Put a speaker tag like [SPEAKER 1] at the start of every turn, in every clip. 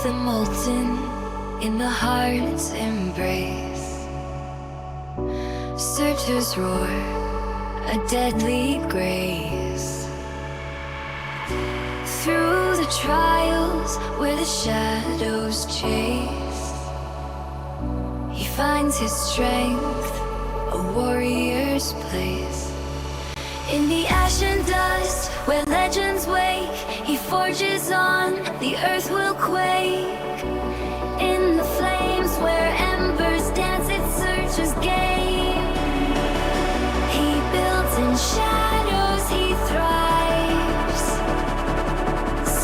[SPEAKER 1] them molten in the heart's embrace. Searchers roar, a deadly grace. Through the trials where the shadows chase, he finds his strength, a warrior's place. In the ash and dust where legends wake, he forges on, the earth will quake. In the flames where embers dance, it searches game. He builds in shadows, he thrives.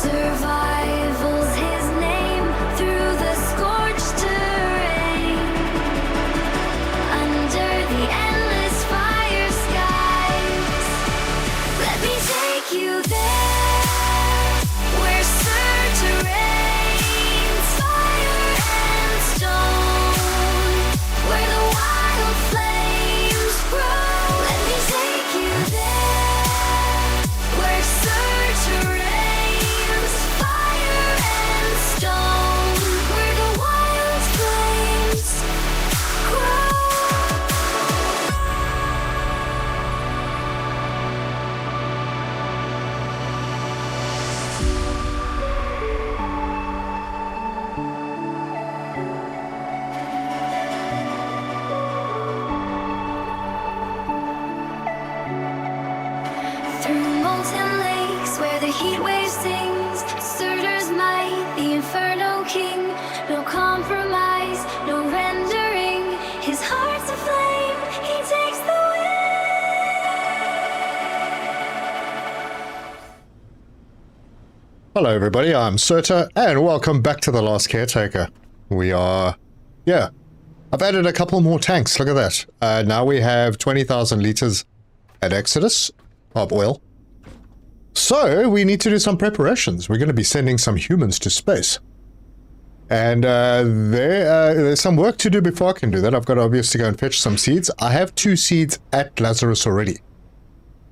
[SPEAKER 1] Survival's his name through the scorched terrain. Under the endless fire skies, let me take you there, where Surtur reigns, fire and stone, where the wild flames grow. Let me take you there, where Surtur reigns, fire and stone, where the wild flames grow. Through molten lakes where the heat wave sings, Surtur's might, the Inferno King. No compromise, no rendering. His heart's aflame, he takes the wheel.
[SPEAKER 2] Hello everybody, I'm Surtur, and welcome back to the Last Caretaker. I've added a couple more tanks, look at that. Now we have 20,000 liters at Exodus of oil. So, we need to do some preparations. We're going to be sending some humans to space. And there's some work to do before I can do that. I've got to obviously go and fetch some seeds. I have 2 seeds at Lazarus already.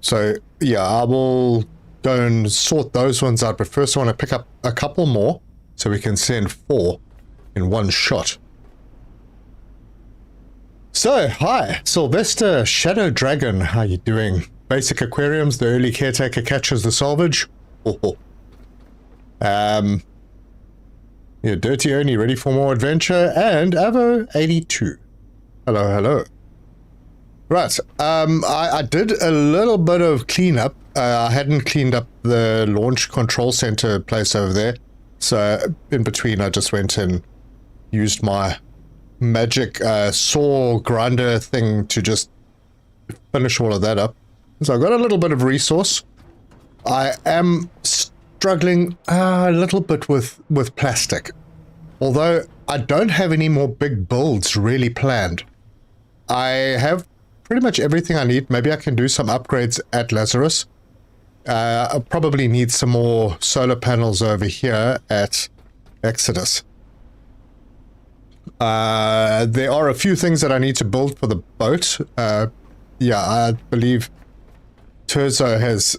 [SPEAKER 2] So, yeah, I will go and sort those ones out. But first I want to pick up a couple more so we can send 4 in one shot. So, hi, Sylvester Shadow Dragon, how you doing? Basic aquariums, the early caretaker catches the salvage. Oh. Dirty Oni, ready for more adventure, and Avo82. Hello. Right, I did a little bit of cleanup. I hadn't cleaned up the launch control center place over there. So, in between, I just went and used my magic saw grinder thing to just finish all of that up. So I've got a little bit of resource. I am struggling a little bit with plastic. Although I don't have any more big builds really planned. I have pretty much everything I need. Maybe I can do some upgrades at Lazarus. I'll probably need some more solar panels over here at Exodus. There are a few things that I need to build for the boat. I believe Terzo has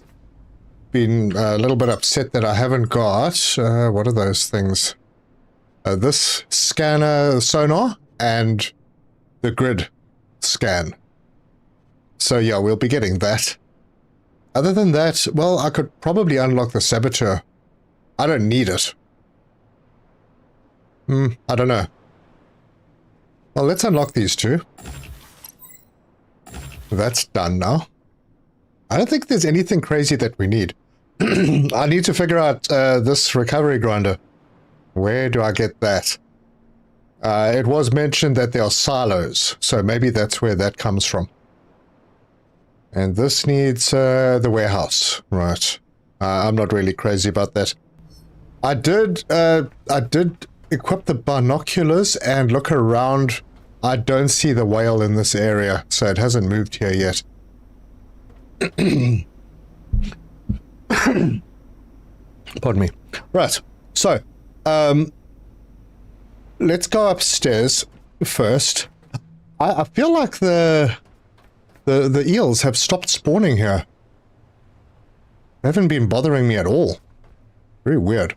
[SPEAKER 2] been a little bit upset that I haven't got, what are those things? This scanner sonar and the grid scan. So yeah, we'll be getting that. Other than that, well, I could probably unlock the saboteur. I don't need it. I don't know. Well, let's unlock these two. That's done now. I don't think there's anything crazy that we need. I need to figure out this recovery grinder. Where do I get that? It was mentioned that there are silos, so maybe that's where that comes from. And this needs the warehouse, right? I'm not really crazy about that. I did equip the binoculars and look around. I don't see the whale in this area, so it hasn't moved here yet. Pardon me. Right, so let's go upstairs first. I feel like the eels have stopped spawning here. They haven't been bothering me at all. Very weird.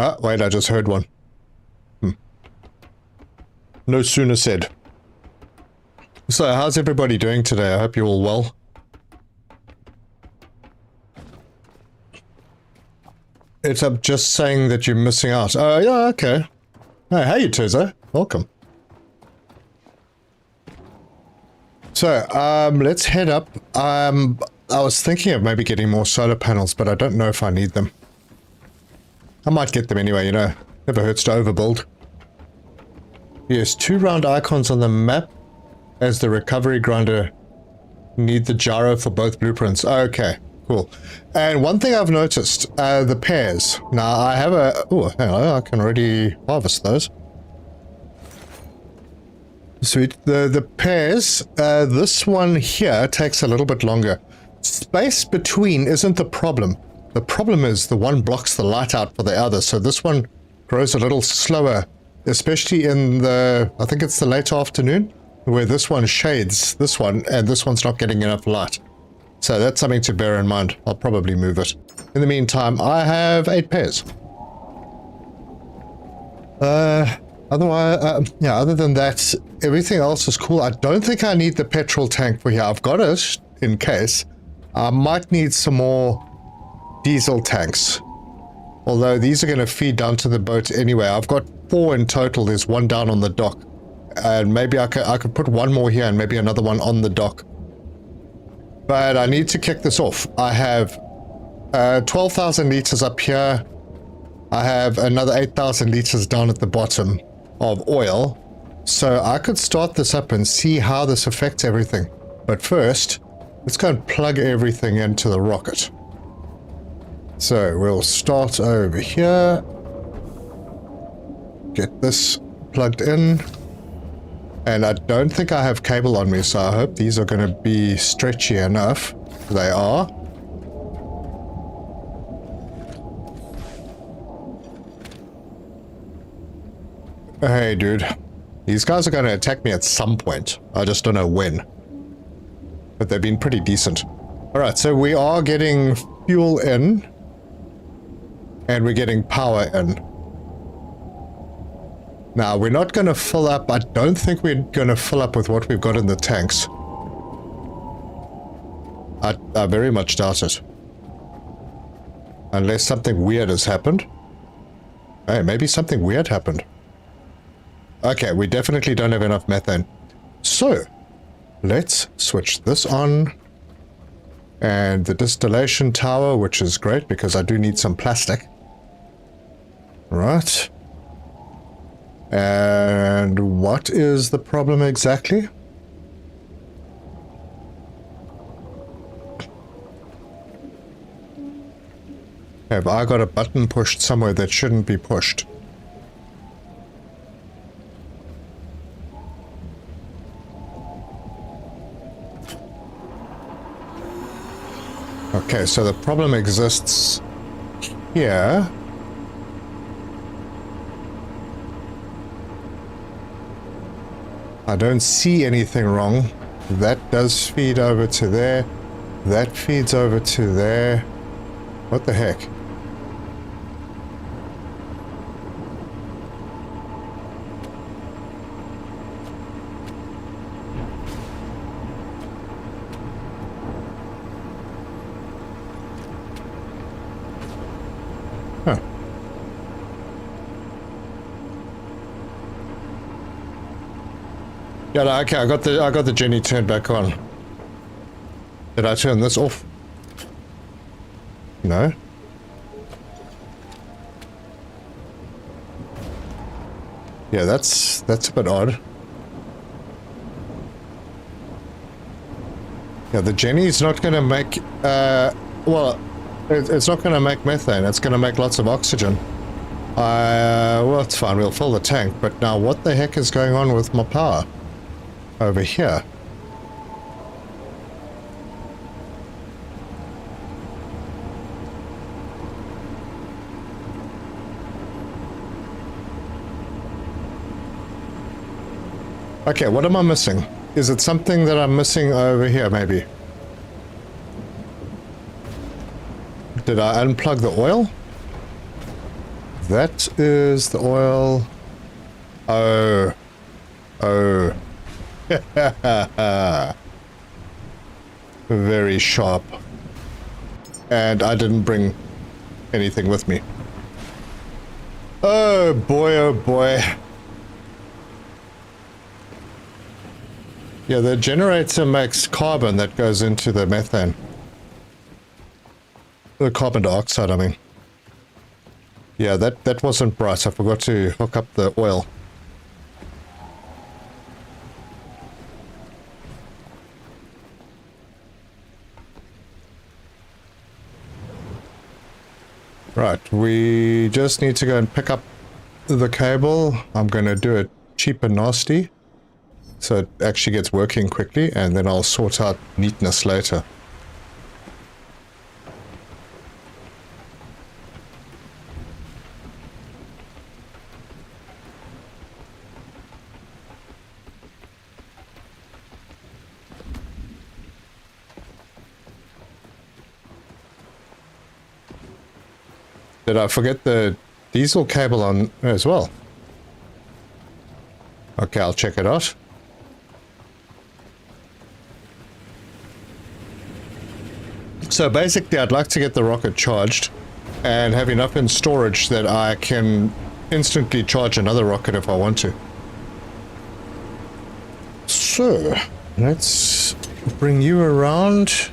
[SPEAKER 2] Ah, wait, I just heard one. No sooner said. So, how's everybody doing today? I hope you're all well. It's just saying that you're missing out. Oh, yeah, okay. Hey, Tuzo. Welcome. So, let's head up. I was thinking of maybe getting more solar panels, but I don't know if I need them. I might get them anyway, you know. Never hurts to overbuild. Yes, 2 round icons on the map as the recovery grinder. Need the gyro for both blueprints. Okay, cool. And one thing I've noticed, the pears. Now, I have a... Oh, hello, I can already harvest those. Sweet. The pears, this one here takes a little bit longer. Space between isn't the problem. The problem is the one blocks the light out for the other, so this one grows a little slower, especially in the, I think it's the late afternoon, where this one shades this one, and this one's not getting enough light. So that's something to bear in mind. I'll probably move it. In the meantime, I have 8 pears. Otherwise, yeah, other than that, everything else is cool. I don't think I need the petrol tank for here. I've got it in case. I might need some more diesel tanks. Although these are going to feed down to the boat anyway. I've got 4 in total. There's 1 down on the dock. And maybe I could put 1 more here and maybe another one on the dock. But I need to kick this off. I have 12,000 liters up here. I have another 8,000 liters down at the bottom of oil. So I could start this up and see how this affects everything. But first, let's go and plug everything into the rocket. So we'll start over here. Get this plugged in. And I don't think I have cable on me, so I hope these are going to be stretchy enough. They are. Hey, dude. These guys are going to attack me at some point. I just don't know when. But they've been pretty decent. Alright, so we are getting fuel in. And we're getting power in. Now, we're not going to fill up. I don't think we're going to fill up with what we've got in the tanks. I very much doubt it. Unless something weird has happened. Hey, maybe something weird happened. Okay, we definitely don't have enough methane. So, let's switch this on. And the distillation tower, which is great because I do need some plastic. Right. And what is the problem exactly? Have I got a button pushed somewhere that shouldn't be pushed? Okay, so the problem exists here. I don't see anything wrong. That does feed over to there. That feeds over to there. What the heck? Huh. Yeah, no, okay, I got the Jenny turned back on. Did I turn this off? No. Yeah, that's a bit odd. Yeah, the Jenny's not going to make, well, it's not going to make methane. It's going to make lots of oxygen. Well, it's fine. We'll fill the tank. But now, what the heck is going on with my power over here? Okay, what am I missing? Is it something that I'm missing over here, maybe? Did I unplug the oil? that is the oil. Oh. Oh. Very sharp. And I didn't bring anything with me. Oh boy, oh boy. Yeah, the generator makes carbon that goes into the methane. The carbon dioxide, I mean. Yeah, that wasn't bright. I forgot to hook up the oil. Right, we just need to go and pick up the cable. I'm going to do it cheap and nasty, so it actually gets working quickly, and then I'll sort out neatness later. Did I forget the diesel cable on as well? Okay, I'll check it out. So basically, I'd like to get the rocket charged and have enough in storage that I can instantly charge another rocket if I want to. So, let's bring you around.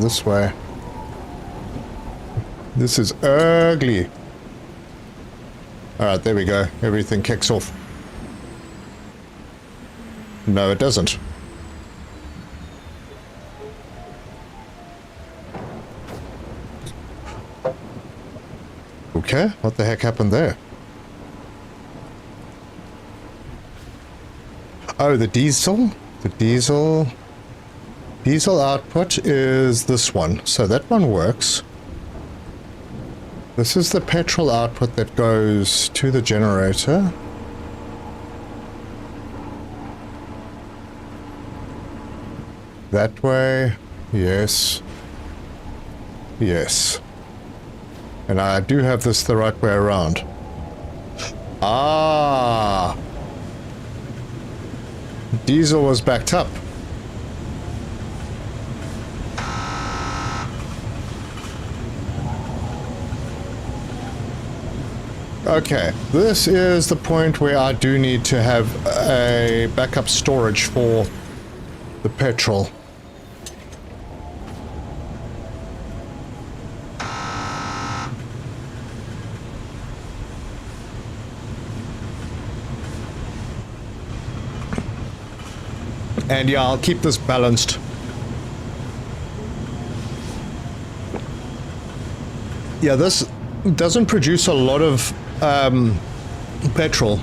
[SPEAKER 2] This way. This is ugly. Alright, there we go. Everything kicks off. No, it doesn't. Okay, what the heck happened there? Oh, the diesel? The diesel output is this one. So that one works. This is the petrol output that goes to the generator. That way, yes. Yes. And I do have this the right way around. Ah! Diesel was backed up. Okay, this is the point where I do need to have a backup storage for the petrol. And yeah, I'll keep this balanced. Yeah, this doesn't produce a lot of petrol.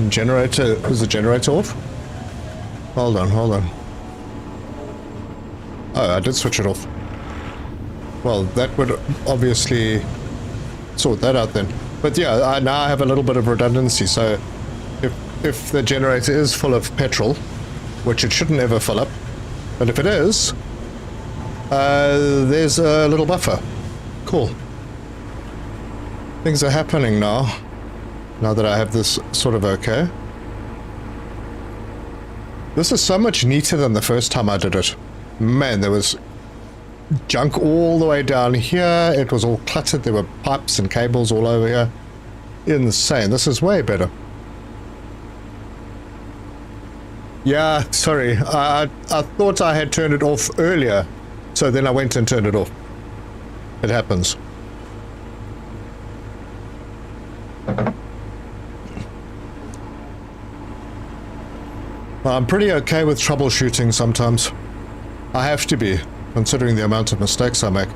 [SPEAKER 2] Generator, is the generator off? Hold on. Oh, I did switch it off. Well, that would obviously sort that out then. But yeah, now I have a little bit of redundancy, so if the generator is full of petrol, which it shouldn't ever fill up, but if it is, there's a little buffer. Cool. Things are happening now that I have this sort of okay. This is so much neater than the first time I did it. Man, there was junk all the way down here. It was all cluttered. There were pipes and cables all over here. Insane. This is way better. Yeah, sorry. I thought I had turned it off earlier, so then I went and turned it off. It happens. Well, I'm pretty okay with troubleshooting sometimes. I have to be, considering the amount of mistakes I make.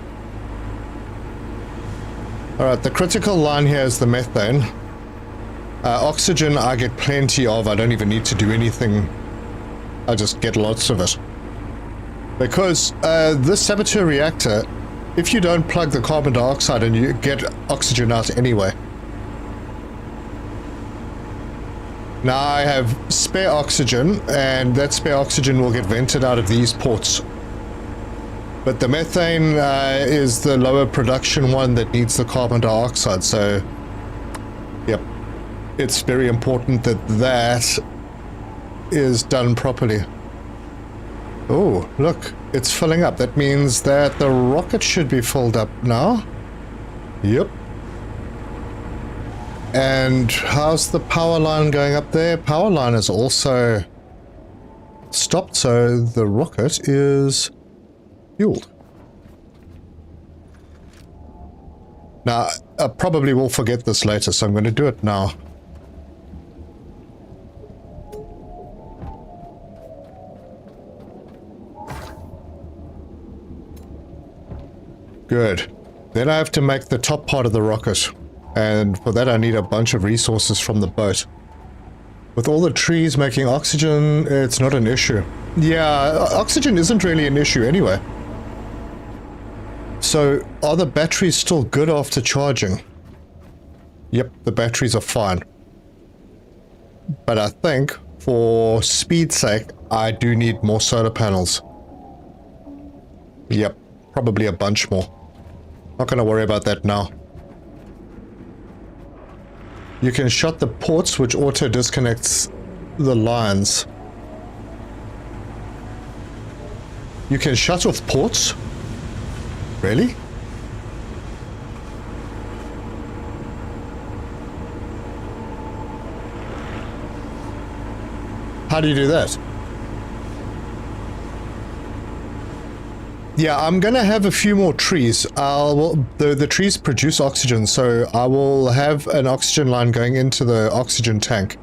[SPEAKER 2] Alright, the critical line here is the methane. Oxygen I get plenty of. I don't even need to do anything. I just get lots of it. Because this saboteur reactor, if you don't plug the carbon dioxide in, you get oxygen out anyway. Now I have spare oxygen, and that spare oxygen will get vented out of these ports. But the methane is the lower production one that needs the carbon dioxide, so yep, it's very important that that is done properly. Oh, look, it's filling up. That means that the rocket should be filled up now. Yep. And how's the power line going up there? Power line is also stopped, so the rocket is fueled. Now, I probably will forget this later, so I'm going to do it now. Good. Then I have to make the top part of the rocket, and for that I need a bunch of resources from the boat. With all the trees making oxygen, it's not an issue. Yeah, oxygen isn't really an issue anyway. So, are the batteries still good after charging? Yep, the batteries are fine. But I think, for speed's sake, I do need more solar panels. Yep, probably a bunch more. Not gonna worry about that now. You can shut the ports, which auto disconnects the lines. You can shut off ports? Really? How do you do that? Yeah, I'm gonna have a few more trees. The trees produce oxygen, so I will have an oxygen line going into the oxygen tank.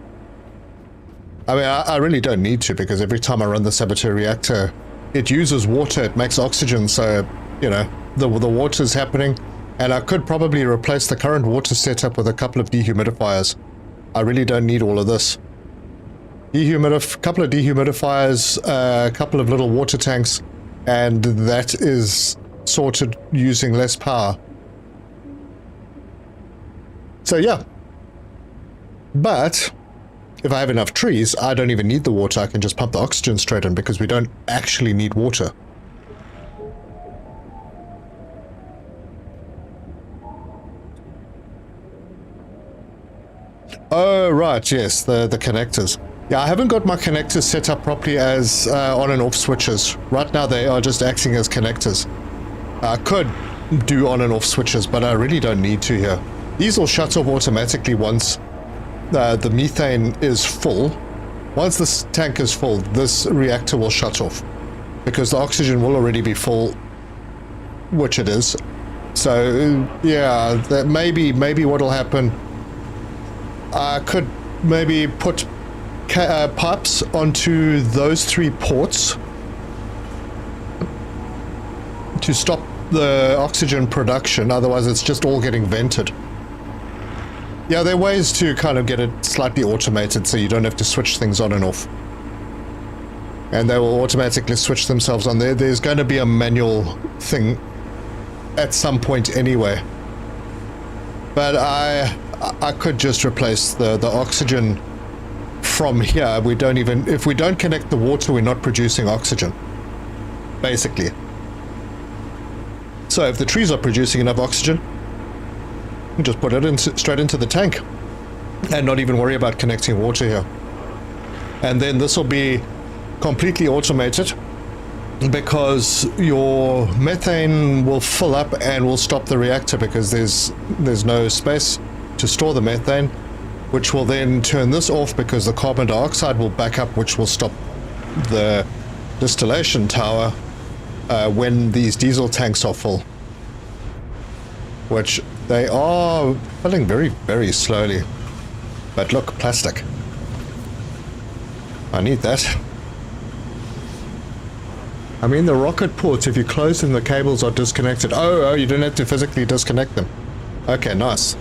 [SPEAKER 2] I mean, I really don't need to, because every time I run the saboteur reactor, it uses water, it makes oxygen, so, you know, the water's happening, and I could probably replace the current water setup with a couple of dehumidifiers. I really don't need all of this. Couple of dehumidifiers, a couple of little water tanks, and that is sorted using less power. So yeah. But if I have enough trees, I don't even need the water. I can just pump the oxygen straight in, because we don't actually need water. Oh, right, yes, the connectors. Yeah, I haven't got my connectors set up properly as on and off switches. Right now they are just acting as connectors. I could do on and off switches, but I really don't need to here. These will shut off automatically once the methane is full. Once this tank is full, this reactor will shut off, because the oxygen will already be full, which it is. So yeah, that maybe what'll happen, I could maybe put pipes onto those 3 ports to stop the oxygen production, otherwise it's just all getting vented. Yeah, there are ways to kind of get it slightly automated so you don't have to switch things on and off. And they will automatically switch themselves on. There's going to be a manual thing at some point anyway. But I could just replace the oxygen from here. We don't even, if we don't connect the water, we're not producing oxygen, basically. So if the trees are producing enough oxygen, we just put it straight into the tank and not even worry about connecting water here. And then this will be completely automated, because your methane will fill up and will stop the reactor, because there's no space to store the methane, which will then turn this off, because the carbon dioxide will back up, which will stop the distillation tower when these diesel tanks are full, which they are filling very, very slowly. But look, plastic. I need that. I mean, the rocket ports, if you close them, the cables are disconnected. Oh, you don't have to physically disconnect them. Okay, nice.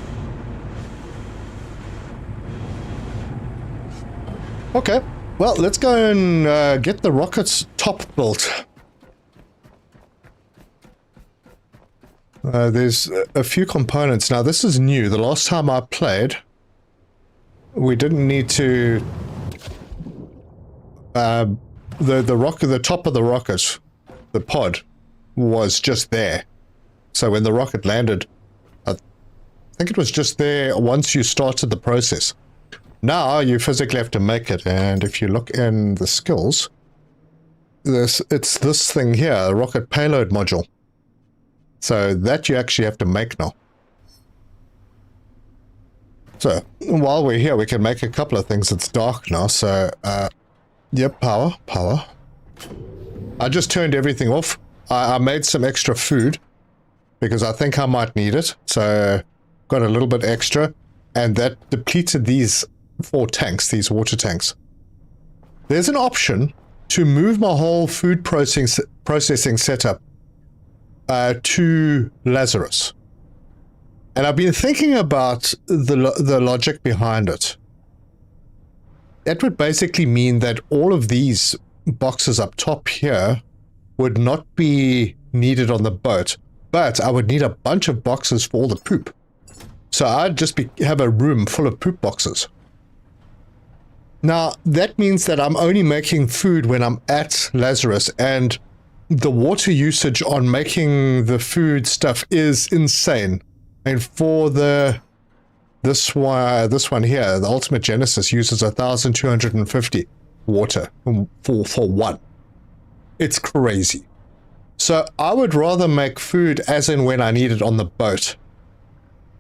[SPEAKER 2] Okay, well, let's go and get the rocket's top built. There's a few components. Now, this is new. The last time I played, we didn't need to... the top of the rocket, the pod, was just there. So when the rocket landed, I think it was just there once you started the process. Now you physically have to make it, and if you look in the skills, it's this thing here, a rocket payload module. So that you actually have to make now. So while we're here, we can make a couple of things. It's dark now, so yep, power. I just turned everything off. I made some extra food because I think I might need it. So got a little bit extra, and that depleted these 4 tanks, these water tanks. There's an option to move my whole food processing setup to Lazarus. And I've been thinking about the logic behind it. That would basically mean that all of these boxes up top here would not be needed on the boat, but I would need a bunch of boxes for all the poop. So I'd just have a room full of poop boxes. Now, that means that I'm only making food when I'm at Lazarus, and the water usage on making the food stuff is insane. And for this one here, the Ultimate Genesis uses 1,250 water for one. It's crazy. So I would rather make food as in when I need it on the boat.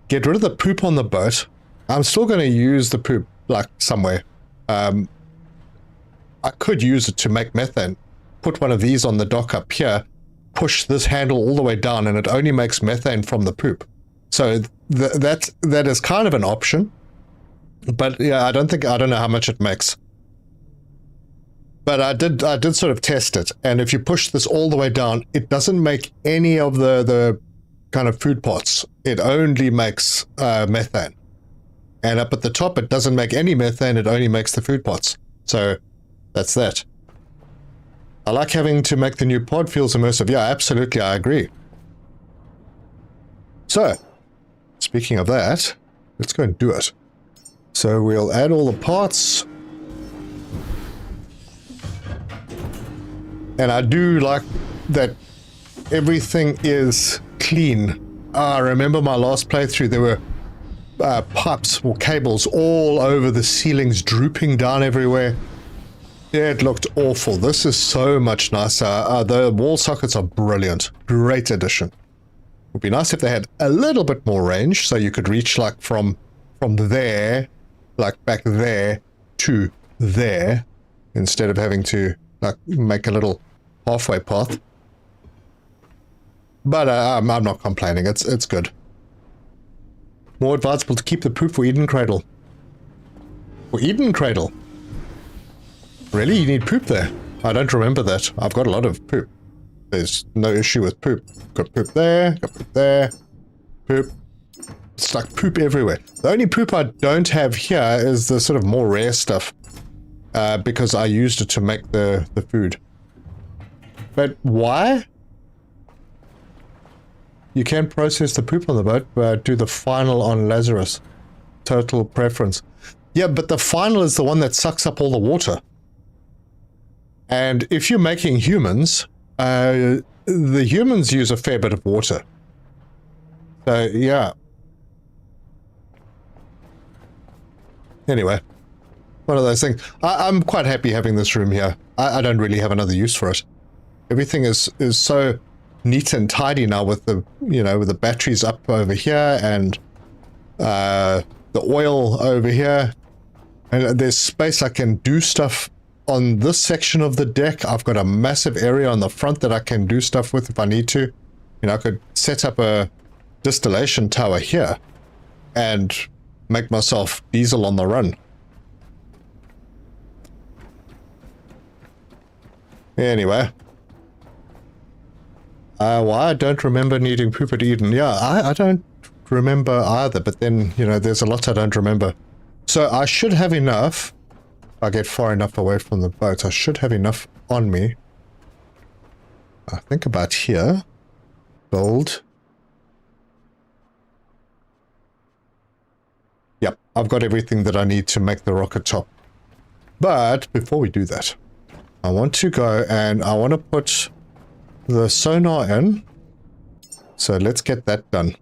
[SPEAKER 2] Get rid of the poop on the boat. I'm still going to use the poop like somewhere. I could use it to make methane. Put one of these on the dock up here, push this handle all the way down, and it only makes methane from the poop. So that is kind of an option. But yeah, I don't know how much it makes. But I did sort of test it, and if you push this all the way down, it doesn't make any of the kind of food pots. It only makes methane. And up at the top, it doesn't make any methane, it only makes the food pots. So, that's that. I like having to make the new pod feels immersive. Yeah, absolutely, I agree. So, speaking of that, let's go and do it. So, we'll add all the parts. And I do like that everything is clean. I remember my last playthrough, there were pipes or cables all over the ceilings, drooping down everywhere. Yeah, it looked awful. This is so much nicer. The wall sockets are brilliant. Great addition. Would be nice if they had a little bit more range, so you could reach like from there, like back there to there, instead of having to like make a little halfway path. But I'm not complaining. It's good. More advisable to keep the poop for Eden Cradle. For Eden Cradle? Really? You need poop there? I don't remember that. I've got a lot of poop. There's no issue with poop. Got poop there, got poop there, poop. It's like poop everywhere. The only poop I don't have here is the sort of more rare stuff. Because I used it to make the food. But why? You can process the poop on the boat, but do the final on Lazarus. Total preference. Yeah, but the final is the one that sucks up all the water. And if you're making humans, the humans use a fair bit of water. So, yeah. Anyway, one of those things. I'm quite happy having this room here. I don't really have another use for it. Everything is so neat and tidy now with the, with the batteries up over here and the oil over here. And there's space I can do stuff on this section of the deck. I've got a massive area on the front that I can do stuff with if I need to. I could set up a distillation tower here and make myself diesel on the run. Anyway. Why I don't remember needing poop at Eden. Yeah, I don't remember either, but then, there's a lot I don't remember. So I should have enough. If I get far enough away from the boat, I should have enough on me. I think about here. Build. Yep, I've got everything that I need to make the rocket top. But before we do that, I want to go and I want to put the sonar in. So let's get that done.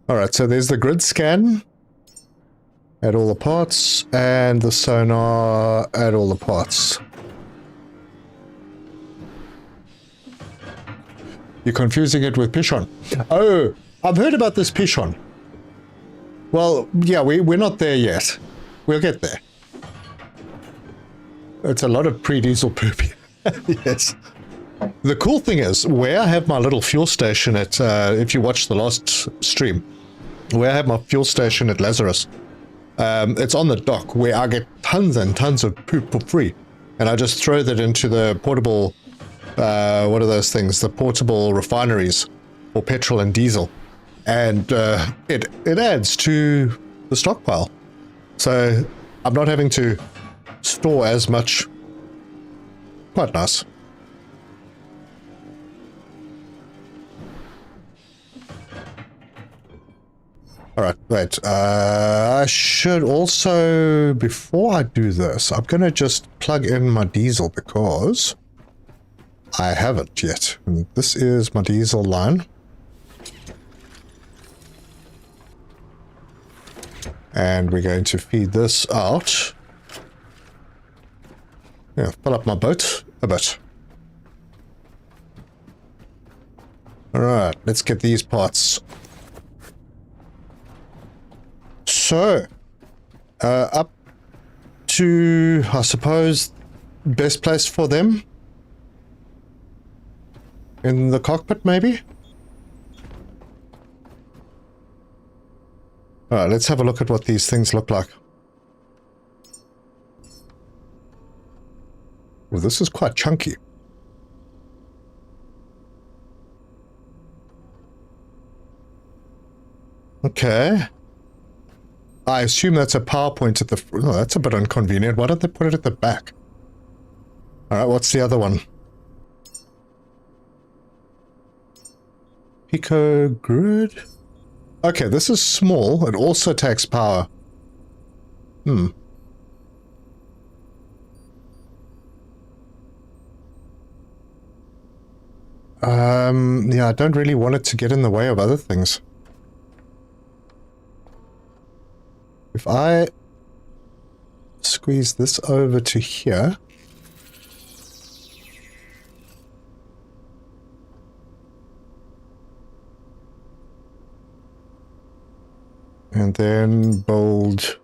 [SPEAKER 2] Alright, so there's the grid scan. Add all the parts. And the sonar. Add all the parts. You're confusing it with Pishon. Oh, I've heard about this Pishon. Well, yeah, we're not there yet. We'll get there. It's a lot of pre-diesel poop. Yes. The cool thing is, where I have my little fuel station at, if you watched the last stream, where I have my fuel station at Lazarus, it's on the dock where I get tons and tons of poop for free. And I just throw that into the portable, what are those things? The portable refineries for petrol and diesel. And it adds to the stockpile. So I'm not having to store as much. Quite nice. Alright, wait. I should also, before I do this, I'm going to just plug in my diesel because I haven't yet. And this is my diesel line. And we're going to feed this out. Yeah, fill up my boat a bit. Alright, let's get these parts. So, up to, I suppose, best place for them? In the cockpit, maybe? Alright, let's have a look at what these things look like. Well, this is quite chunky. Okay. I assume that's a PowerPoint at the... Oh, that's a bit inconvenient. Why don't they put it at the back? Alright, what's the other one? Pico grid? Okay, this is small. It also takes power. Yeah, I don't really want it to get in the way of other things. If I squeeze this over to here... And then build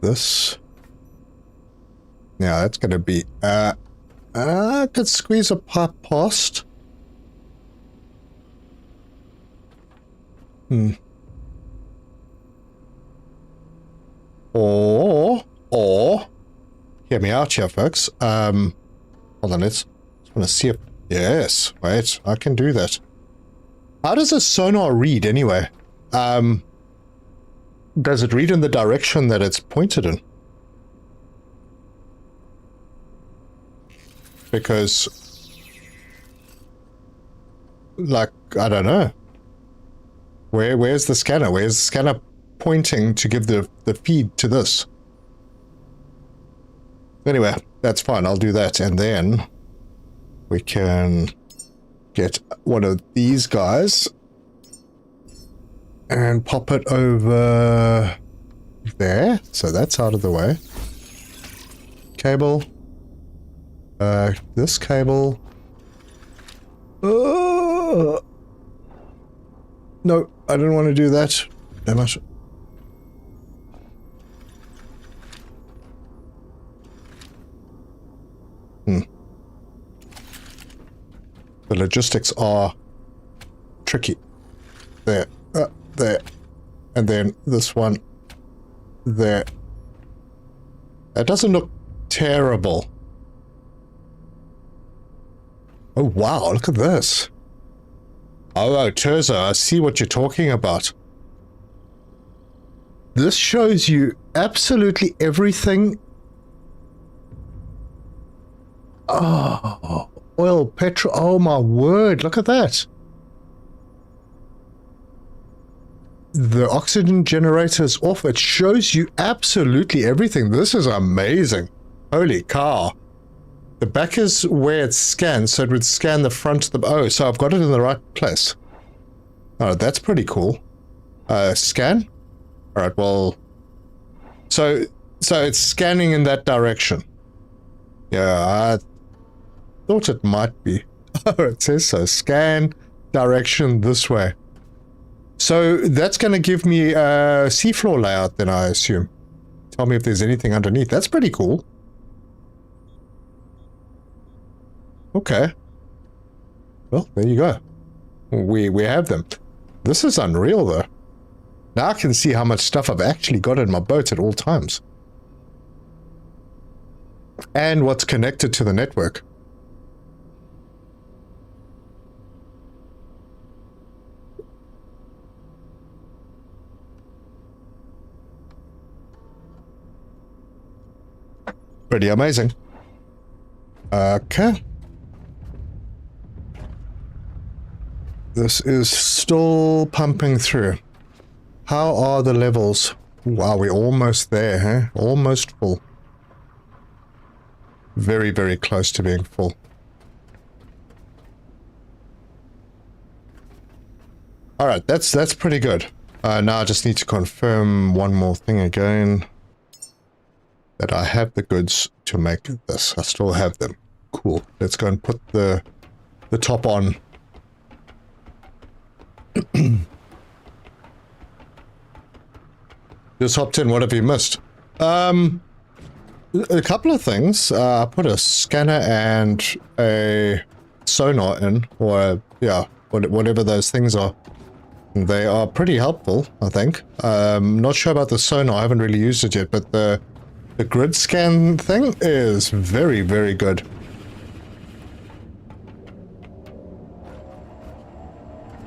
[SPEAKER 2] this. Now that's going to be, I could squeeze a pipe past. Or, hear me out here, folks. Hold on, let's want to see if, yes, wait, I can do that. How does a sonar read anyway? Does it read in the direction that it's pointed in? Because, like, I don't know. Where's the scanner? Where's the scanner pointing to give the feed to this? Anyway, that's fine. I'll do that. And then we can get one of these guys and pop it over there. So that's out of the way. Cable. This cable. No, I don't want to do that. Damn it. The logistics are tricky. There, there, and then this one there. That doesn't look terrible. Oh wow, look at this. Oh, Terza, I see what you're talking about. This shows you absolutely everything. Oh, oil, petrol, oh my word, look at that. the oxygen generator is off. It shows you absolutely everything. This is amazing. Holy cow. The back is where it scans, so it would scan the front of the... Oh, so I've got it in the right place. Oh, that's pretty cool. Scan? Alright, well... So it's scanning in that direction. Yeah, I thought it might be. Oh, it says so. Scan direction this way. So that's going to give me a seafloor layout then, I assume. Tell me if there's anything underneath. That's pretty cool. Okay. Well, there you go. We have them. This is unreal, though. Now I can see how much stuff I've actually got in my boat at all times. And what's connected to the network. Pretty amazing. Okay. This is still pumping through. How are the levels? Wow, we're almost there, huh? Almost full. Very, very close to being full. Alright, that's pretty good. Now I just need to confirm one more thing again. That I have the goods to make this. I still have them. Cool. Let's go and put the top on. Just hopped in. What have you missed? A couple of things. I put a scanner and a sonar in, or yeah, whatever those things are. They are pretty helpful, I think. Not sure about the sonar. I haven't really used it yet, but the grid scan thing is very, very good.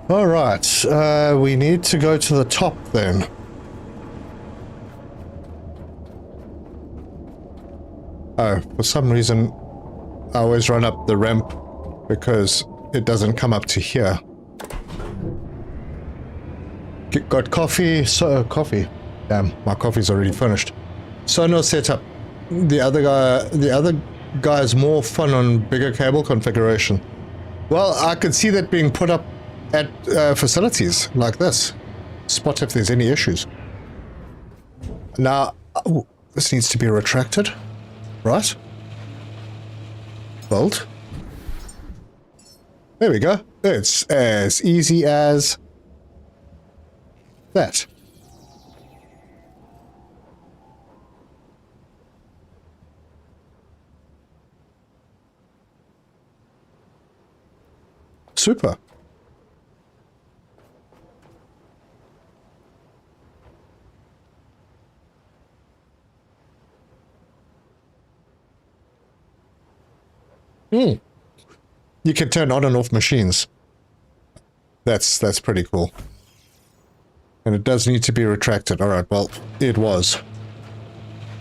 [SPEAKER 2] Alright, we need to go to the top then. Oh, for some reason, I always run up the ramp because it doesn't come up to here. Got coffee, coffee. Damn, my coffee's already finished. Sonar setup. The other guy is more fun on bigger cable configuration. Well, I could see that being put up at facilities like this. Spot if there's any issues. Now, oh, this needs to be retracted. Right. Bolt. There we go. It's as easy as that. Super. You can turn on and off machines. That's pretty cool. And it does need to be retracted. Alright, well, it was.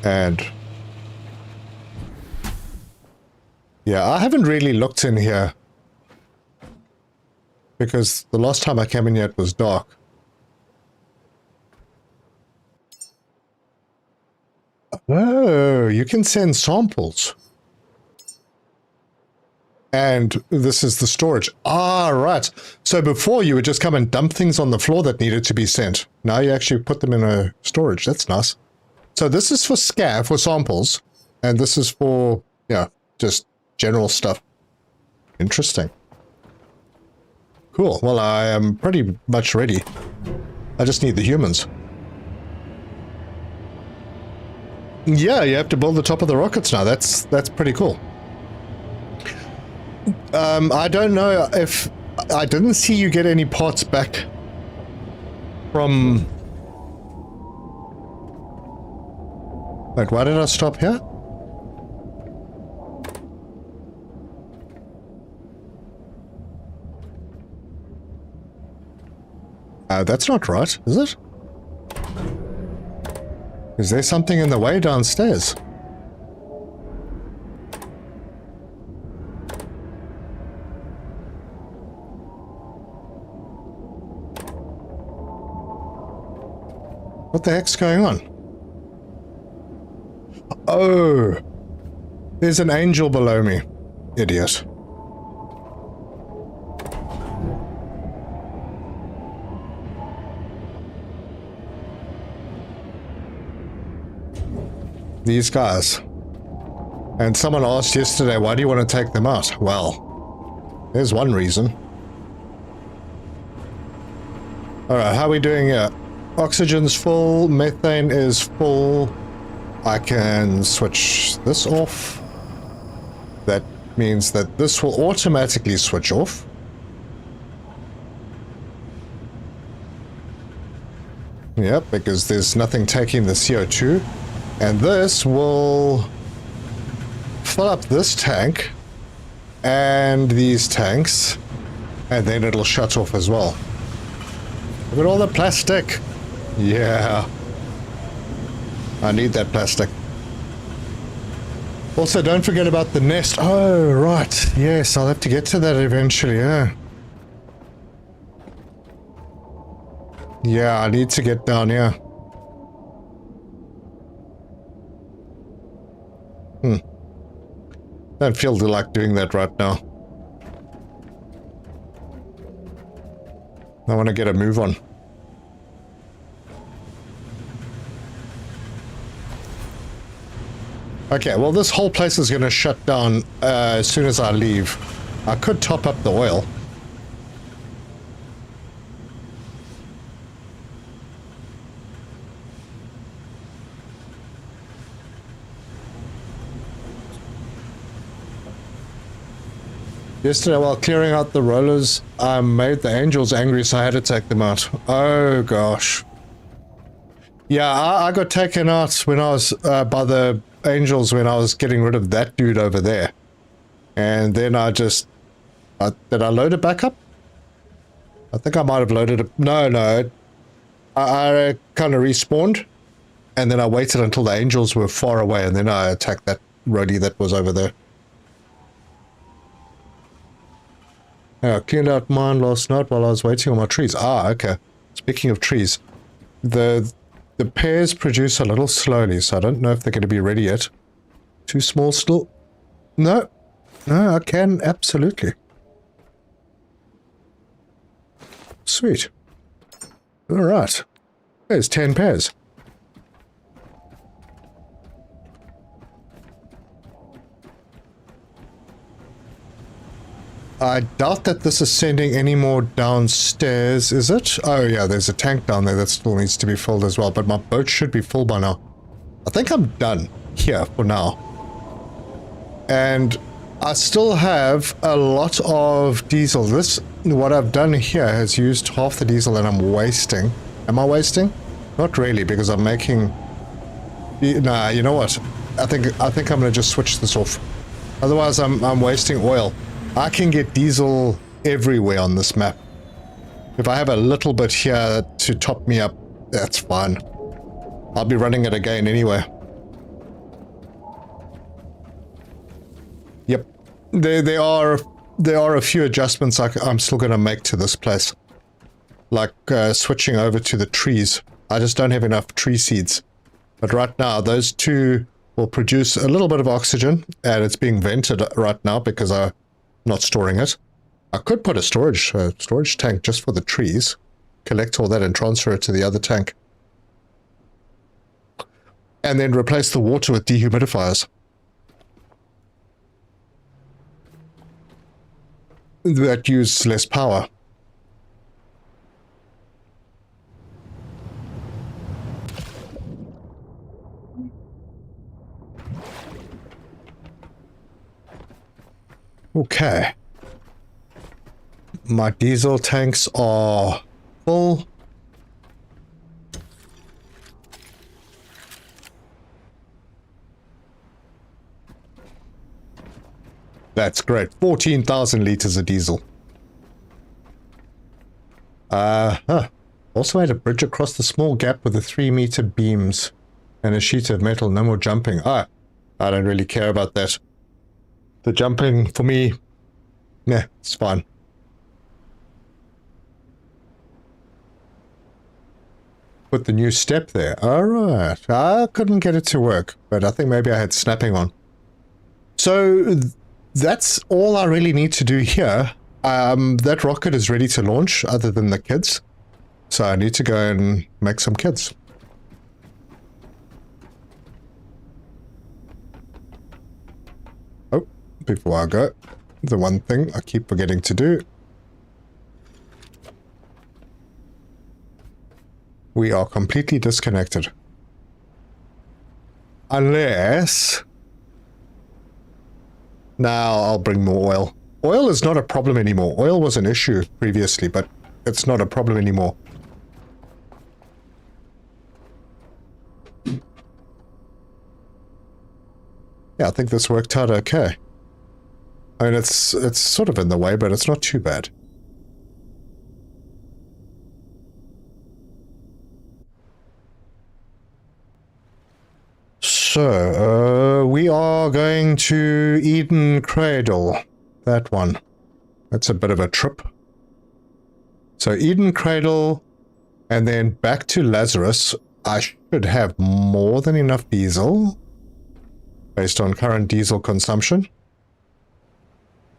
[SPEAKER 2] And yeah, I haven't really looked in here. Because the last time I came in here it was dark. Oh, you can send samples. And this is the storage. Ah, right. So before you would just come and dump things on the floor that needed to be sent. Now you actually put them in a storage. That's nice. So this is for for samples. And this is for, yeah, just general stuff. Interesting. Cool. Well, I am pretty much ready. I just need the humans. Yeah, you have to build the top of the rockets now. That's pretty cool. I don't know if... I didn't see you get any parts back from... Wait, why did I stop here? That's not right, is it? Is there something in the way downstairs? What the heck's going on? Oh, there's an angel below me. Idiot. These guys. And someone asked yesterday, why do you want to take them out? Well, there's one reason. Alright, how are we doing here? Oxygen's full, methane is full. I can switch this off. That means that this will automatically switch off. Yep, because there's nothing taking the CO2. And this will fill up this tank and these tanks, and then it'll shut off as well. Look at all the plastic. Yeah. I need that plastic. Also, don't forget about the nest. Oh, right. Yes, I'll have to get to that eventually, yeah. Yeah, I need to get down here. Don't feel like doing that right now. I want to get a move on. Okay, well, this whole place is going to shut down as soon as I leave. I could top up the oil. Yesterday, while clearing out the rollers, I made the angels angry, so I had to take them out. Oh, gosh. Yeah, I got taken out when I was by the angels when I was getting rid of that dude over there. And then I just... did I load it back up? I think I might have loaded it. No. I kind of respawned. And then I waited until the angels were far away, and then I attacked that roadie that was over there. I cleaned out mine last night while I was waiting on my trees. Ah, okay. Speaking of trees, the pears produce a little slowly, so I don't know if they're going to be ready yet. Too small still? No, I can, absolutely. Sweet. Alright. There's 10 pears. I doubt that this is sending any more downstairs, is it? Oh yeah, there's a tank down there that still needs to be filled as well, but my boat should be full by now. I think I'm done here for now. And I still have a lot of diesel. What I've done here has used half the diesel that I'm wasting. Am I wasting? Not really, because I'm making... Nah, you know what? I think I'm going to just switch this off. Otherwise, I'm wasting oil. I can get diesel everywhere on this map. If I have a little bit here to top me up, that's fine. I'll be running it again anyway. Yep. There are a few adjustments I'm still going to make to this place. Like switching over to the trees. I just don't have enough tree seeds. But right now, those two will produce a little bit of oxygen, and it's being vented right now because I'm not storing it. I could put a storage tank just for the trees, collect all that and transfer it to the other tank. And then replace the water with dehumidifiers. That use less power. Okay. My diesel tanks are full. That's great. 14,000 liters of diesel. Also had a bridge across the small gap with the 3-meter beams and a sheet of metal. No more jumping. I don't really care about that. The jumping, for me, nah, it's fine. put the new step there. Alright. I couldn't get it to work, but I think maybe I had snapping on. So that's all I really need to do here. That rocket is ready to launch, other than the kids. So I need to go and make some kids. Oh, before I go, the one thing I keep forgetting to do. We are completely disconnected. Unless... Now I'll bring more oil. Oil is not a problem anymore. Oil was an issue previously, but it's not a problem anymore. Yeah, I think this worked out okay. I mean, it's sort of in the way, but it's not too bad. So, we are going to Eden Cradle. That one. That's a bit of a trip. So, Eden Cradle, and then back to Lazarus. I should have more than enough diesel, based on current diesel consumption.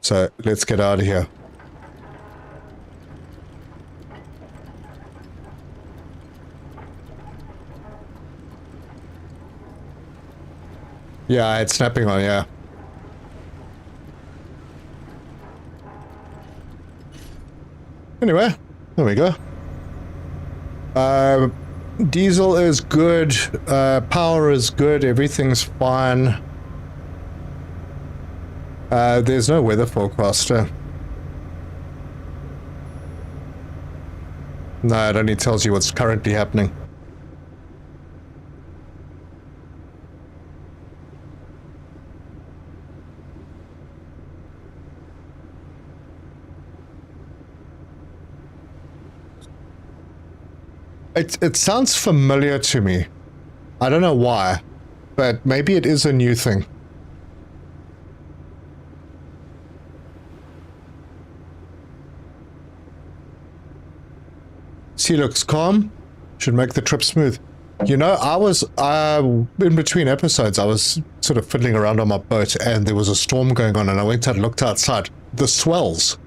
[SPEAKER 2] So, let's get out of here. Yeah, I had snapping on, yeah. Anyway, there we go. Diesel is good, power is good, everything's fine. There's no weather forecaster. No, it only tells you what's currently happening. It sounds familiar to me. I don't know why, but maybe it is a new thing. Sea looks calm. Should make the trip smooth. You know, I was, in between episodes, I was sort of fiddling around on my boat and there was a storm going on and I went out and looked outside. The swells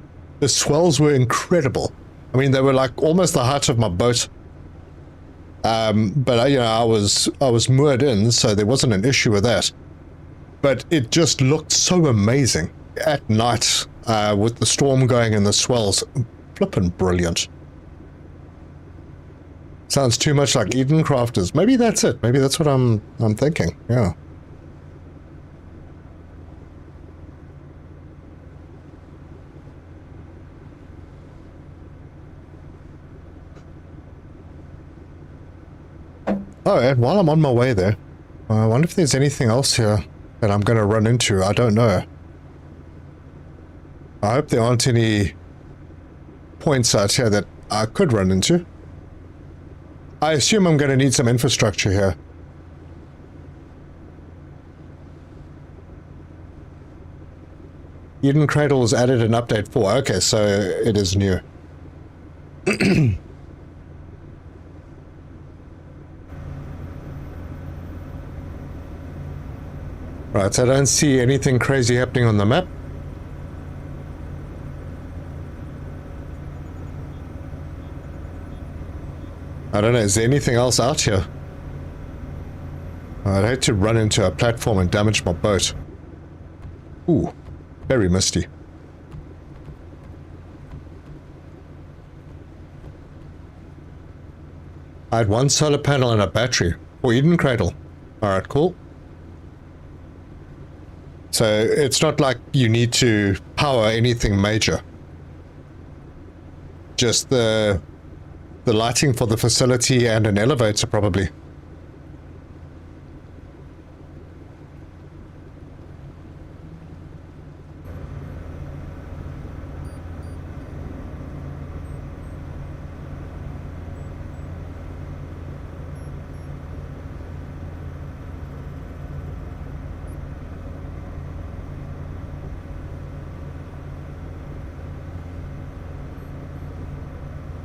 [SPEAKER 2] were incredible. I mean, they were like almost the height of my boat. But you know, I was moored in, so there wasn't an issue with that. But it just looked so amazing at night, with the storm going and the swells. Flippin' brilliant. Sounds too much like Eden Crafters. Maybe that's it. Maybe that's what I'm thinking. Yeah. Oh, and while I'm on my way there, I wonder if there's anything else here that I'm going to run into. I don't know. I hope there aren't any points out here that I could run into. I assume I'm going to need some infrastructure here. Eden Cradle was added in update 4. Okay, so it is new. Right, so I don't see anything crazy happening on the map. I don't know, is there anything else out here? I'd hate to run into a platform and damage my boat. Ooh, very misty. I had one solar panel and a battery for Eden Cradle. Alright, cool. So it's not like you need to power anything major. Just the lighting for the facility and an elevator probably.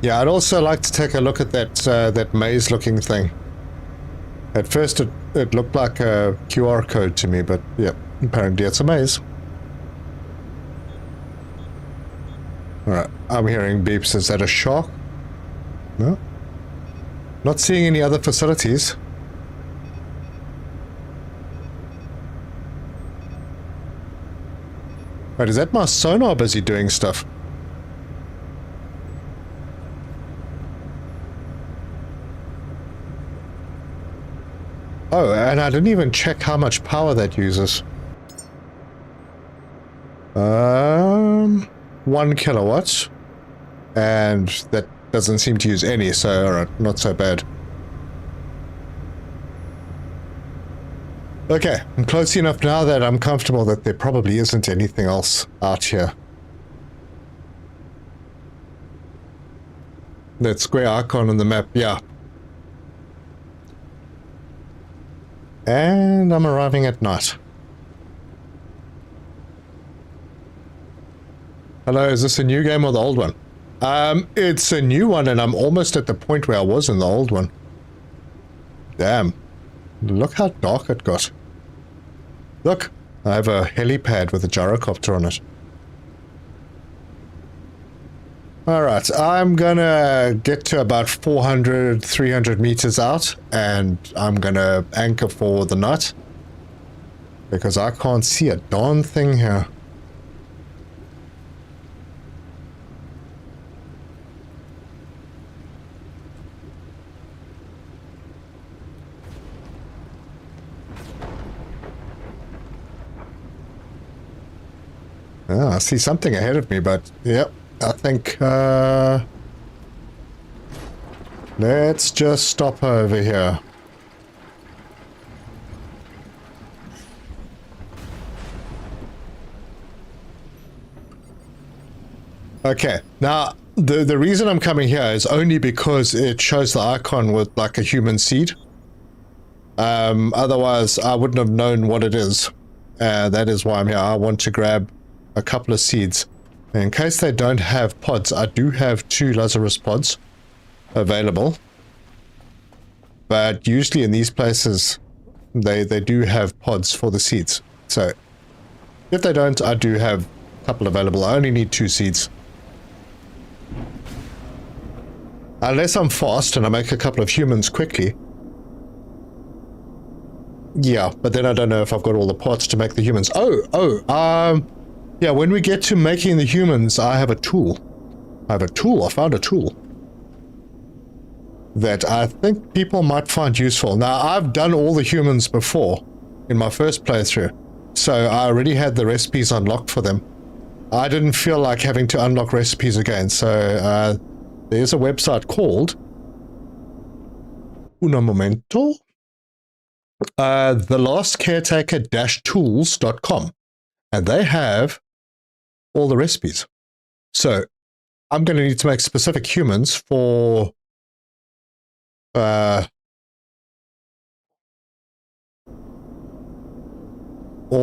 [SPEAKER 2] Yeah, I'd also like to take a look at that maze-looking thing. At first, it looked like a QR code to me, but yeah, apparently it's a maze. Alright, I'm hearing beeps. Is that a shark? No? Not seeing any other facilities. Wait, is that my sonar busy doing stuff? Oh, and I didn't even check how much power that uses. 1 kilowatt. And that doesn't seem to use any, so alright, not so bad. Okay, I'm close enough now that I'm comfortable that there probably isn't anything else out here. That square icon on the map, yeah. And I'm arriving at night. Hello, is this a new game or the old one? It's a new one, and I'm almost at the point where I was in the old one. Damn. Look how dark it got. Look, I have a helipad with a gyrocopter on it. Alright, I'm gonna get to about 400, 300 meters out, and I'm gonna anchor for the night. Because I can't see a darn thing here. Oh, I see something ahead of me, but yep, I think let's just stop over here. Okay, now the reason I'm coming here is only because it shows the icon with like a human seed. Otherwise I wouldn't have known what it is. That is why I'm here. I want to grab a couple of seeds. In case they don't have pods, I do have 2 Lazarus pods available. But usually in these places, they do have pods for the seeds. So if they don't, I do have a couple available. I only need 2 seeds. Unless I'm fast and I make a couple of humans quickly. Yeah, but then I don't know if I've got all the pods to make the humans. Yeah, when we get to making the humans, I have a tool. I found a tool. That I think people might find useful. Now, I've done all the humans before, in my first playthrough. So I already had the recipes unlocked for them. I didn't feel like having to unlock recipes again, so there's a website called... Un momento. The Last Caretaker-tools.com. And they have all the recipes. So I'm going to need to make specific humans for all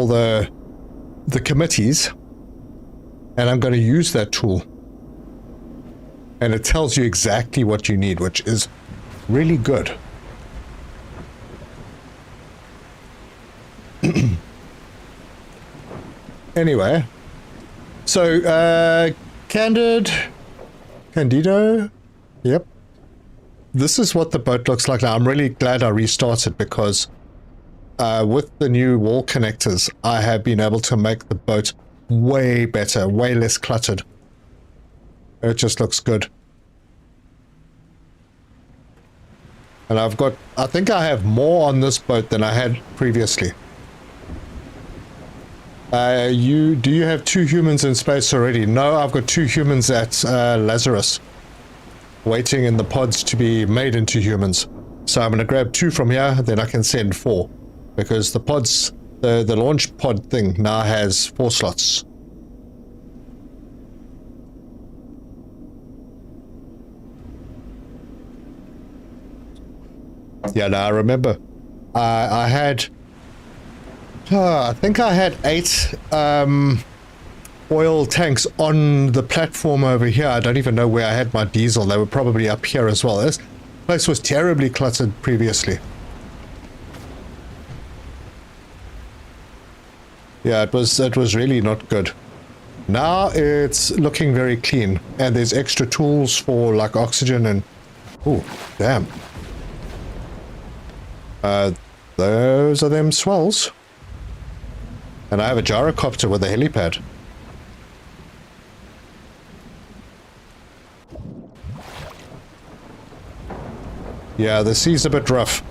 [SPEAKER 2] the committees, and I'm going to use that tool. And it tells you exactly what you need, which is really good. Anyway, so Candido, yep. This is what the boat looks like now. I'm really glad I restarted because with the new wall connectors, I have been able to make the boat way better, way less cluttered. It just looks good. And I think I have more on this boat than I had previously. Do you have 2 humans in space already? No, I've got 2 humans at Lazarus, waiting in the pods to be made into humans. So I'm going to grab 2 from here, then I can send 4, because the pods, the launch pod thing now has 4 slots. Yeah, now I remember. I think I had 8 oil tanks on the platform over here. I don't even know where I had my diesel. They were probably up here as well. This place was terribly cluttered previously. Yeah, it was really not good. Now it's looking very clean, and there's extra tools for like oxygen and... Oh, damn. Those are them swells. And I have a gyrocopter with a helipad. Yeah, the sea's a bit rough.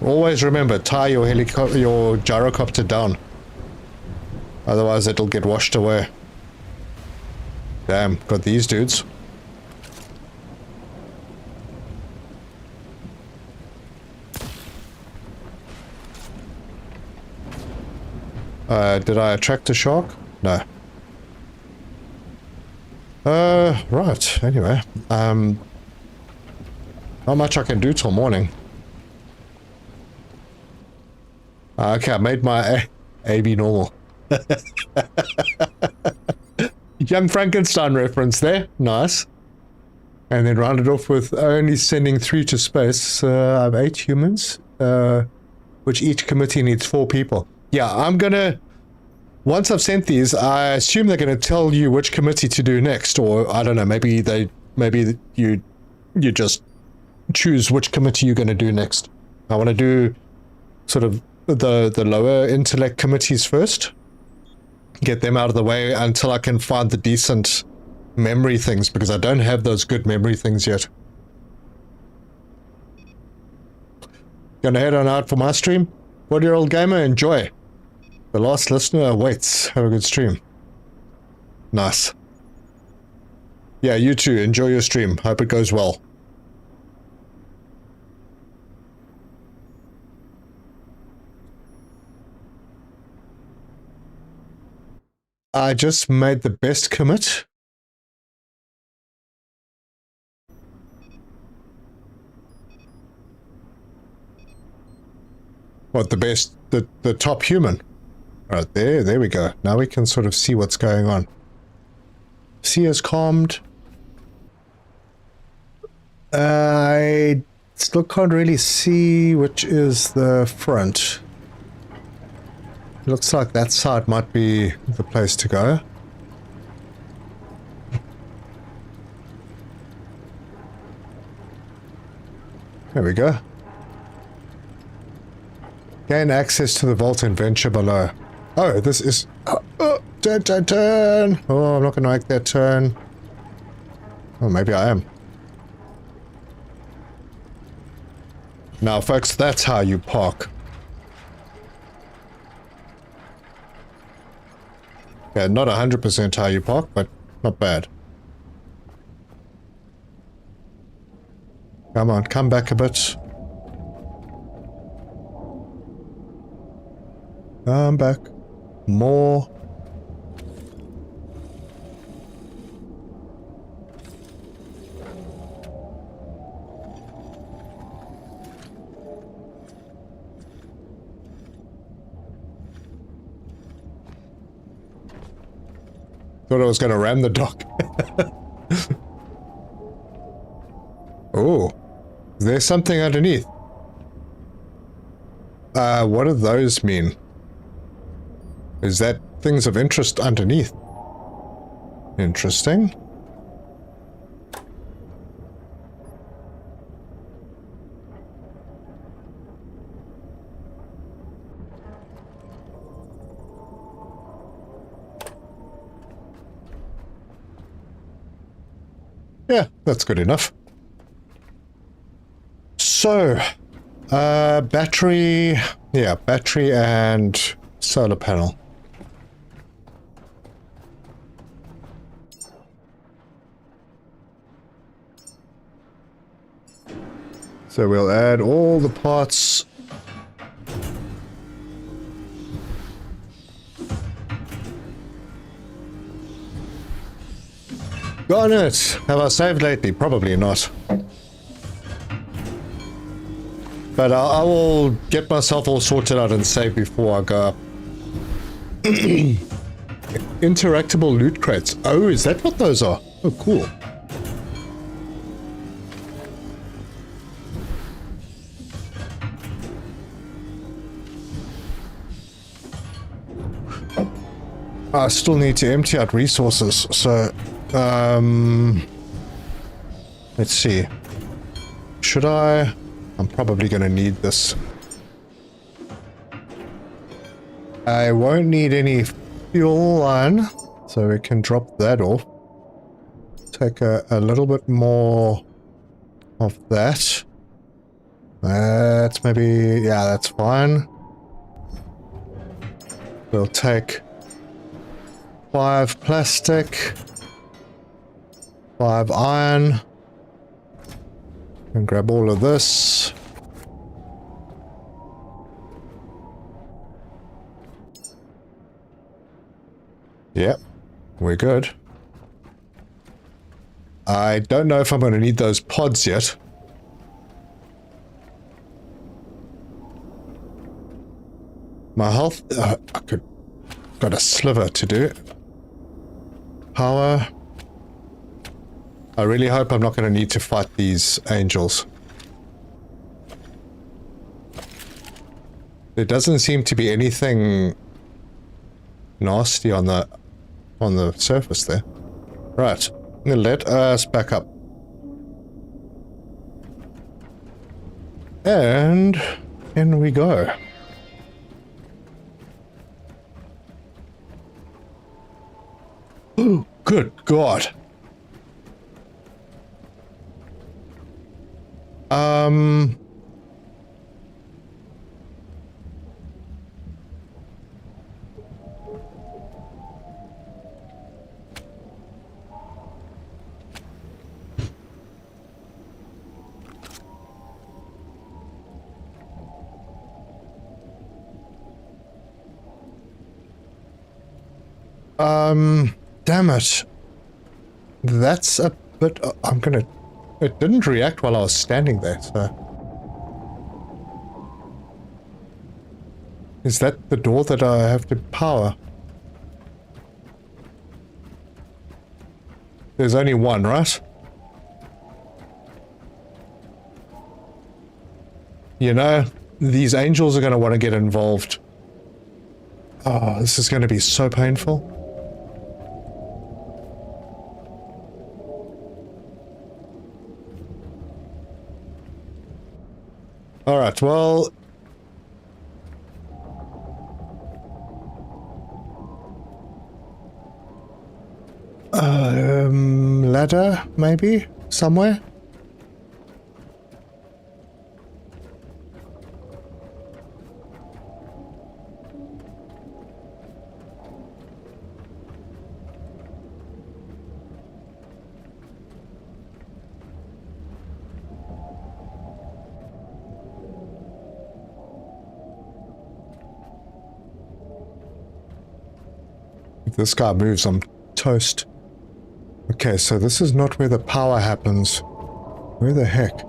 [SPEAKER 2] Always remember, tie your gyrocopter down. Otherwise it'll get washed away. Damn, got these dudes. Did I attract a shark? No. Right, anyway. Not much I can do till morning. Okay, I made my AB normal. Young Frankenstein reference there. Nice. And then rounded off with only sending 3 to space. I have 8 humans, which each committee needs 4 people. Yeah, I'm gonna... Once I've sent these, I assume they're gonna tell you which committee to do next, or I don't know, maybe you just choose which committee you're gonna do next. I want to do sort of the lower intellect committees first. Get them out of the way until I can find the decent memory things, because I don't have those good memory things yet. Gonna head on out for my stream. 40-year-old gamer, enjoy. The last listener awaits. Have a good stream. Nice. Yeah, you too. Enjoy your stream. Hope it goes well. I just made the best commit. What, the best, the top human? Right, there we go. Now we can sort of see what's going on. Sea is calmed. I still can't really see which is the front. Looks like that side might be the place to go. There we go. Gain access to the vault and venture below. Oh, this is... turn! Oh, I'm not going to make that turn. Oh, maybe I am. Now, folks, that's how you park. Yeah, not 100% how you park, but not bad. Come on, come back a bit. Come back. More. Thought I was going to ram the dock. Oh, there's something underneath. What do those mean? Is that things of interest underneath? Interesting. Yeah, that's good enough. So, battery, yeah, battery and solar panel. So we'll add all the parts. Got it! Have I saved lately? Probably not. But I will get myself all sorted out and save before I go up. Interactable loot crates. Oh, is that what those are? Oh, cool. I still need to empty out resources, so, let's see. Should I? I'm probably going to need this. I won't need any fuel line, so we can drop that off. Take a little bit more of that. That's maybe, yeah, that's fine. We'll take 5 plastic, 5 iron, and grab all of this. Yep, we're good. I don't know if I'm going to need those pods yet. My health, got a sliver to do. Power. I really hope I'm not going to need to fight these angels. There doesn't seem to be anything nasty on the surface there. Right, let us back up. And in we go. Oh, good God. Damn it. That's a bit... It didn't react while I was standing there, so... Is that the door that I have to power? There's only one, right? You know, these angels are going to want to get involved. Oh, this is going to be so painful. Alright, well... ladder, maybe? Somewhere? If this guy moves, I'm toast. Okay, so this is not where the power happens. Where the heck?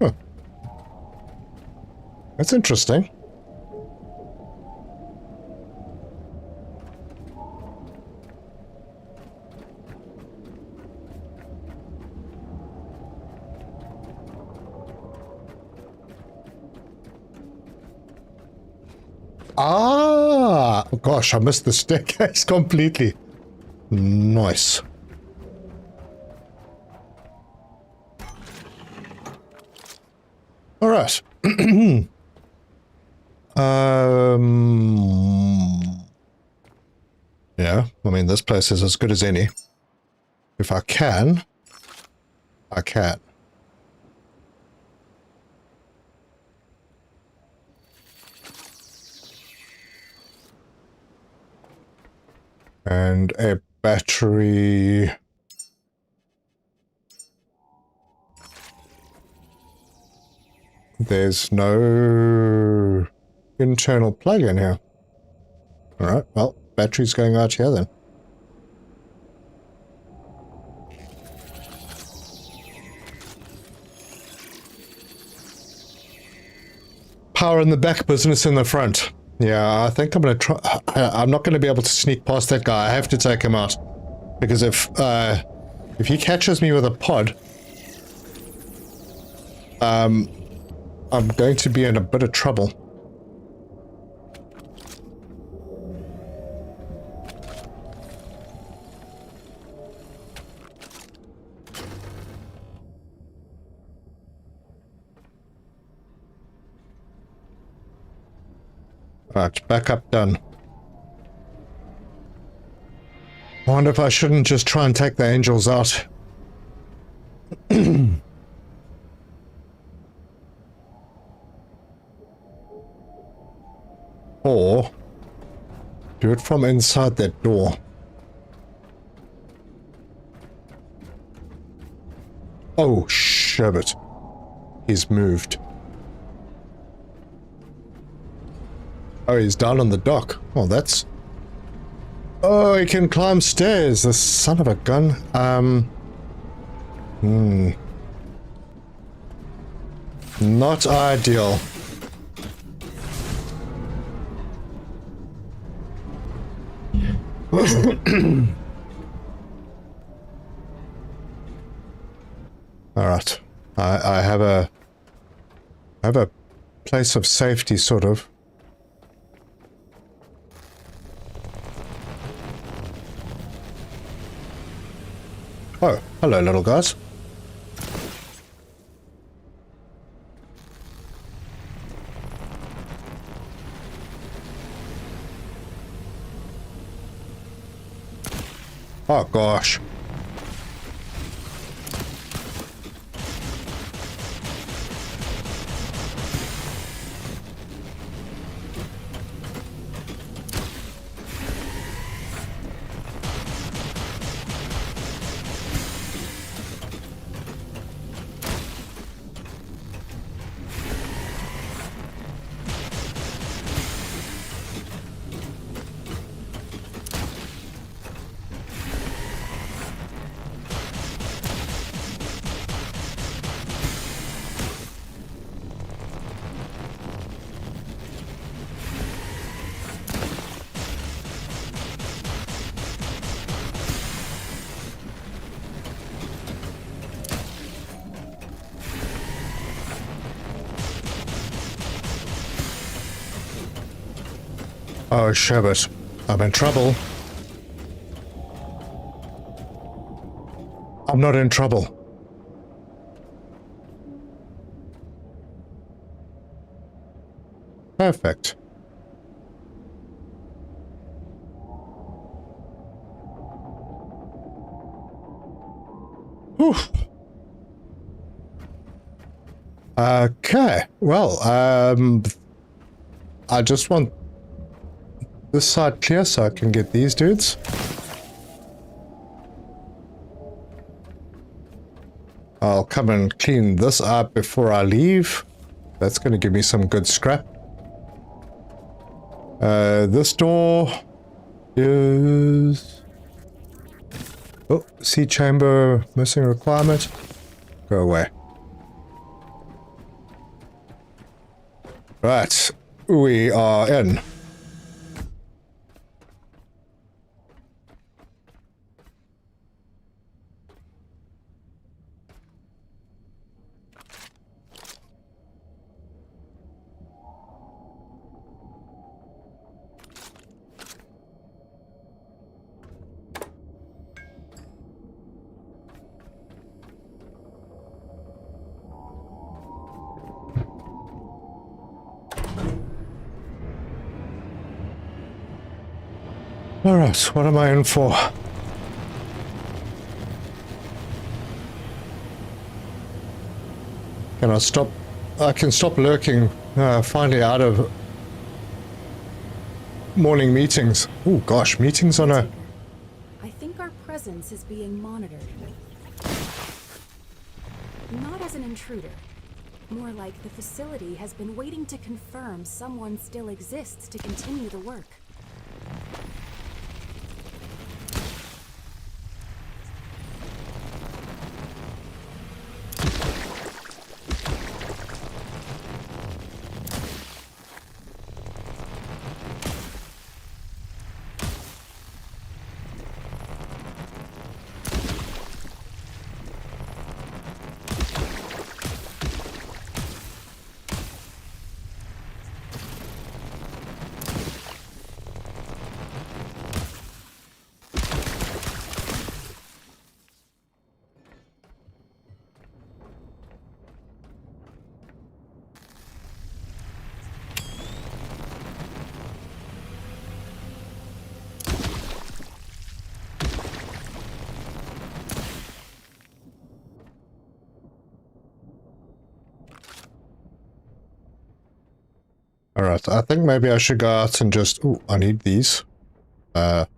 [SPEAKER 2] Huh. That's interesting. Ah! Oh gosh, I missed the staircase completely. Nice. All right. Yeah, I mean, this place is as good as any. If I can, I can. And a battery. There's no internal plug in here. Alright, well, battery's going out here then. power in the back, business in the front. Yeah, I think I'm going to try. I'm not going to be able to sneak past that guy. I have to take him out. Because if he catches me with a pod, I'm going to be in a bit of trouble. Right, backup done. I wonder if I shouldn't just try and take the angels out. Or do it from inside that door. Oh, sherbet. He's moved. Oh, he's down on the dock. Oh, that's... Oh, he can climb stairs, the son of a gun. Not ideal. Alright. I have a place of safety, sort of. Oh, hello, little guys. Oh, gosh. Oh, sherbet. I'm in trouble. I'm not in trouble. Perfect. Whew. Okay. Well, I just want this side clear so I can get these dudes. I'll come and clean this up before I leave. That's going to give me some good scrap. This door is... Oh, sea chamber missing requirement. Go away. Right, we are in. Alright, what am I in for? Can I stop? I can stop lurking, finally out of morning meetings. Oh gosh, meetings on a...
[SPEAKER 3] I think our presence is being monitored. Not as an intruder. More like the facility has been waiting to confirm someone still exists to continue the work.
[SPEAKER 2] Alright, I think maybe I should go out and just... Ooh, I need these. That.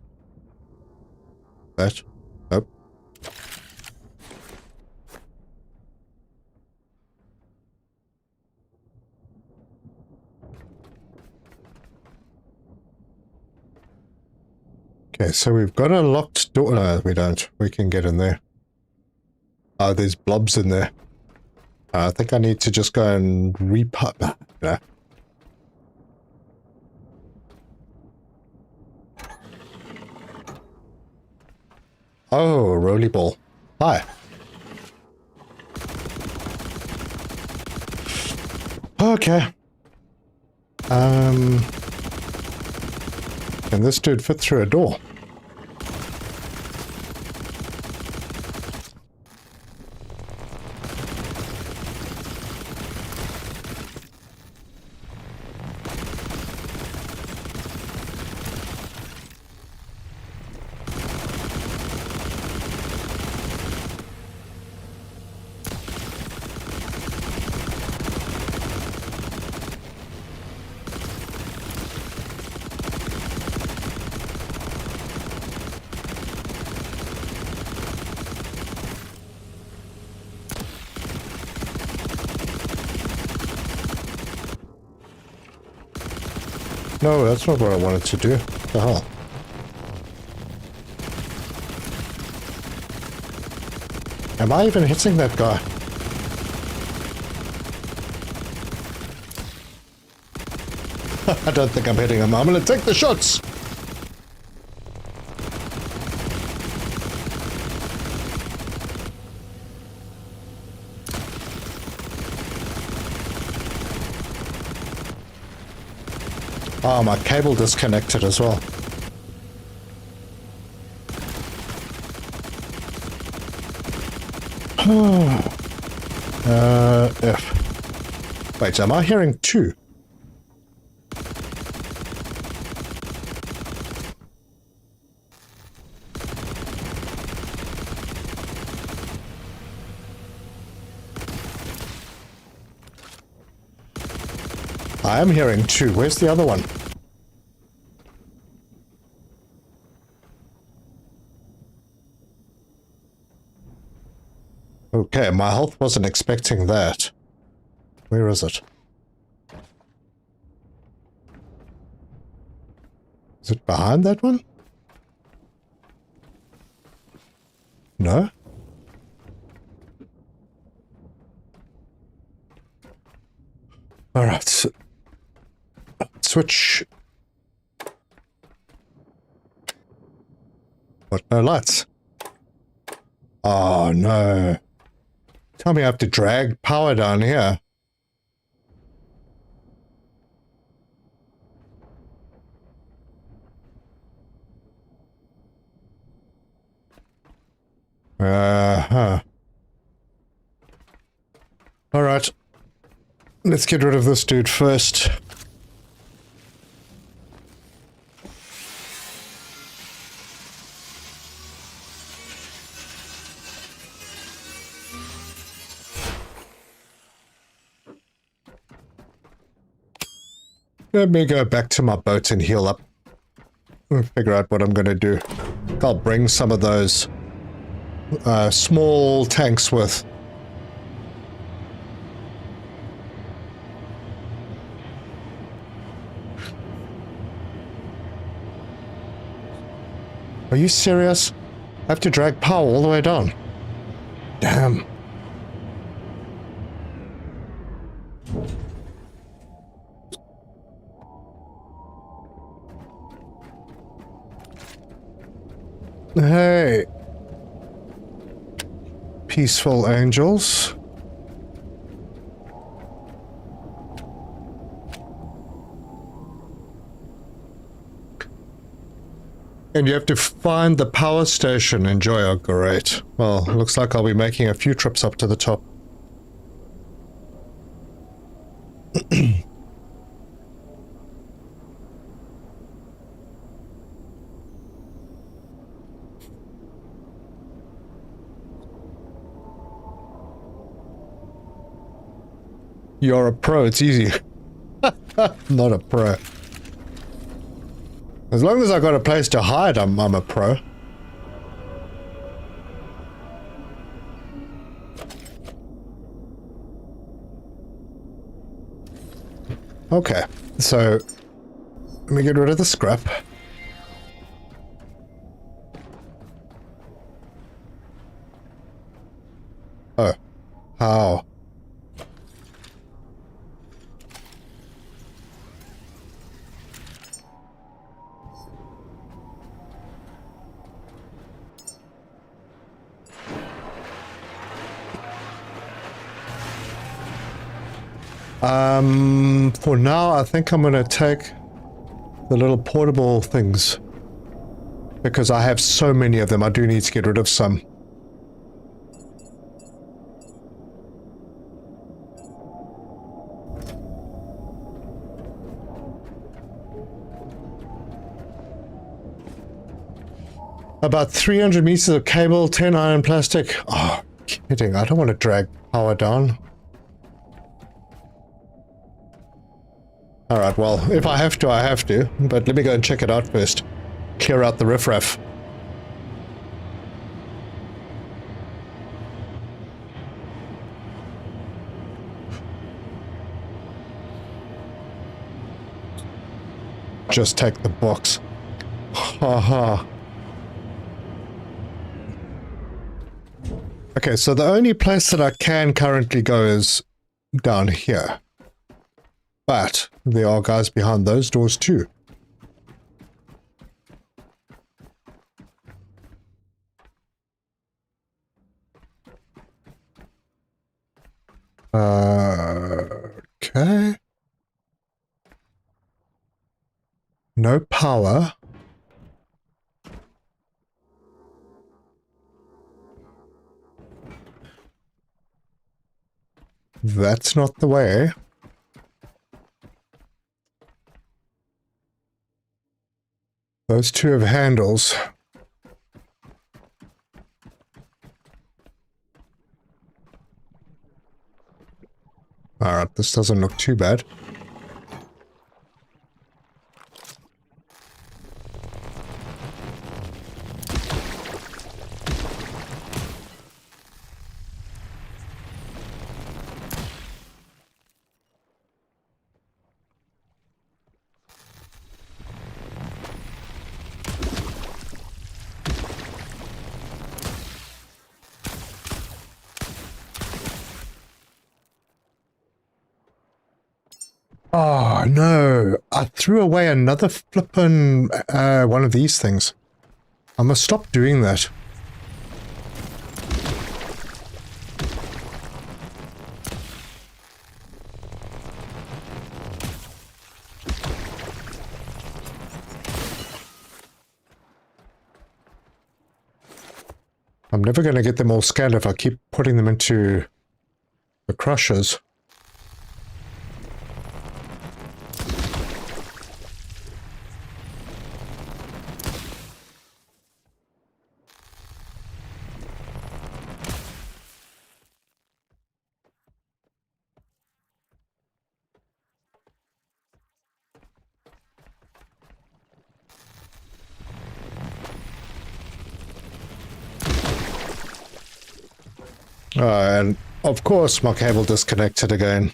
[SPEAKER 2] Nope. Okay, so we've got a locked door. No, we don't. We can get in there. Oh, there's blobs in there. I think I need to just go and repot. Yeah. Oh, roly ball. Hi. Okay. Can this dude fit through a door? No, that's not what I wanted to do. The hell? Am I even hitting that guy? I don't think I'm hitting him. I'm gonna take the shots! Oh, my cable disconnected as well. F. Wait, am I hearing two? I am hearing two. Where's the other one? Okay, my health wasn't expecting that. Where is it? Is it behind that one? No? Alright, so switch. What? No lights? Oh no. Tell me I have to drag power down here. Alright. Let's get rid of this dude first. Let me go back to my boat and heal up. And figure out what I'm going to do. I'll bring some of those small tanks with. Are you serious? I have to drag power all the way down. Damn. Hey. Peaceful angels. And you have to find the power station. Enjoy. Oh, great. Well, looks like I'll be making a few trips up to the top. You're a pro, it's easy. Not a pro. As long as I got a place to hide, I'm a pro. Okay, so let me get rid of the scrap. Oh, how? For now, I think I'm going to take the little portable things. Because I have so many of them, I do need to get rid of some. About 300 meters of cable, 10 iron plastic. Oh, kidding. I don't want to drag power down. Alright, well, if I have to, I have to. But let me go and check it out first. Clear out the riffraff. Just take the box. Haha. Okay, so the only place that I can currently go is down here. But there are guys behind those doors too. Okay. No power. That's not the way. Those two have handles. Alright, this doesn't look too bad. Oh, no. I threw away another flippin' one of these things. I must stop doing that. I'm never going to get them all scanned if I keep putting them into the crushers. And of course my cable disconnected again.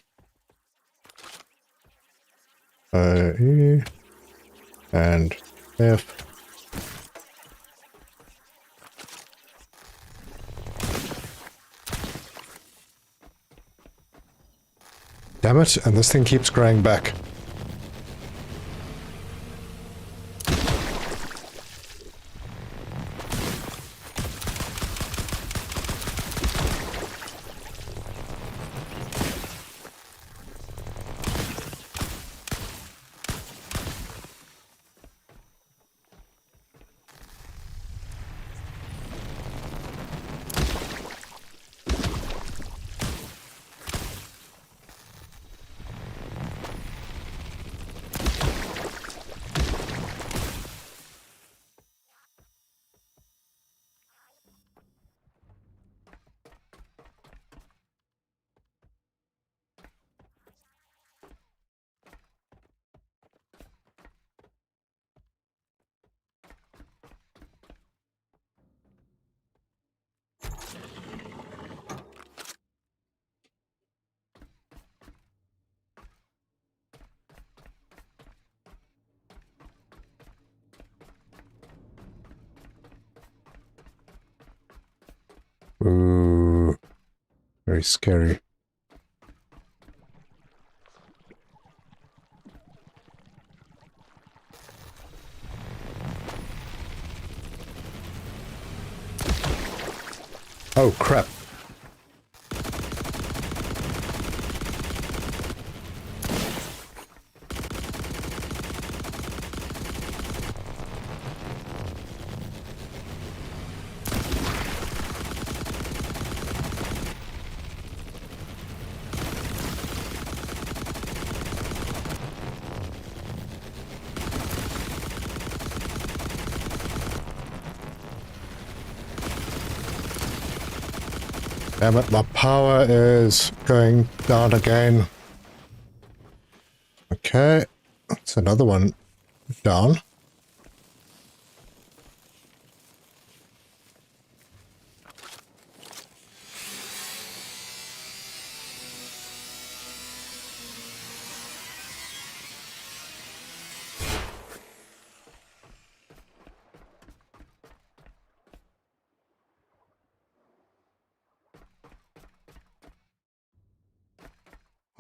[SPEAKER 2] E and F. Damn it, and this thing keeps growing back. Ooh. Very scary. Oh, crap. Damn it, my power is going down again. Okay, that's another one down.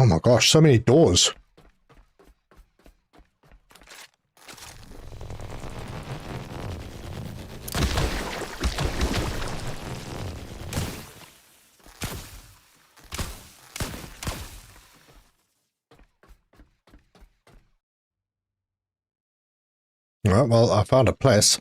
[SPEAKER 2] Oh my gosh, so many doors. Right, well, I found a place.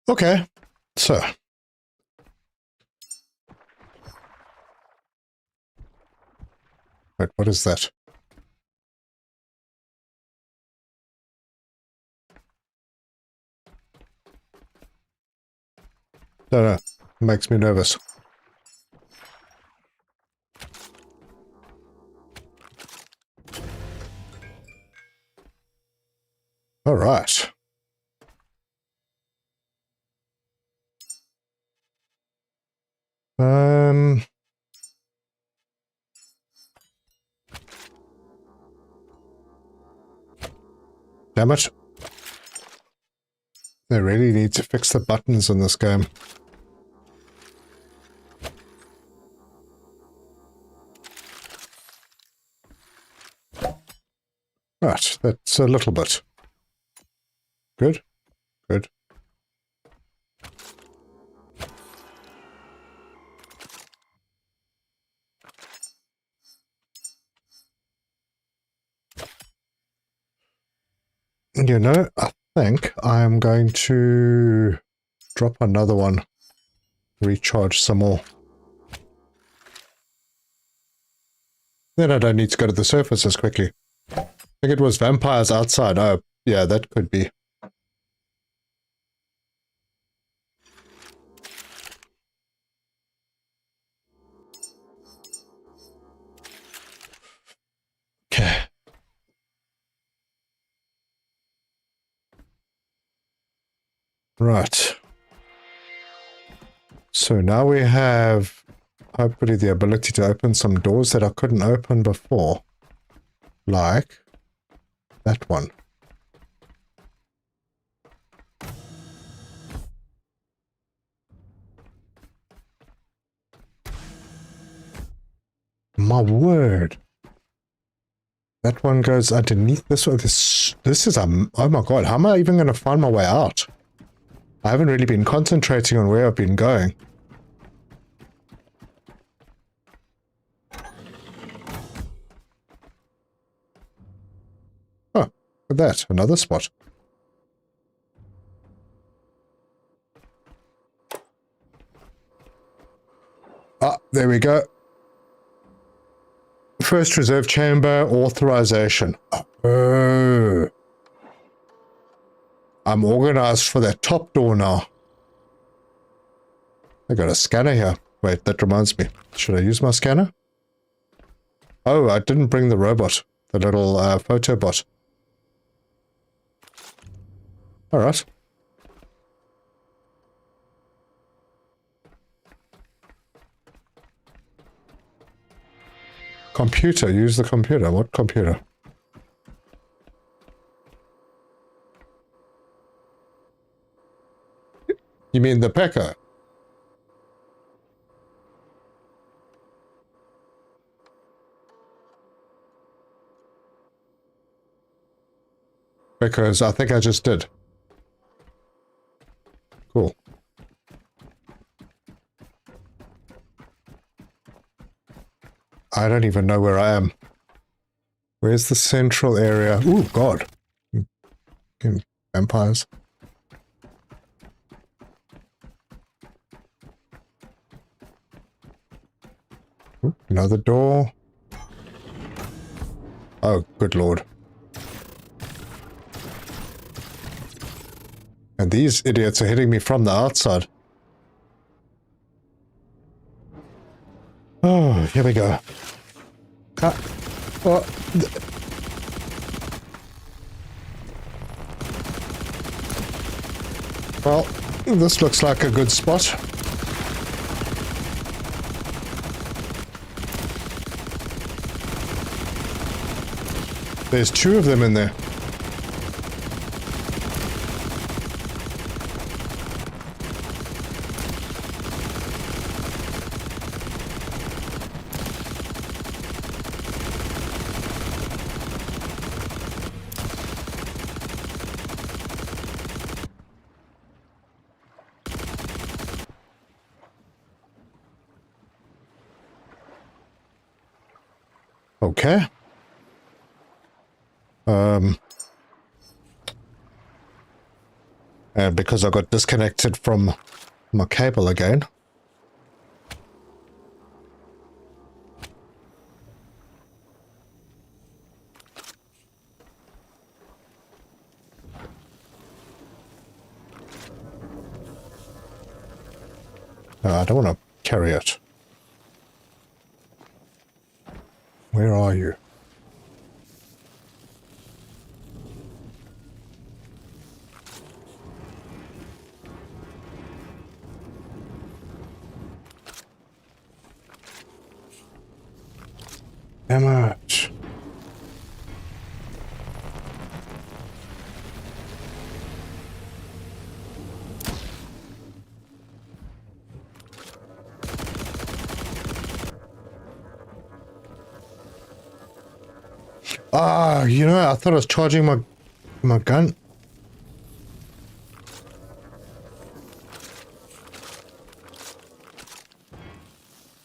[SPEAKER 2] Okay, so. Wait, what is that? No, no, it makes me nervous. All right. Damn it. They really need to fix the buttons in this game. Right, that's a little bit. Good, good. You know, I think I'm going to drop another one. Recharge some more. Then I don't need to go to the surface as quickly. I think it was vampires outside. Oh, yeah, that could be. Okay. Right. So now we have hopefully the ability to open some doors that I couldn't open before. Like that one. My word. That one goes underneath this one. This is a... Oh my god, how am I even going to find my way out? I haven't really been concentrating on where I've been going. Oh, look at that. Another spot. Ah, there we go. First reserve chamber authorization. Oh. I'm organized for that top door now. I got a scanner here. Wait, that reminds me. Should I use my scanner? Oh, I didn't bring the robot. The little photo bot. Alright. Computer. Use the computer. What computer? You mean the pecker? Because I think I just did. Cool. I don't even know where I am. Where's the central area? Ooh, God. Vampires. Ooh, another door. Oh, good Lord. And these idiots are hitting me from the outside. Oh, here we go. Oh, well, this looks like a good spot. There's two of them in there. Okay. And because I got disconnected from my cable again. I don't want to carry it. Where are you? Damn it. Ah, you know, I thought I was charging my gun.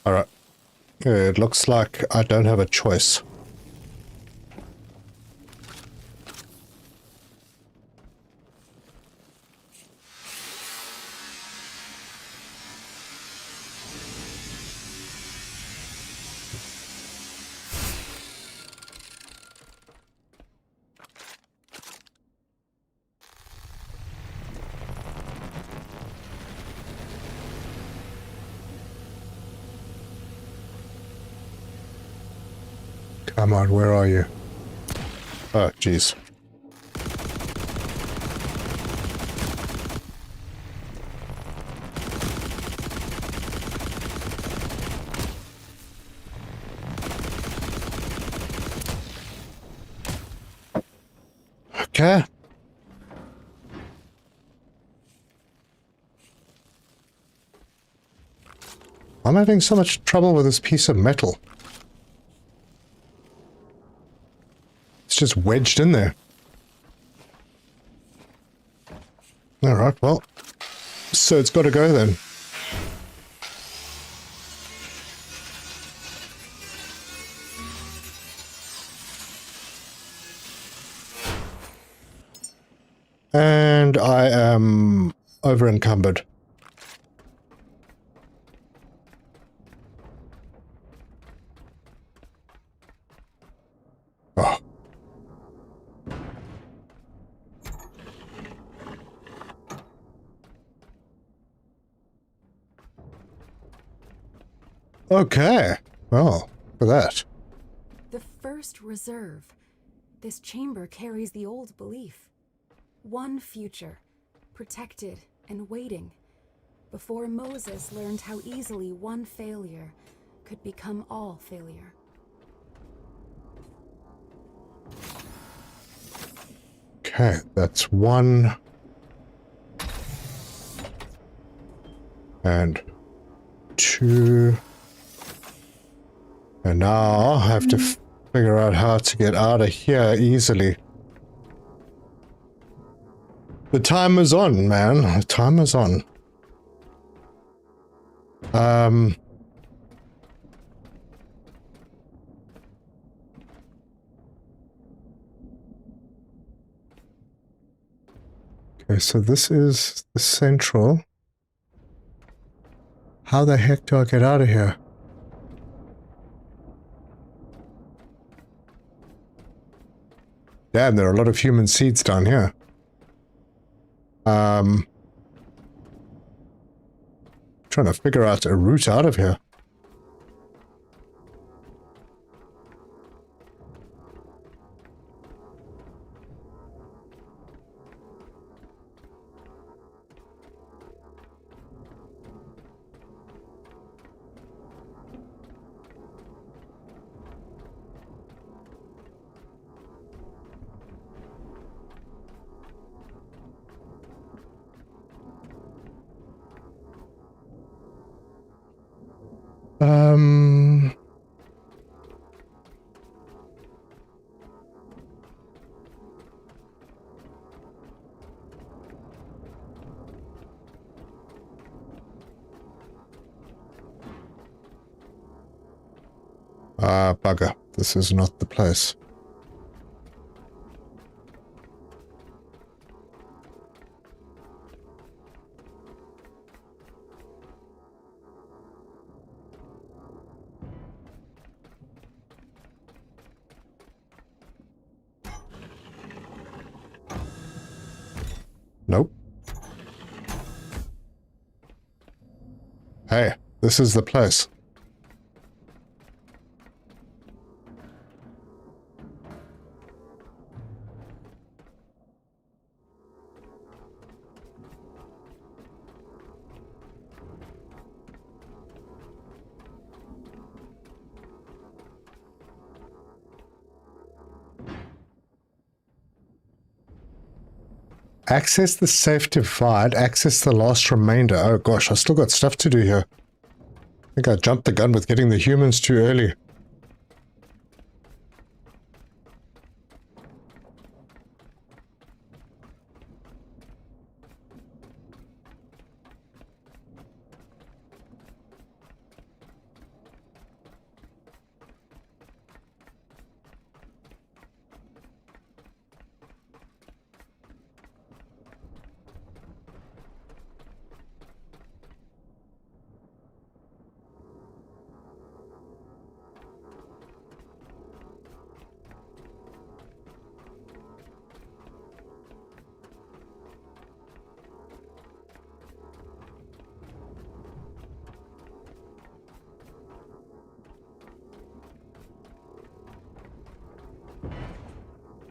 [SPEAKER 2] Alright. It looks like I don't have a choice. Come on, where are you? Oh, jeez. Okay. I'm having so much trouble with this piece of metal. It's just wedged in there. Alright, well. So it's got to go then. And I am over encumbered. Oh. Okay. Well, for that.
[SPEAKER 3] The first reserve. This chamber carries the old belief. One future, protected and waiting, before Moses learned how easily one failure could become all failure.
[SPEAKER 2] Okay, that's one. And 2. And now I have to figure out how to get out of here easily. The timer's on, man. The timer's on. Okay, so this is the central. How the heck do I get out of here? Damn, there are a lot of human seeds down here. Trying to figure out a route out of here. Bugger. This is not the place. Nope. Hey, this is the place. Access the safe divide, access the last remainder. Oh gosh, I still got stuff to do here. I think I jumped the gun with getting the humans too early.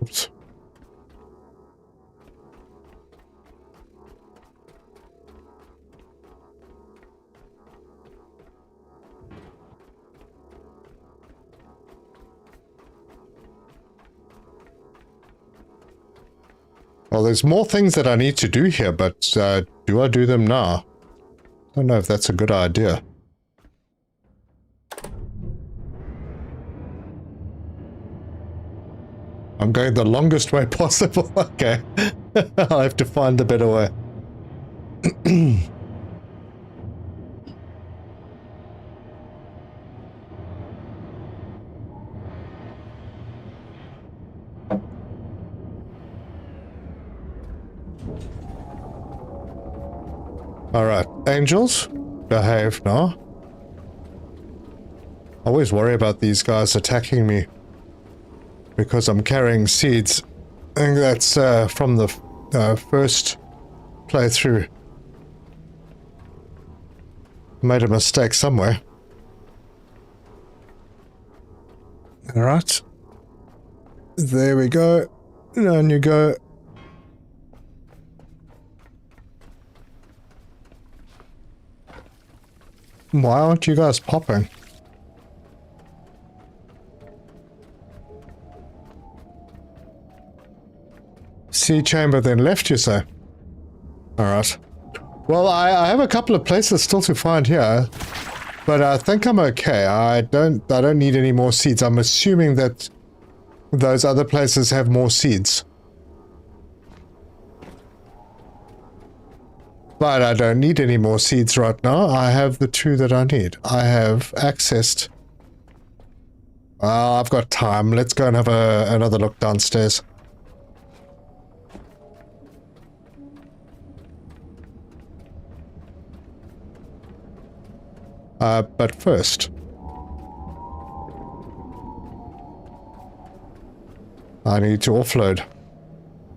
[SPEAKER 2] Oops. Well, there's more things that I need to do here, but do I do them now? I don't know if that's a good idea. I'm going the longest way possible. Okay. I'll have to find a better way. Alright, angels, behave now. I always worry about these guys attacking me because I'm carrying seeds. I think that's from the first playthrough. Made a mistake somewhere. Alright. There we go. Down you go. Why aren't you guys popping? Sea chamber then left, you say? Alright. Well, I have a couple of places still to find here, but I think I'm okay. I don't need any more seeds. I'm assuming that those other places have more seeds. But I don't need any more seeds right now. I have the 2 that I need. I have accessed... I've got time. Let's go and have another look downstairs. But first... I need to offload.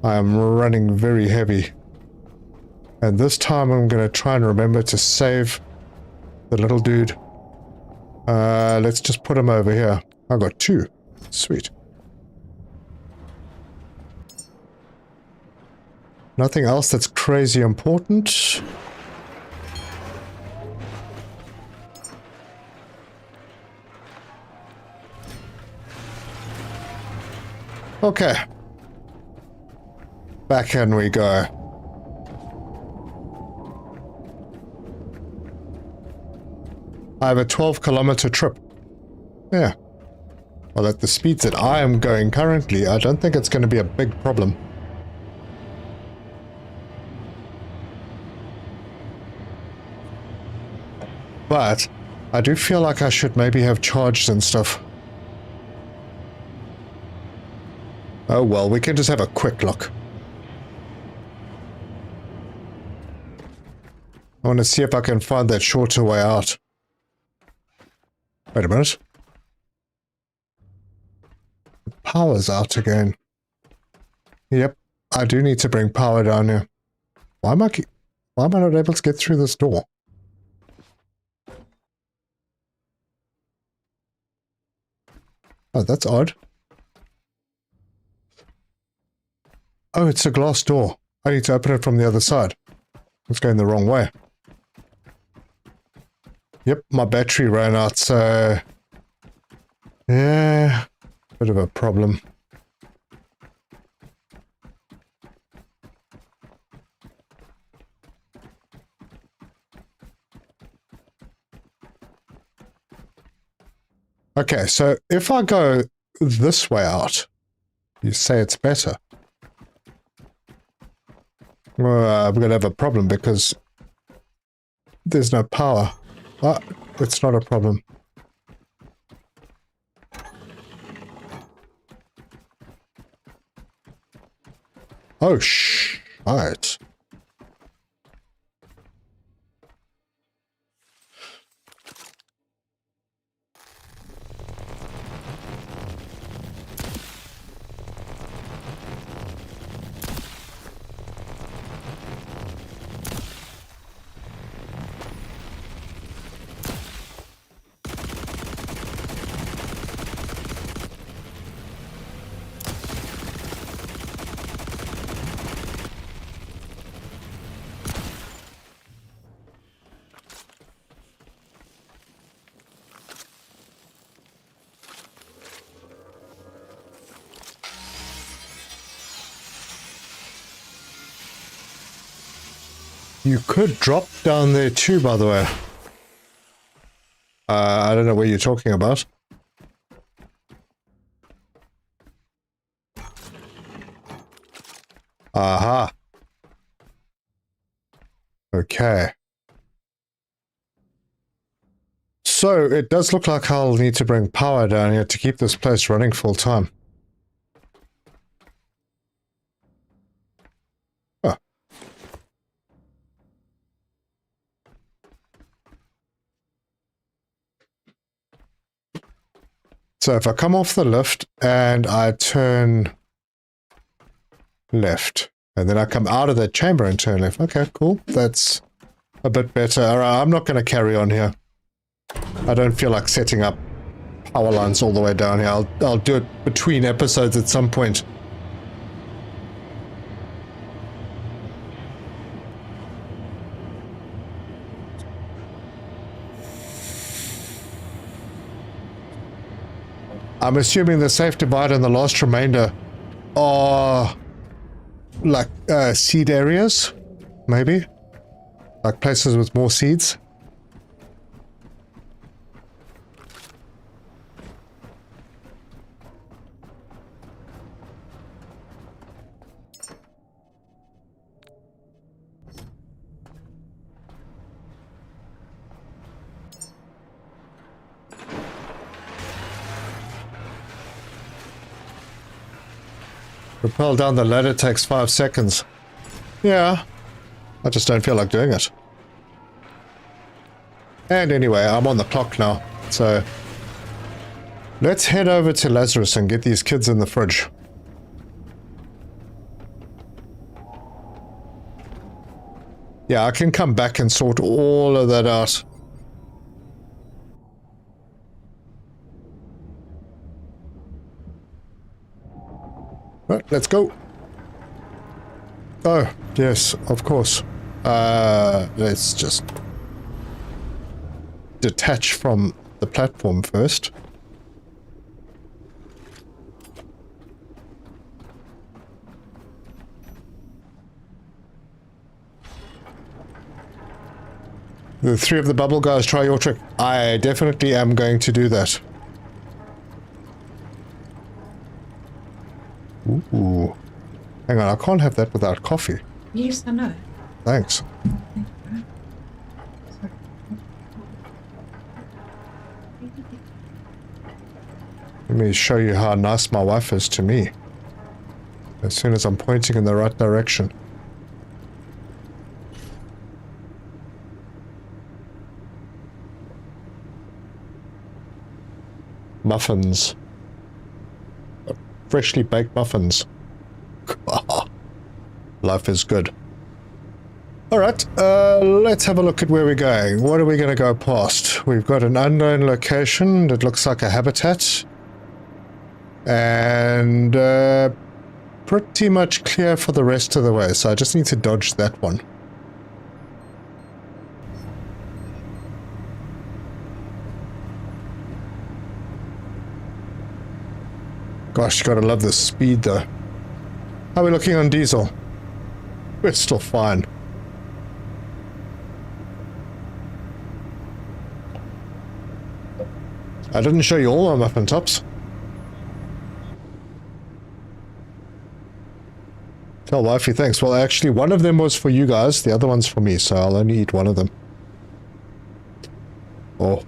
[SPEAKER 2] I am running very heavy. And this time I'm going to try and remember to save the little dude. Let's just put him over here. I got 2. Sweet. Nothing else that's crazy important. Okay. Back in we go. I have a 12-kilometer trip. Yeah. Well, at the speeds that I am going currently, I don't think it's going to be a big problem. But I do feel like I should maybe have charged and stuff. Oh well, we can just have a quick look. I want to see if I can find that shorter way out. Wait a minute. The power's out again. Yep, I do need to bring power down here. Why am I not able to get through this door? Oh, that's odd. Oh, it's a glass door. I need to open it from the other side. It's going the wrong way. Yep, my battery ran out, so... yeah, bit of a problem. Okay, so if I go this way out, you say it's better. Well, I'm going to have a problem because there's no power. Ah, it's not a problem. Oh, right. You could drop down there too, by the way. I don't know what you're talking about. Aha. Okay. So, it does look like I'll need to bring power down here to keep this place running full time. Oh. So if I come off the lift and I turn left, and then I come out of that chamber and turn left. Okay, cool. That's a bit better. All right, I'm not going to carry on here. I don't feel like setting up power lines all the way down here. I'll do it between episodes at some point. I'm assuming the safe divide and the last remainder are like seed areas, maybe? Like places with more seeds. Rappel down the ladder takes 5 seconds. Yeah, I just don't feel like doing it. And anyway, I'm on the clock now, so let's head over to Lazarus and get these kids in the fridge. Yeah, I can come back and sort all of that out. Right, let's go. Oh, yes, of course. Let's just detach from the platform first. The 3 of the bubble guys, try your trick. I definitely am going to do that. Ooh. Hang on, I can't have that without coffee.
[SPEAKER 4] Yes, I know.
[SPEAKER 2] Thanks. Let me show you how nice my wife is to me. As soon as I'm pointing in the right direction. Muffins. Freshly baked muffins. Life is good. Alright, let's have a look at where we're going. What are we going to go past? We've got an unknown location that looks like a habitat. And pretty much clear for the rest of the way, so I just need to dodge that one. Gosh, you gotta love this speed though. How are we looking on diesel? We're still fine. I didn't show you all my muffin tops. Tell wifey thanks. Well, actually, one of them was for you guys, the other one's for me, so I'll only eat one of them. Oh.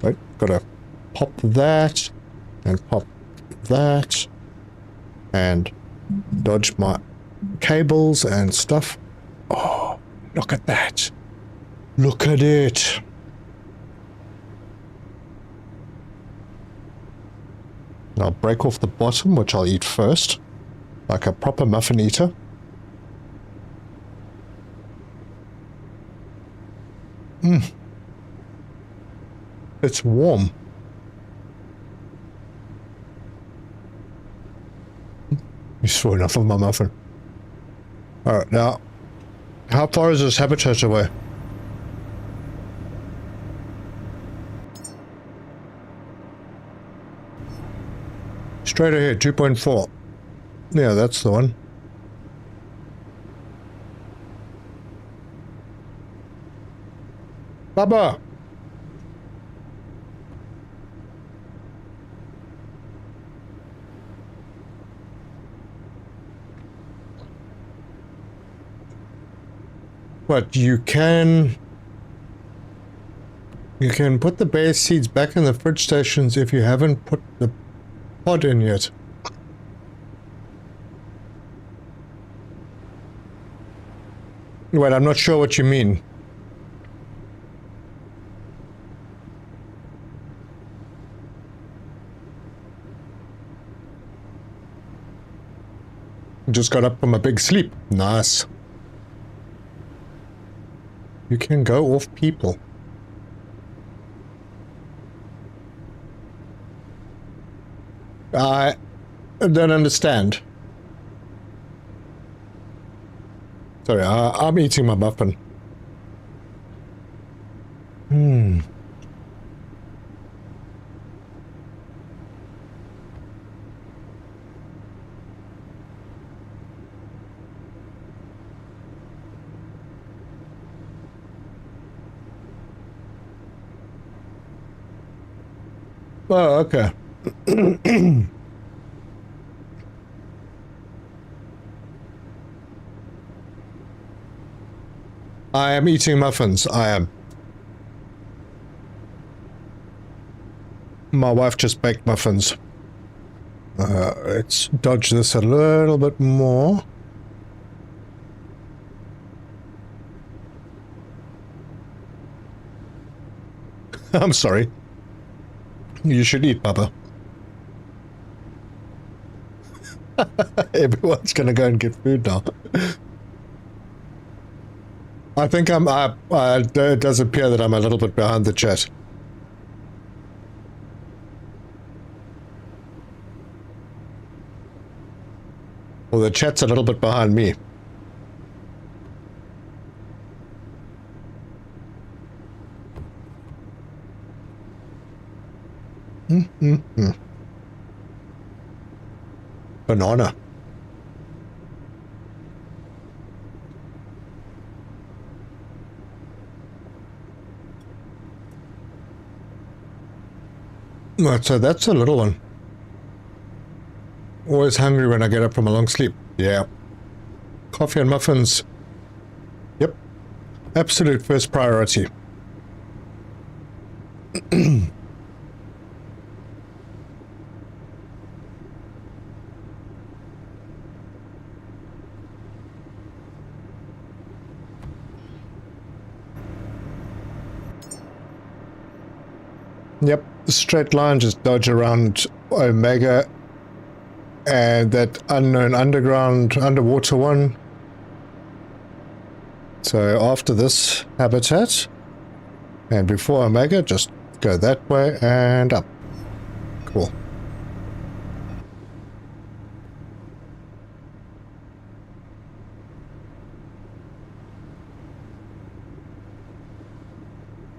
[SPEAKER 2] Right, gotta pop that, and pop that, and dodge my cables and stuff. Oh, look at that. Look at it. I'll break off the bottom, which I'll eat first, like a proper muffin eater. It's warm. You saw enough of my muffin. Alright, now, how far is this habitat away? Straight ahead, 2.4. Yeah, that's the one. Baba! What, you can put the base seeds back in the fridge stations if you haven't put the pod in yet. Wait, I'm not sure what you mean. Just got up from a big sleep. Nice. You can go off people. I don't understand. Sorry, I'm eating my muffin. Oh, okay. I am eating muffins. I am. My wife just baked muffins. Let's dodge this a little bit more. I'm sorry. You should eat, Papa. Everyone's gonna go and get food now. I think it does appear that I'm a little bit behind the chat. Well, the chat's a little bit behind me. Banana. Right, so that's a little one. Always hungry when I get up from a long sleep. Yeah. Coffee and muffins. Yep. Absolute first priority. Yep, straight line, just dodge around Omega and that unknown underwater one. So after this habitat and before Omega, just go that way and up. Cool.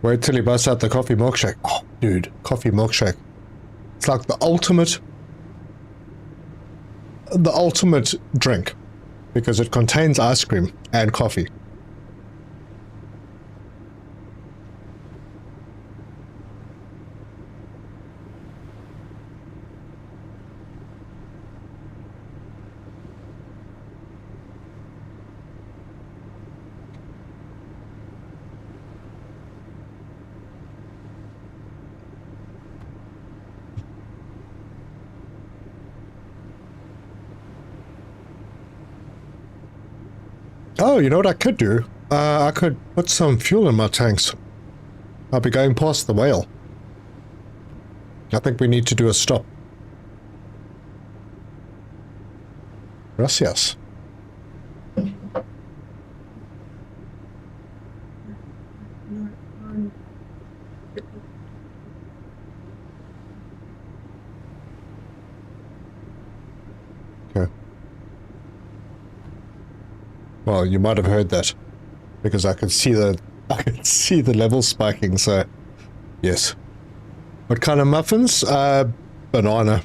[SPEAKER 2] Wait till he busts out the coffee milkshake. Oh, dude, coffee milkshake. It's like the ultimate drink because it contains ice cream and coffee. Oh, you know what I could do? I could put some fuel in my tanks. I'll be going past the whale. I think we need to do a stop. Gracias. Okay. Well, you might have heard that because I could see the level spiking. So, yes. What kind of muffins? Banana.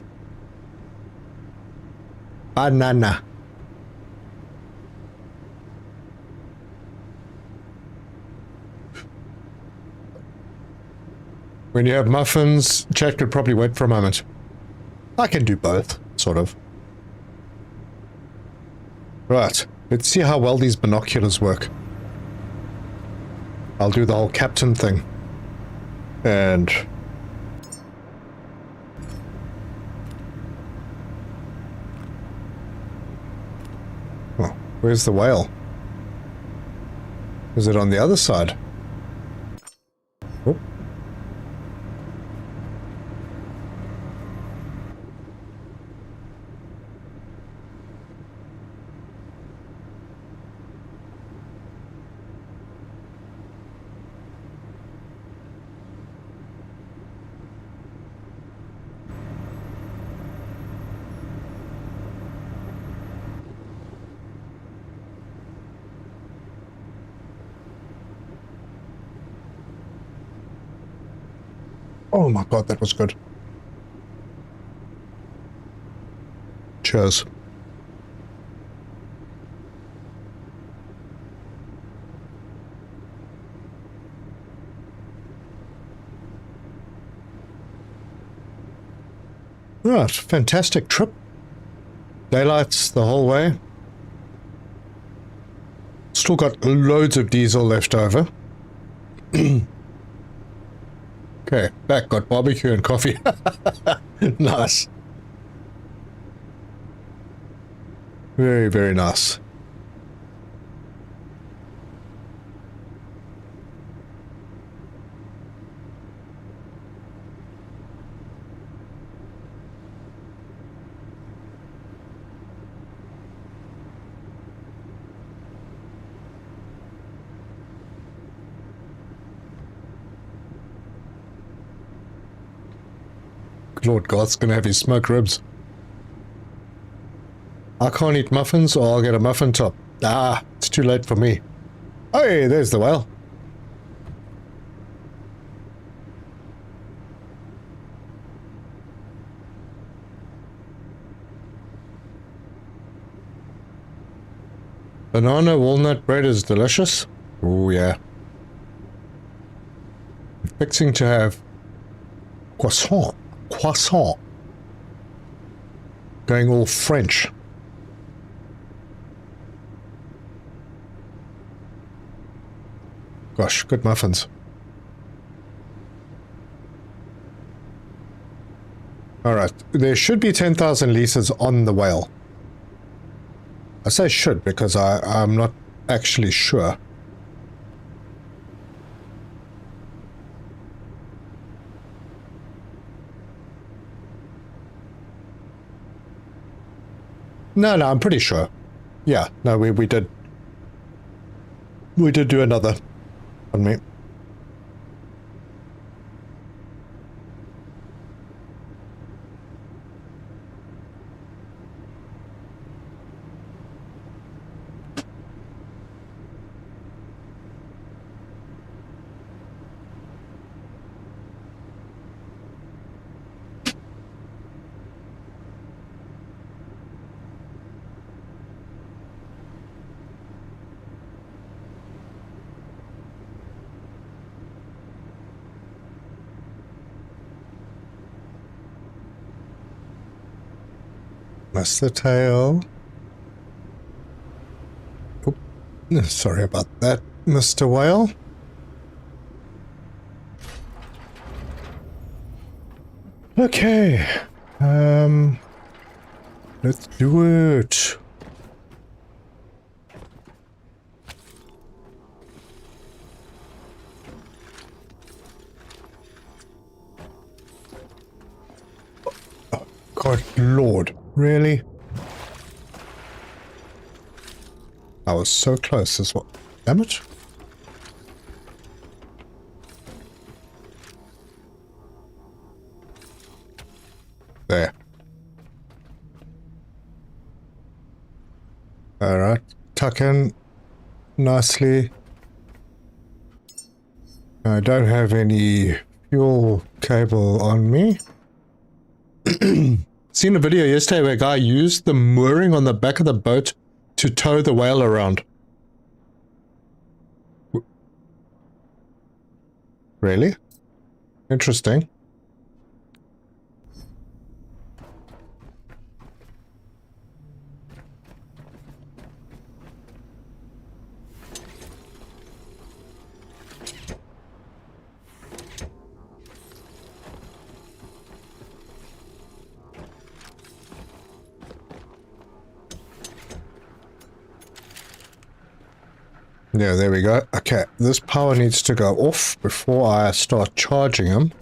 [SPEAKER 2] Banana. When you have muffins, chat could probably wait for a moment. I can do both, sort of. Right. Let's see how well these binoculars work. I'll do the whole captain thing. And... oh, where's the whale? Is it on the other side? Oh. Oh my god, that was good. Cheers. Right, fantastic trip. Daylights the whole way. Still got loads of diesel left over. Okay, back got barbecue and coffee. Nice. Very, very nice. Lord God's gonna have his smoked ribs. I can't eat muffins or I'll get a muffin top. Ah, it's too late for me. Hey, there's the whale. Banana walnut bread is delicious. Oh yeah. I'm fixing to have croissant. Croissant. Going all French. Gosh, good muffins. Alright, there should be 10,000 liters on the whale. I say should because I'm not actually sure. No, I'm pretty sure. Yeah, no, we did. We did do another on me. That's the tail. Oop. Sorry about that, Mr. Whale. Okay. Let's do it. Oh, God, Lord. Really? I was so close as well. Damn it. There. Alright. Tuck in nicely. I don't have any fuel cable on me. Seen a video yesterday where a guy used the mooring on the back of the boat to tow the whale around. Really? Interesting. Yeah, there we go. Okay, this power needs to go off before I start charging him.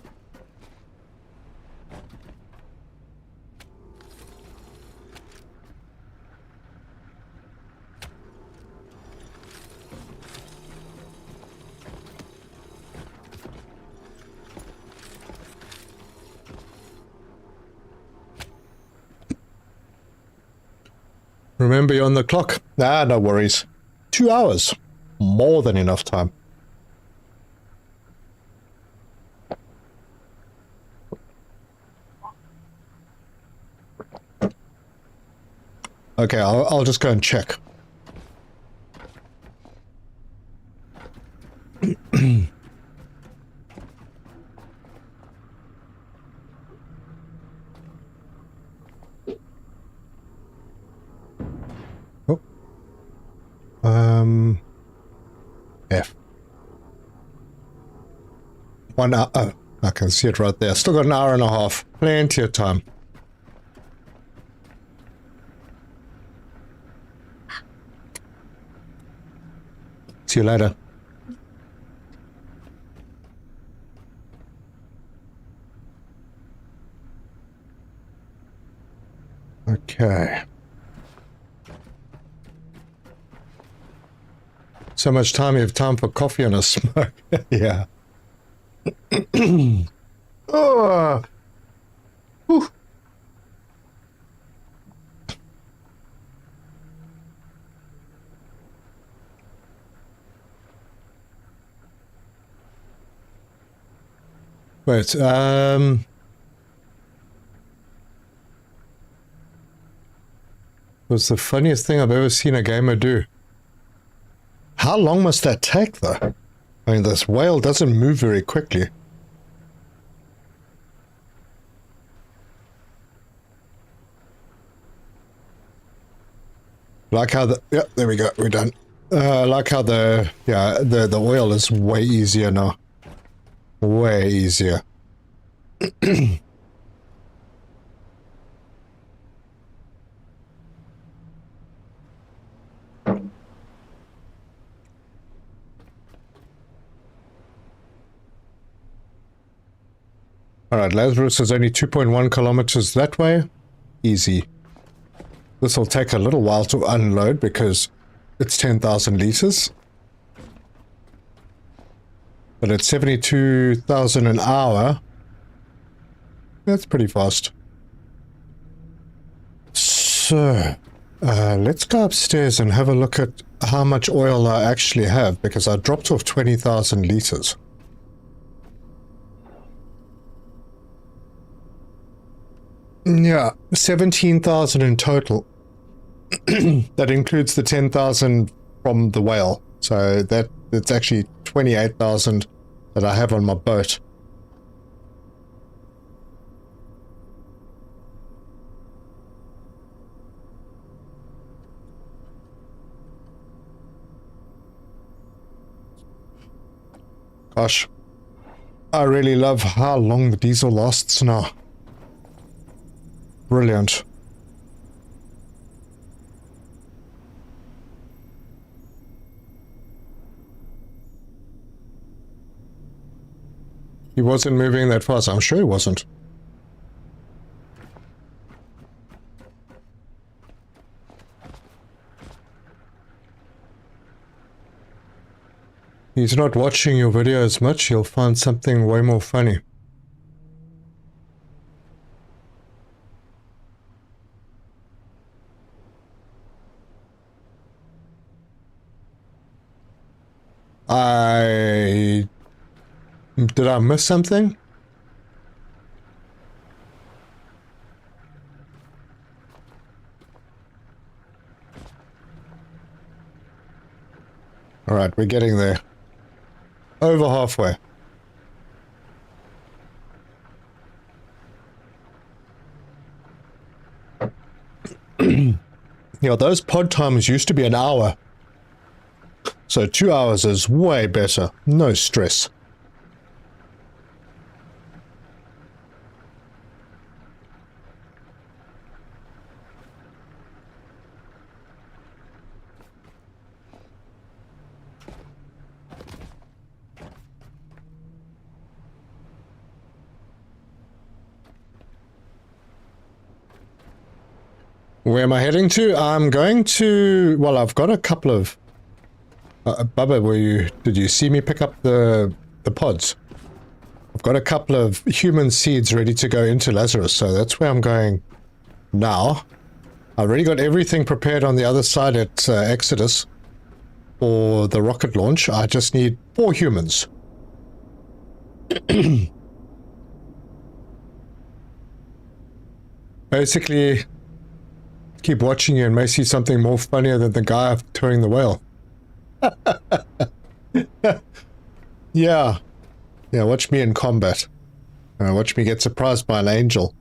[SPEAKER 2] Remember, you're on the clock. Ah, no worries. 2 hours. More than enough time. Okay, I'll just go and check. F. 1 hour. Oh, I can see it right there. Still got an hour and a half. Plenty of time. See you later. Okay. So much time, you have time for coffee and a smoke. Yeah. Oh. Whew. Wait, was the funniest thing I've ever seen a gamer do. How long must that take, though? I mean, this whale doesn't move very quickly. Like how the... Yep, there we go. We're done. Like how the... Yeah, the oil is way easier now. Way easier. Alright, Lazarus is only 2.1 kilometers that way. Easy. This will take a little while to unload because it's 10,000 liters. But at 72,000 an hour, that's pretty fast. So, let's go upstairs and have a look at how much oil I actually have, because I dropped off 20,000 liters. Yeah, 17,000 in total. That includes the 10,000 from the whale. So that's actually 28,000 that I have on my boat. Gosh, I really love how long the diesel lasts now. Brilliant. He wasn't moving that fast. I'm sure he wasn't. He's not watching your video as much. He'll find something way more funny. Did I miss something? Alright, we're getting there. Over halfway. Yeah, those pod times used to be an hour. So 2 hours is way better. No stress. Where am I heading to? I'm going to... Well, I've got a couple of... Bubba, did you see me pick up the pods? I've got a couple of human seeds ready to go into Lazarus, so that's where I'm going now. I've already got everything prepared on the other side at Exodus for the rocket launch. I just need 4 humans. Basically, keep watching you and may see something more funnier than the guy towing the whale. Yeah. Yeah, watch me in combat. Watch me get surprised by an angel.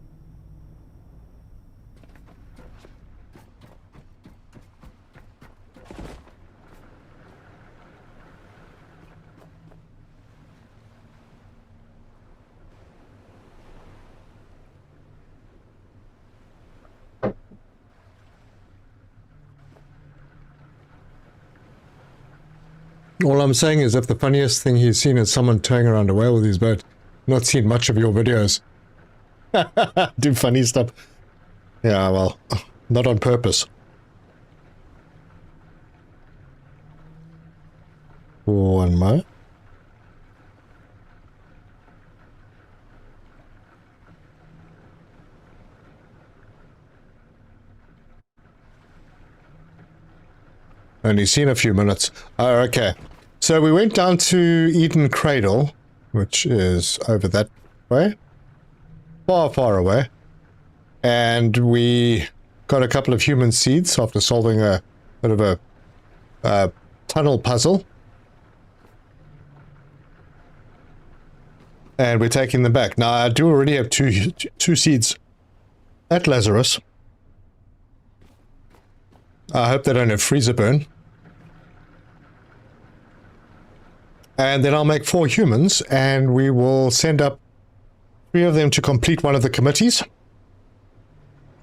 [SPEAKER 2] All I'm saying is if the funniest thing he's seen is someone towing around a whale with his boat, not seen much of your videos. Do funny stuff. Yeah, well, not on purpose. One more. Only seen a few minutes. Oh, okay. So we went down to Eden Cradle, which is over that way. Far, far away. And we got a couple of human seeds after solving a bit of a tunnel puzzle. And we're taking them back. Now, I do already have two seeds at Lazarus. I hope they don't have freezer burn. And then I'll make 4 humans, and we will send up 3 of them to complete one of the committees.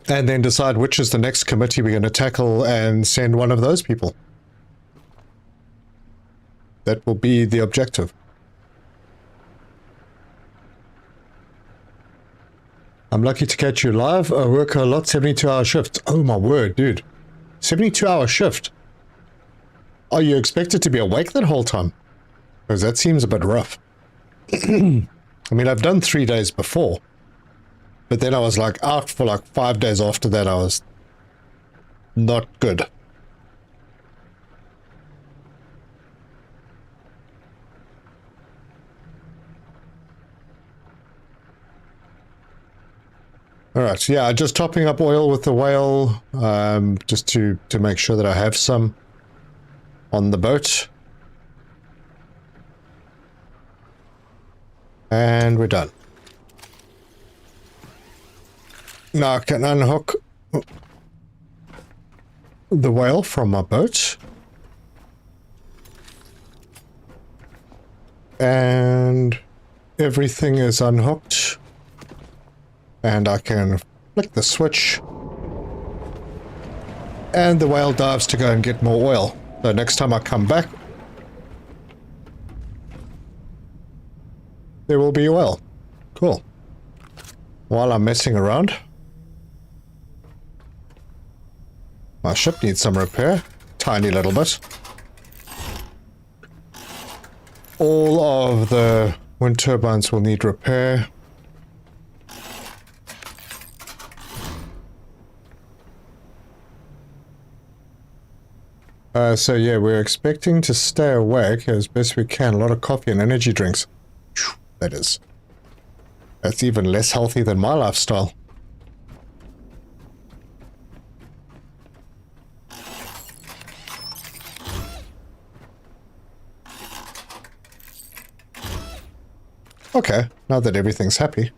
[SPEAKER 2] And then decide which is the next committee we're going to tackle and send one of those people. That will be the objective. I'm lucky to catch you live. I work a lot, 72-hour shifts. Oh my word, dude. 72-hour shift. Are you expected to be awake that whole time? Because that seems a bit rough. I mean, I've done 3 days before. But then I was like out for like 5 days after that. I was not good. Alright, yeah, just topping up oil with the whale, just to make sure that I have some on the boat. And we're done. Now I can unhook the whale from my boat. And everything is unhooked. And I can flick the switch. And the whale dives to go and get more oil. So next time I come back, there will be oil. Cool. While I'm messing around, my ship needs some repair. Tiny little bit. All of the wind turbines will need repair. So yeah, we're expecting to stay awake as best we can. A lot of coffee and energy drinks. That's even less healthy than my lifestyle. Okay, now that everything's happy.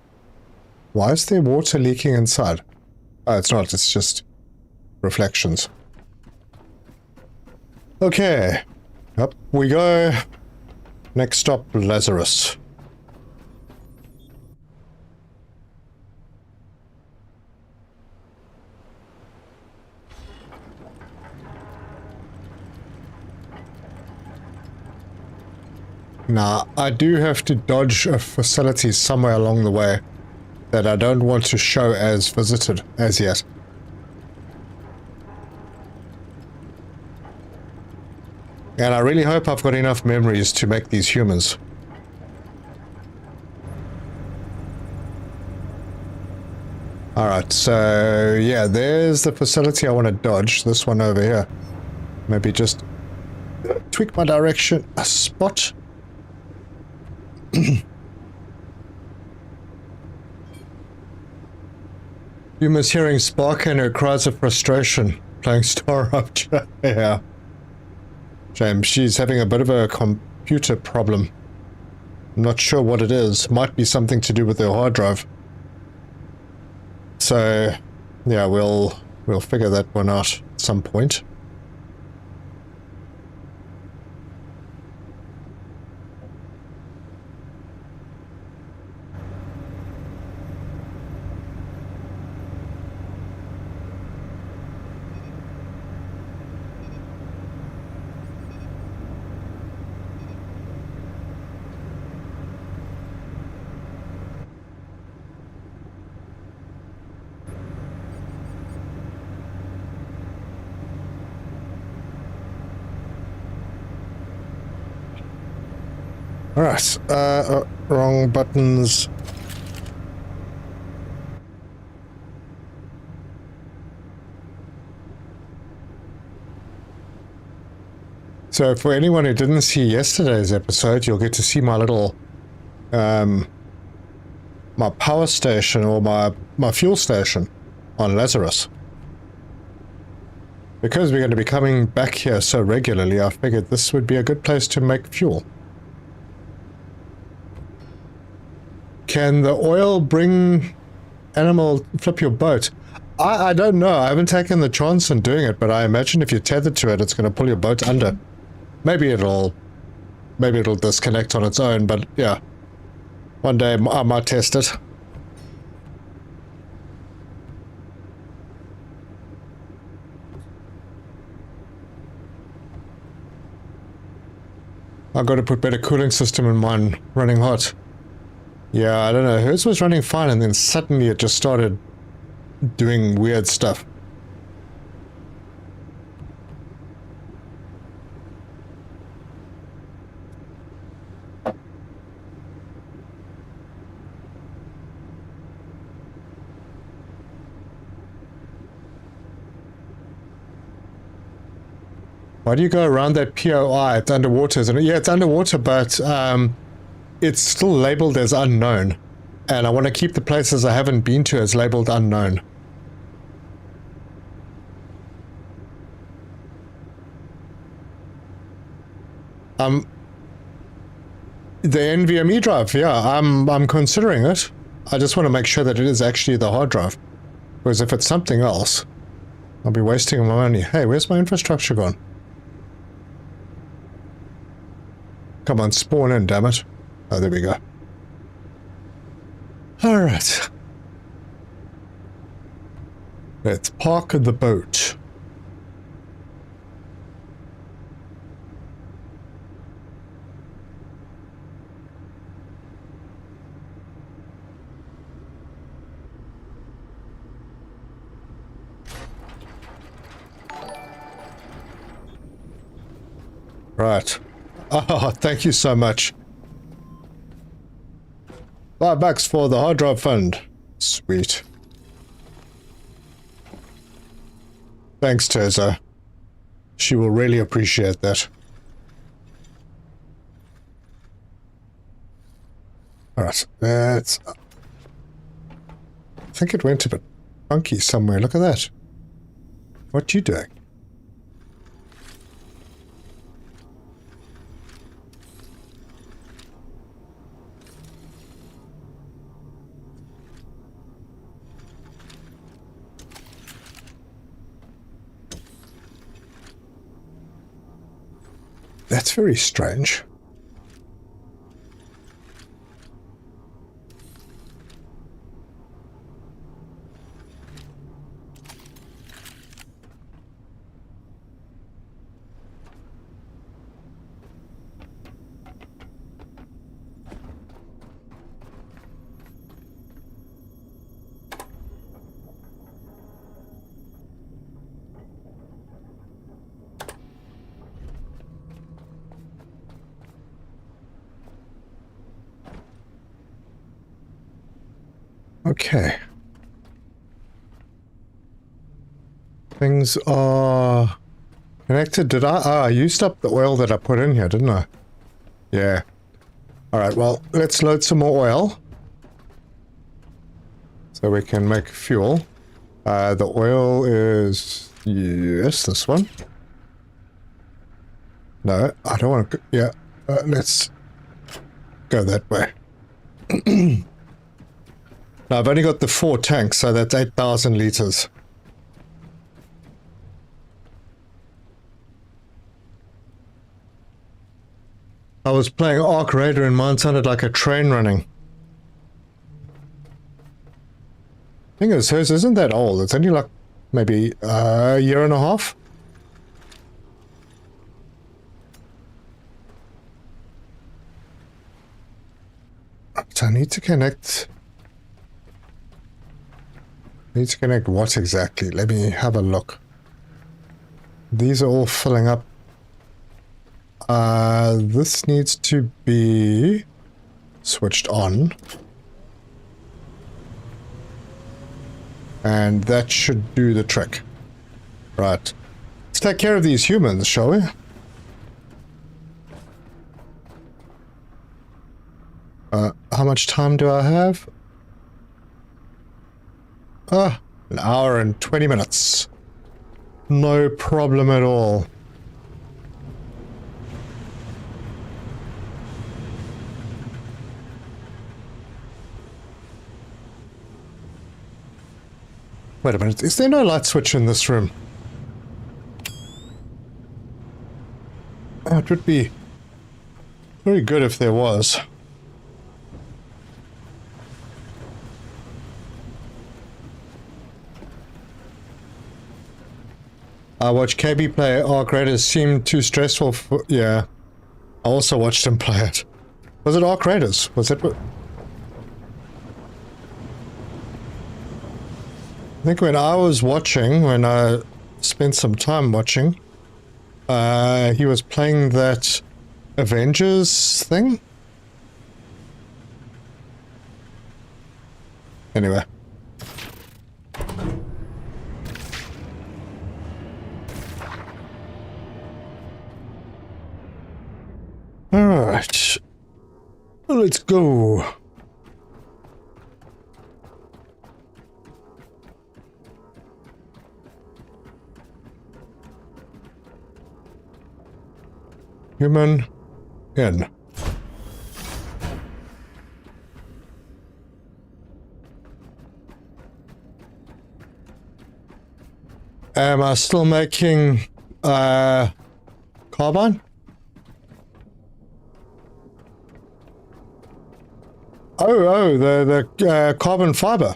[SPEAKER 2] Why is there water leaking inside? Oh, it's not, it's just reflections. Okay, up we go. Next stop, Lazarus. Now, I do have to dodge a facility somewhere along the way that I don't want to show as visited as yet. And I really hope I've got enough memories to make these humans. Alright, so yeah, there's the facility I want to dodge. This one over here. Maybe just tweak my direction a spot. Humans hearing Spark and her cries of frustration. Playing Star Rapture. Yeah. Shame, she's having a bit of a computer problem. I'm not sure what it is. Might be something to do with her hard drive. So, yeah, we'll figure that one out at some point. Alright, wrong buttons. So for anyone who didn't see yesterday's episode, you'll get to see my little, my power station or my fuel station on Lazarus. Because we're going to be coming back here so regularly, I figured this would be a good place to make fuel. Can the oil bring animal flip your boat? I don't know. I haven't taken the chance on doing it, but I imagine if you're tethered to it, it's going to pull your boat under. Maybe it'll disconnect on its own, but yeah. One day I might test it. I've got to put better cooling system in mine running hot. Yeah, I don't know. Hers was running fine and then suddenly it just started doing weird stuff. Why do you go around that POI? It's underwater, isn't it? Yeah, it's underwater, but it's still labeled as unknown. And I want to keep the places I haven't been to as labeled unknown. The NVMe drive, yeah, I'm considering it. I just want to make sure that it is actually the hard drive. Because if it's something else, I'll be wasting my money. Hey, where's my infrastructure gone? Come on, spawn in, damn it. Oh, there we go. Alright. Let's park the boat. Right. Oh, thank you so much. $5 for the hard drive fund. Sweet. Thanks, Terza. She will really appreciate that. Alright, that's... I think it went a bit funky somewhere. Look at that. What you doing? That's very strange. Okay. Things are connected. Did I used up the oil that I put in here, didn't I? Yeah. Alright, well, let's load some more oil. So we can make fuel. The oil is... Yes, this one. No, I don't want to... Yeah, let's go that way. Now, I've only got the 4 tanks, so that's 8,000 liters. I was playing Ark Raider and mine sounded like a train running. Thing is, hers isn't that old. It's only like maybe a year and a half. But I need to connect... Need to connect what exactly? Let me have a look. These are all filling up. This needs to be switched on. And that should do the trick. Right. Let's take care of these humans, shall we? How much time do I have? An hour and 20 minutes. No problem at all. Wait a minute, is there no light switch in this room? It would be very good if there was. I watched KB play Arc Raiders. Seemed too stressful for... Yeah. I also watched him play it. Was it Arc Raiders? Was it... I think when I was watching, when I spent some time watching, he was playing that Avengers thing. Anyway. Alright. Let's go. Human in. Am I still making carbine? Oh, the carbon fiber.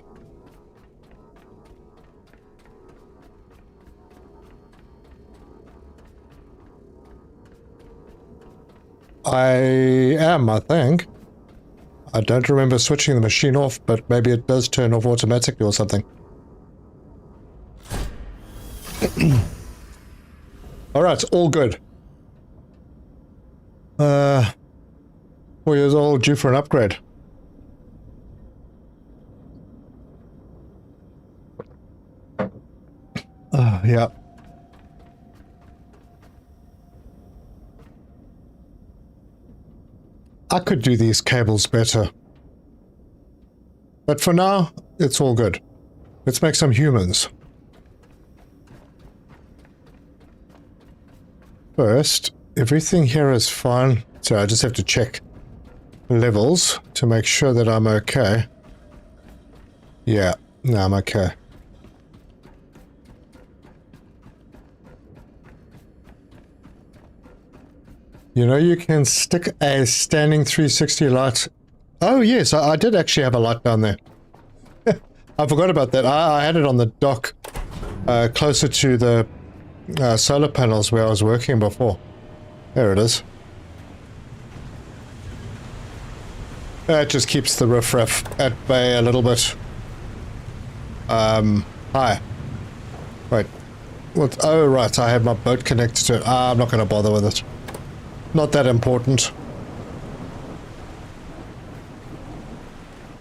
[SPEAKER 2] I am, I think. I don't remember switching the machine off, but maybe it does turn off automatically or something. Alright, all good. 4 years old, due for an upgrade. Yeah. I could do these cables better. But for now, it's all good. Let's make some humans. First, everything here is fine. So I just have to check levels to make sure that I'm okay. Yeah, no, I'm okay. You know, you can stick a standing 360 light. Oh, yes, I did actually have a light down there. I forgot about that. I had it on the dock closer to the solar panels where I was working before. There it is. It just keeps the riffraff at bay a little bit. Hi. Wait. What? Oh, right, I have my boat connected to it. I'm not going to bother with it. Not that important.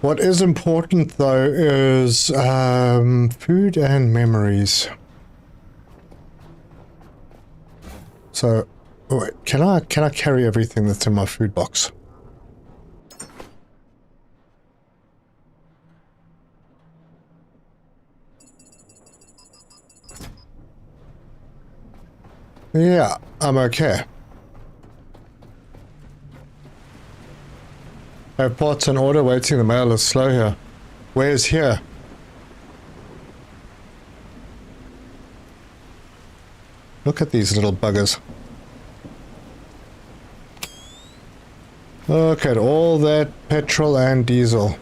[SPEAKER 2] What is important, though, is food and memories. So, wait, can I carry everything that's in my food box? Yeah, I'm okay. I have parts in order, waiting. The mail is slow here. Where's here? Look at these little buggers. Look at all that petrol and diesel.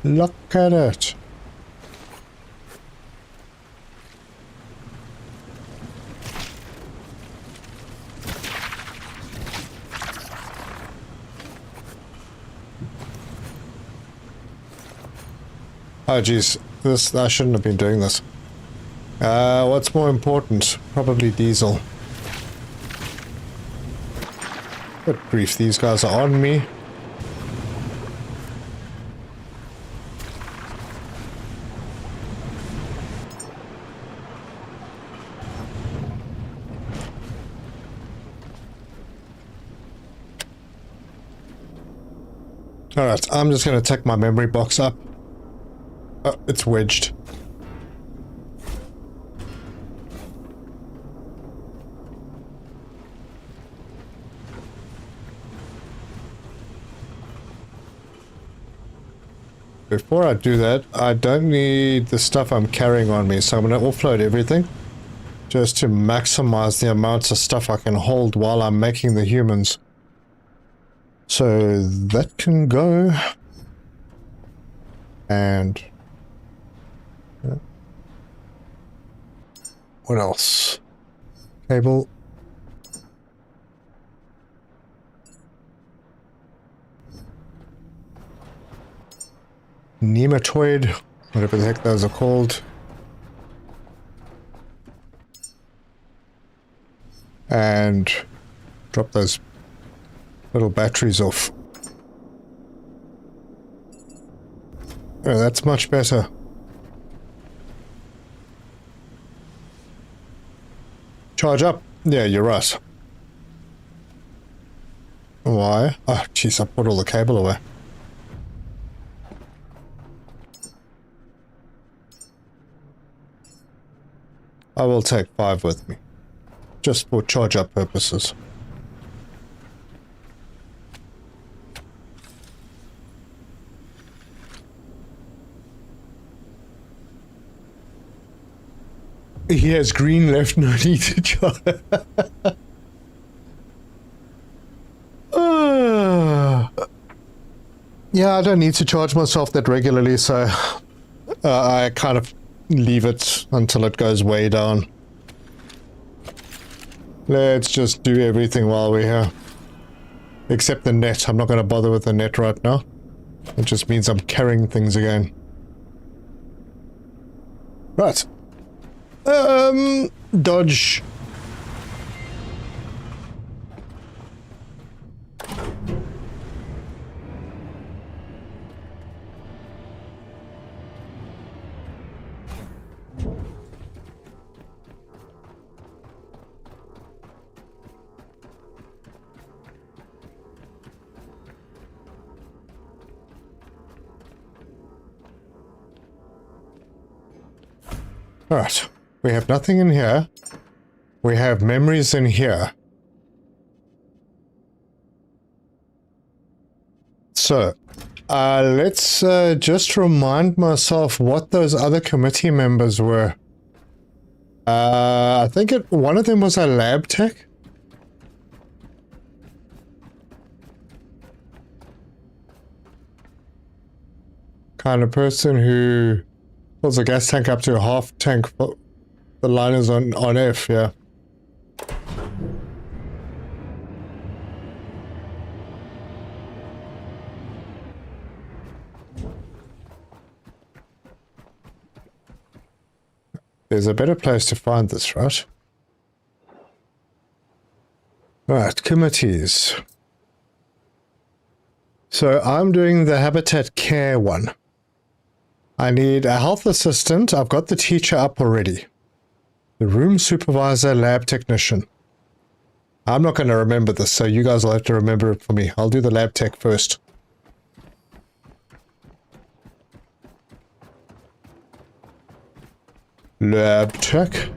[SPEAKER 2] Look at it. Oh geez, I shouldn't have been doing this. What's more important? Probably diesel. Good grief, these guys are on me. Alright, I'm just going to take my memory box up. Oh, it's wedged. Before I do that, I don't need the stuff I'm carrying on me, so I'm going to offload everything just to maximize the amounts of stuff I can hold while I'm making the humans. So that can go. And what else? Cable. Nematoid, whatever the heck those are called. And drop those little batteries off. Oh, that's much better. Charge up. Yeah, you're right. Why? Oh, jeez, I put all the cable away. I will take 5 with me. Just for charge up purposes. He has green left, no need to charge. Yeah, I don't need to charge myself that regularly, so I kind of leave it until it goes way down. Let's just do everything while we're here. Except the net. I'm not going to bother with the net right now. It just means I'm carrying things again. Right. Dodge. Alright, we have nothing in here. We have memories in here. So, let's just remind myself what those other committee members were. I think one of them was a lab tech. Kind of person who fills a gas tank up to a half tank. The line is on F, yeah. There's a better place to find this, right? Right, committees. So I'm doing the habitat care one. I need a health assistant. I've got the teacher up already. The room supervisor, lab technician. I'm not going to remember this, so you guys will have to remember it for me. I'll do the lab tech first. Lab tech.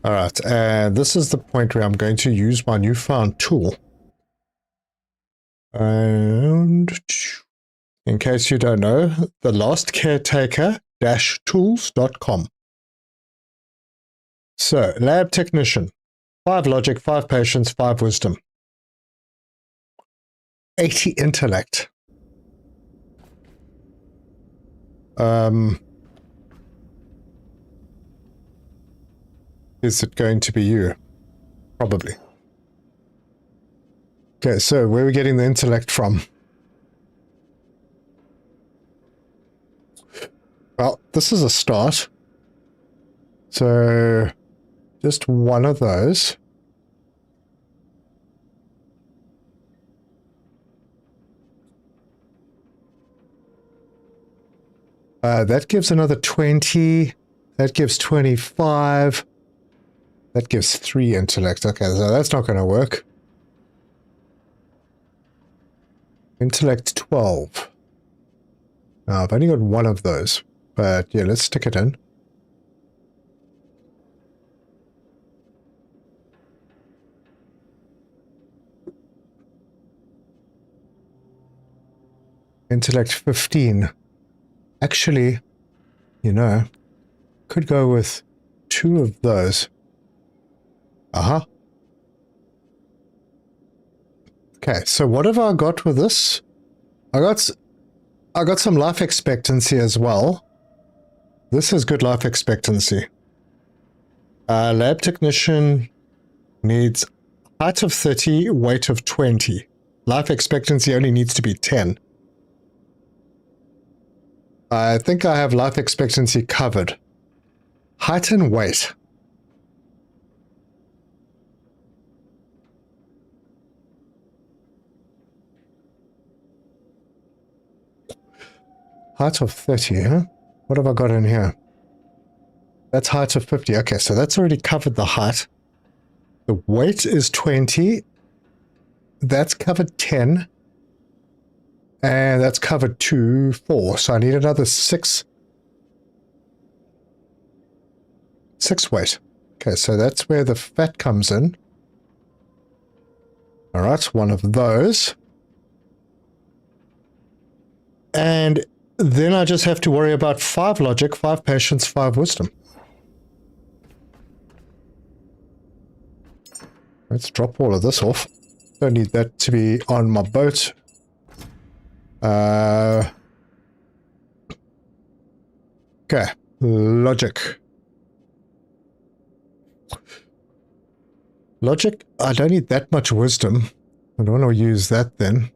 [SPEAKER 2] Alright, and this is the point where I'm going to use my newfound tool. And in case you don't know, the Last Caretaker-tools.com. So, lab technician. 5 logic, 5 patience, 5 wisdom. 80 intellect. Is it going to be you? Probably. Okay, so where are we getting the intellect from? Well, this is a start. So, just one of those. That gives another 20. That gives 25. That gives 3 intellect. Okay, so that's not going to work. Intellect 12. I've only got one of those. But yeah, let's stick it in. Intellect 15. Actually, you know, could go with 2 of those. Uh-huh. Okay, so what have I got with this? I got some life expectancy as well. This is good life expectancy. Lab technician needs height of 30, weight of 20. Life expectancy only needs to be 10. I think I have life expectancy covered. Height and weight. Height of 30, huh? What have I got in here? That's height of 50. Okay, so that's already covered the height. The weight is 20. That's covered 10. And that's covered 2, 4. So I need another 6. 6 weight. Okay, so that's where the fat comes in. Alright, one of those. And then I just have to worry about 5 logic, 5 patience, 5 wisdom. Let's drop all of this off. Don't need that to be on my boat. Okay. Logic. Logic, I don't need that much wisdom. I don't want to use that then.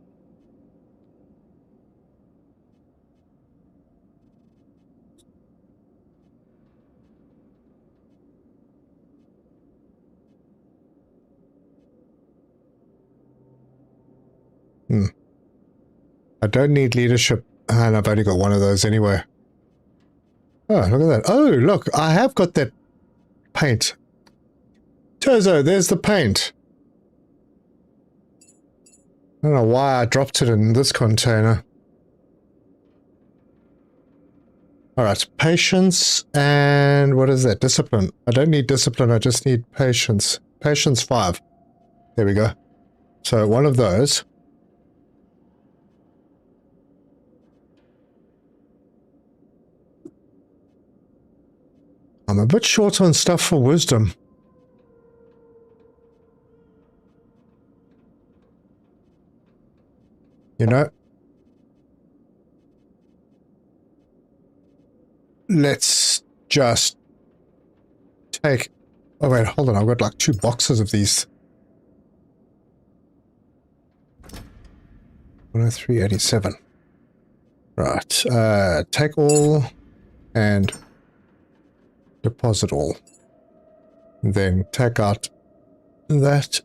[SPEAKER 2] I don't need leadership, and I've only got one of those anyway. Oh, look at that. Oh, look, I have got that paint. Tozo, there's the paint. I don't know why I dropped it in this container. Alright, patience, and what is that? Discipline. I don't need discipline, I just need patience. Patience 5. There we go. So one of those. I'm a bit short on stuff for wisdom. You know? Let's just take... Oh wait, hold on, I've got like 2 boxes of these. 103.87. Right, take all and deposit all. Then take out that,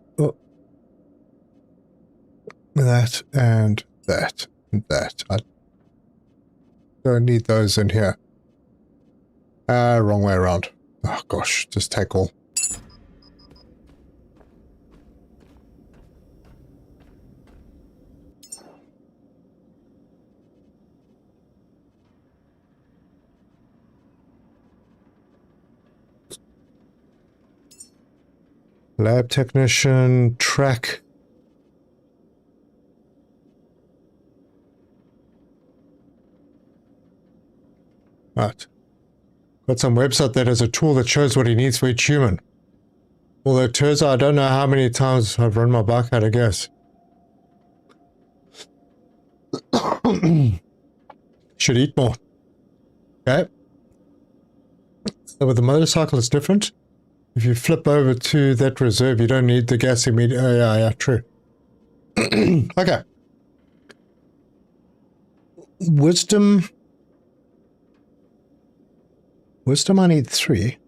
[SPEAKER 2] that, and that, and that. I don't need those in here. Wrong way around. Oh gosh, just take all. Lab technician, track. Right. Got some website that has a tool that shows what he needs for each human. Although it turns out I don't know how many times I've run my bike out of gas. Should eat more. Okay. So with the motorcycle it's different. If you flip over to that reserve, you don't need the gas immediately. Oh, yeah, true. Okay. Wisdom. Wisdom I need 3.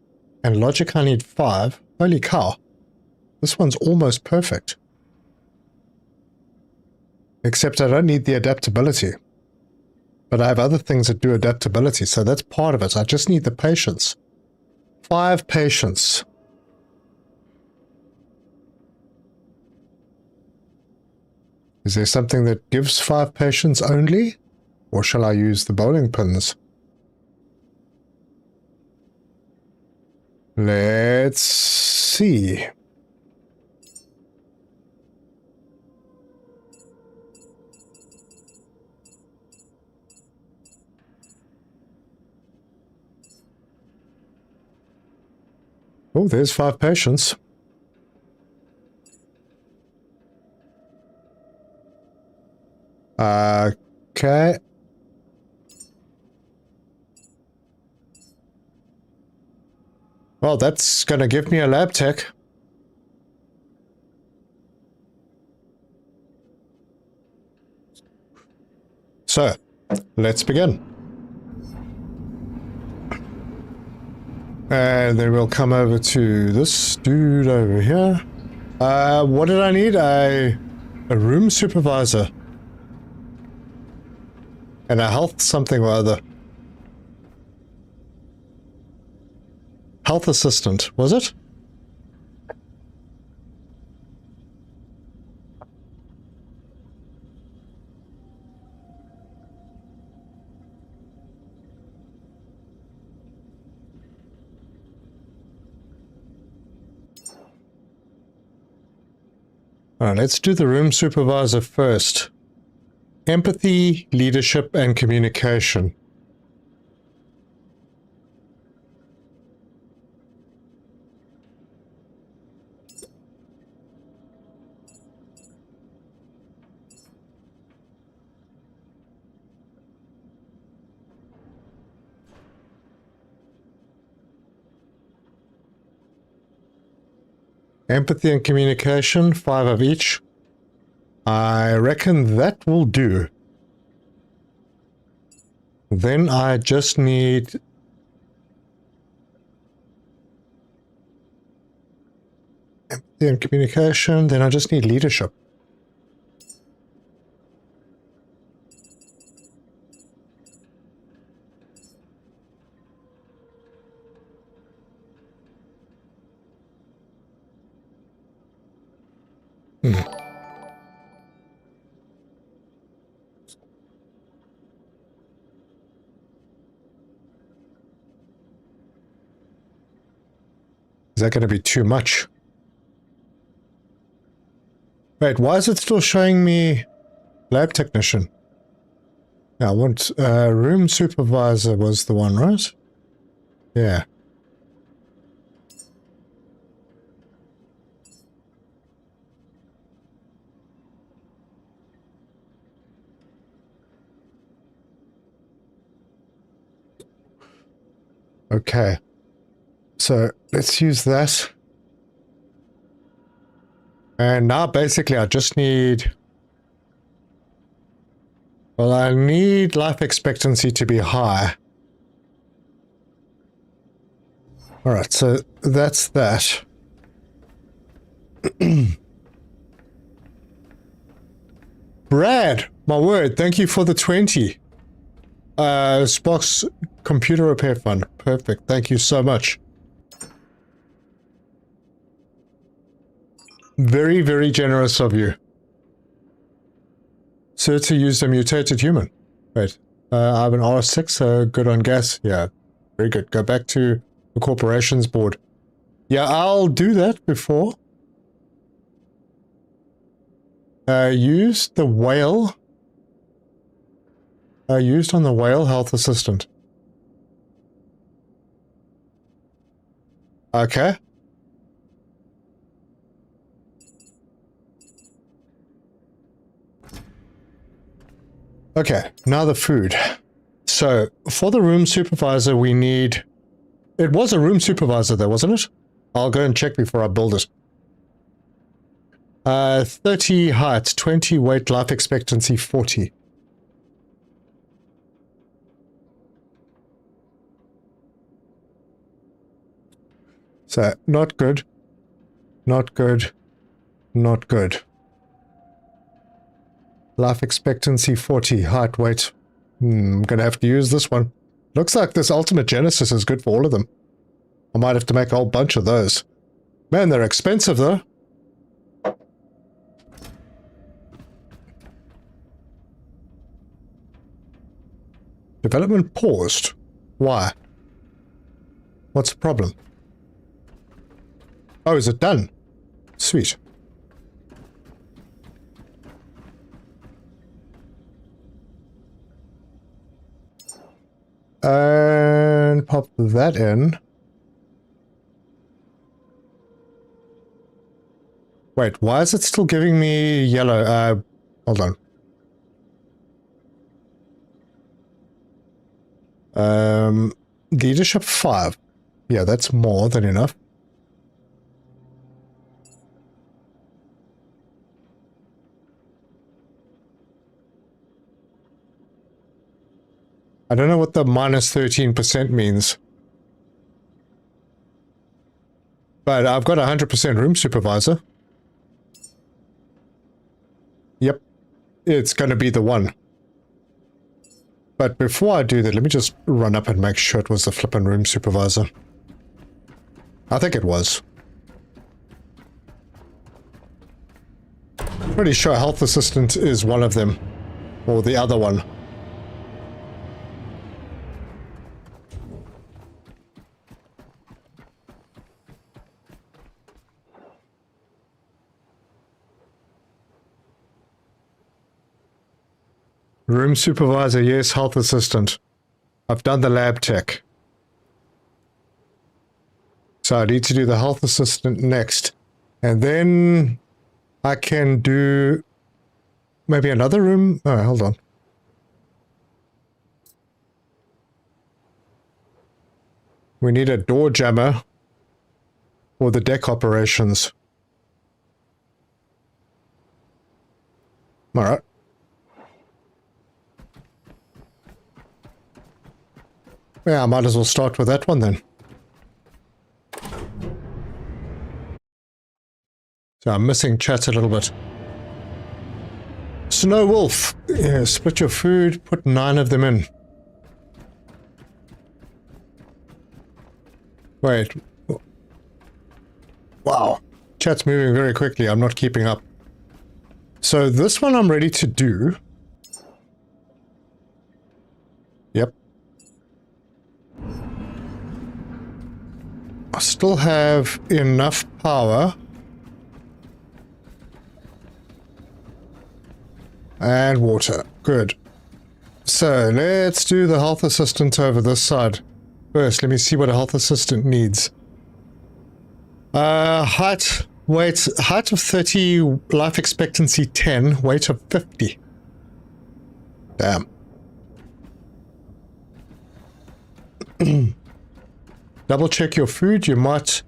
[SPEAKER 2] And logic I need 5. Holy cow. This one's almost perfect. Except I don't need the adaptability. But I have other things that do adaptability, so that's part of it. I just need the patience. 5 patience. Is there something that gives 5 patience only? Or shall I use the bowling pins? Let's see. Oh, there's 5 patience. Okay. Well, that's gonna give me a lab tech. So, let's begin. And then we'll come over to this dude over here. What did I need? A room supervisor. And a health something or other. Health assistant, was it? Alright, let's do the room supervisor first. Empathy, leadership, and communication. Empathy and communication, 5 of each. I reckon that will do. Then I just need... empathy and communication, then I just need leadership. Is that going to be too much? Wait, why is it still showing me lab technician? Yeah, I want room supervisor was the one, right? Yeah. Okay. So let's use that. And now basically I just need... well, I need life expectancy to be high. Alright, so that's that. Brad, my word, thank you for the 20. Spock's computer repair fund. Perfect, thank you so much. Very, very generous of you. Certi used a mutated human. Wait, I have an R6, so good on gas. Yeah, very good. Go back to the corporations board. Yeah, I'll do that before. Use the whale. Used on the whale health assistant. Okay. Okay, now the food. So, for the room supervisor, we need... it was a room supervisor there, wasn't it? I'll go and check before I build it. 30 height, 20 weight, life expectancy 40. So, not good. Not good. Not good. Life expectancy 40. Height, weight. I'm gonna have to use this one. Looks like this Ultimate Genesis is good for all of them. I might have to make a whole bunch of those. Man, they're expensive though. Development paused. Why? What's the problem? Oh, is it done? Sweet. And pop that in. Wait, why is it still giving me yellow? Hold on. Leadership 5. Yeah, that's more than enough. I don't know what the minus 13% means. But I've got 100% room supervisor. Yep. It's going to be the one. But before I do that, let me just run up and make sure it was the flippin' room supervisor. I think it was. Pretty sure health assistant is one of them. Or the other one. Room supervisor, yes. Health assistant. I've done the lab tech. So I need to do the health assistant next. And then I can do maybe another room. Oh, hold on. We need a door jammer for the deck operations. All right. Yeah, I might as well start with that one then. So I'm missing chat a little bit. Snow Wolf. Yeah, split your food, put 9 of them in. Wait. Wow. Chat's moving very quickly. I'm not keeping up. So this one I'm ready to do. Yep. I still have enough power. And water. Good. So let's do the health assistant over this side. First, let me see what a health assistant needs. Height, weight, height of 30, life expectancy 10, weight of 50. Damn. Double check your food. You might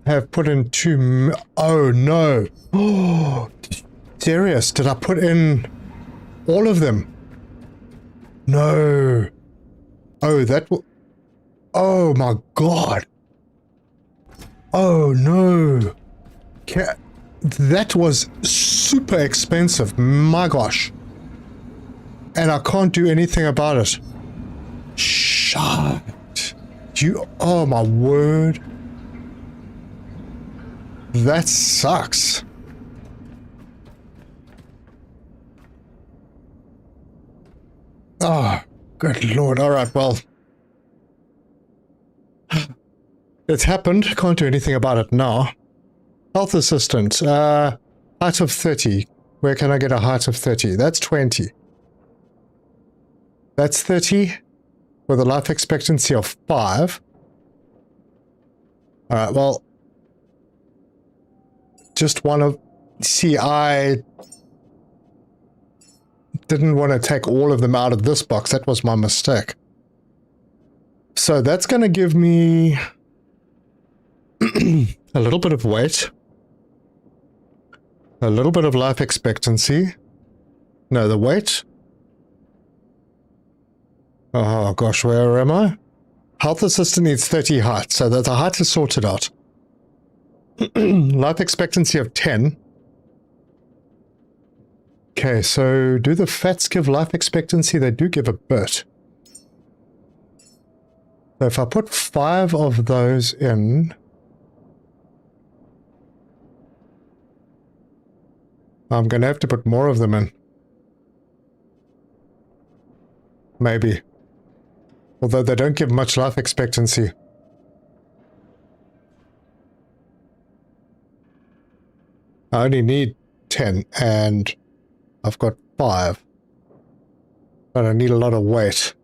[SPEAKER 2] have put in too. Oh no. Oh, serious? Did I put in all of them? No. Oh, that will. Oh my god. Oh no. That was super expensive. My gosh. And I can't do anything about it. Shit. Oh my word. That sucks. Oh, good lord. Alright, well. It's happened. Can't do anything about it now. Health assistant. Height of 30. Where can I get a height of 30? That's 20. That's 30. With a life expectancy of 5. Alright, well. Just one of... See, I didn't want to take all of them out of this box. That was my mistake. So that's going to give me a little bit of weight. A little bit of life expectancy. No, the weight. Oh gosh, where am I? Health assistant needs 30 height, so that the height is sorted out. Life expectancy of 10. Okay, so do the fats give life expectancy? They do give a bit. So if I put 5 of those in, I'm going to have to put more of them in. Maybe. Although they don't give much life expectancy. I only need 10 and I've got 5. But I need a lot of weight.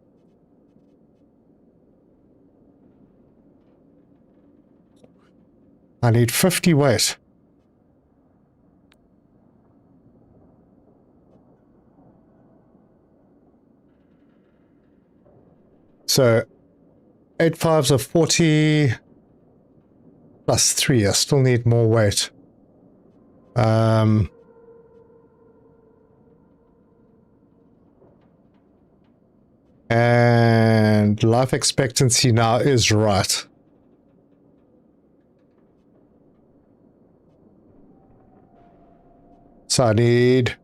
[SPEAKER 2] I need 50 weight. So 8 5s are 40 plus 3. I still need more weight. And life expectancy now is right. So I need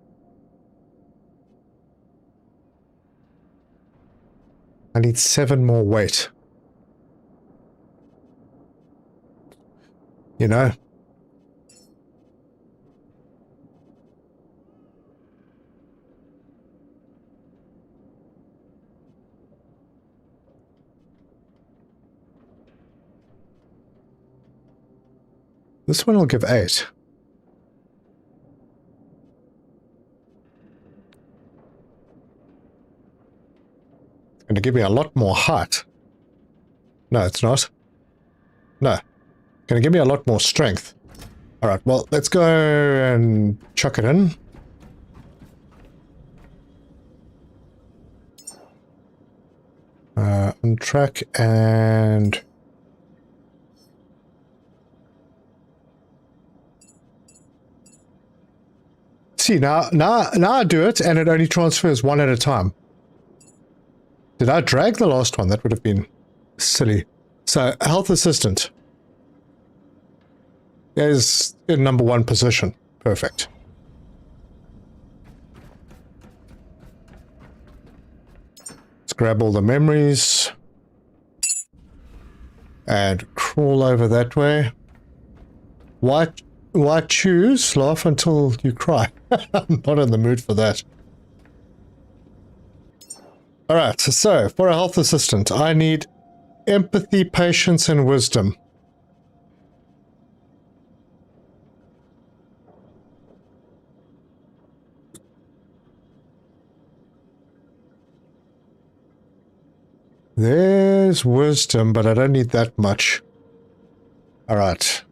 [SPEAKER 2] 7 more weight. You know? This one will give 8. It's going to give me a lot more height. No, it's not. No. It's going to give me a lot more strength. Alright, well, let's go and chuck it in. Untrack and... See, now I do it and it only transfers one at a time. Did I drag the last one? That would have been silly. So, health assistant is in number 1 position. Perfect. Let's grab all the memories and crawl over that way. Why choose? Laugh until you cry. I'm not in the mood for that. Alright, so for a health assistant, I need empathy, patience, and wisdom. There's wisdom, but I don't need that much. Alright.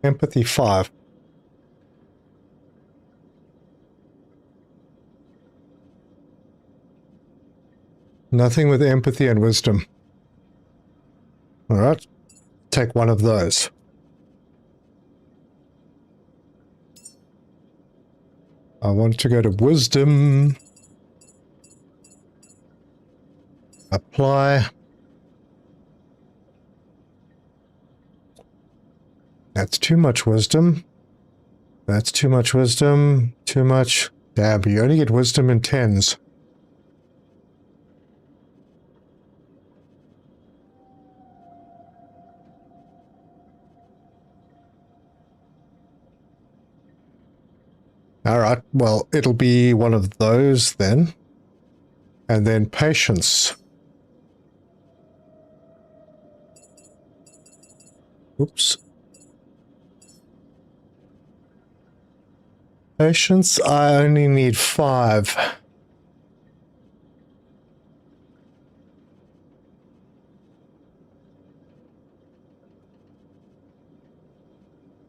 [SPEAKER 2] Empathy 5. Nothing with empathy and wisdom. Alright. Take one of those. I want to go to wisdom. Apply. That's too much wisdom. That's too much wisdom. Too much. Damn, but you only get wisdom in 10s. Alright, well, it'll be one of those then. And then patience. Oops. Patience, I only need 5.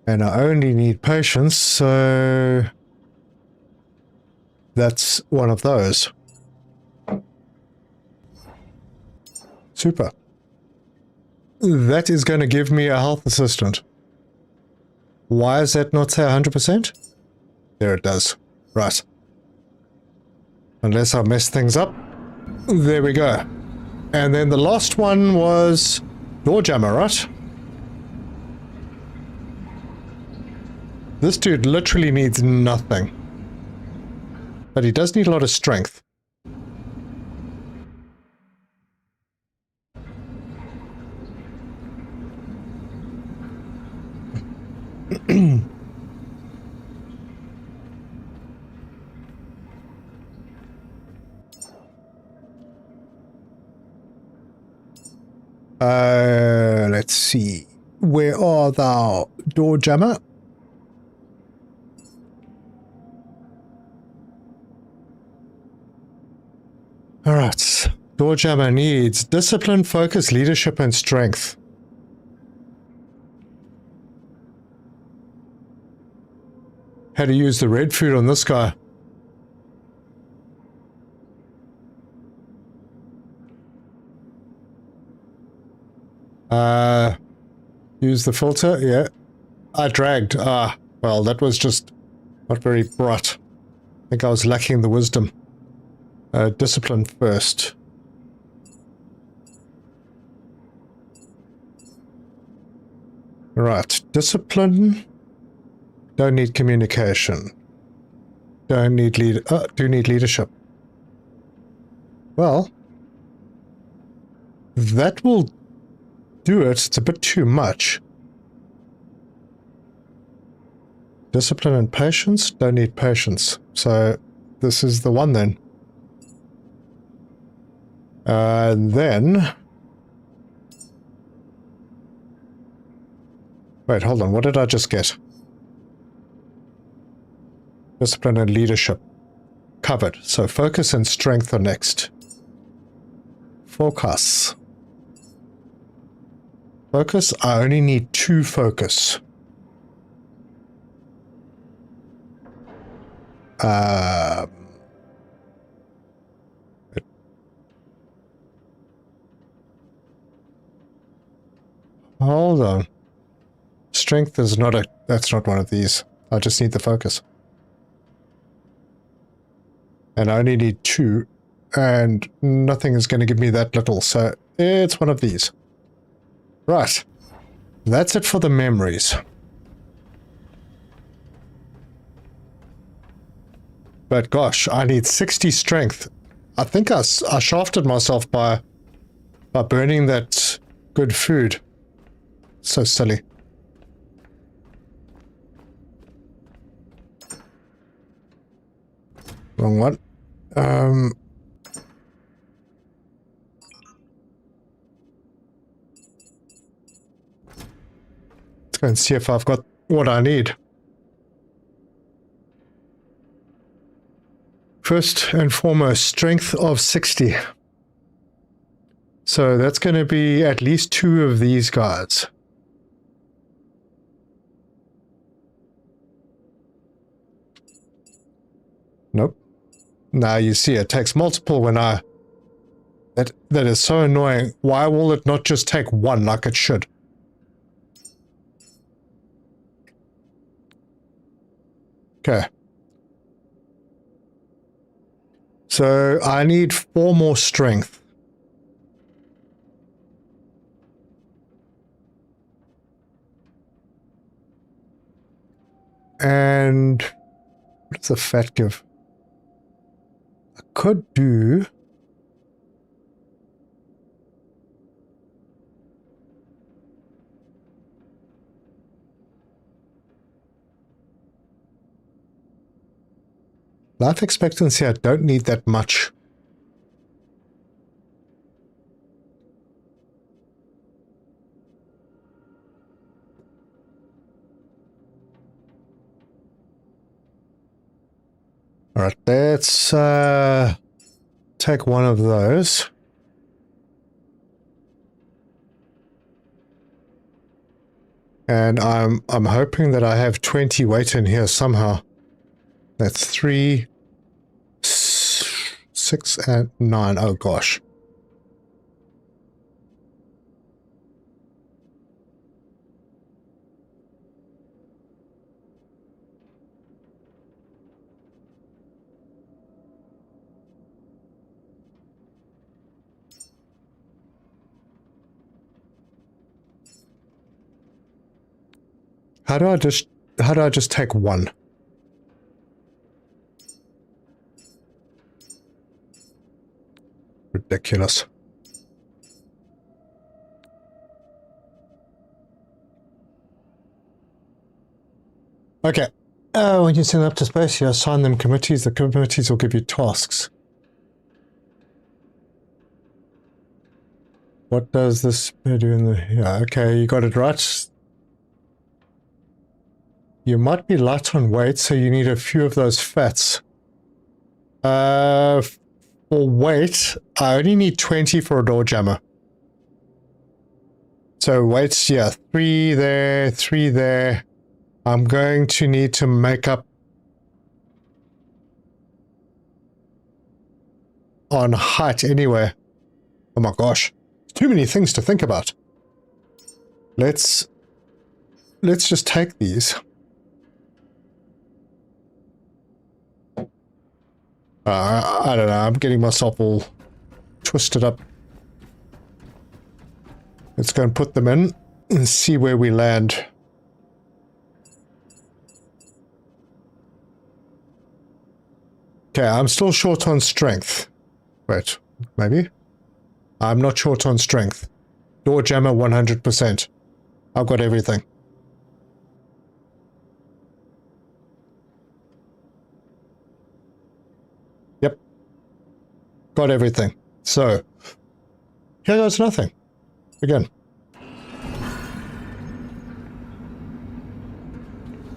[SPEAKER 2] And I only need patience, so that's one of those. Super. That is going to give me a health assistant. Why is that not say 100%? There it does. Right. Unless I mess things up. There we go. And then the last one was door jammer, right? This dude literally needs nothing. But he does need a lot of strength. Let's see. Where are thou, door jammer? Alright. Door jammer needs discipline, focus, leadership, and strength. How to use the red food on this guy. Use the filter, yeah. I dragged. Well, that was just not very bright. I think I was lacking the wisdom. Discipline first. Right, discipline. Don't need communication. Don't need do need leadership. Well, that will do it. It's a bit too much. Discipline and patience. Don't need patience. So this is the one then. Then... Wait, hold on. What did I just get? Discipline and leadership. Covered. So focus and strength are next. Focus. Focus? I only need 2 focus. Hold on. Strength is not a... That's not one of these. I just need the focus. And I only need 2. And nothing is going to give me that little. So it's one of these. Right. That's it for the memories. But gosh, I need 60 strength. I think I shafted myself by burning that good food. So silly. Wrong one. Let's go and see if I've got what I need. First and foremost, strength of 60. So that's going to be at least 2 of these guys. Nope. Now you see it takes multiple when I... That is so annoying. Why will it not just take 1 like it should? Okay. So I need 4 more strength. And what does the fat give? I could do... Life expectancy, I don't need that much. Alright, let's take one of those. And I'm hoping that I have 20 weight in here somehow. That's 3, 6, and 9. Oh gosh. How do I just take one? Ridiculous. Okay. When you send up to space, you assign them committees. The committees will give you tasks. What does this do in the... Yeah, okay, you got it right. You might be light on weight, so you need a few of those fats. For weight, I only need 20 for a door jammer. So weights, yeah, 3 there, 3 there. I'm going to need to make up on height anyway. Oh my gosh. Too many things to think about. Let's just take these. I don't know, I'm getting myself all twisted up. Let's go and put them in and see where we land. Okay, I'm still short on strength. Wait, maybe? I'm not short on strength. Door jammer 100%. I've got everything. Yep. Got everything. So, here goes nothing. Again.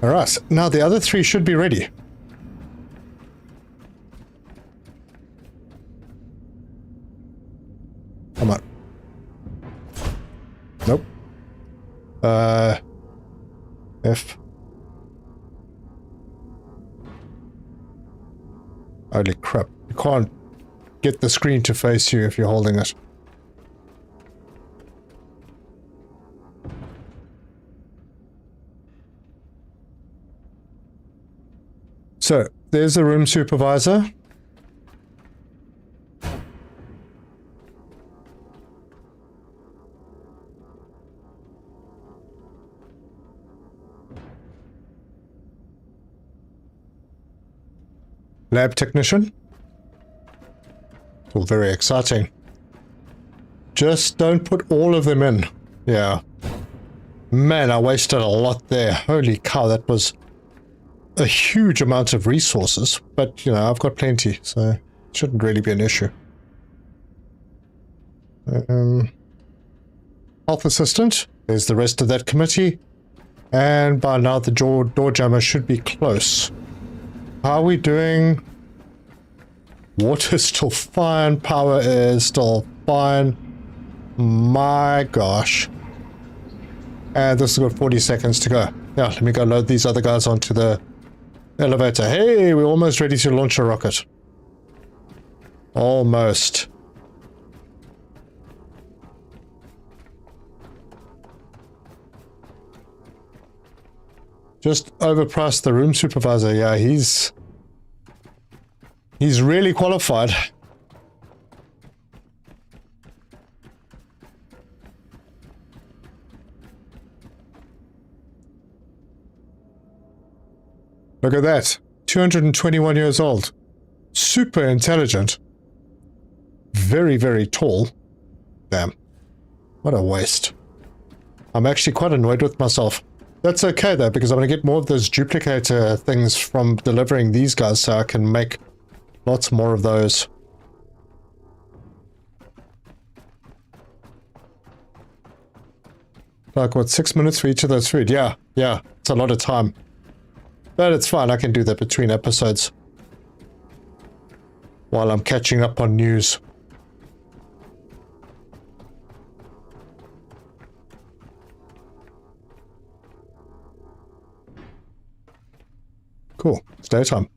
[SPEAKER 2] Alright, now the other 3 should be ready. Come on. Nope. F. Holy crap. You can't get the screen to face you if you're holding it. So, there's the room supervisor. Lab technician. It's all very exciting. Just don't put all of them in. Yeah. Man, I wasted a lot there. Holy cow, that was a huge amount of resources. But, you know, I've got plenty, so it shouldn't really be an issue. Health assistant. There's the rest of that committee. And by now the door jammer should be close. How are we doing? Water's still fine. Power is still fine. My gosh. And this has got 40 seconds to go. Yeah, let me go load these other guys onto the elevator. Hey, we're almost ready to launch a rocket. Almost. Just overpriced the room supervisor. Yeah, he's really qualified. Look at that. 221 years old. Super intelligent. Very, very tall. Damn. What a waste. I'm actually quite annoyed with myself. That's okay though, because I'm going to get more of those duplicator things from delivering these guys, so I can make lots more of those. Like what, 6 minutes for each of those food? Yeah, it's a lot of time. But it's fine, I can do that between episodes. While I'm catching up on news. Cool, it's daytime.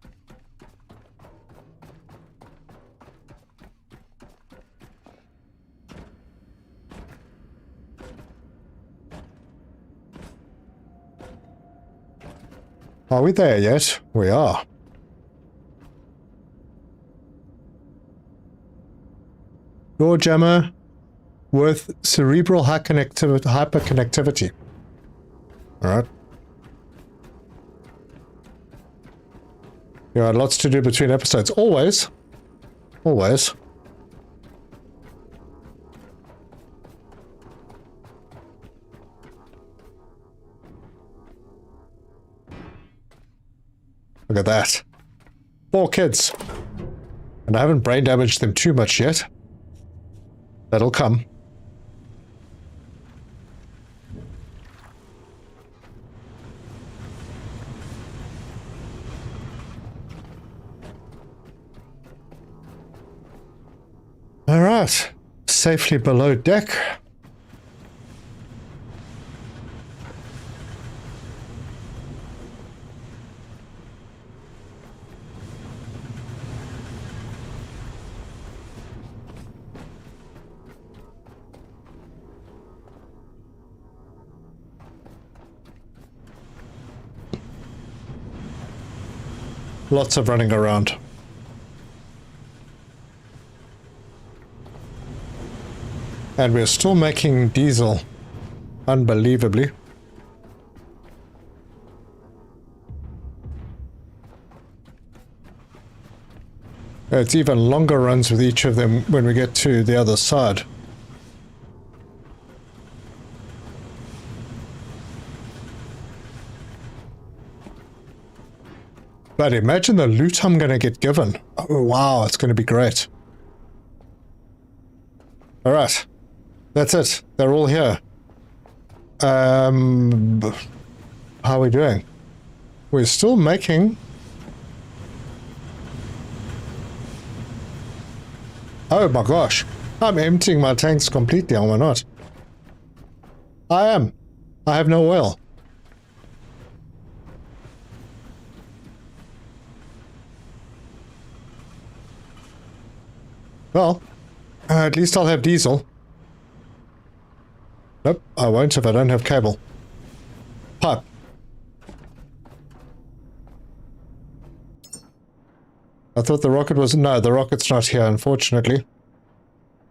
[SPEAKER 2] Are we there yet? We are. Door jammer with cerebral hyperconnectivity. Alright. You got lots to do between episodes. Always. Always. Look at that. 4 kids. And I haven't brain damaged them too much yet. That'll come. All right. Safely below deck. Lots of running around. And we're still making diesel. Unbelievably. It's even longer runs with each of them when we get to the other side. But imagine the loot I'm going to get given. Oh, wow, it's going to be great. Alright. That's it. They're all here. How are we doing? We're still making... Oh my gosh. I'm emptying my tanks completely, am I not? I am. I have no oil. Well, at least I'll have diesel. Nope, I won't if I don't have cable. Pipe. I thought the rocket was... No, the rocket's not here, unfortunately.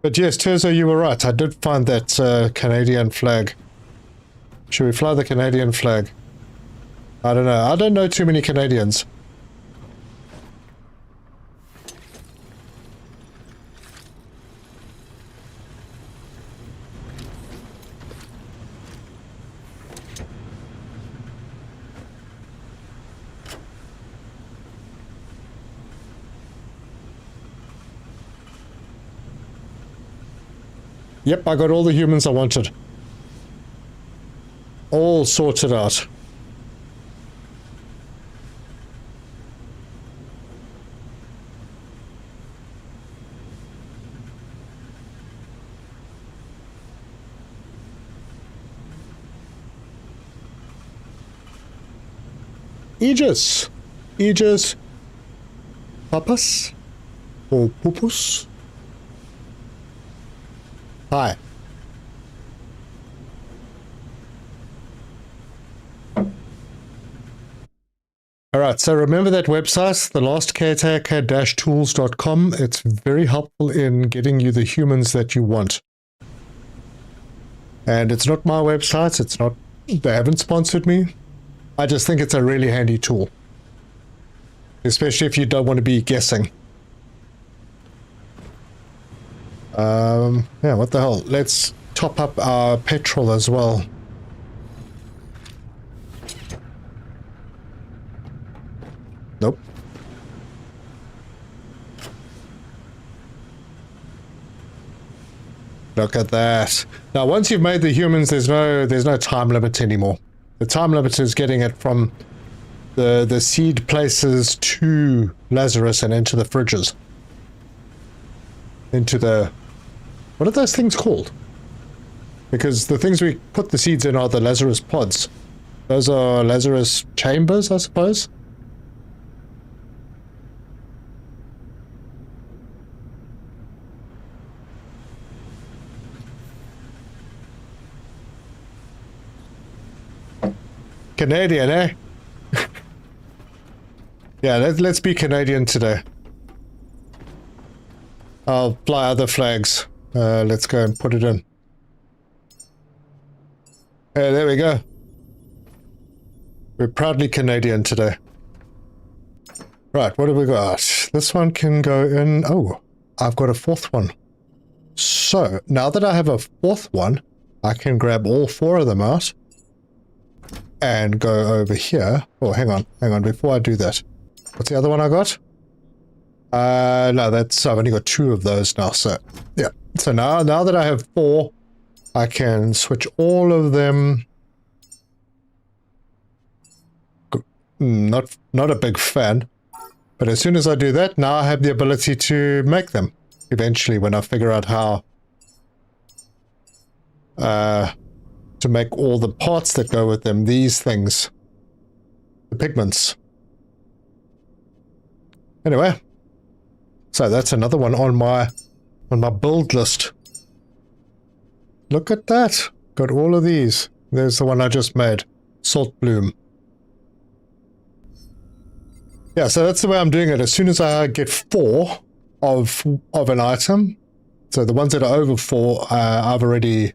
[SPEAKER 2] But yes, Terzo, you were right. I did find that Canadian flag. Should we fly the Canadian flag? I don't know. I don't know too many Canadians. Yep, I got all the humans I wanted. All sorted out. Aegis. Aegis. Papas. Or Pupus. Hi. Alright, so remember that website, the Last Caretaker-tools.com. It's very helpful in getting you the humans that you want. And it's not my website, it's not... They haven't sponsored me. I just think it's a really handy tool. Especially if you don't want to be guessing. Yeah, what the hell? Let's top up our petrol as well. Nope. Look at that. Now, once you've made the humans, there's no time limit anymore. The time limit is getting it from the seed places to Lazarus and into the fridges. Into the... What are those things called? Because the things we put the seeds in are the Lazarus pods. Those are Lazarus chambers, I suppose. Canadian, eh? Yeah, let's be Canadian today. I'll fly other flags. Let's go and put it in. Hey, there we go. We're proudly Canadian today. Right, what have we got? This one can go in... Oh, I've got a fourth one. So, now that I have a fourth one, I can grab all 4 of them out and go over here. Oh, hang on, before I do that. What's the other one I got? No, I've only got 2 of those now, so, yeah. So now that I have 4, I can switch all of them. Not a big fan. But as soon as I do that, now I have the ability to make them. Eventually, when I figure out how to make all the parts that go with them, these things. The pigments. Anyway. So that's another one on my build list. Look at that. Got all of these. There's the one I just made. Salt bloom. Yeah, so that's the way I'm doing it. As soon as I get 4 of an item, so the ones that are over 4, I've already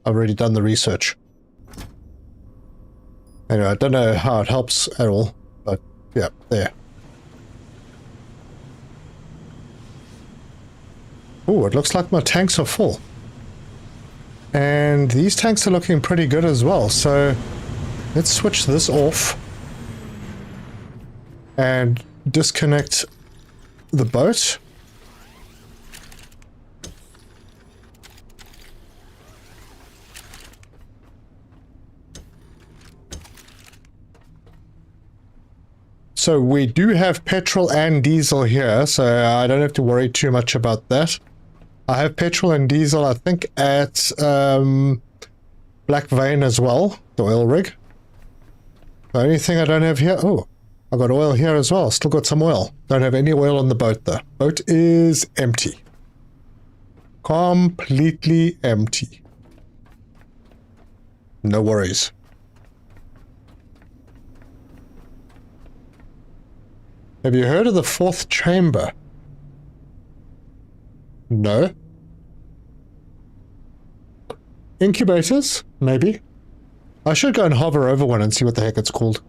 [SPEAKER 2] done the research. Anyway, I don't know how it helps at all, but yeah, there. Oh, it looks like my tanks are full. And these tanks are looking pretty good as well, so let's switch this off. And disconnect the boat. So we do have petrol and diesel here, so I don't have to worry too much about that. I have petrol and diesel, I think, at Black Vein as well, the oil rig. The only thing I don't have here... Oh. I've got oil here as well. Still got some oil. Don't have any oil on the boat though. Boat is empty. Completely empty. No worries. Have you heard of the 4th chamber? No. Incubators? Maybe. I should go and hover over one and see what the heck it's called.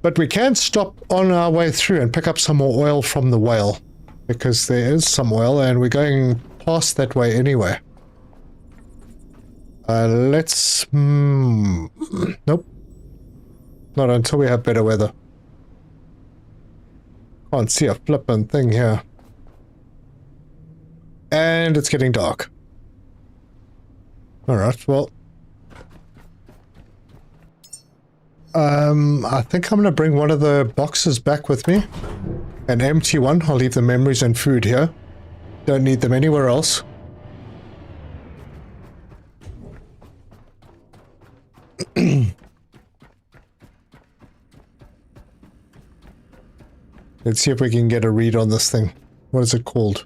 [SPEAKER 2] But we can stop on our way through and pick up some more oil from the whale. Because there is some oil and we're going past that way anyway. Let's... nope. Not until we have better weather. Can't see a flippin' thing here. And it's getting dark. Alright, well... I think I'm going to bring one of the boxes back with me. An empty one. I'll leave the memories and food here. Don't need them anywhere else. Let's see if we can get a read on this thing. What is it called?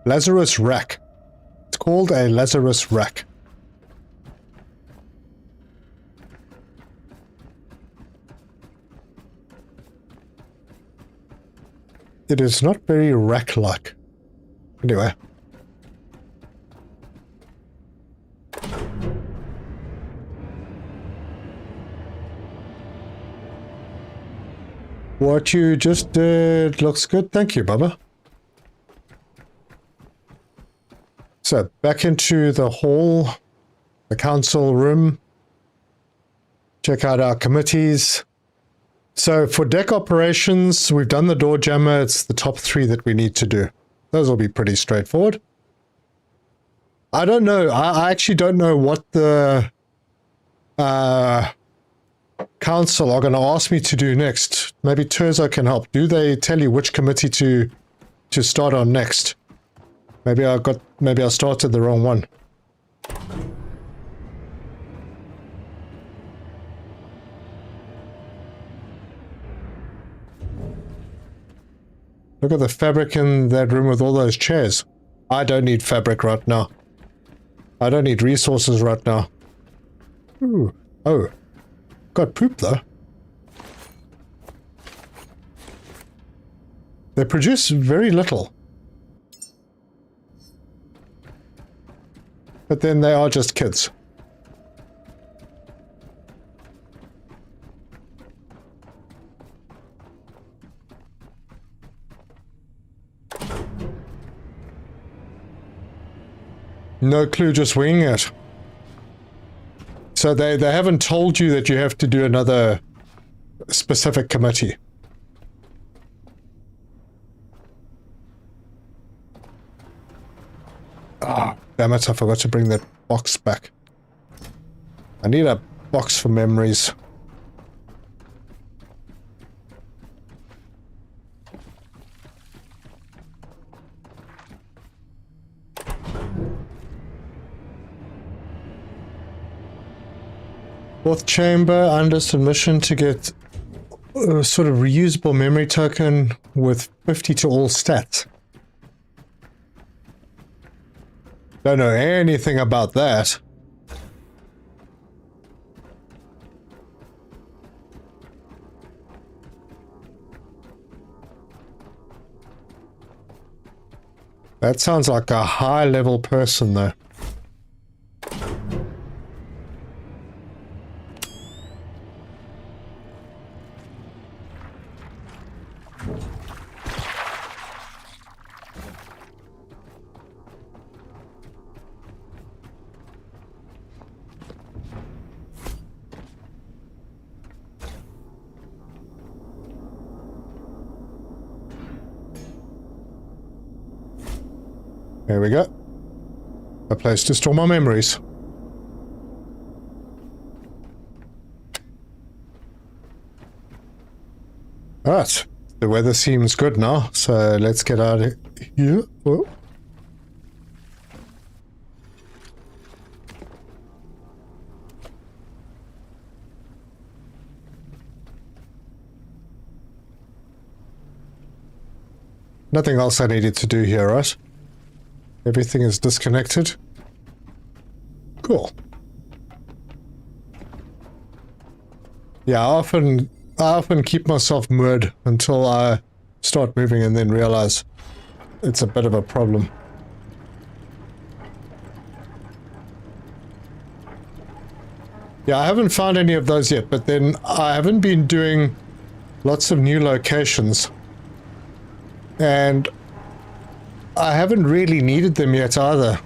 [SPEAKER 2] Lazarus rack. It's called a Lazarus rack. It is not very rack-like. Anyway. What you just did looks good. Thank you, Bubba. So, back into the hall, the council room. Check out our committees. So, for deck operations, we've done the door jammer. It's the top 3 that we need to do. Those will be pretty straightforward. I don't know. I actually don't know what the council are going to ask me to do next. Maybe Terzo can help. Do they tell you which committee to start on next? Maybe I started the wrong one. Look at the fabric in that room with all those chairs. I don't need fabric right now. I don't need resources right now. Ooh. Oh. Got poop though. They produce very little. But then they are just kids. No clue, just winging it. So they haven't told you that you have to do another specific committee. Ah, damn it, I forgot to bring that box back. I need a box for memories. Fourth chamber, under submission to get a sort of reusable memory token with 50 to all stats. Don't know anything about that. That sounds like a high-level person, though. There we go. A place to store my memories. Alright, the weather seems good now, so let's get out of here. Oh. Nothing else I needed to do here, right? Everything is disconnected. Cool. Yeah, I often keep myself moored until I start moving and then realize it's a bit of a problem. Yeah, I haven't found any of those yet, but then I haven't been doing lots of new locations. And I haven't really needed them yet either.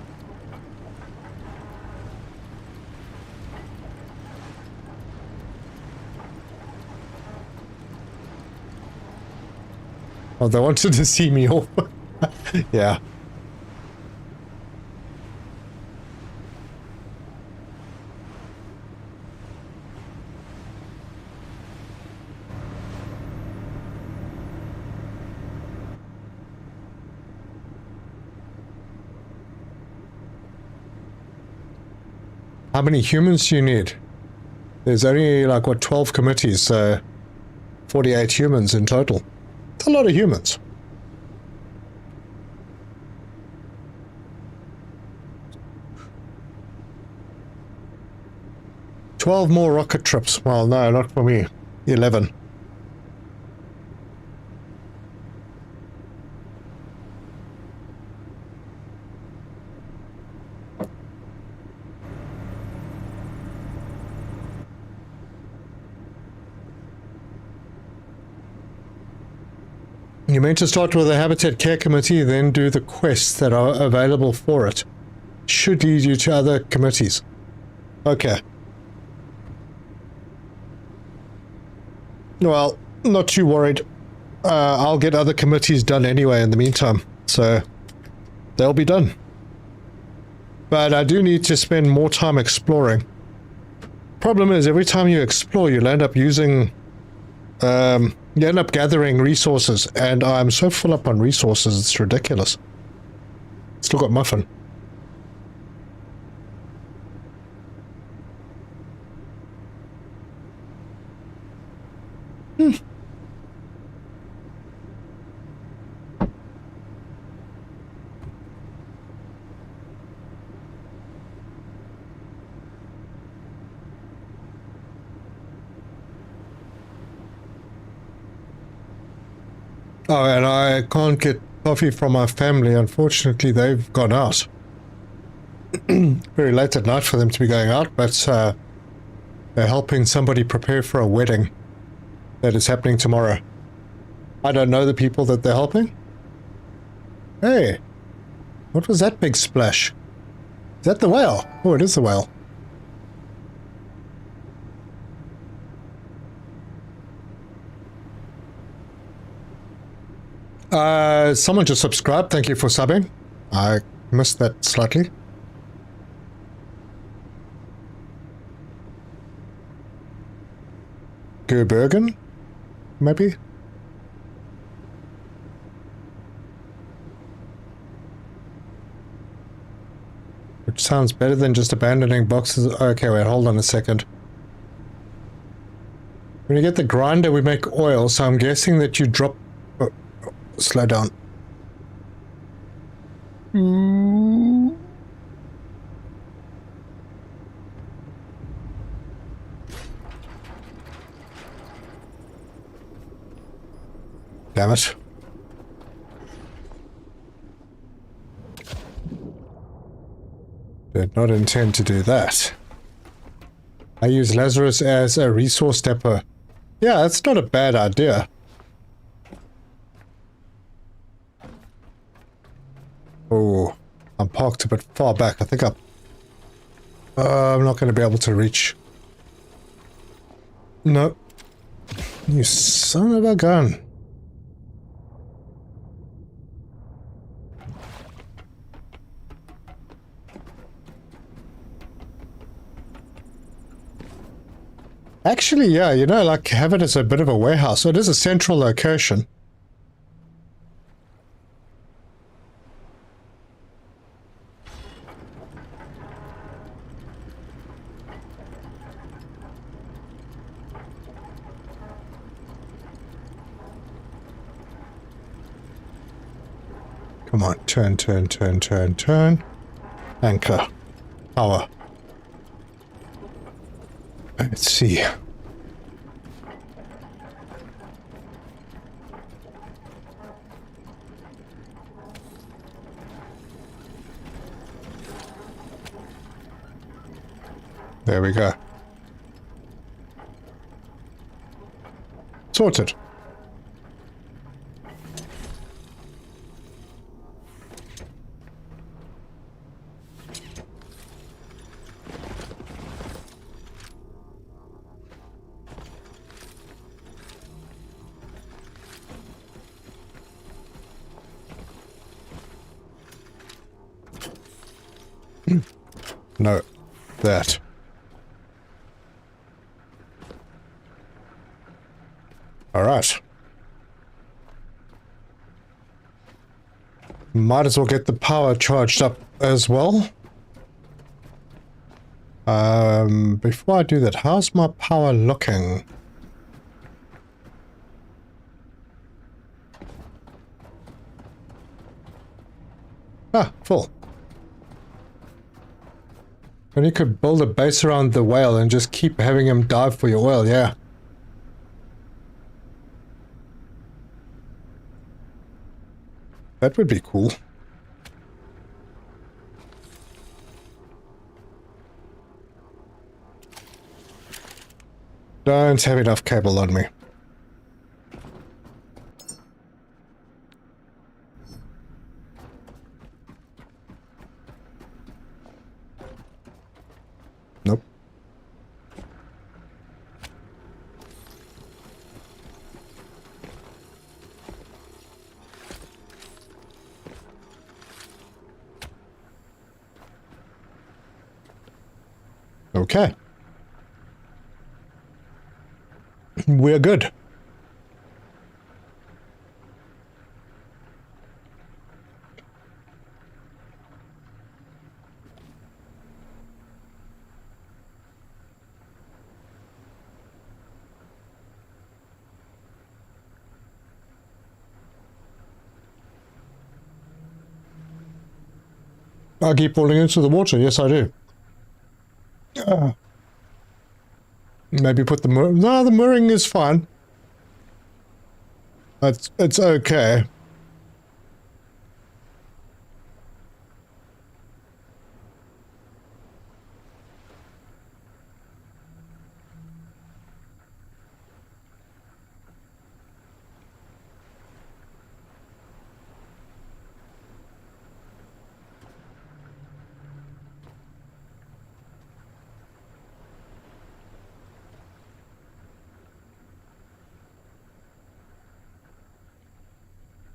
[SPEAKER 2] Oh, they wanted to see me off. Yeah. How many humans do you need? There's only like, what, 12 committees, so 48 humans in total. It's a lot of humans. "12 more rocket trips." Well, no, not for me. 11. You meant to start with a Habitat Care Committee, then do the quests that are available for it. Should lead you to other committees. Okay. Well, not too worried. I'll get other committees done anyway in the meantime, so they'll be done. But I do need to spend more time exploring. Problem is, every time you explore, you'll end up using... you end up gathering resources, and I'm so full up on resources, it's ridiculous. Still got muffin. Oh, and I can't get coffee from my family. Unfortunately, they've gone out. Very late at night for them to be going out, but they're helping somebody prepare for a wedding that is happening tomorrow. I don't know the people that they're helping. Hey, what was that big splash? Is that the whale? Oh, it is the whale. Someone just subscribed. Thank you for subbing. I missed that slightly. Gerbergen, maybe? Which sounds better than just abandoning boxes. Okay, wait, hold on a second. When you get the grinder, we make oil, so I'm guessing that you drop... Oh, slow down. Damn it. Did not intend to do that. I use Lazarus as a resource stepper. Yeah, that's not a bad idea. Oh, I'm parked a bit far back. I think I'm not going to be able to reach. No. You son of a gun. Actually, yeah, you know, like have it as a bit of a warehouse. So it is a central location. Come on, turn, turn, turn, turn, turn. Anchor. Power. Let's see. There we go. Sorted. No, that. All right. Might as well get the power charged up as well. Before I do that, how's my power looking? Ah, full. And you could build a base around the whale and just keep having him dive for your oil, yeah. That would be cool. Don't have enough cable on me. Nope. Okay. We're good. I keep falling into the water. Yes, I do. Maybe put the mooring... No, the mooring is fine. It's okay.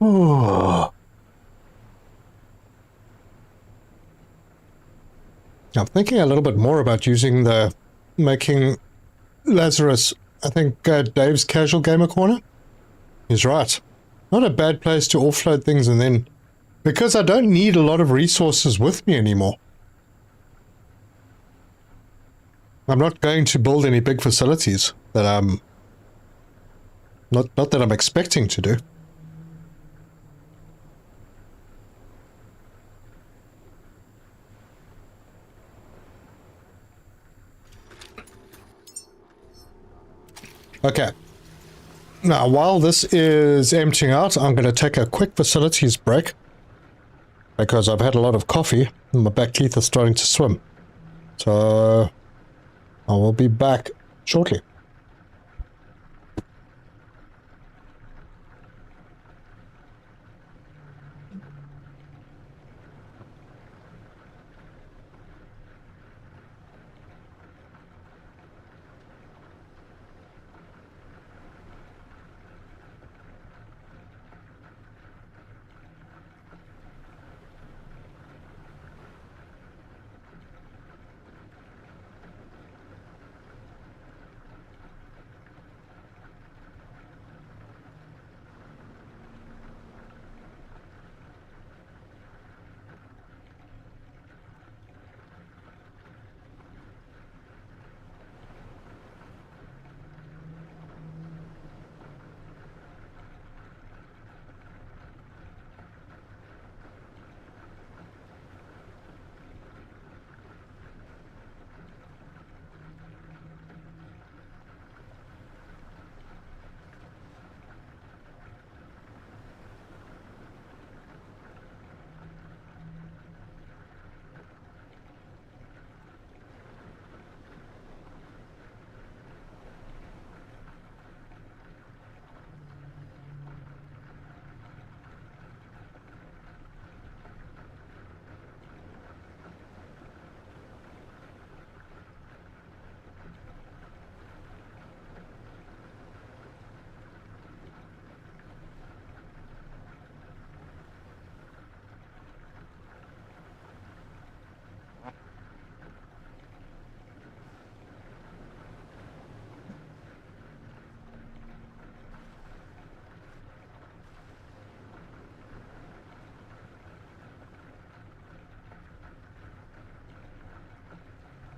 [SPEAKER 2] Oh. I'm thinking a little bit more about making Lazarus, I think Dave's Casual Gamer Corner. He's right. Not a bad place to offload things, and then, because I don't need a lot of resources with me anymore. I'm not going to build any big facilities that I'm not that I'm expecting to do. Okay. Now, while this is emptying out, I'm going to take a quick facilities break because I've had a lot of coffee and my back teeth are starting to swim. So I will be back shortly.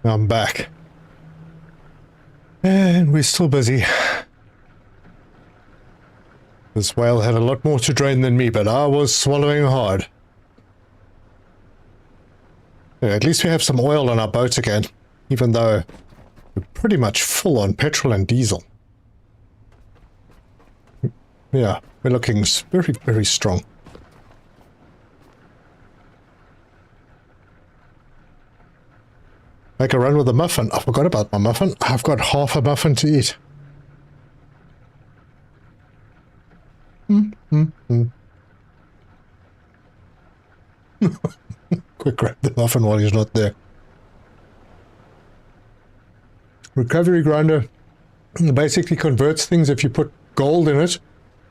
[SPEAKER 2] I'm back. And we're still busy. This whale had a lot more to drain than me, but I was swallowing hard. Yeah, at least we have some oil on our boat again, even though we're pretty much full on petrol and diesel. Yeah, we're looking very, very strong. Make a run with a muffin. I forgot about my muffin. I've got half a muffin to eat. Quick, grab the muffin while he's not there. Recovery grinder basically converts things. If you put gold in it,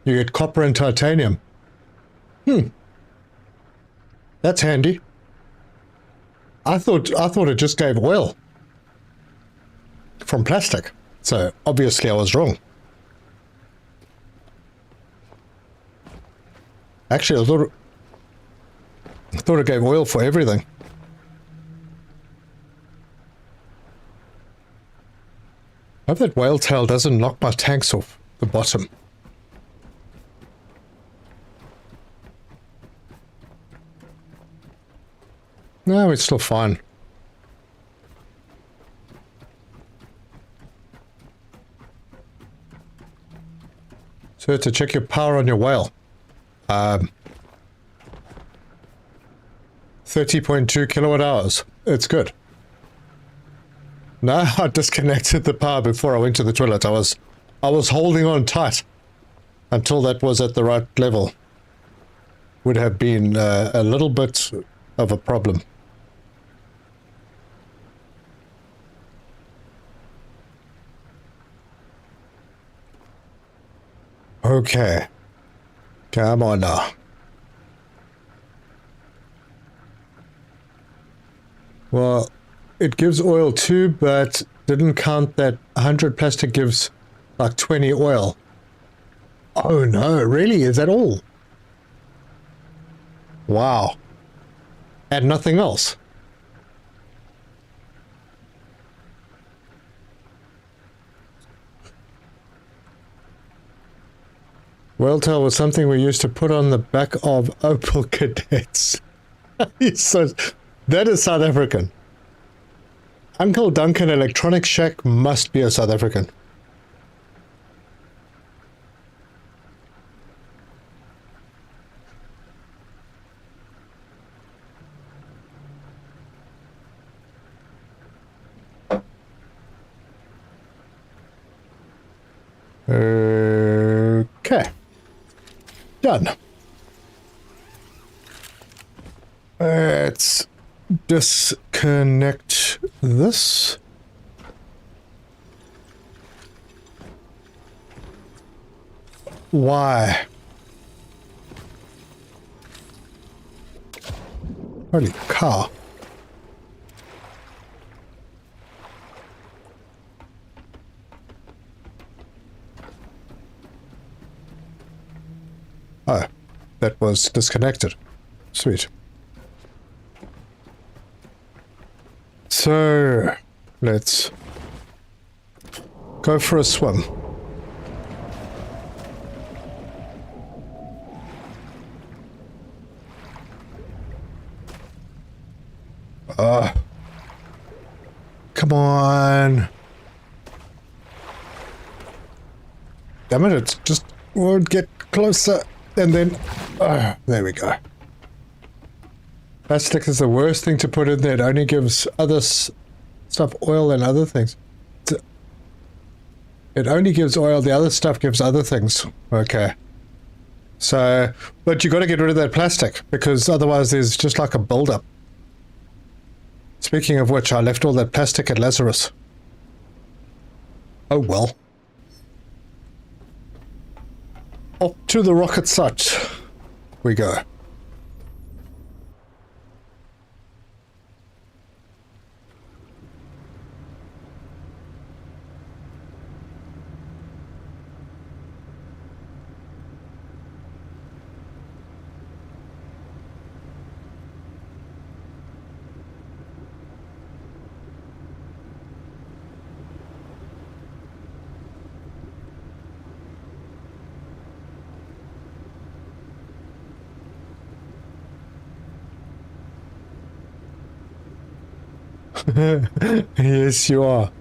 [SPEAKER 2] you get copper and titanium. That's handy. I thought it just gave oil from plastic. So obviously I was wrong. Actually, I thought it gave oil for everything. I hope that whale tail doesn't knock my tanks off the bottom. No, it's still fine. So to check your power on your whale. 30.2 kilowatt hours. It's good. No, I disconnected the power before I went to the toilet. I was holding on tight until that was at the right level. Would have been a little bit of a problem. Okay. Come on now. Well, it gives oil too, but didn't count that 100 plastic gives like 20 oil. Oh no, really? Is that all? Wow. And nothing else? Whale tail was something we used to put on the back of Opel Cadets. So, that is South African. Uncle Duncan Electronics Shack must be a South African. Okay. Done. Let's disconnect this. Why? Holy cow. Oh, that was disconnected. Sweet. So, let's go for a swim. Come on. Damn it, it just won't get closer. And then, there we go. Plastic is the worst thing to put in there. It only gives other stuff oil and other things. It only gives oil, the other stuff gives other things. Okay. So, but you got to get rid of that plastic, because otherwise there's just like a build-up. Speaking of which, I left all that plastic at Lazarus. Oh well. Off to the rocket site we go. Yes, you are.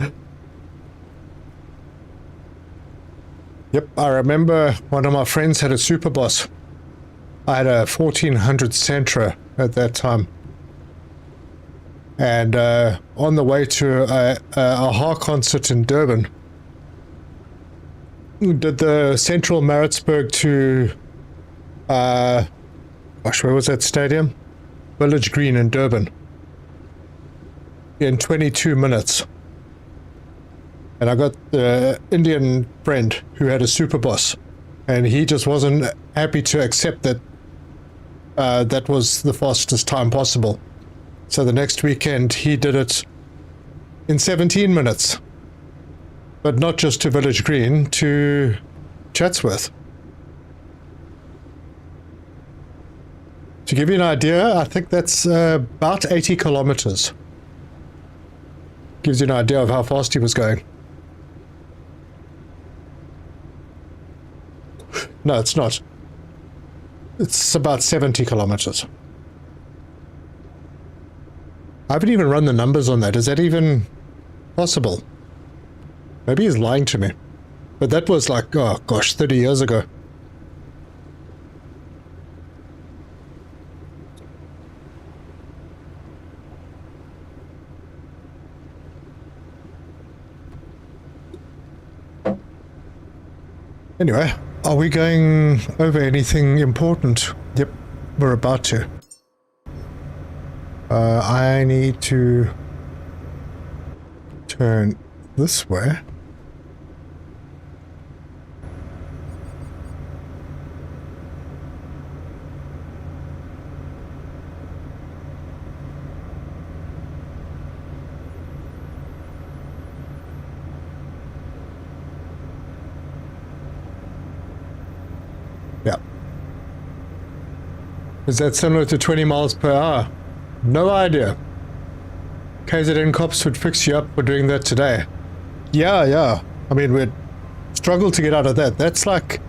[SPEAKER 2] Yep, I remember one of my friends had a Super Boss. I had a 1400 Sentra at that time. And on the way to a Har concert in Durban, did the Central Maritzburg to, gosh, where was that stadium? Village Green in Durban. In 22 minutes. And I got the Indian friend who had a Super Boss, and he just wasn't happy to accept that that was the fastest time possible. So the next weekend he did it in 17 minutes. But not just to Village Green, to Chatsworth. To give you an idea, I think that's about 80 kilometers. Gives you an idea of how fast he was going. No, it's not. It's about 70 kilometers. I haven't even run the numbers on that. Is that even possible? Maybe he's lying to me. But that was like, oh gosh, 30 years ago. Anyway, are we going over anything important? Yep, we're about to. I need to turn this way. Yeah. Is that similar to 20 miles per hour? No idea. KZN cops would fix you up for doing that today. Yeah. I mean, we'd struggle to get out of that. That's like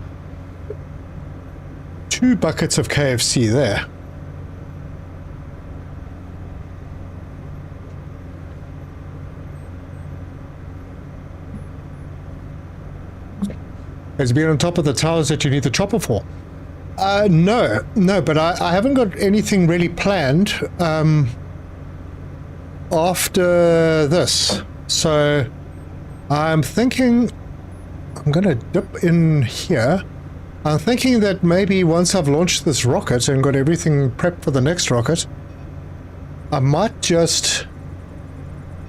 [SPEAKER 2] 2 buckets of KFC there. Has it been on top of the towers that you need the chopper for? No, but I haven't got anything really planned after this. So I'm thinking I'm going to dip in here. I'm thinking that maybe once I've launched this rocket and got everything prepped for the next rocket, I might just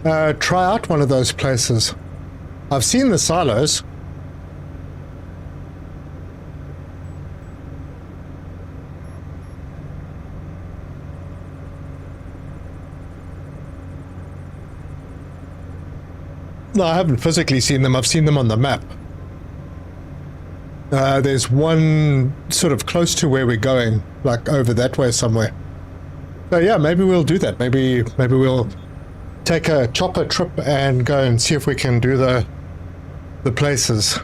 [SPEAKER 2] try out one of those places. I've seen the silos. No, I haven't physically seen them. I've seen them on the map. There's one sort of close to where we're going, like over that way somewhere. So yeah, maybe we'll do that. Maybe we'll take a chopper trip and go and see if we can do the places.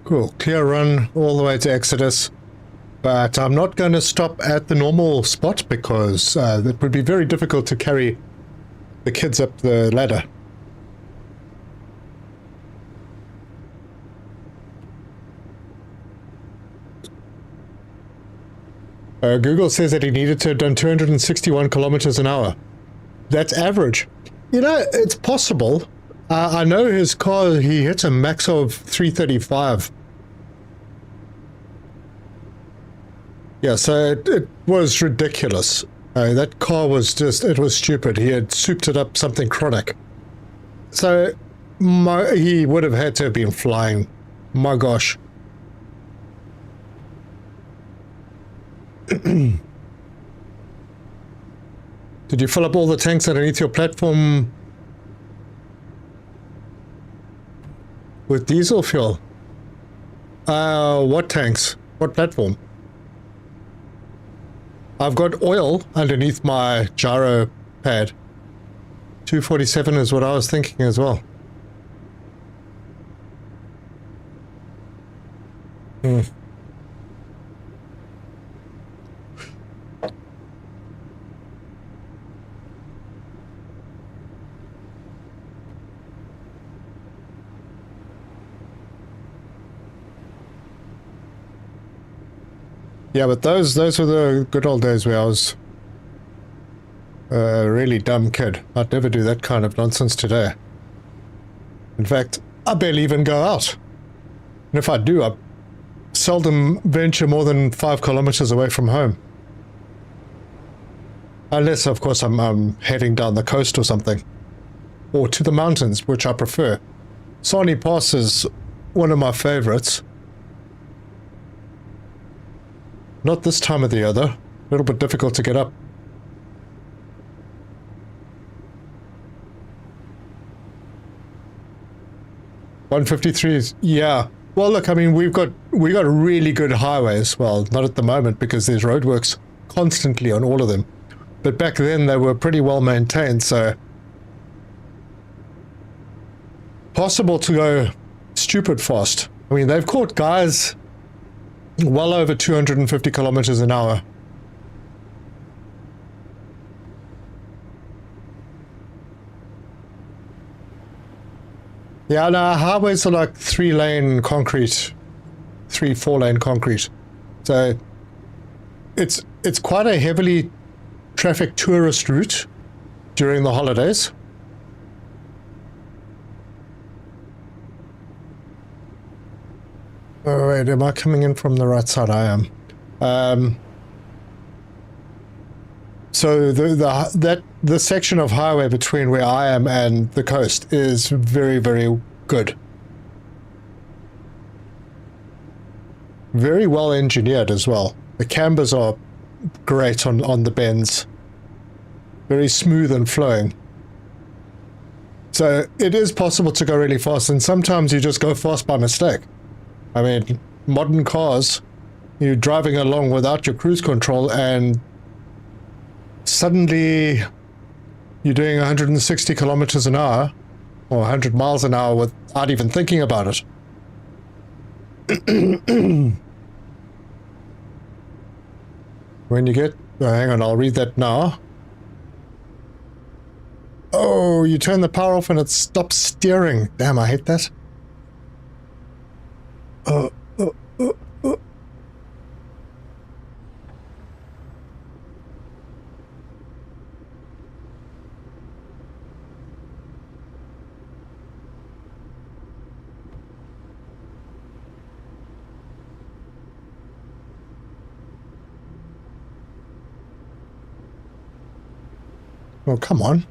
[SPEAKER 2] Cool, clear run all the way to Exodus, but I'm not going to stop at the normal spot because it would be very difficult to carry the kids up the ladder. Google says that he needed to have done 261 kilometers an hour. That's average. You know, it's possible. I know his car, he hits a max of 335. Yeah, so it was ridiculous. That car was just, it was stupid. He had souped it up something chronic. So he would have had to have been flying. My gosh. Did you fill up all the tanks underneath your platform with diesel fuel? What tanks? What platform? I've got oil underneath my gyro pad. 247 is what I was thinking as well. Yeah, but those were the good old days where I was a really dumb kid. I'd never do that kind of nonsense today. In fact, I barely even go out. And if I do, I seldom venture more than 5 kilometers away from home. Unless, of course, I'm heading down the coast or something. Or to the mountains, which I prefer. Sani Pass is one of my favorites. Not this time of the year, though. A little bit difficult to get up. $153 is, yeah. Well, look, I mean, we got really good highways. Well, not at the moment because there's roadworks constantly on all of them. But back then they were pretty well maintained, so possible to go stupid fast. I mean, they've caught guys well over 250 kilometers an hour Yeah, no, highways are like 3-lane concrete, 4-lane concrete. So it's quite a heavily trafficked tourist route during the holidays. Oh wait, am I coming in from the right side? I am. So the section of highway between where I am and the coast is very, very good. Very well engineered as well. The cambers are great on the bends. Very smooth and flowing. So it is possible to go really fast, and sometimes you just go fast by mistake. I mean, modern cars, you're driving along without your cruise control and suddenly you're doing 160 kilometers an hour or 100 miles an hour without even thinking about it. When you get... Oh, hang on, I'll read that now. Oh, you turn the power off and it stops steering. Damn, I hate that. Oh, come on.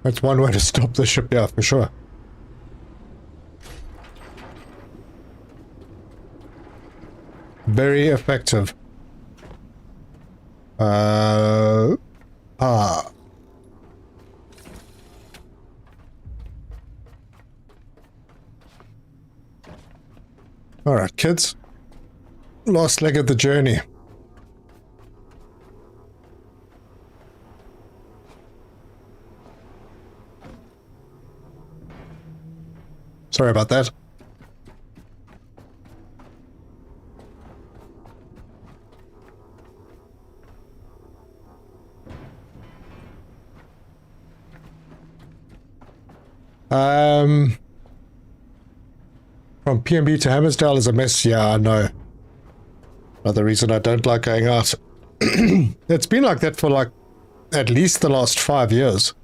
[SPEAKER 2] That's one way to stop the ship, yeah, for sure. Very effective. Alright, kids. Last leg of the journey. Sorry about that. From PMB to Hammersdale is a mess. Yeah, I know. Another reason I don't like going out. It's been like that for like at least the last 5 years.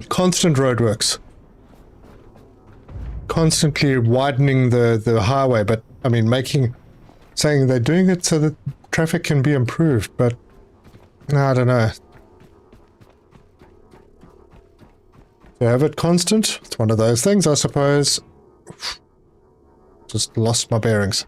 [SPEAKER 2] Constant roadworks. Constantly widening the highway, but I mean saying they're doing it so that traffic can be improved, but I don't know. To have it constant, it's one of those things, I suppose. Just lost my bearings.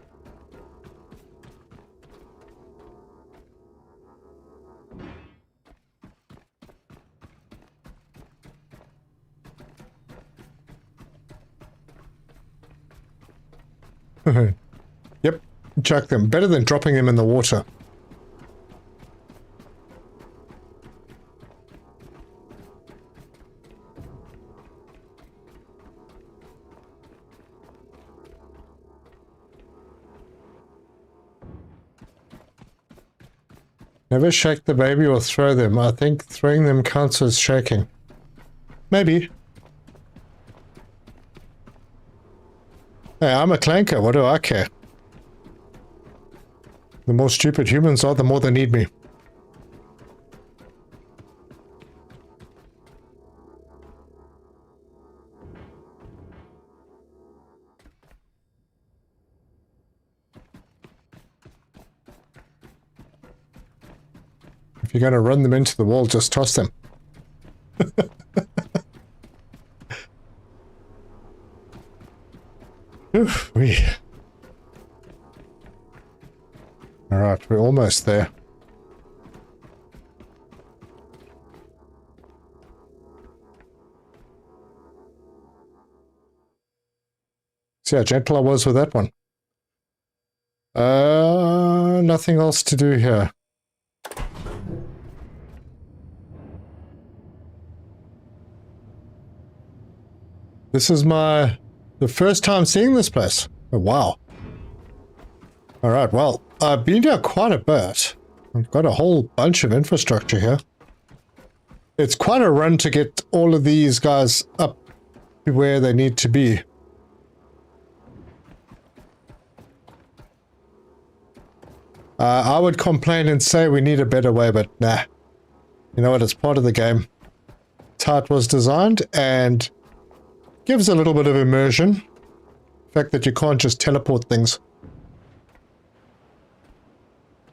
[SPEAKER 2] Yep, chuck them. Better than dropping them in the water. Never shake the baby or throw them. I think throwing them counts as shaking. Maybe. Hey, I'm a clanker. What do I care? The more stupid humans are, the more they need me. If you're going to run them into the wall, just toss them. Oof, Alright, we're almost there. See how gentle I was with that one. Nothing else to do here. This is the first time seeing this place. Oh, wow. Alright, well, I've been here quite a bit. I've got a whole bunch of infrastructure here. It's quite a run to get all of these guys up to where they need to be. I would complain and say we need a better way, but nah. You know what, it's part of the game. It's how it was designed, and gives a little bit of immersion. The fact that you can't just teleport things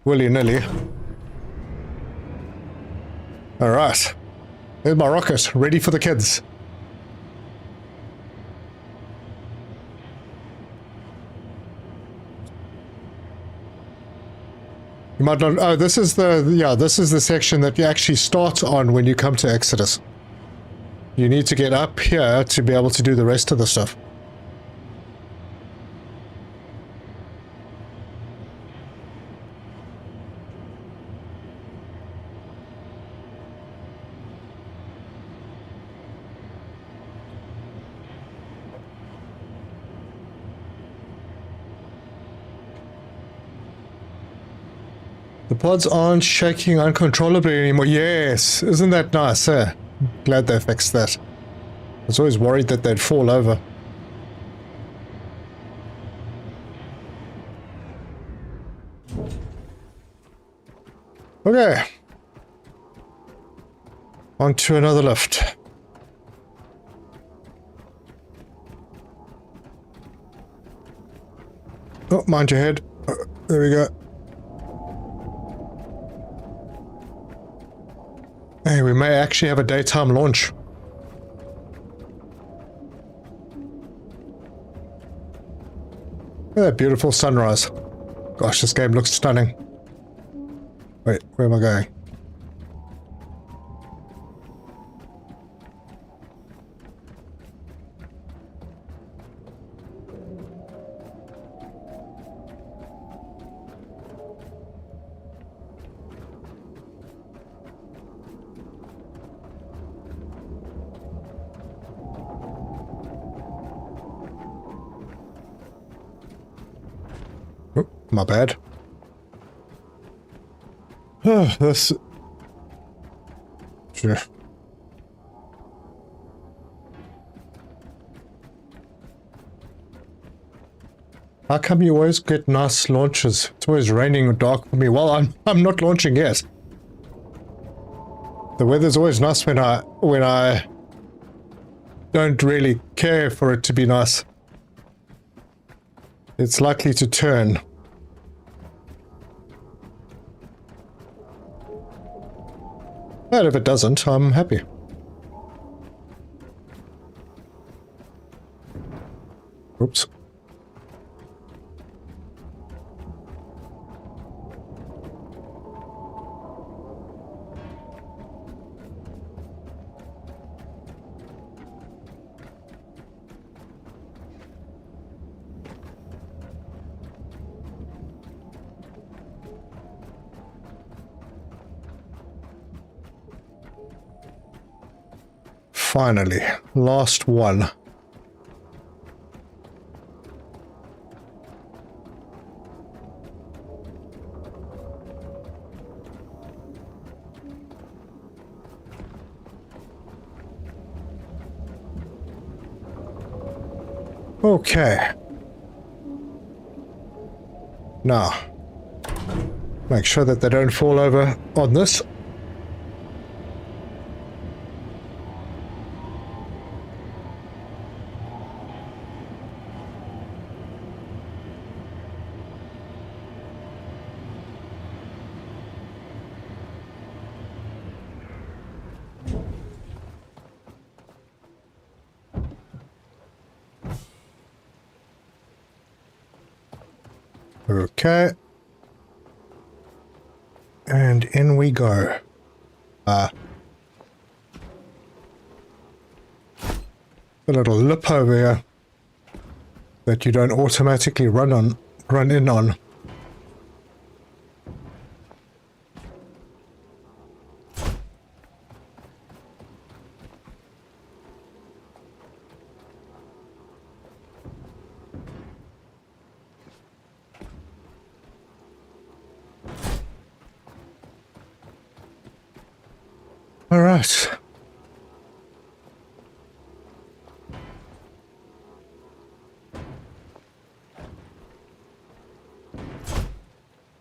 [SPEAKER 2] willy-nilly. Alright. There's my rocket, ready for the kids. You might not... Oh, this is the... Yeah, this is the section that you actually start on when you come to Exodus. You need to get up here to be able to do the rest of the stuff. The pods aren't shaking uncontrollably anymore. Yes, isn't that nice, eh? Glad they fixed that. I was always worried that they'd fall over. Okay. On to another lift. Oh, mind your head. There we go. Hey, we may actually have a daytime launch. Look at that beautiful sunrise. Gosh, this game looks stunning. Wait, where am I going? Oh, my bad. Oh, this... Sure. How come you always get nice launches? It's always raining or dark for me. Well, I'm not launching yet. The weather's always nice when I don't really care for it to be nice. It's likely to turn. But if it doesn't, I'm happy. Oops. Finally, last one. Okay. Now, make sure that they don't fall over on this. Okay. And in we go. A little lip over here that you don't automatically run in on. All right.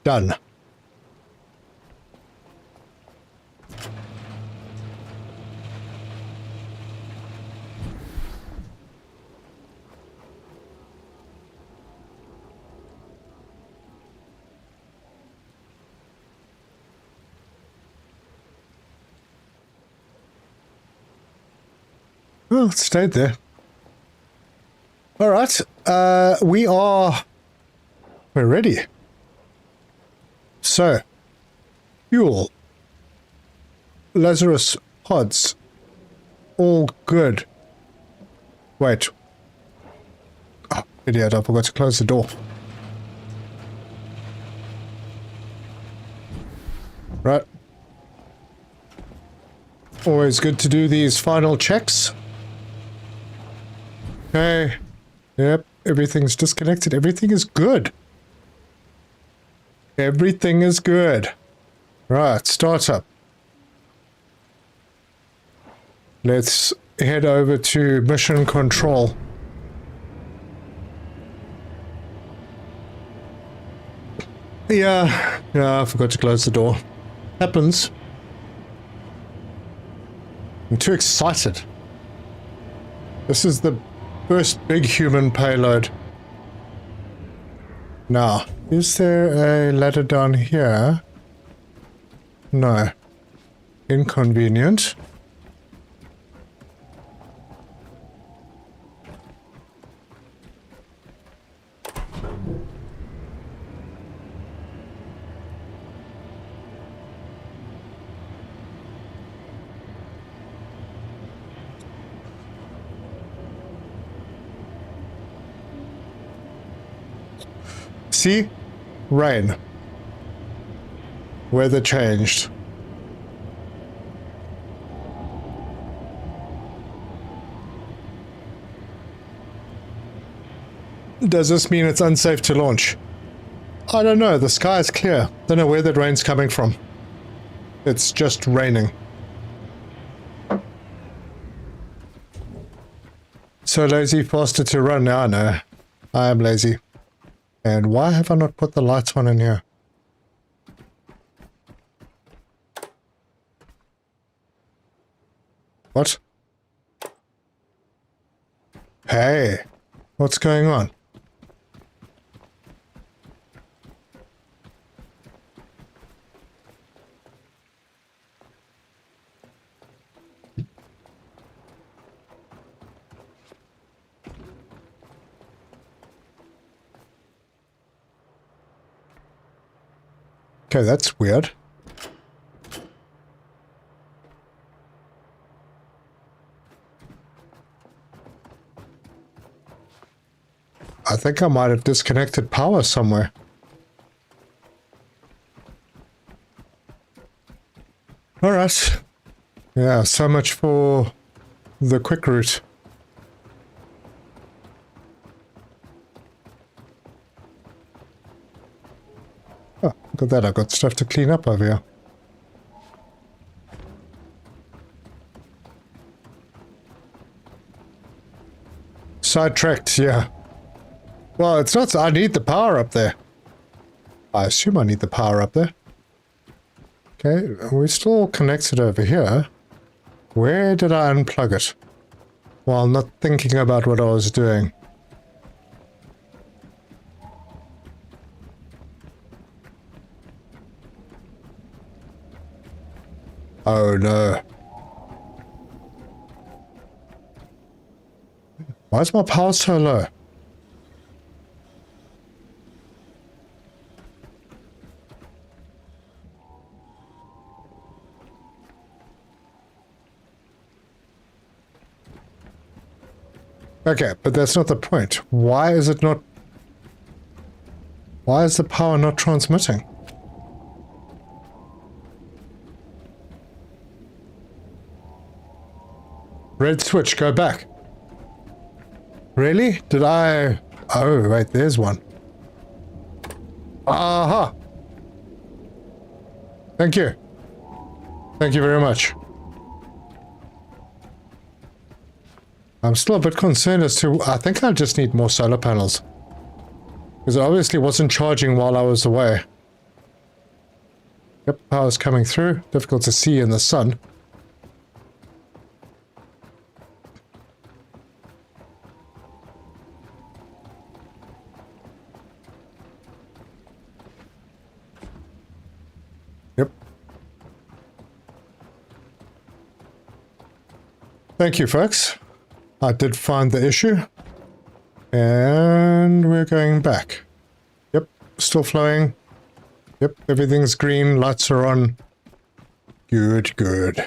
[SPEAKER 2] Done. Well, it stayed there. All right. We're ready. So, fuel. Lazarus pods. All good. Wait. Oh, idiot, I forgot to close the door. Right. Always good to do these final checks. Okay. Yep, everything's disconnected. Everything is good. Everything is good. Right, startup. Let's head over to mission control. Yeah, I forgot to close the door. Happens. I'm too excited. This is the first big human payload. Now, is there a ladder down here? No. Inconvenient. See? Rain. Weather changed. Does this mean it's unsafe to launch? I don't know. The sky is clear. Don't know where that rain's coming from. It's just raining. So lazy, faster to run. Now I know. I am lazy. And why have I not put the lights on in here? What? Hey, what's going on? Okay, that's weird. I think I might have disconnected power somewhere. All right. Yeah, so much for the quick route. Oh, look at that. I've got stuff to clean up over here. Sidetracked, yeah. Well, it's not... I need the power up there. I assume I need the power up there. Okay, we're still connected over here. Where did I unplug it? While not thinking about what I was doing. Oh no. Why is my power so low? Okay, but that's not the point. Why is it not... Why is the power not transmitting? Red switch, go back. Really? Did I... Oh, wait, there's one. Aha! Thank you. Thank you very much. I'm still a bit concerned as to, I think I just need more solar panels. Because it obviously wasn't charging while I was away. Yep, power's coming through. Difficult to see in the sun. Yep. Thank you, folks. I did find the issue. And we're going back. Yep, still flowing. Yep, everything's green, lights are on. Good, good.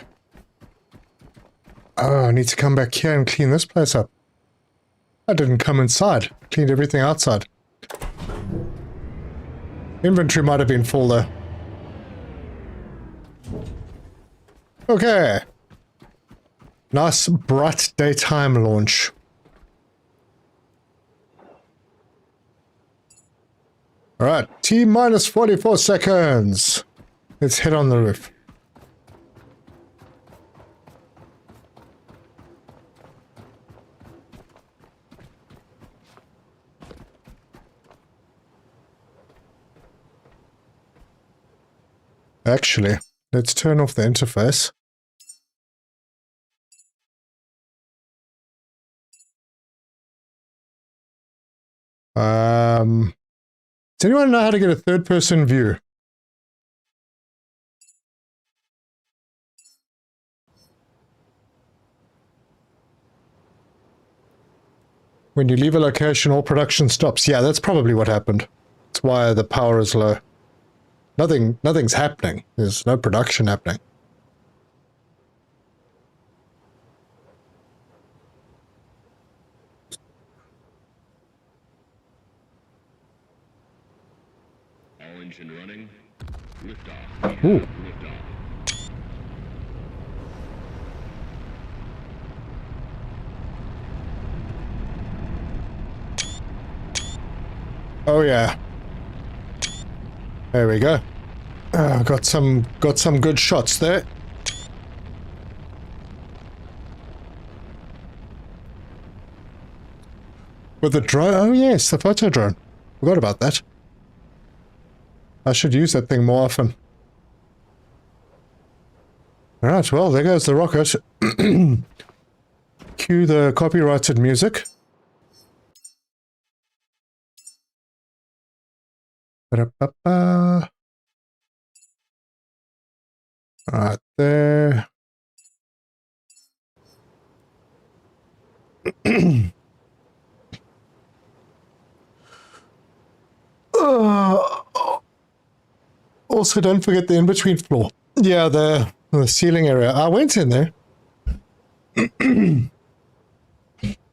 [SPEAKER 2] Oh, I need to come back here and clean this place up. I didn't come inside. Cleaned everything outside. Inventory might have been full though. Okay. Nice bright daytime launch. Alright, T minus 44 seconds. Let's head on the roof. Actually, let's turn off the interface. Does anyone know how to get a third-person view? When you leave a location, all production stops. Yeah, that's probably what happened. That's why the power is low. Nothing's happening. There's no production happening.
[SPEAKER 4] All engine running. Liftoff.
[SPEAKER 2] Ooh.
[SPEAKER 4] Liftoff.
[SPEAKER 2] Oh yeah. There we go. Got some good shots there. With the drone? Oh yes, the photo drone. Forgot about that. I should use that thing more often. Alright, well, there goes the rocket. Cue the copyrighted music. Ba-da-ba-ba. Right there. Also, don't forget the in-between floor. Yeah, the ceiling area. I went in there.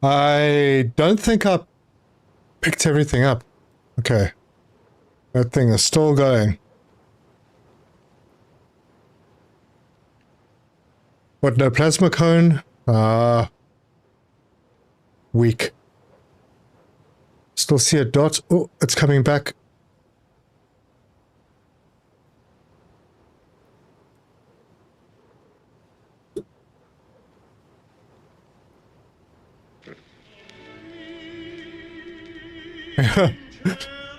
[SPEAKER 2] I don't think I picked everything up. Okay. That thing is still going. What, no plasma cone? Weak. Still see a dot. Oh, it's coming back.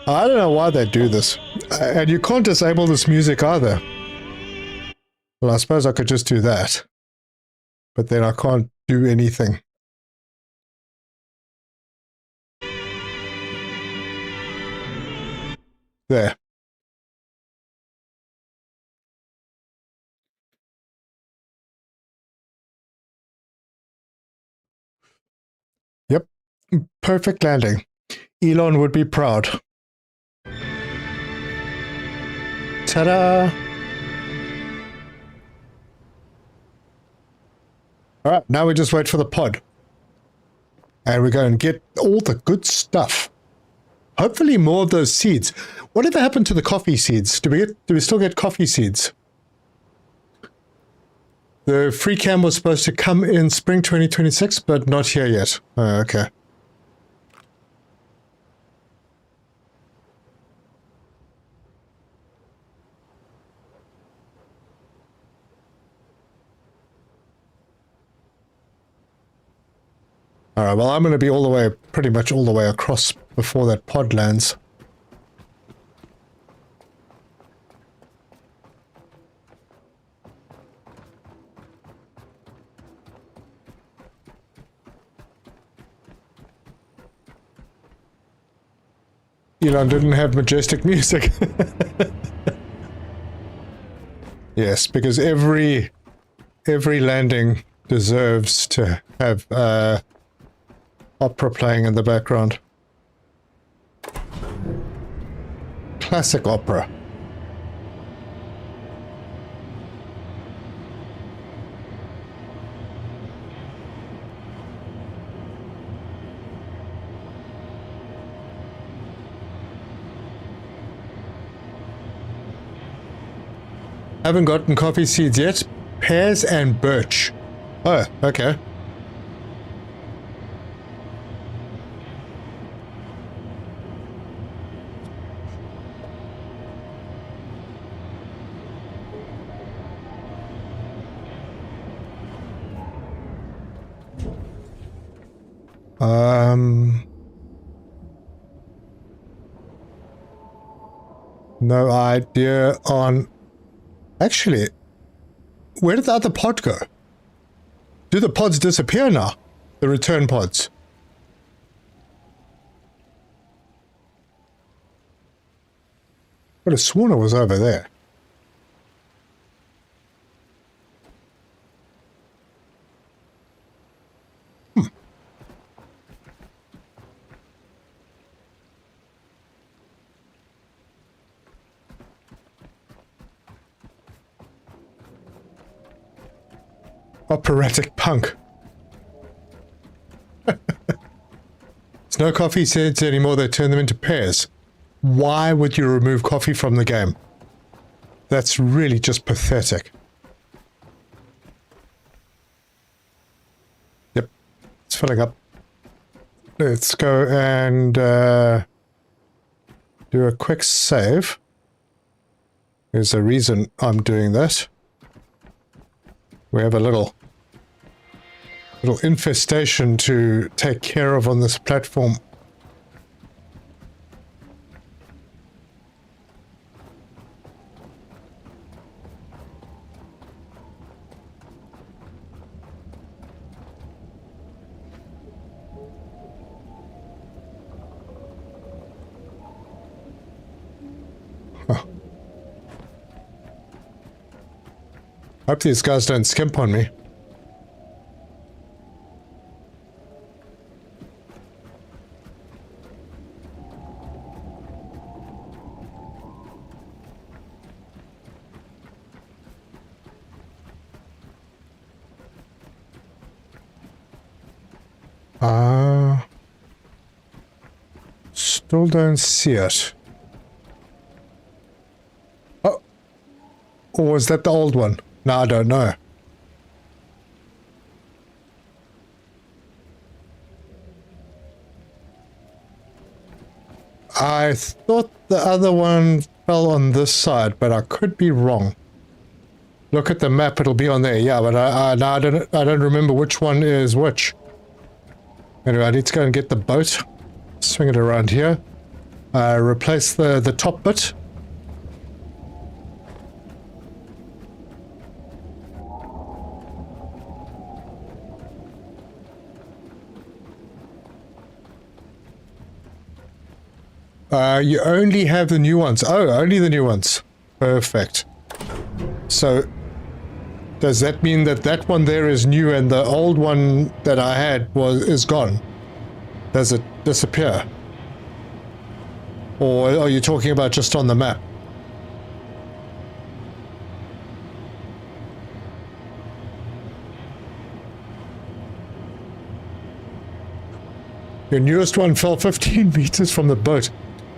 [SPEAKER 2] I don't know why they do this. And you can't disable this music either. Well, I suppose I could just do that. But then I can't do anything. There. Yep. Perfect landing. Elon would be proud. Ta-da! Alright, now we just wait for the pod. And we go and get all the good stuff. Hopefully more of those seeds. Whatever happened to the coffee seeds? Do we still get coffee seeds? The free cam was supposed to come in spring 2026, but not here yet. Oh, okay. Alright, well, I'm going to be all the way, pretty much all the way across before that pod lands. Elon didn't have majestic music. Yes, because every landing deserves to have opera playing in the background. Classic opera. Haven't gotten coffee seeds yet. Pears and birch. Oh, okay. No idea on... Actually, where did the other pod go? Do the pods disappear now? The return pods? But I sworn it was over there. Operatic punk. There's no coffee seeds anymore, they turn them into pears. Why would you remove coffee from the game? That's really just pathetic. Yep, it's filling up. Let's go and do a quick save. There's a reason I'm doing that. We have a little infestation to take care of on this platform. Hope these guys don't skimp on me. Still don't see it. Oh, or was that the old one? No, I don't know. I thought the other one fell on this side, but I could be wrong. Look at the map; it'll be on there. Yeah, but I don't remember which one is which. Anyway, I need to go and get the boat. Swing it around here. Replace the top bit. You only have the new ones. Oh, only the new ones. Perfect. So, does that mean that that one there is new and the old one that I had is gone? Does it disappear? Or are you talking about just on the map? Your newest one fell 15 meters from the boat.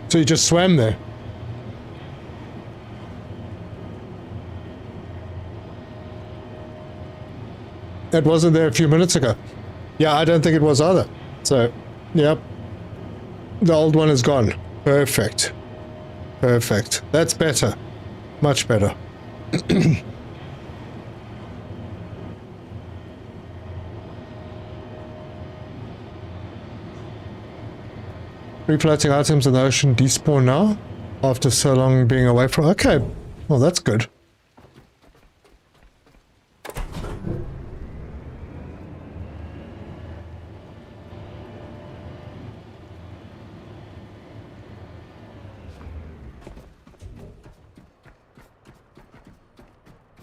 [SPEAKER 2] So you just swam there. It wasn't there a few minutes ago. Yeah, I don't think it was either. So, yep. The old one is gone. Perfect. Perfect. That's better. Much better. Free floating items in the ocean despawn now after so long being away from... Okay, well that's good.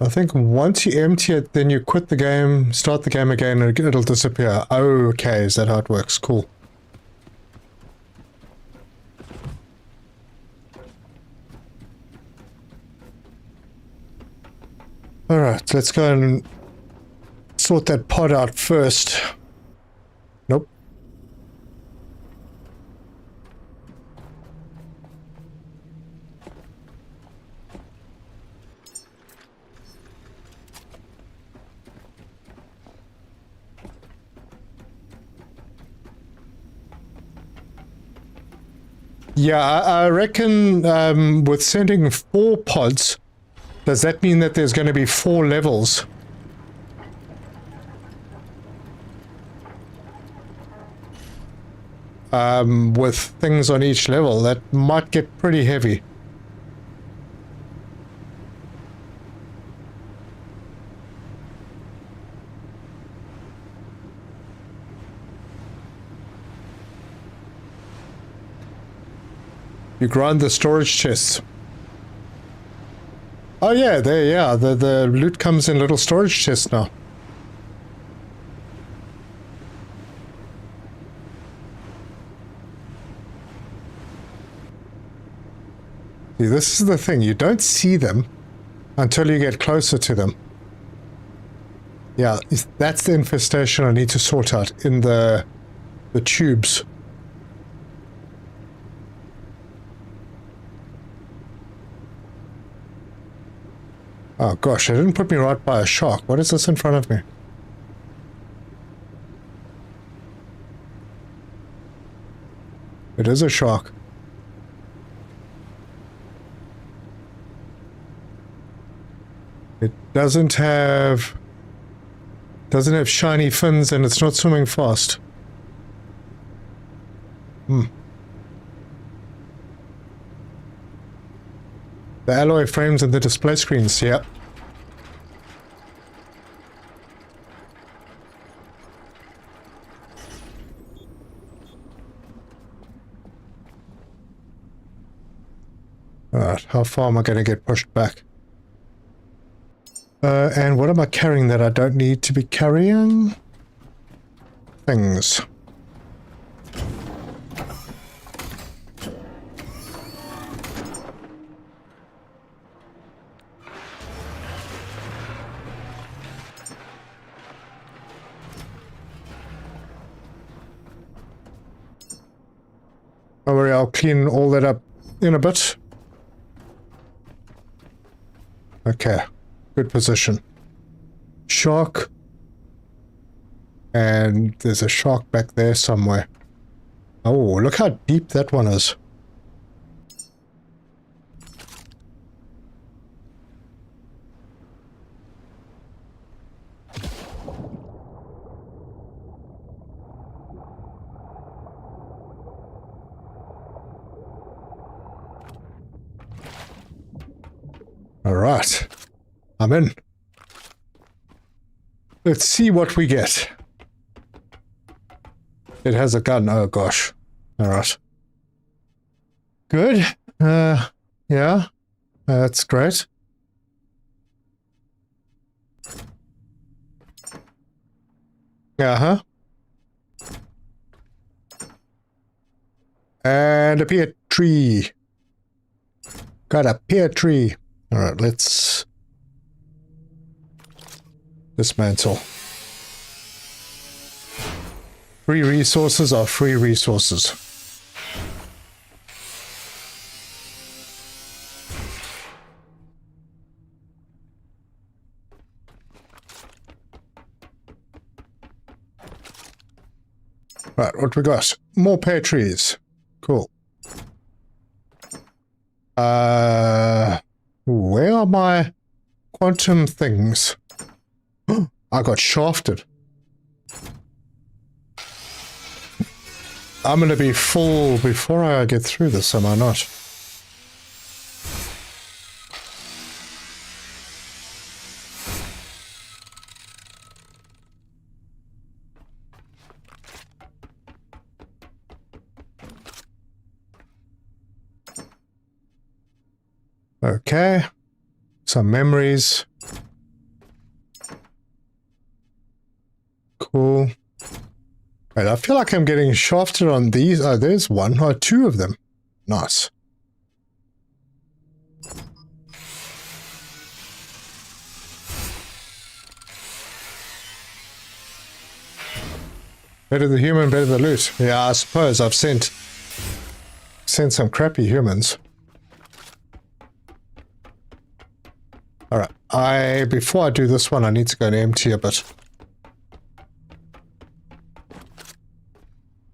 [SPEAKER 2] I think once you empty it, then you quit the game, start the game again, and it'll disappear. Okay, is that how it works? Cool. Alright, let's go and sort that pod out first. Nope. Yeah, I reckon with sending 4 pods, does that mean that there's going to be 4 levels? With things on each level, that might get pretty heavy. You grind the storage chests. Oh yeah, the loot comes in little storage chests now. See, this is the thing, you don't see them until you get closer to them. Yeah, that's the infestation I need to sort out in the tubes. Oh gosh, it didn't put me right by a shark. What is this in front of me? It is a shark. It doesn't have shiny fins and it's not swimming fast. The alloy frames and the display screens, yeah. Alright, how far am I going to get pushed back? And what am I carrying that I don't need to be carrying? Things. Don't worry, I'll clean all that up in a bit. Okay, good position. Shark. And there's a shark back there somewhere. Oh, look how deep that one is. Alright, I'm in. Let's see what we get. It has a gun, oh gosh. Alright. Good. Yeah. That's great. Uh-huh. And a pear tree. Got a pear tree. Alright, let's dismantle. Free resources are free resources. Right, what we got? More pear trees. Cool. Where are my quantum things? I got shafted. I'm going to be full before I get through this, am I not? Okay. Some memories. Cool. Right, I feel like I'm getting shafted on these. Oh, there's one or two of them. Nice. Better the human, better the loot. Yeah, I suppose I've sent some crappy humans. Alright, before I do this one, I need to go and empty a bit.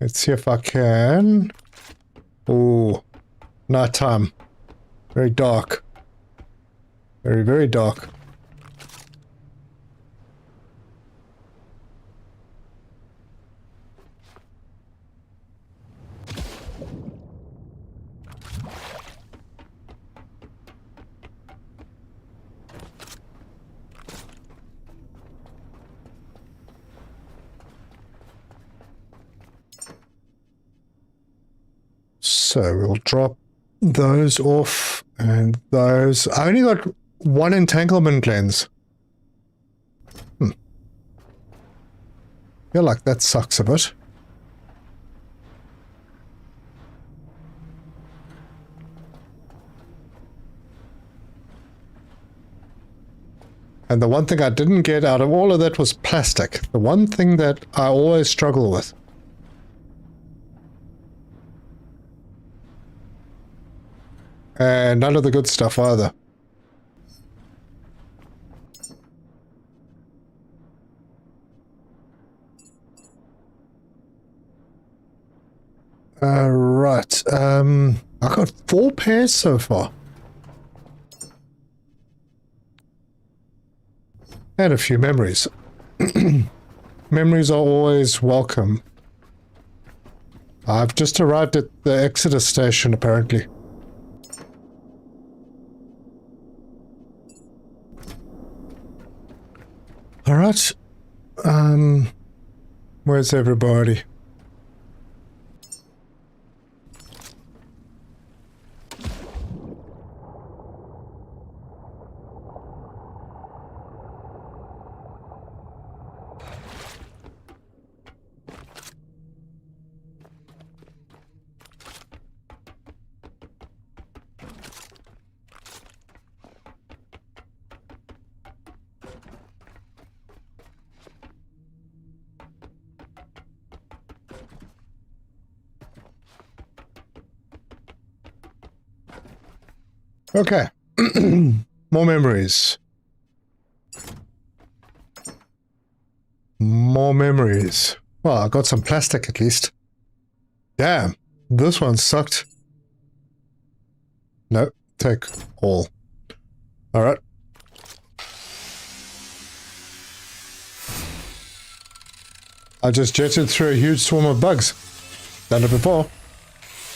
[SPEAKER 2] Let's see if I can. Oh, nighttime. Very dark. Very, very dark. So we'll drop those off and those. I only got one entanglement lens. Feel like that sucks a bit. And the one thing I didn't get out of all of that was plastic. The one thing that I always struggle with. And none of the good stuff either. Right. I got 4 pairs so far. And a few memories. Memories are always welcome. I've just arrived at the Exodus station, apparently. Alright. Where's everybody? Okay. More memories. More memories. Well, I got some plastic at least. Damn, this one sucked. No, take all. Alright. I just jetted through a huge swarm of bugs. Done it before.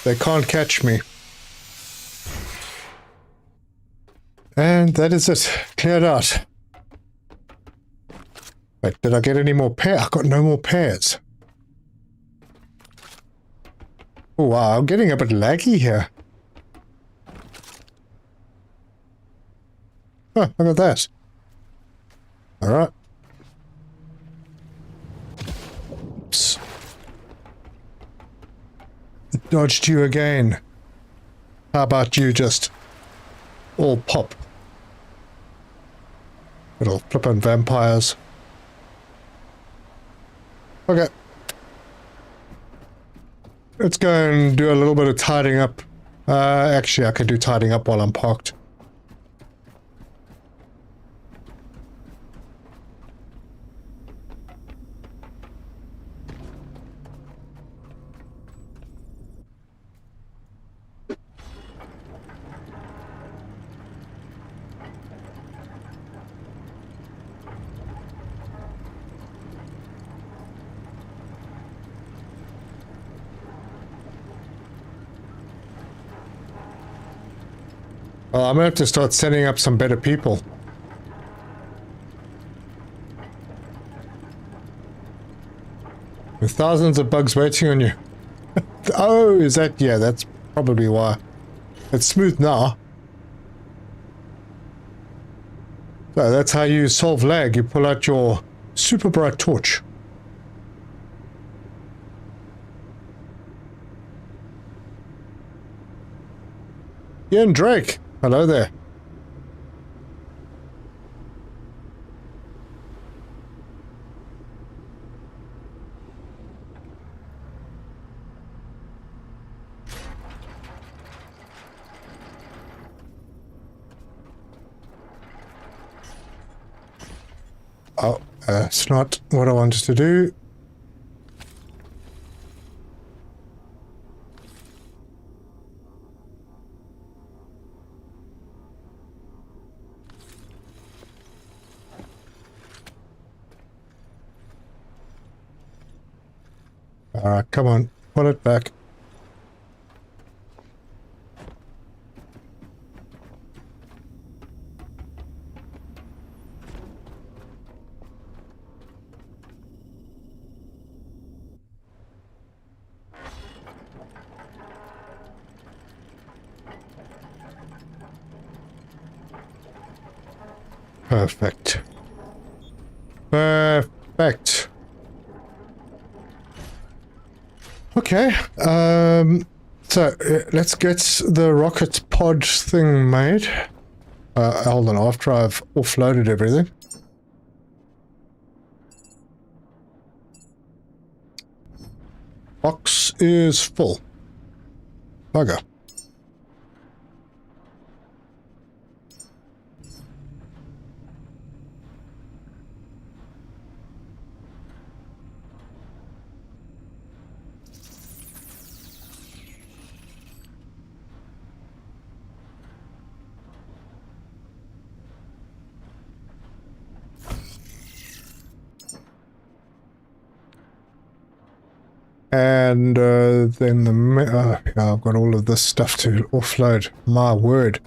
[SPEAKER 2] They can't catch me. And that is it. Cleared out. Wait, did I get any more pairs? I got no more pairs. Oh, wow, I'm getting a bit laggy here. Huh, look at that. Alright. Oops. Dodged you again. How about you just all pop? Little flippin' vampires. Okay. Let's go and do a little bit of tidying up. Actually, I can do tidying up while I'm parked. Well, I'm gonna have to start sending up some better people. With thousands of bugs waiting on you. Oh, is that? Yeah, that's probably why. It's smooth now. So that's how you solve lag. You pull out your super bright torch. Ian Drake, hello there. Oh, it's not what I wanted to do. Alright, come on, pull it back. Perfect. Perfect. Okay, so let's get the rocket pod thing made. Hold on, after I've offloaded everything. Box is full. Bugger. And then yeah, I've got all of this stuff to offload. My word.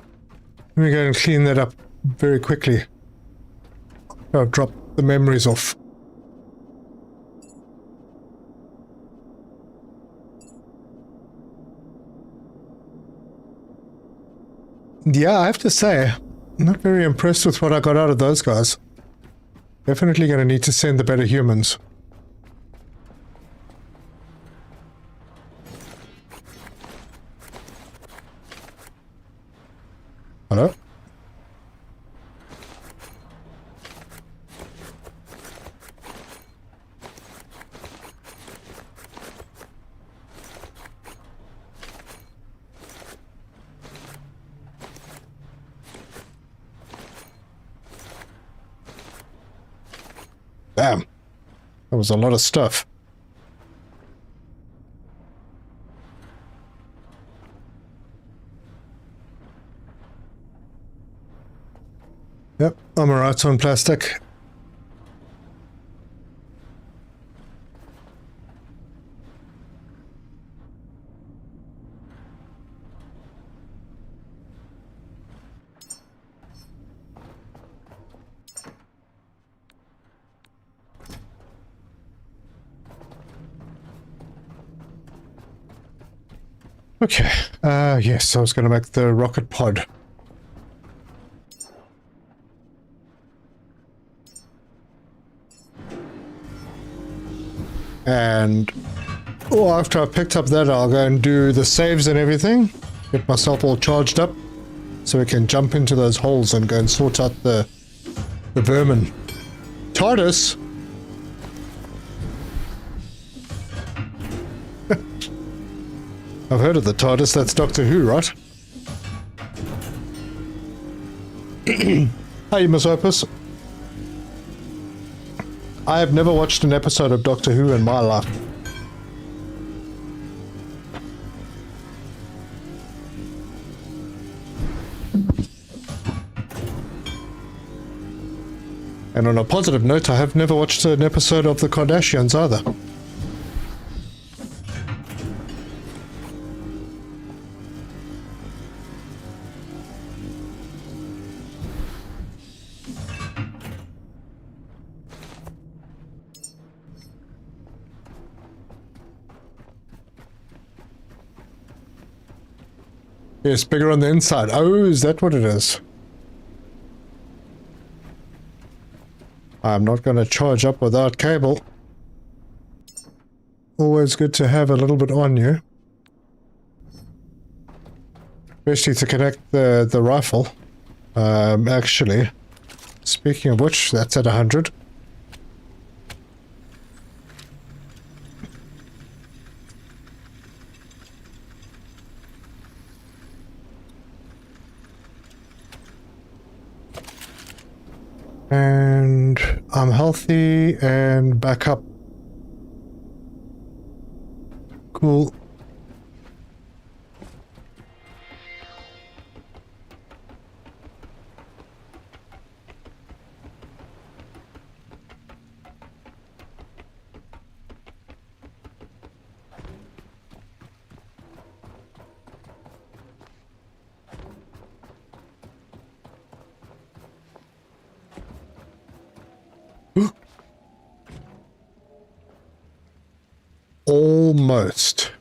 [SPEAKER 2] Let me go and clean that up very quickly. I've dropped the memories off. Yeah, I have to say, I'm not very impressed with what I got out of those guys. Definitely going to need to send the better humans. Hello? Damn. That was a lot of stuff. Yep, I'm alright on plastic. Okay, yes, I was going to make the rocket pod. And after I've picked up that, I'll go and do the saves and everything. Get myself all charged up so we can jump into those holes and go and sort out the vermin. TARDIS! I've heard of the TARDIS, that's Doctor Who, right? Hey, Miss Opus. I have never watched an episode of Doctor Who in my life. And on a positive note, I have never watched an episode of the Kardashians either. Yes, bigger on the inside. Oh, is that what it is? I'm not going to charge up without cable. Always good to have a little bit on you. Especially to connect the rifle. Actually, speaking of which, that's at 100. And I'm healthy and back up. Cool. Almost.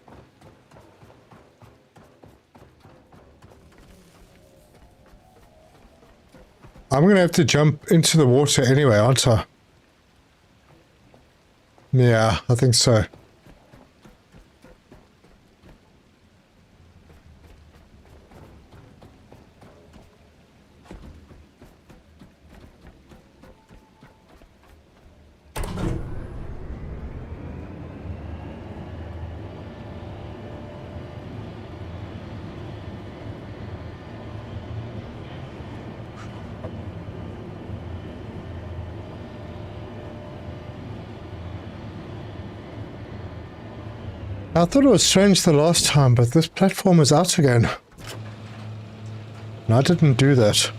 [SPEAKER 2] I'm going to have to jump into the water anyway, aren't I? Yeah, I think so. I thought it was strange the last time, but this platform is out again. And I didn't do that.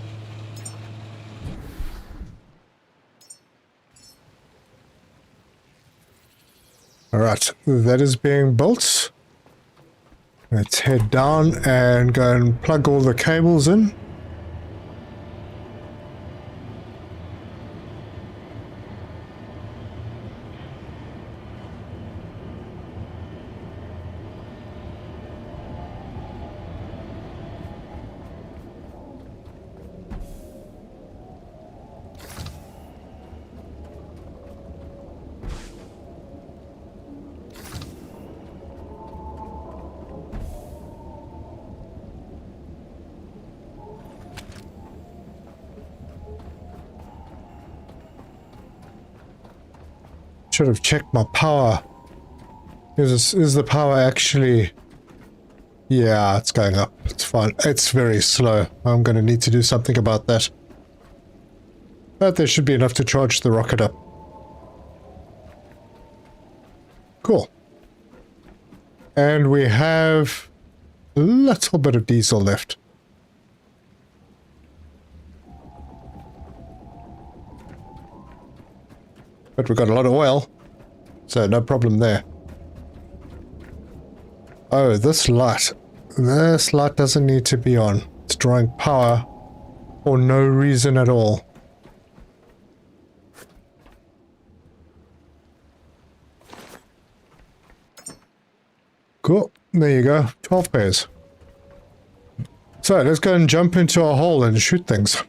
[SPEAKER 2] Alright, that is being built. Let's head down and go and plug all the cables in. Should have checked my power. Is the power actually... Yeah, it's going up. It's fine. It's very slow. I'm going to need to do something about that. But there should be enough to charge the rocket up. Cool. And we have a little bit of diesel left. But we've got a lot of oil, so no problem there. Oh, this light. This light doesn't need to be on. It's drawing power for no reason at all. Cool. There you go. 12 pairs. So let's go and jump into a hole and shoot things.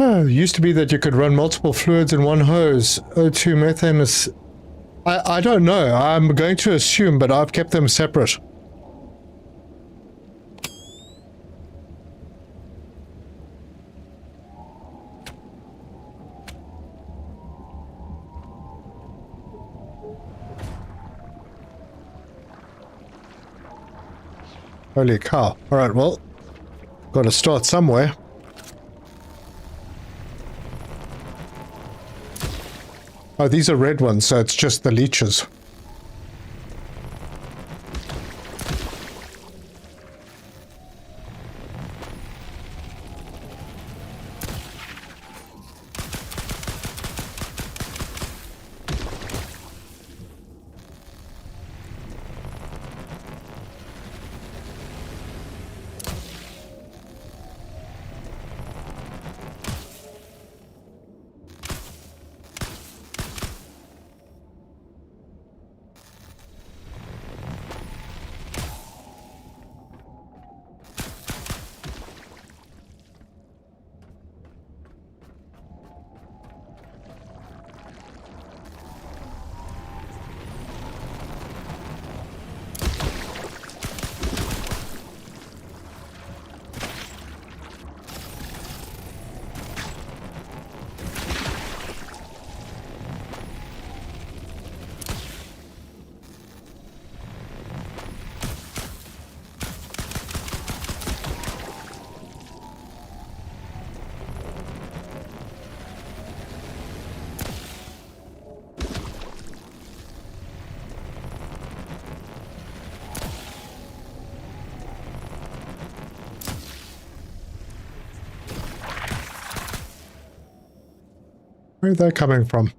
[SPEAKER 2] Oh, it used to be that you could run multiple fluids in one hose. O2 methane is... I don't know. I'm going to assume, but I've kept them separate. Holy cow. Alright, well, got to start somewhere. Oh, these are red ones, so it's just the leeches. Where are they coming from?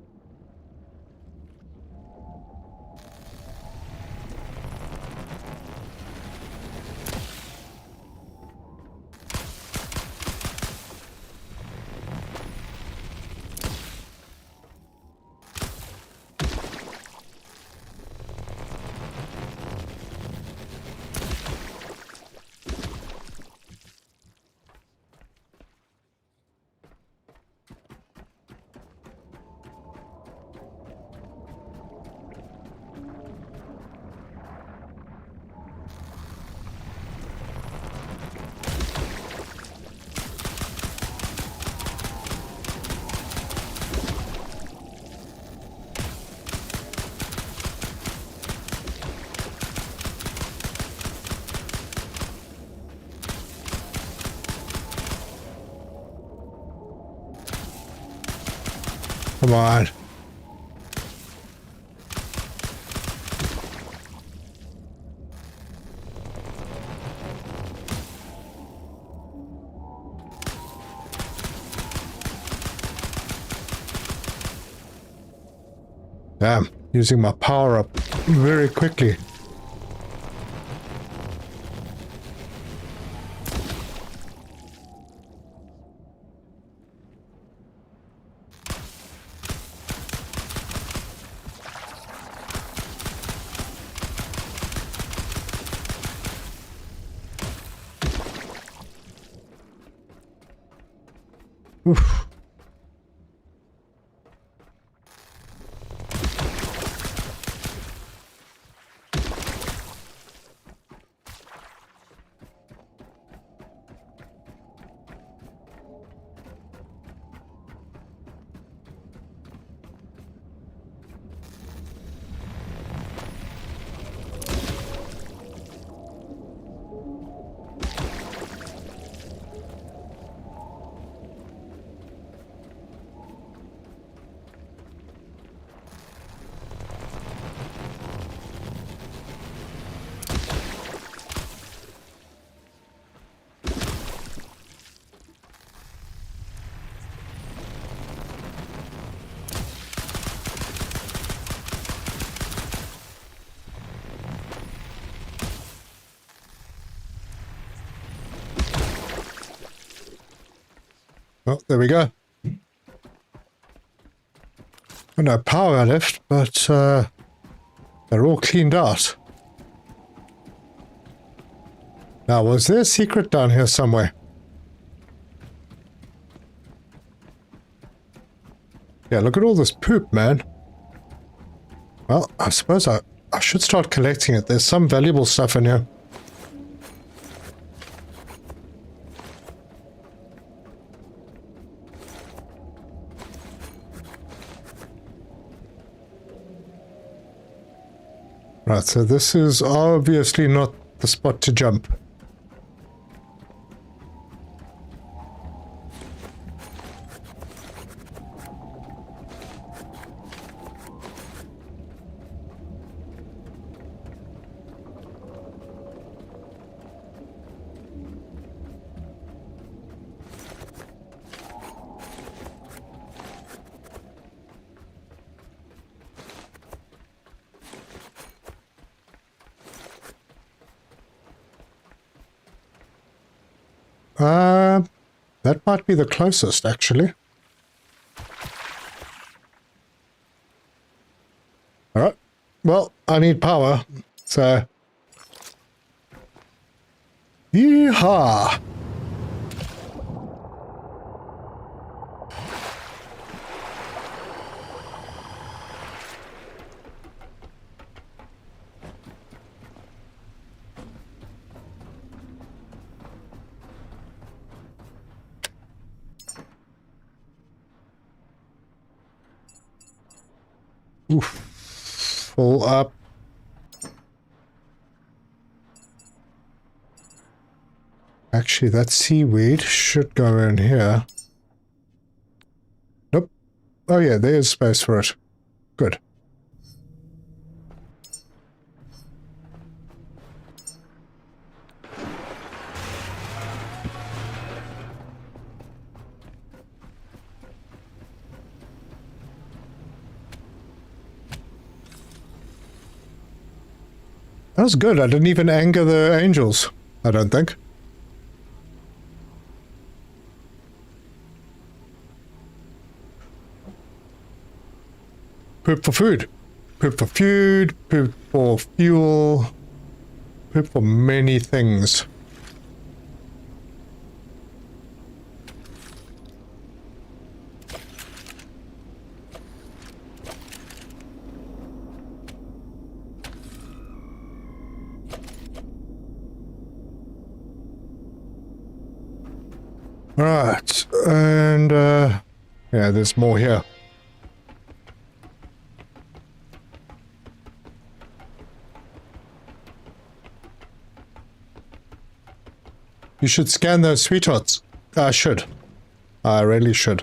[SPEAKER 2] Come on. Damn, using my power up very quickly. Oof. Oh, there we go. No power left, but they're all cleaned out. Now, was there a secret down here somewhere? Yeah, look at all this poop, man. Well, I suppose I should start collecting it. There's some valuable stuff in here. Right, so this is obviously not the spot to jump. That might be the closest, actually. Alright. Well, I need power, so... Yeehaw! Oof. Full up. Actually, that seaweed should go in here. Nope. Oh yeah, there's space for it. Good. That was good. I didn't even anger the angels, I don't think. Poop for food. Poop for food. Poop for fuel. Poop for many things. Right, and yeah, there's more here. You should scan those sweethearts. I should. I really should.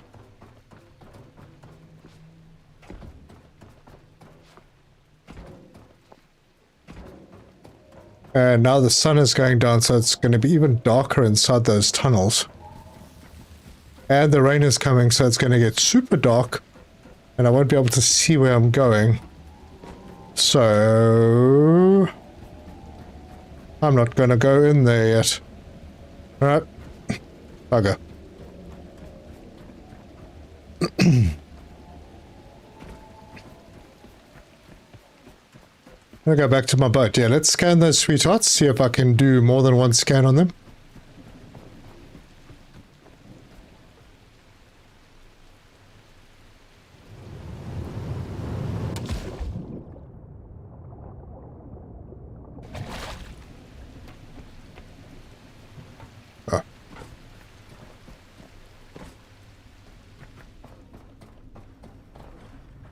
[SPEAKER 2] And now the sun is going down, so it's going to be even darker inside those tunnels. And the rain is coming, so it's going to get super dark. And I won't be able to see where I'm going. So I'm not going to go in there yet. Alright. Bugger. I'll go back to my boat. Yeah, let's scan those sweethearts, see if I can do more than one scan on them.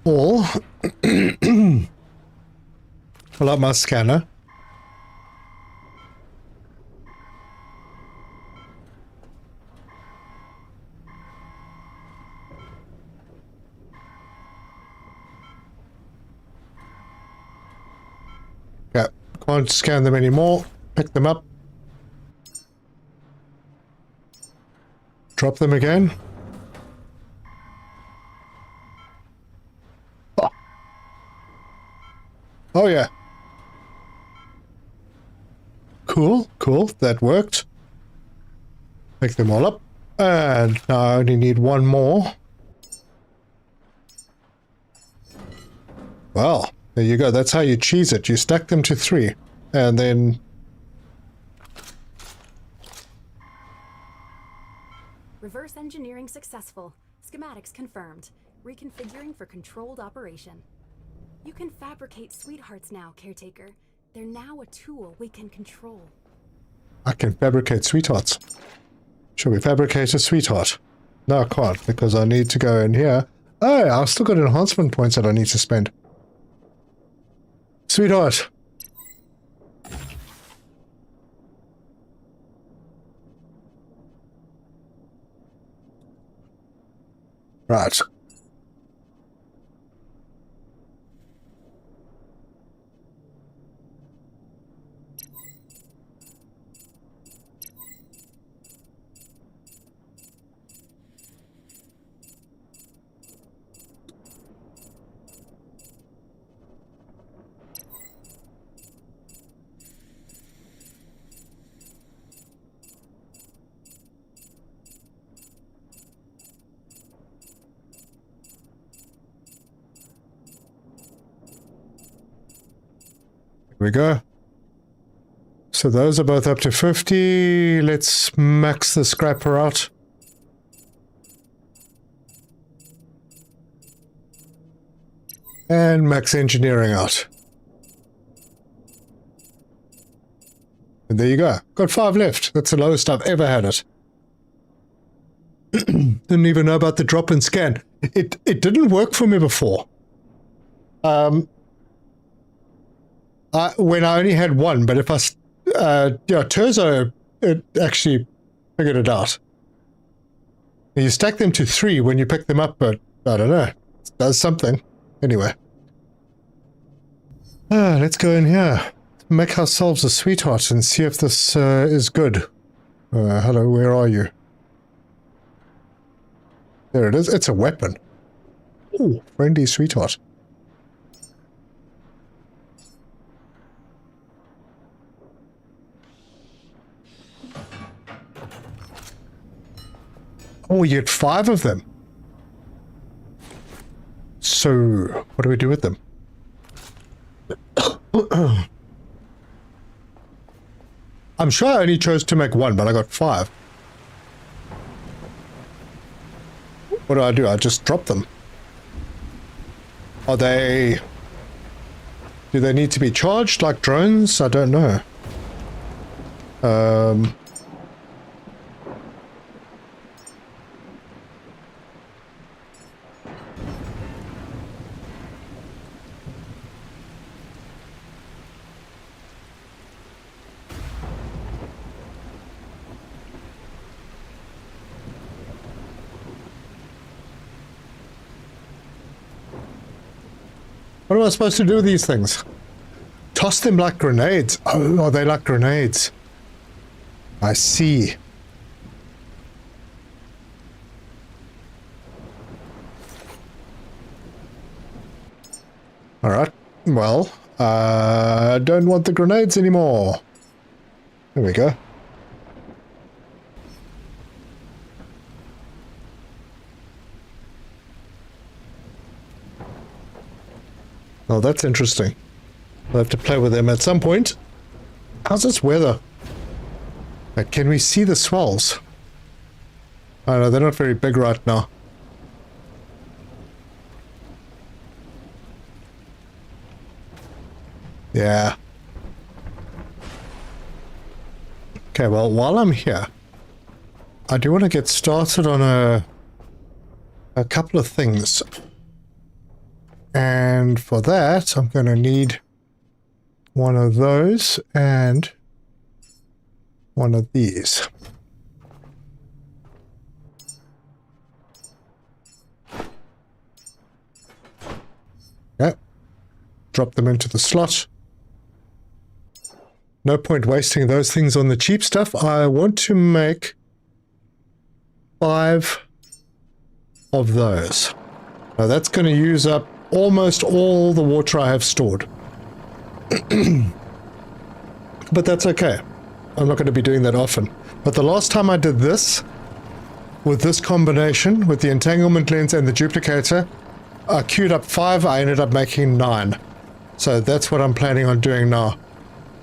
[SPEAKER 2] Or pull up my scanner. Yeah, can't scan them anymore. Pick them up. Drop them again. Oh yeah. Cool, cool. That worked. Pick them all up. And now I only need one more. Well, there you go. That's how you cheese it. You stack them to 3. And then...
[SPEAKER 3] Reverse engineering successful. Schematics confirmed. Reconfiguring for controlled operation. You can fabricate sweethearts now, Caretaker. They're now a tool we can control.
[SPEAKER 2] I can fabricate sweethearts. Shall we fabricate a sweetheart? No, I can't, because I need to go in here. Oh, I've still got enhancement points that I need to spend. Sweetheart. Right. Here we go. So those are both up to 50. Let's max the scrapper out. And max engineering out. And there you go. Got 5 left. That's the lowest I've ever had it. Didn't even know about the drop and scan. It didn't work for me before. When I only had 1, but if I, yeah, Terzo, it actually figured it out. You stack them to 3 when you pick them up, but I don't know. It does something. Anyway. Let's go in here. Make ourselves a sweetheart and see if this is good. Hello, where are you? There it is. It's a weapon. Ooh, friendly sweetheart. Oh, you get 5 of them. So, what do we do with them? I'm sure I only chose to make 1, but I got 5. What do? I just drop them. Are they... Do they need to be charged like drones? I don't know. What am I supposed to do with these things? Toss them like grenades. Oh, are they like grenades? I see. Alright, well, I don't want the grenades anymore. There we go. Oh, that's interesting. We'll have to play with them at some point. How's this weather? Can we see the swells? Oh no, they're not very big right now. Yeah. Okay, well, while I'm here, I do want to get started on a couple of things. And for that, I'm going to need one of those and one of these. Okay. Drop them into the slot. No point wasting those things on the cheap stuff. I want to make 5 of those. Now that's going to use up almost all the water I have stored. But that's okay. I'm not going to be doing that often. But the last time I did this, with this combination, with the entanglement lens and the duplicator, I queued up 5, I ended up making 9. So that's what I'm planning on doing now.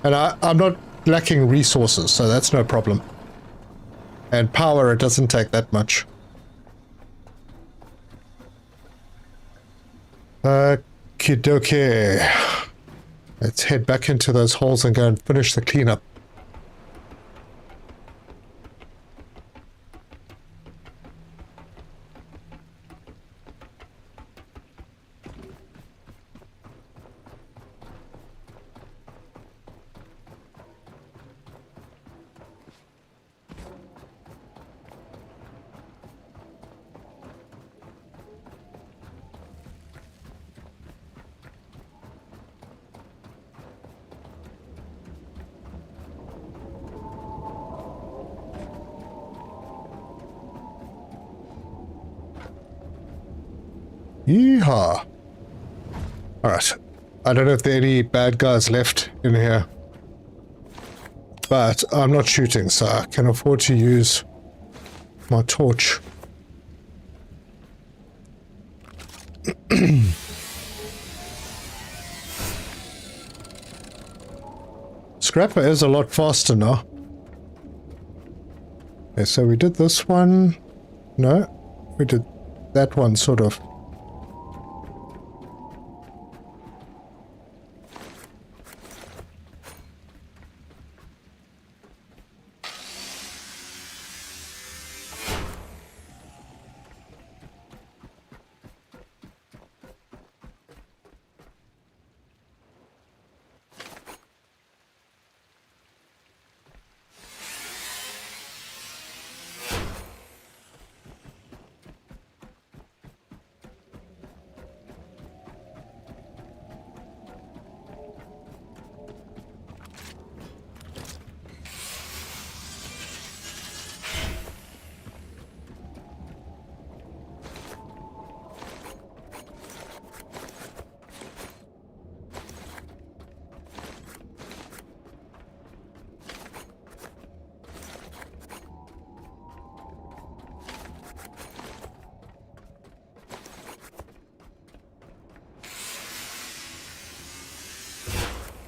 [SPEAKER 2] And I'm not lacking resources, so that's no problem. And power, it doesn't take that much. Okie dokie. Let's head back into those holes and go and finish the cleanup. Yeehaw. Alright. I don't know if there are any bad guys left in here. But I'm not shooting, so I can afford to use my torch. Scrapper is a lot faster now. Okay, so we did this one. No, we did that one, sort of.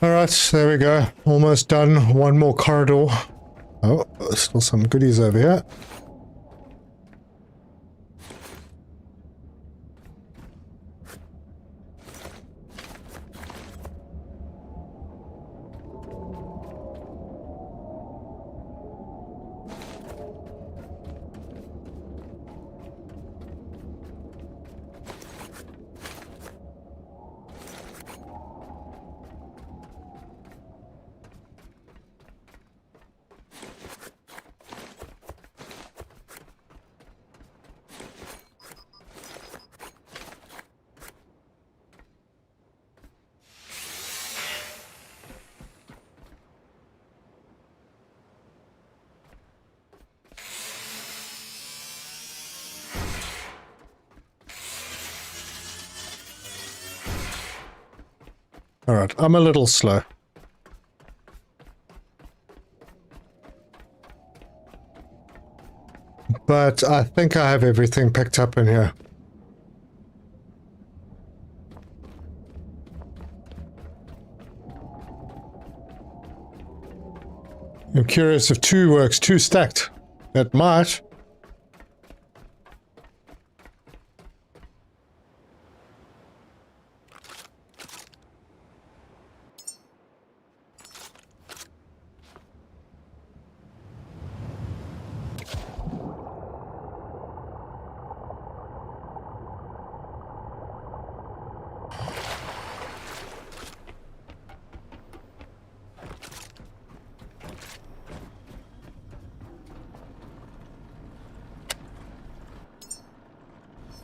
[SPEAKER 2] Alright, there we go. Almost done. One more corridor. Oh, still some goodies over here. Alright, I'm a little slow. But I think I have everything picked up in here. I'm curious if 2 works 2 stacked. It might.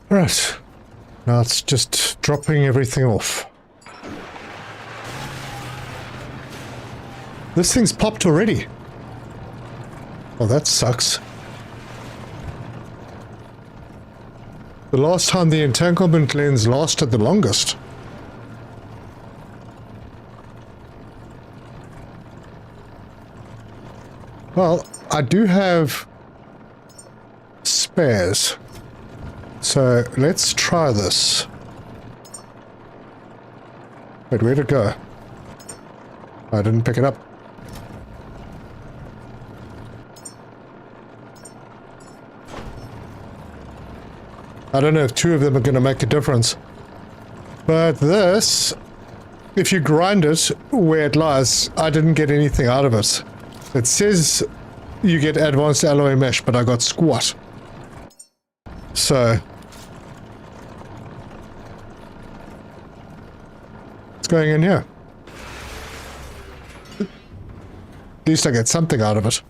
[SPEAKER 2] Right. Now it's just dropping everything off. This thing's popped already. Oh, that sucks. The last time the entanglement lens lasted the longest. Well, I do have spares. So let's try this. Wait, where'd it go? I didn't pick it up. I don't know if 2 of them are going to make a difference. But this, if you grind it where it lies, I didn't get anything out of it. It says you get advanced alloy mesh, but I got squat. So what's going in here? At least I get something out of it.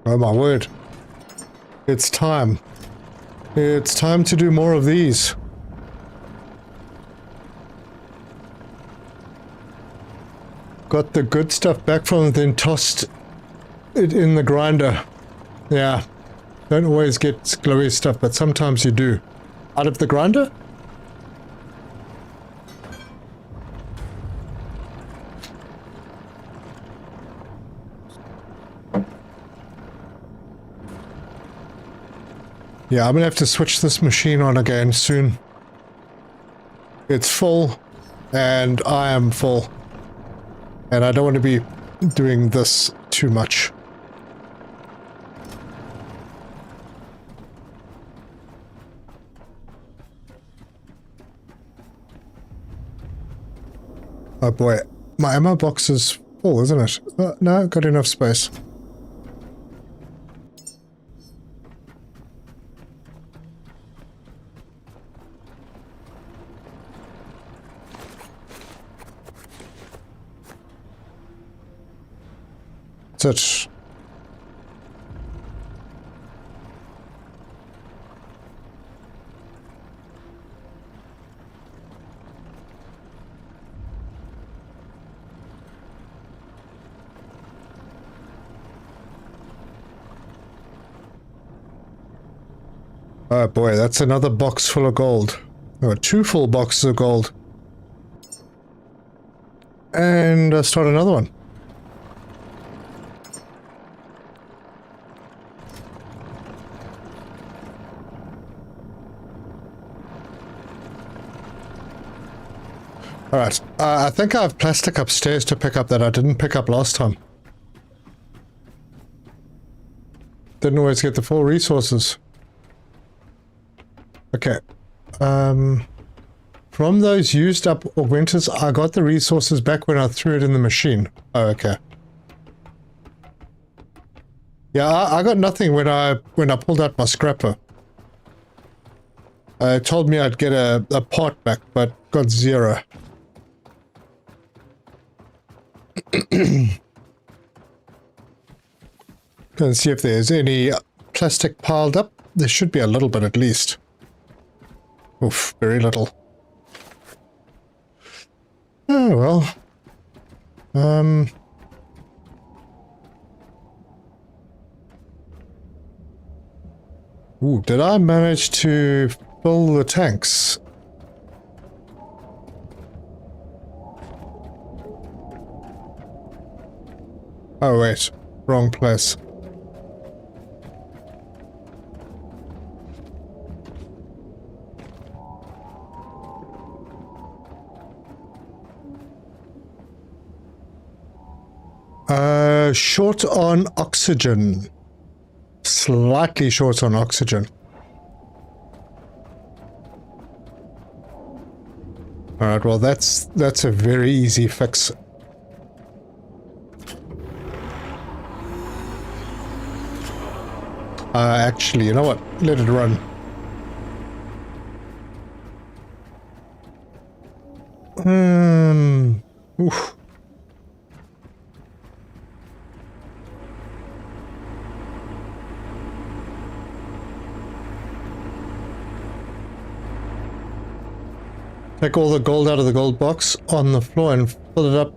[SPEAKER 2] Oh my word. It's time. It's time to do more of these. Got the good stuff back from it, then tossed it in the grinder. Yeah. Don't always get glowy stuff, but sometimes you do. Out of the grinder? Yeah, I'm gonna have to switch this machine on again soon. It's full, and I am full. And I don't want to be doing this too much. Oh boy, my ammo box is full, isn't it? No, got enough space. That's it. Oh boy, that's another box full of gold. Or 2 full boxes of gold. And start another one. Alright, I think I have plastic upstairs to pick up that I didn't pick up last time. Didn't always get the full resources. Okay. From those used up augmenters, I got the resources back when I threw it in the machine. Oh, okay. Yeah, I got nothing when I pulled out my scrapper. It told me I'd get a part back, but got 0. Let's see if there's any plastic piled up. There should be a little bit at least. Oof, very little. Oh well. Ooh, did I manage to fill the tanks? Oh wait, wrong place. Short on oxygen. Slightly short on oxygen. Alright, well that's a very easy fix. Actually, you know what? Let it run. Oof. Take all the gold out of the gold box on the floor and fill it up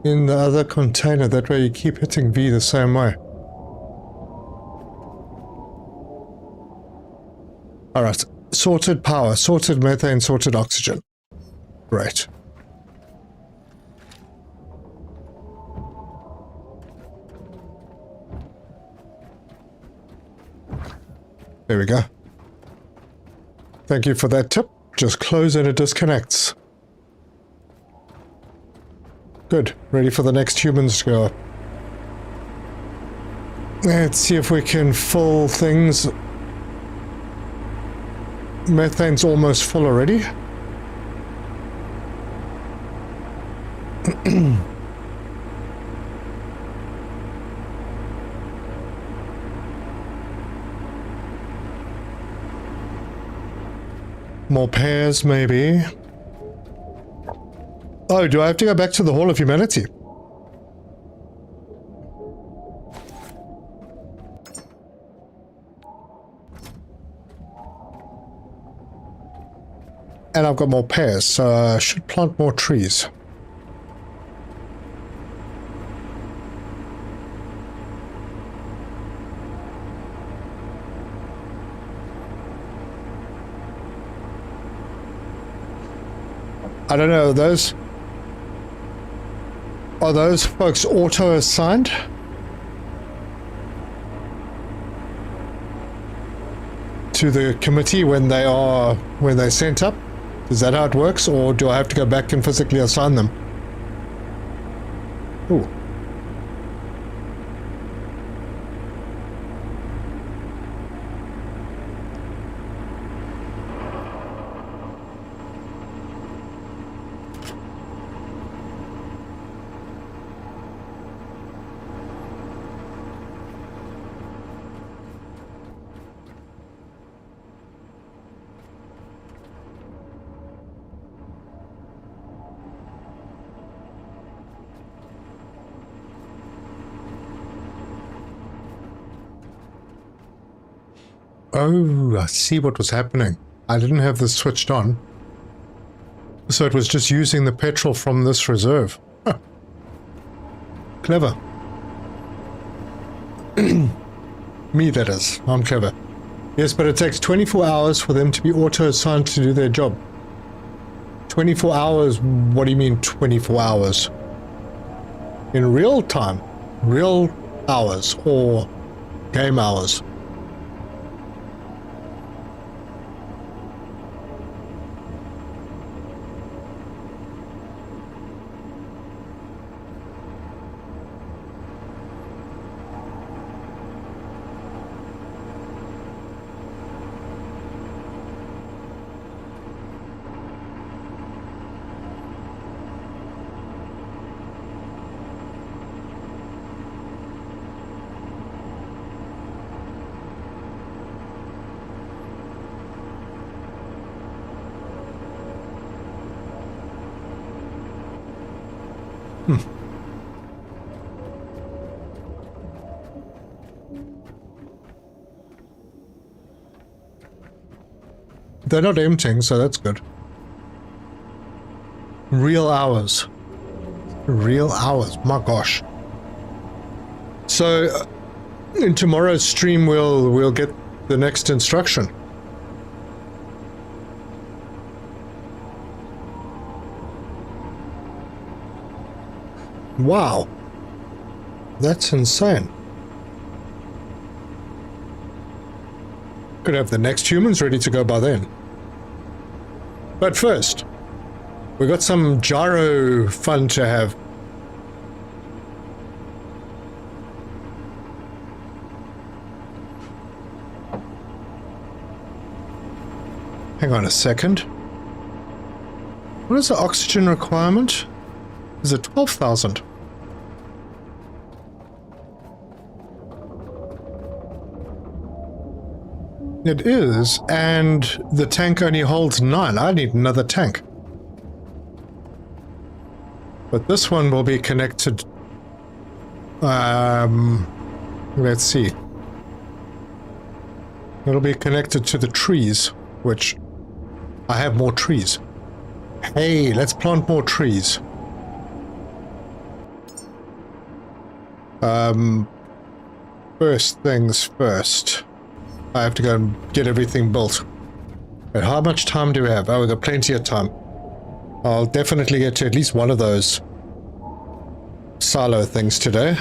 [SPEAKER 2] in the other container. That way you keep hitting V the same way. Alright, sorted power, sorted methane, sorted oxygen. Great. There we go. Thank you for that tip. Just close and it disconnects. Good. Ready for the next humans to go. Let's see if we can fill things. Methane's almost full already. More pairs, maybe. Oh, do I have to go back to the Hall of Humanity? And I've got more pairs, so I should plant more trees. I don't know, are those folks auto-assigned? To the committee when they're sent up? Is that how it works, or do I have to go back and physically assign them? Ooh. Oh, I see what was happening. I didn't have this switched on. So it was just using the petrol from this reserve. Huh. Clever. Me, that is. I'm clever. Yes, but it takes 24 hours for them to be auto-assigned to do their job. 24 hours? What do you mean 24 hours? In real time? Real hours or game hours? They're not emptying, so that's good. Real hours. Real hours, my gosh. So, in tomorrow's stream, we'll get the next instruction. Wow. That's insane. Could have the next humans ready to go by then. But first, we got some gyro fun to have. Hang on a second. What is the oxygen requirement? Is it 12,000? It is, and the tank only holds 9. I need another tank. But this one will be connected. Let's see. It'll be connected to the trees, which I have more trees. Hey, let's plant more trees. First things first. I have to go and get everything built. But how much time do we have? Oh, we've got plenty of time. I'll definitely get to at least one of those silo things today.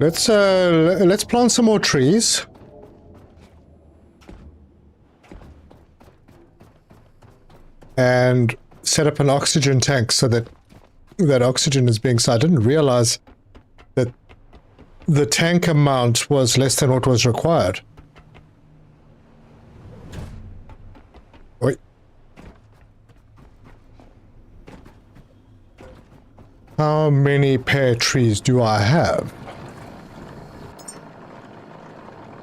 [SPEAKER 2] Let's plant some more trees. And set up an oxygen tank so that that oxygen is being... So I didn't realize that the tank amount was less than what was required. Wait. How many pear trees do I have?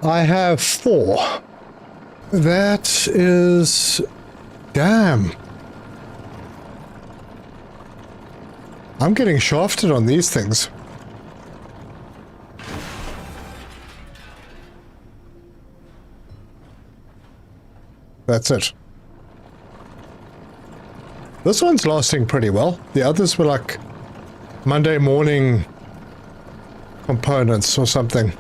[SPEAKER 2] I have 4. That is... Damn. I'm getting shafted on these things. That's it. This one's lasting pretty well. The others were like Monday morning components or something.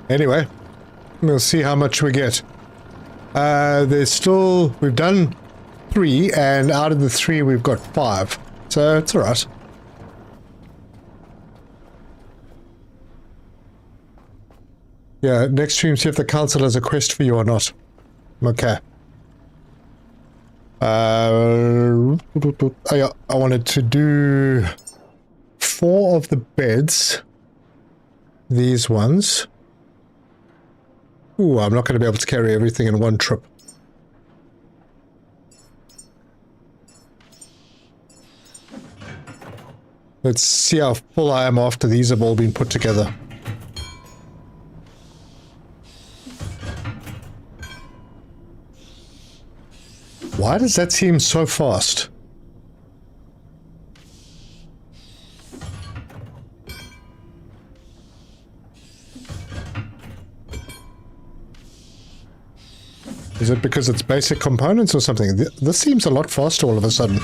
[SPEAKER 2] Anyway, we'll see how much we get. There's still... We've done 3, and out of the 3 we've got 5. So it's alright. Yeah, next stream, see if the council has a quest for you or not. Okay. Oh yeah, I wanted to do 4 of the beds. These ones. Ooh, I'm not going to be able to carry everything in one trip. Let's see how full I am after these have all been put together. Why does that seem so fast? Is it because it's basic components or something? This seems a lot faster all of a sudden.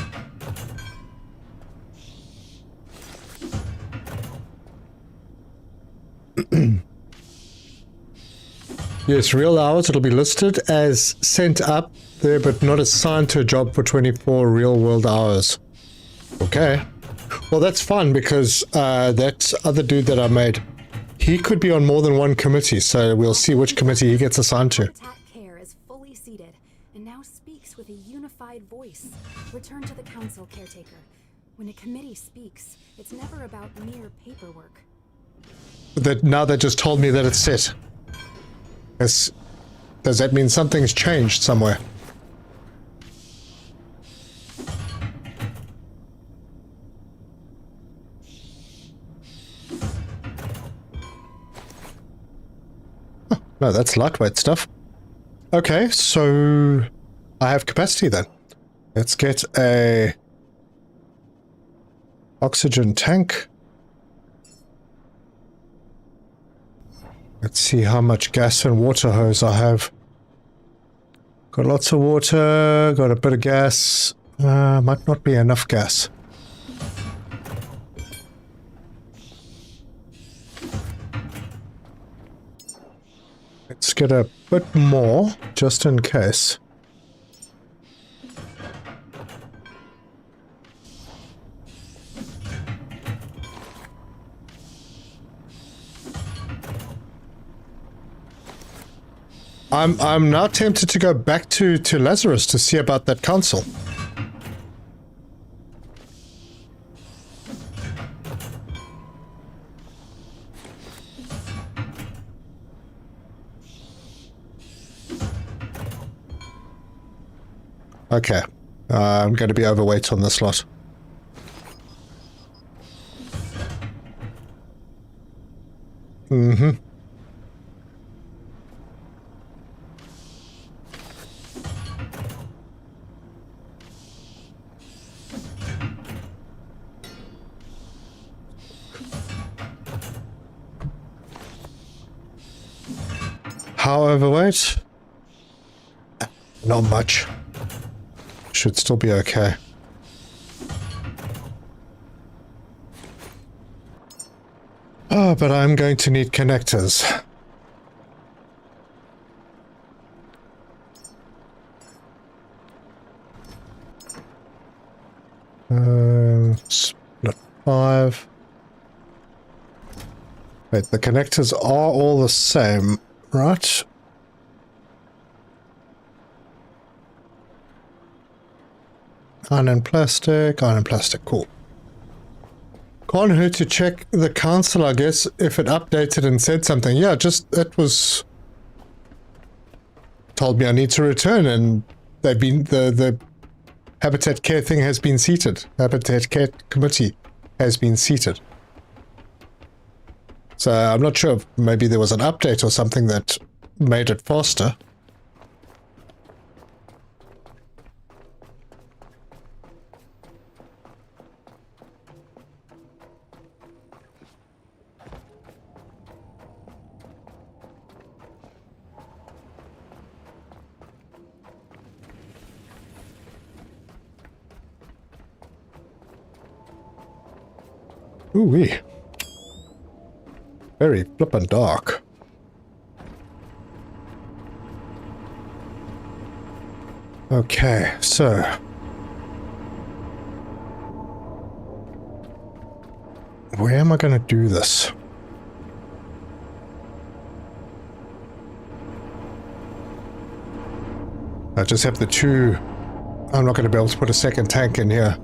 [SPEAKER 2] Yes, real hours. It'll be listed as sent up there, but not assigned to a job for 24 real world hours. Okay. Well, that's fun because that other dude that I made, he could be on more than one committee, so we'll see which committee he gets assigned to.
[SPEAKER 3] Care is fully seated and now speaks with a unified voice. Return to the council, caretaker. When a committee speaks, it's never about mere paperwork.
[SPEAKER 2] Now they just told me that it's set. Does that mean something's changed somewhere? Oh, no, that's lightweight stuff. Okay, so I have capacity then. Let's get a oxygen tank. Let's see how much gas and water hose I have. Got lots of water, got a bit of gas. Might not be enough gas. Let's get a bit more, just in case. I'm now tempted to go back to Lazarus to see about that council. Okay, I'm going to be overweight on this lot. Mm-hmm. How overweight? Not much. Should still be okay. Oh, but I'm going to need connectors. Split 5. Wait, the connectors are all the same, right? Iron and plastic, cool. Can't hurt to check the council, I guess, if it updated and said something. Yeah, just, it was... told me I need to return, and they've been, the Habitat Care thing has been seated. Habitat Care Committee has been seated. So I'm not sure if maybe there was an update or something that made it faster. Ooh-wee. Very flippin' dark. Okay, so... where am I going to do this? I just have the two... I'm not going to be able to put a second tank in here.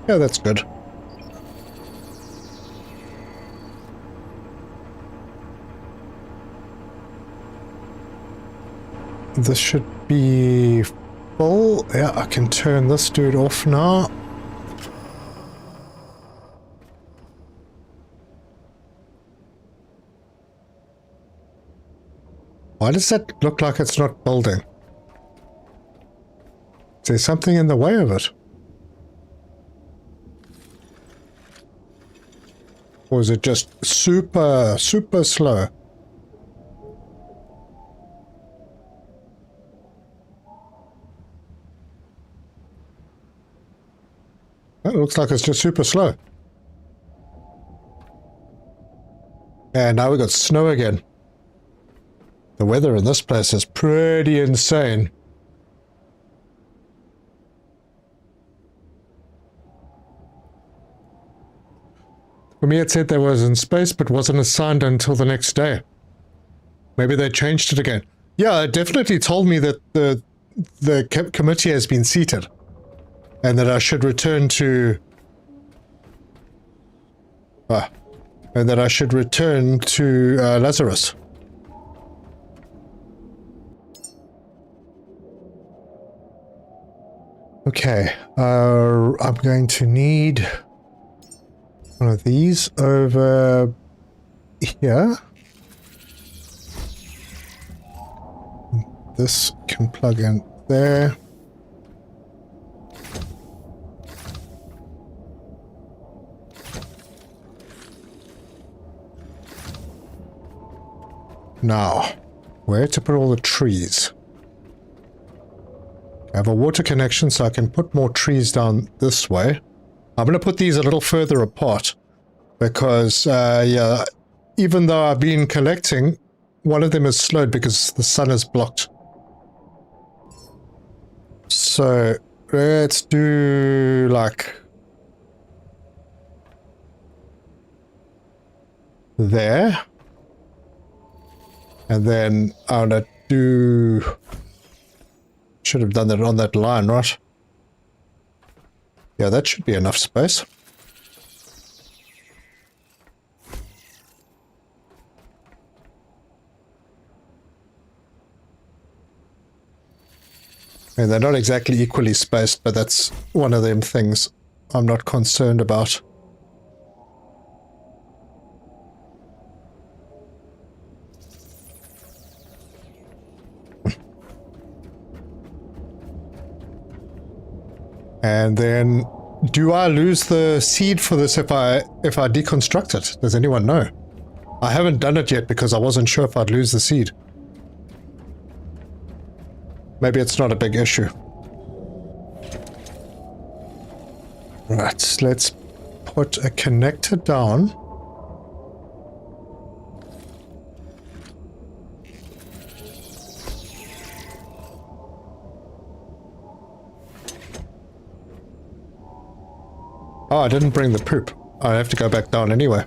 [SPEAKER 2] Yeah, that's good. This should be full. Yeah, I can turn this dude off now. Why does that look like it's not building? Is there something in the way of it? Or is it just super, super slow? It looks like it's just super slow. And now we got snow again. The weather in this place is pretty insane. For me, it said there was in space, but wasn't assigned until the next day. Maybe they changed it again. Yeah, it definitely told me that the committee has been seated, and that I should return to. And that I should return to Lazarus. Okay, I'm going to need one of these over here. This can plug in there. Now, where to put all the trees? I have a water connection, so I can put more trees down this way. I'm going to put these a little further apart because, yeah, even though I've been collecting, one of them is slowed because the sun is blocked. So let's do like there. And then I'm going to do... Should have done that on that line, right? Yeah, that should be enough space. And they're not exactly equally spaced, but that's one of them things I'm not concerned about. And then, do I lose the seed for this if I deconstruct it? Does anyone know? I haven't done it yet because I wasn't sure if I'd lose the seed. Maybe it's not a big issue. Right, let's put a connector down. Oh, I didn't bring the poop. I have to go back down anyway.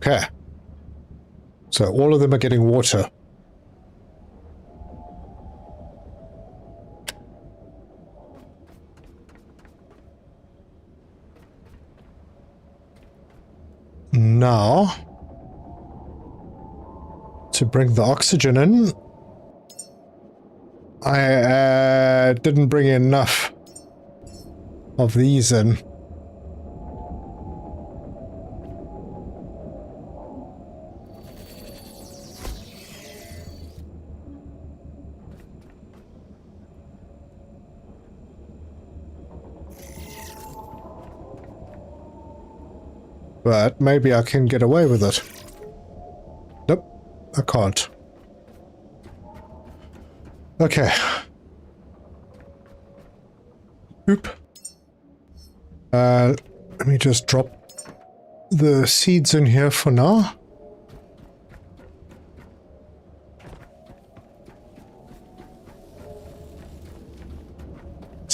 [SPEAKER 2] Okay. So all of them are getting water. Now, to bring the oxygen in, I didn't bring enough of these in. But maybe I can get away with it. Nope, I can't. Okay. Oop. Let me just drop the seeds in here for now.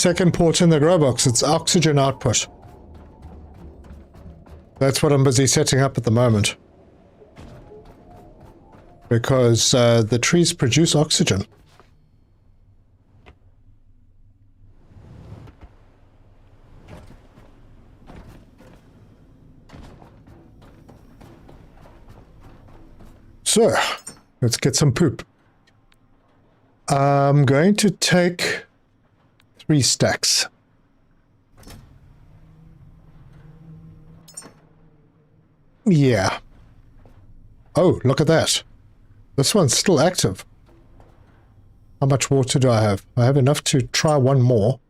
[SPEAKER 2] Second port in the grow box. It's oxygen output. That's what I'm busy setting up at the moment. Because the trees produce oxygen. So, let's get some poop. I'm going to take 3 stacks. Yeah. Oh, look at that. This one's still active. How much water do I have? I have enough to try one more.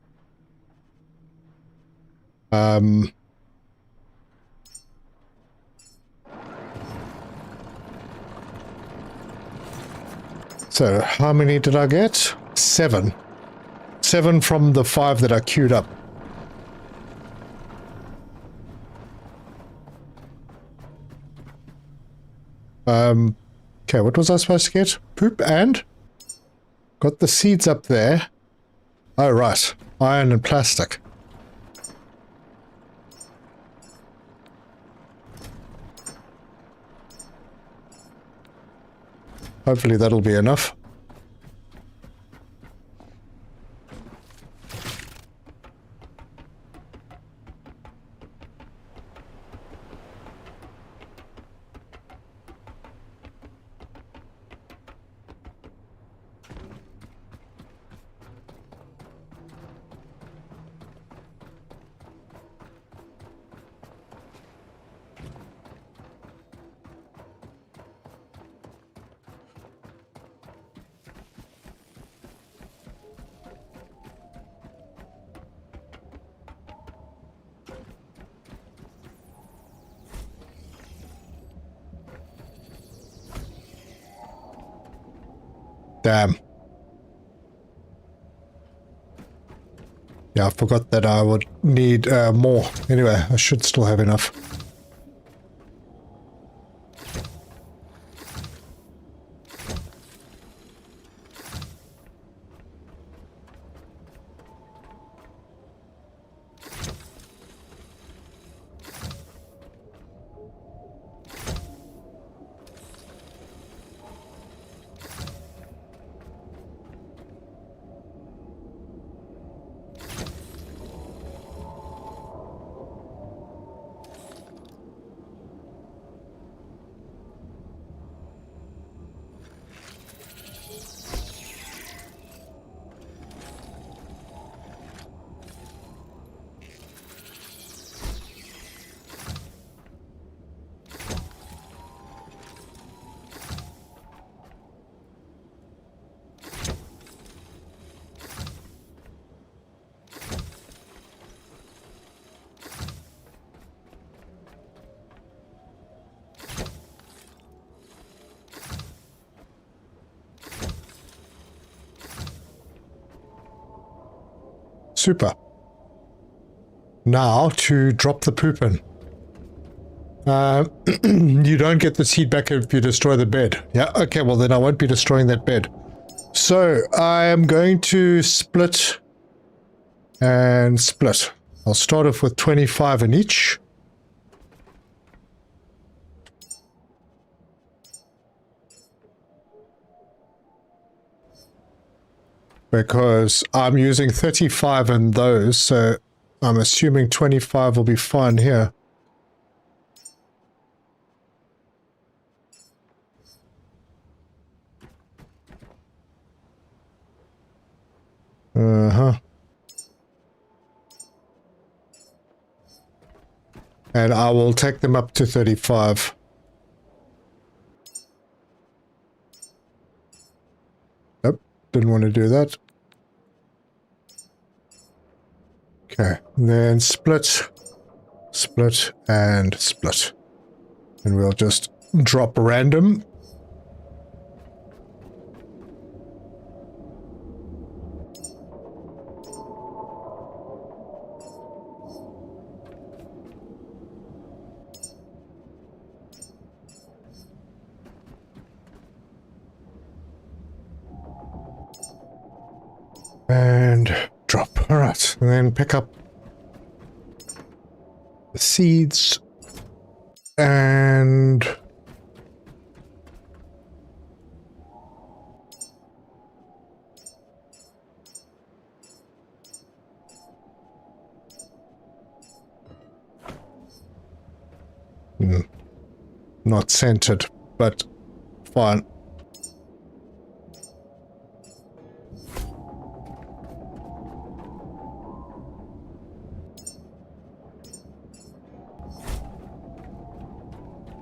[SPEAKER 2] So, how many did I get? 7. 7 from the 5 that I queued up. Okay, what was I supposed to get? Poop and? Got the seeds up there. Oh, right. Iron and plastic. Hopefully that'll be enough. Damn. Yeah, I forgot that I would need more. Anyway, I should still have enough. Super. Now to drop the poop in. You don't get the seed back if you destroy the bed. Yeah, okay, well then I won't be destroying that bed. So I am going to split and split. I'll start off with 25 in each. Because I'm using 35 in those, so I'm assuming 25 will be fine here. Uh-huh. And I will take them up to 35. Nope, didn't want to do that. Okay, and then split, split, and split. And we'll just drop random. And drop. All right. Right, and then pick up the seeds and not centered, but fine.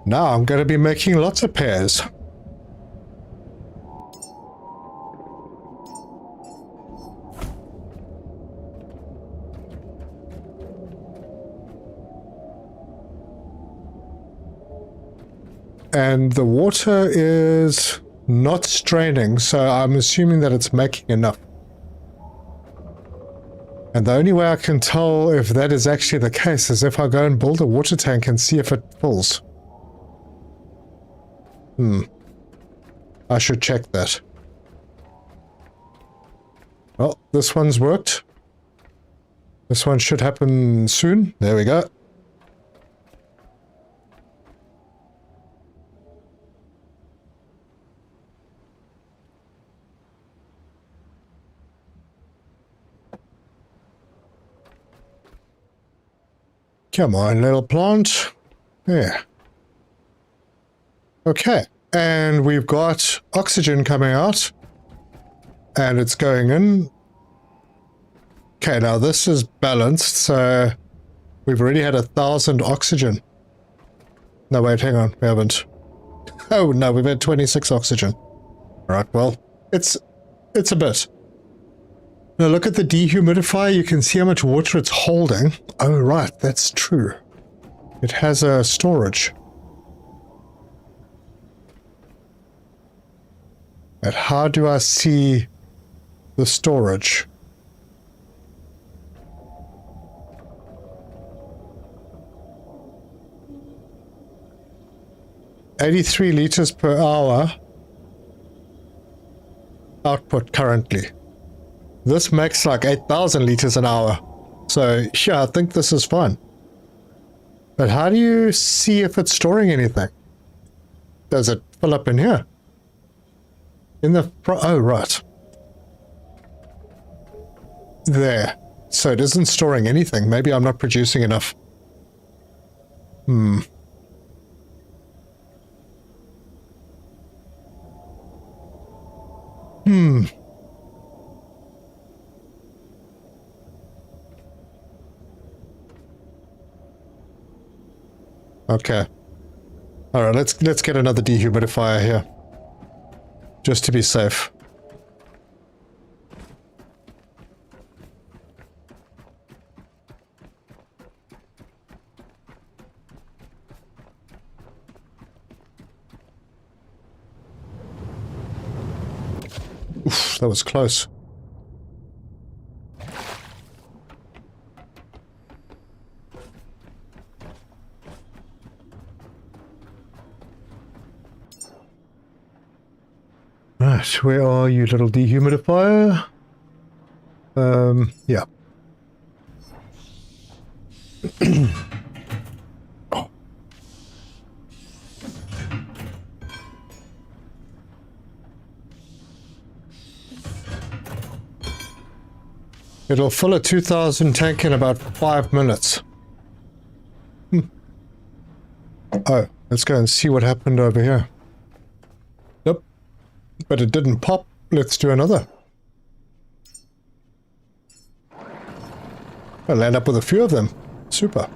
[SPEAKER 2] Now I'm going to be making lots of pairs. And the water is not straining, so I'm assuming that it's making enough. And the only way I can tell if that is actually the case is if I go and build a water tank and see if it fills. I should check that. Well, this one's worked. This one should happen soon. There we go. Come on, little plant. There. Okay. And we've got oxygen coming out. And it's going in. Okay, now this is balanced, so we've already had 1,000 oxygen. No, wait, hang on. We haven't. Oh, no, we've had 26 oxygen. Right, well, it's a bit. Now look at the dehumidifier. You can see how much water it's holding. Oh, right, that's true. It has a storage. But how do I see the storage? $83 liters per hour output currently. This makes like 8,000 liters an hour. So yeah, I think this is fine. But how do you see if it's storing anything? Does it fill up in here? In the oh, right. There. So it isn't storing anything. Maybe I'm not producing enough. Okay. All right, let's get another dehumidifier here. Just to be safe. Oof, that was close. Right, where are you, little dehumidifier? Yeah. Oh. It'll fill a 2,000 tank in about 5 minutes. Oh, let's go and see what happened over here. Nope. But it didn't pop. Let's do another. I'll end up with a few of them. Super.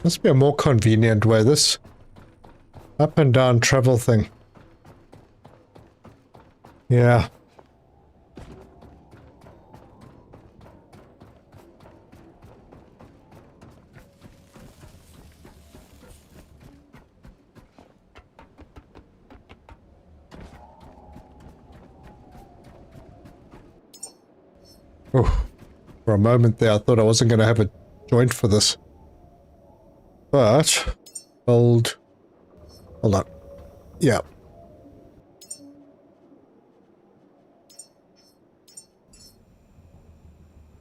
[SPEAKER 2] Must be a more convenient way, this up and down travel thing. Yeah. Oh, for a moment there, I thought I wasn't going to have a joint for this. But, hold on. Yeah.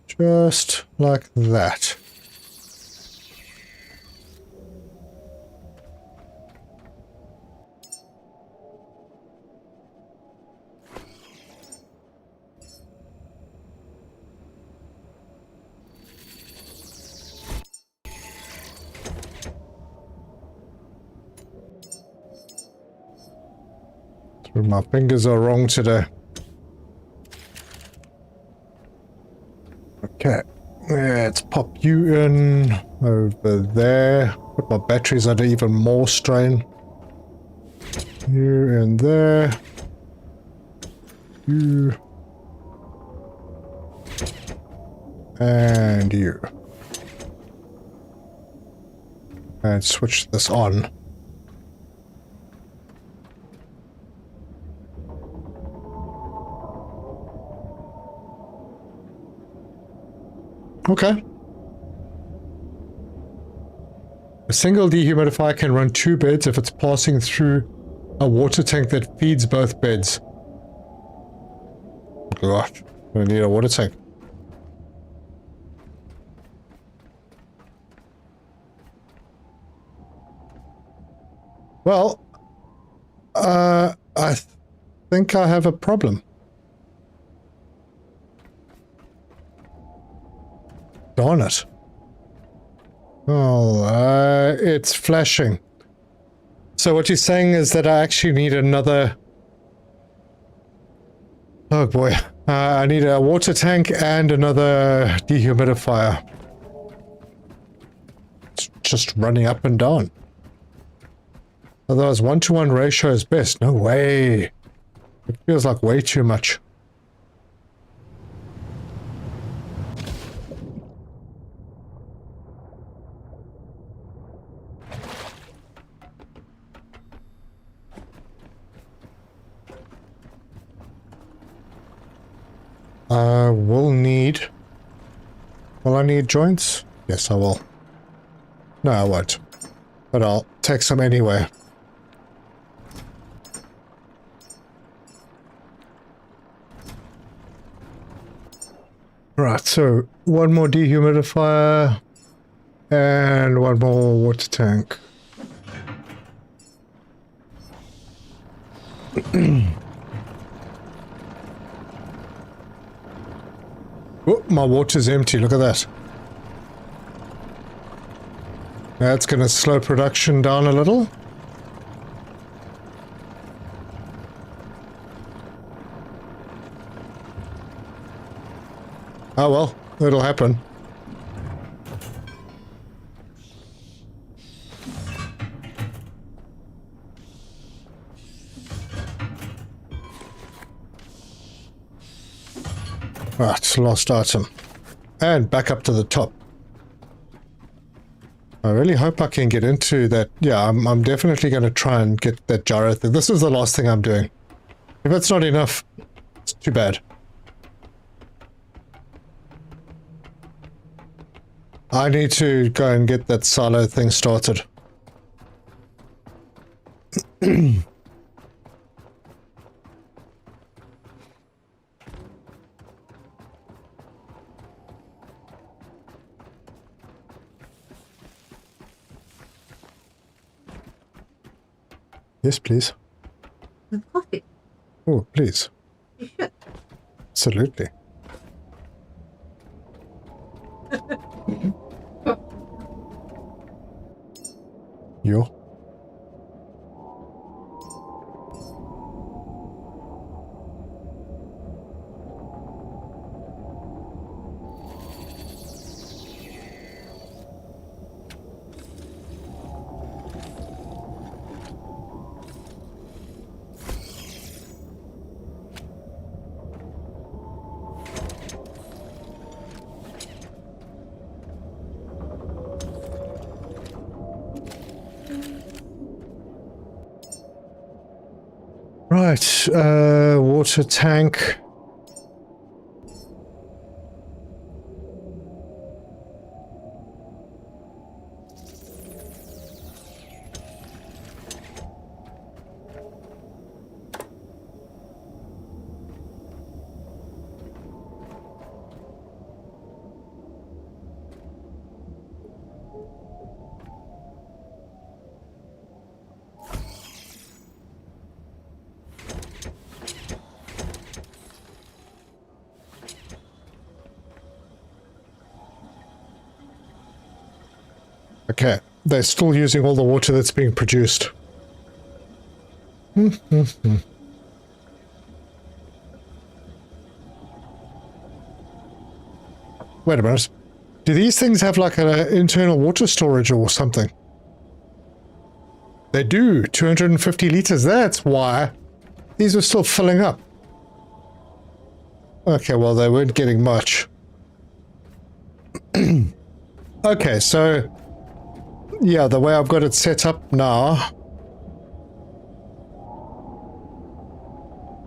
[SPEAKER 2] Just like that. My fingers are wrong today. Okay, let's pop you in over there. Put my batteries under even more strain. You in there. You. And you. And switch this on. Okay. A single dehumidifier can run 2 beds if it's passing through a water tank that feeds both beds. Gosh, I need a water tank. Well, I think I have a problem. Darn it. Oh, it's flashing. So what you're saying is that I actually need another... Oh boy. I need a water tank and another dehumidifier. It's just running up and down. Otherwise, 1-to-1 ratio is best. No way. It feels like way too much. Will I need joints? Yes, I will. No, I won't. But I'll take some anyway. Right, so one more dehumidifier and one more water tank. Oh, my water's empty, look at that. That's going to slow production down a little. Oh well, it'll happen. Right, lost item. And back up to the top. I really hope I can get into that. Yeah, I'm definitely going to try and get that gyro thing. This is the last thing I'm doing. If it's not enough, it's too bad. I need to go and get that silo thing started. Yes, please.
[SPEAKER 5] With coffee.
[SPEAKER 2] Oh, please.
[SPEAKER 5] You should.
[SPEAKER 2] Absolutely. Yo. Right, water tank. Okay, they're still using all the water that's being produced. Wait a minute. Do these things have like an internal water storage or something? They do, 250 liters. That's why these are still filling up. Okay, well, they weren't getting much. Okay, so yeah, the way I've got it set up now,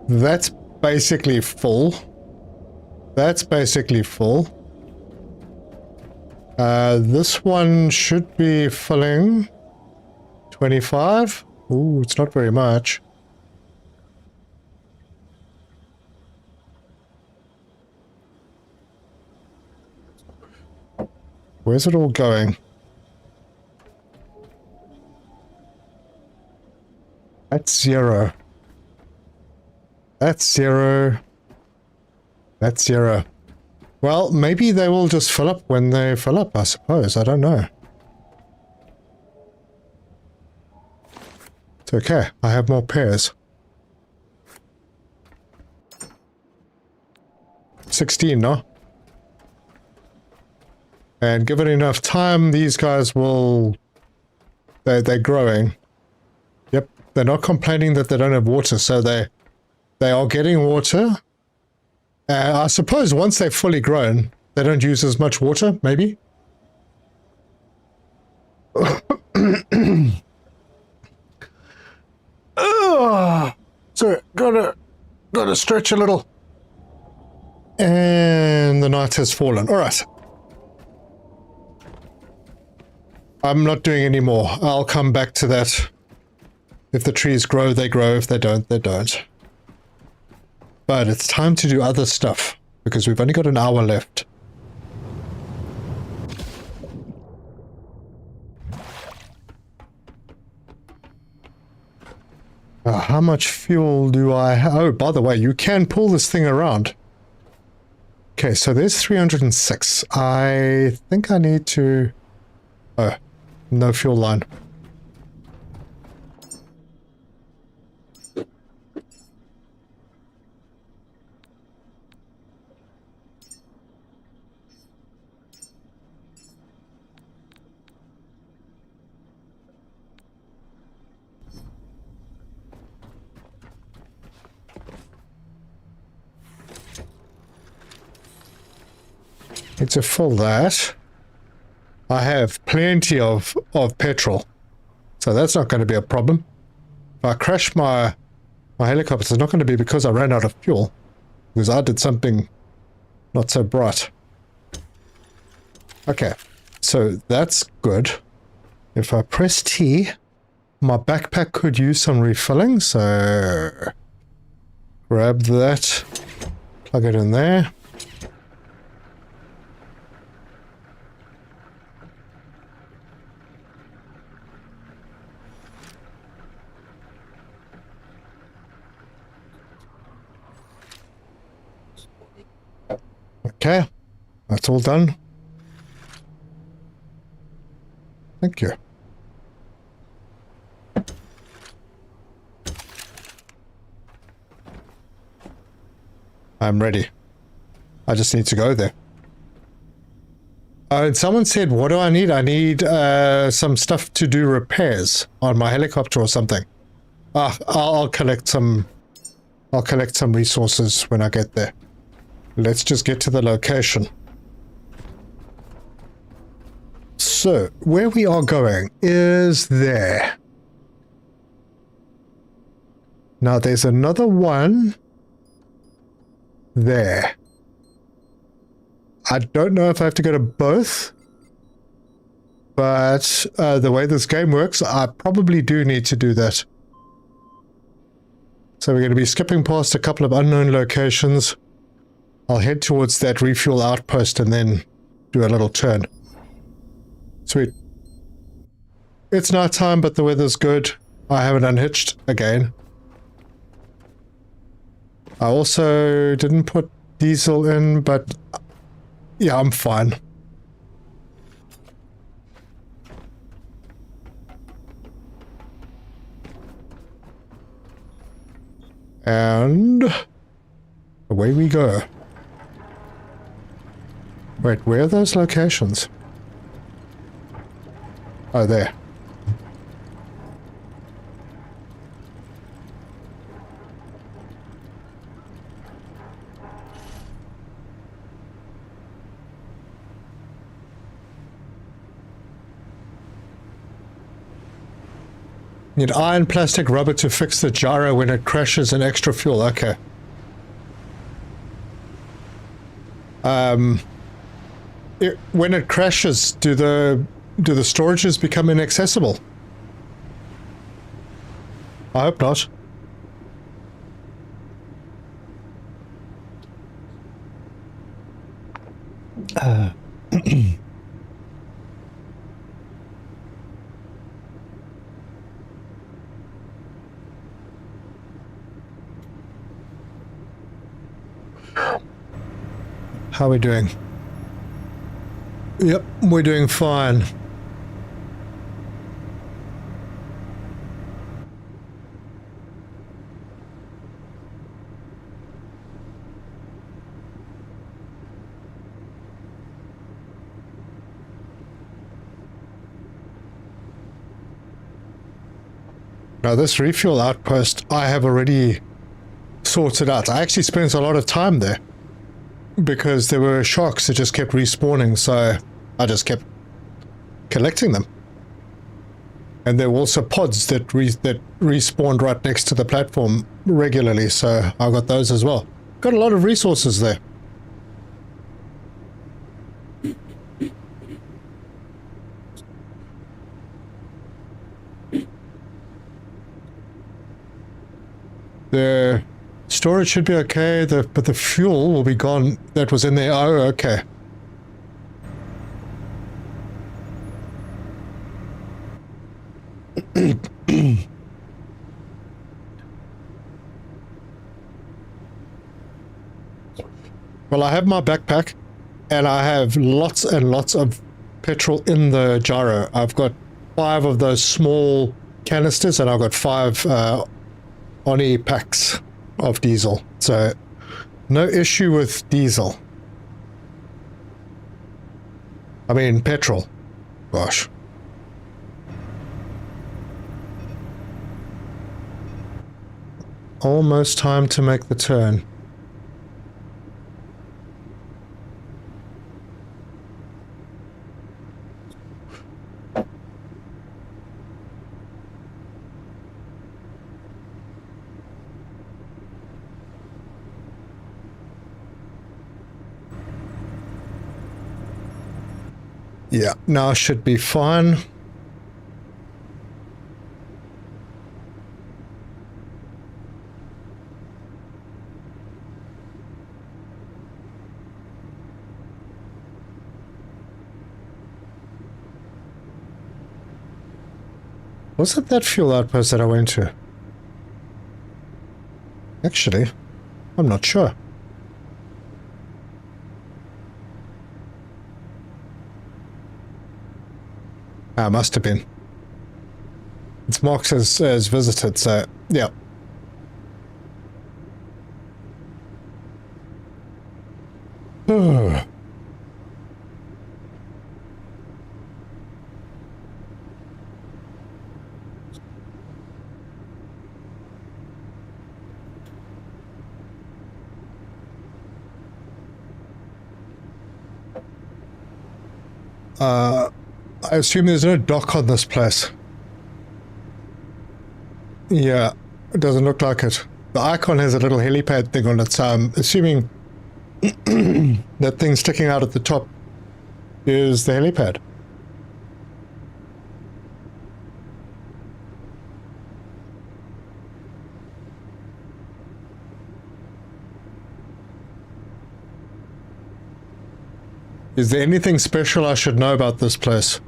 [SPEAKER 2] that's basically full. That's basically full. This one should be filling 25. Ooh, it's not very much. Where's it all going? That's 0. That's 0. That's 0. Well, maybe they will just fill up when they fill up, I suppose. I don't know. It's okay. I have more pairs. 16, no? And give it enough time, these guys will... They're growing. Yep, they're not complaining that they don't have water, so they are getting water. I suppose once they're fully grown, they don't use as much water, maybe? So, gotta stretch a little. And the night has fallen. Alright. I'm not doing any more. I'll come back to that. If the trees grow, they grow. If they don't, they don't. But it's time to do other stuff, because we've only got an hour left. How much fuel do I have? Oh, by the way, you can pull this thing around. Okay, so there's 306. I think I need to... Oh, no fuel line. Need to fill that. I have plenty of petrol, so that's not going to be a problem. If I crash my helicopter, it's not going to be because I ran out of fuel, because I did something not so bright. Okay, so that's good. If I press T, my backpack could use some refilling, so grab that, plug it in there. Okay, that's all done. Thank you. I'm ready. I just need to go there. And someone said, what do I need? I need some stuff to do repairs on my helicopter or something. I'll collect some resources when I get there. Let's just get to the location. So, where we are going is there. Now, there's another one there. I don't know if I have to go to both, but the way this game works, I probably do need to do that. So we're going to be skipping past a couple of unknown locations. I'll head towards that refuel outpost and then do a little turn. Sweet. It's night time, but the weather's good. I haven't unhitched again. I also didn't put diesel in, but yeah, I'm fine. And away we go. Wait, where are those locations? Oh, there. Need iron, plastic, rubber to fix the gyro when it crashes and extra fuel. Okay. When it crashes, do the storages become inaccessible? I hope not. How are we doing? Yep, we're doing fine. Now this refuel outpost I have already sorted out. I actually spent a lot of time there because there were sharks that just kept respawning, so I just kept collecting them. And there were also pods that respawned right next to the platform regularly, so I got those as well. Got a lot of resources there. The storage should be okay, but the fuel will be gone that was in there. Oh, okay. Well, I have my backpack, and I have lots and lots of petrol in the gyro. I've got 5 of those small canisters, and I've got 5 Oni packs of diesel. So, no issue with diesel. I mean, petrol. Gosh. Almost time to make the turn. Yeah, now should be fine. Was it that fuel outpost that I went to? Actually, I'm not sure. Ah, must have been. It's marked as visited, so yeah. I assume there's no dock on this place. Yeah, it doesn't look like it. The icon has a little helipad thing on it, so I'm assuming that thing sticking out at the top is the helipad. Is there anything special I should know about this place?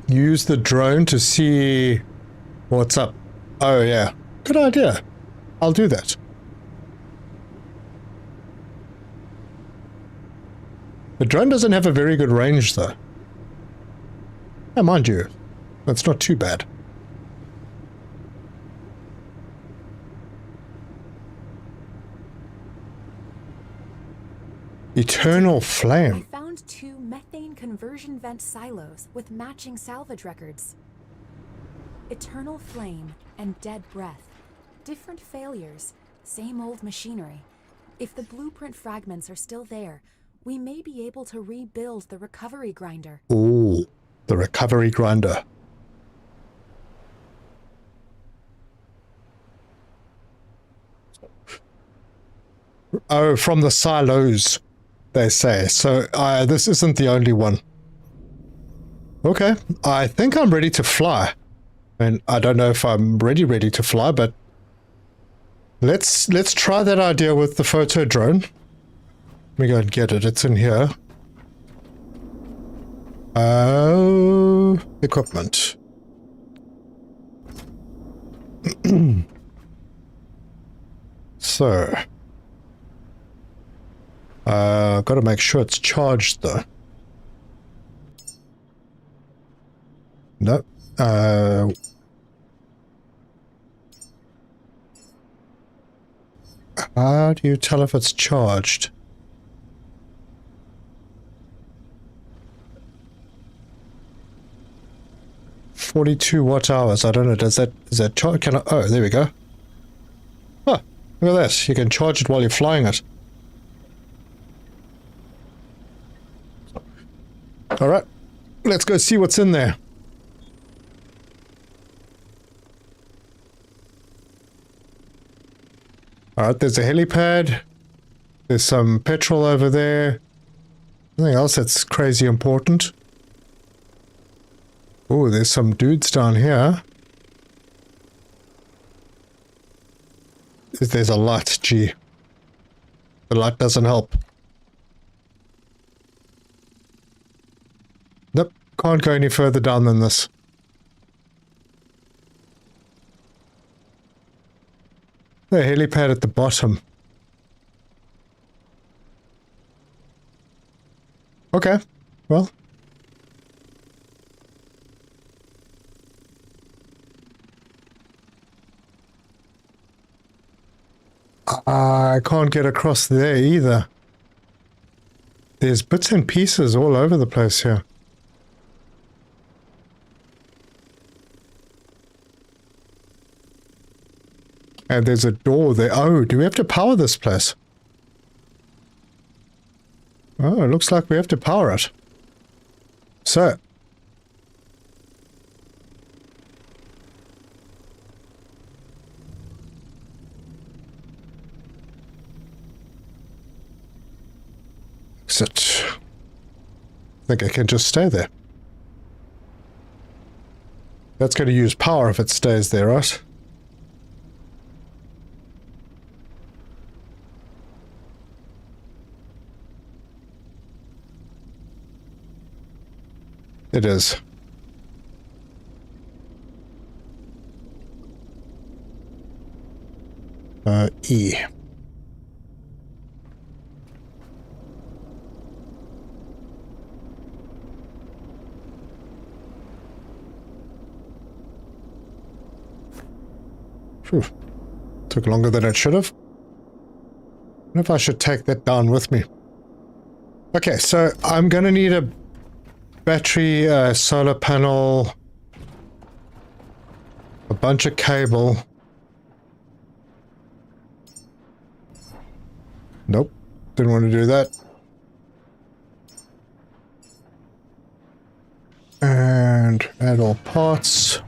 [SPEAKER 2] Use the drone to see what's up. Oh yeah, good idea. I'll do that. The drone doesn't have a very good range, though. Yeah, mind you, that's not too bad. Eternal flame.
[SPEAKER 3] I found 2 methane conversion vent silos with matching salvage records. Eternal flame and dead breath. Different failures, same old machinery. If the blueprint fragments are still there, we may be able to rebuild the recovery grinder.
[SPEAKER 2] Ooh, the recovery grinder. Oh, from the silos, they say. So this isn't the only one. Okay, I think I'm ready to fly. And I don't know if I'm ready to fly, but let's try that idea with the photo drone. Let me go and get it. It's in here. Equipment. So, got to make sure it's charged though. Nope. How do you tell if it's charged? $42 watt-hours. I don't know. Is that charge? Can I? Oh, there we go. Oh, look at this. You can charge it while you're flying it. All right, let's go see what's in there. All right, there's a helipad. There's some petrol over there. Nothing else that's crazy important. Oh, there's some dudes down here. There's a light, gee. The light doesn't help. Nope, can't go any further down than this. The helipad at the bottom. Okay, well. I can't get across there either. There's bits and pieces all over the place here. And there's a door there. Oh, do we have to power this place? Oh, it looks like we have to power it. So. Exit. I think I can just stay there. That's going to use power if it stays there, right? It is. E. Phew. Took longer than it should have. I wonder if I should take that down with me. Okay, so I'm gonna need a battery, solar panel, a bunch of cable. Nope, didn't want to do that. And add all parts.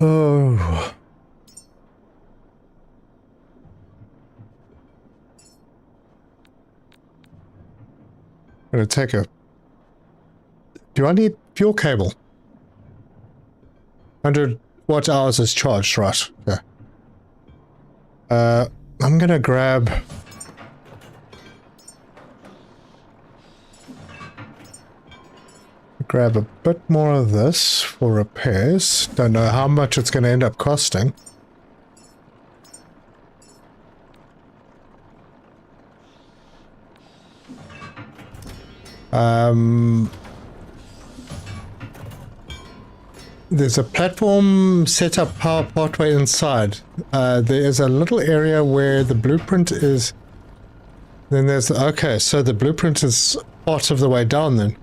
[SPEAKER 2] Oh. I'm gonna take a... Do I need fuel cable? 100 watt-hours is charged, right? Okay. I'm gonna grab... grab a bit more of this for repairs. Don't know how much it's going to end up costing. There's a platform set up power pathway inside. There is a little area where the blueprint is. Then there's, okay, so the blueprint is part of the way down then.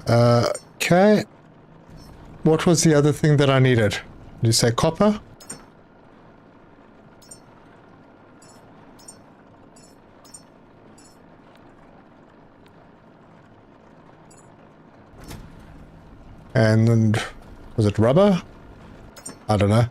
[SPEAKER 2] Okay. What was the other thing that I needed? Did you say copper? And then, was it rubber? I don't know.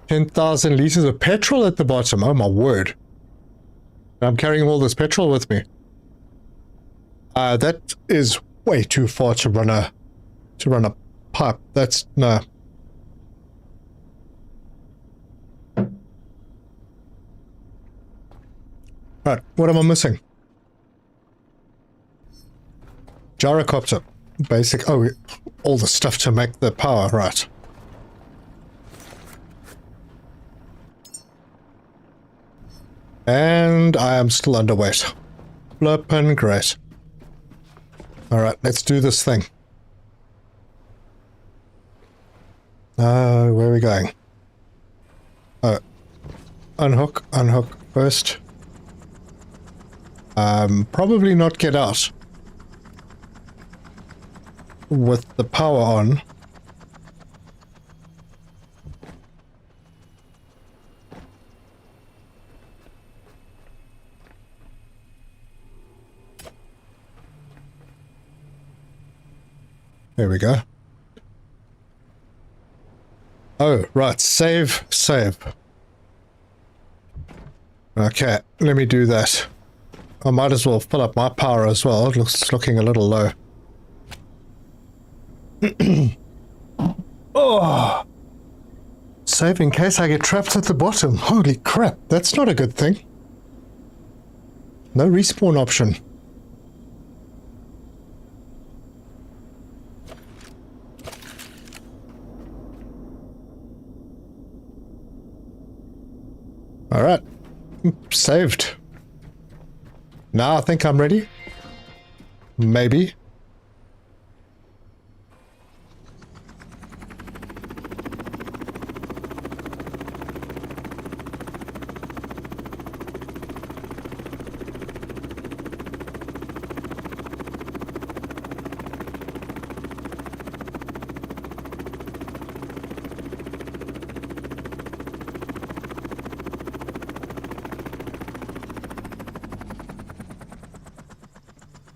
[SPEAKER 2] $10,000 liters of petrol at the bottom. Oh my word. I'm carrying all this petrol with me. That is way too far to run a pipe. That's no. Right, what am I missing? Gyrocopter. Basic, oh, all the stuff to make the power, right. And I am still underweight. Flippin' great. Alright, let's do this thing. Where are we going? Oh. Unhook first. Probably not get out. With the power on. There we go. Oh, right. Save. Okay, let me do that. I might as well fill up my power as well. It's looking a little low. Oh! Save in case I get trapped at the bottom. Holy crap, that's not a good thing. No respawn option. Alright. Saved. Now I think I'm ready. Maybe.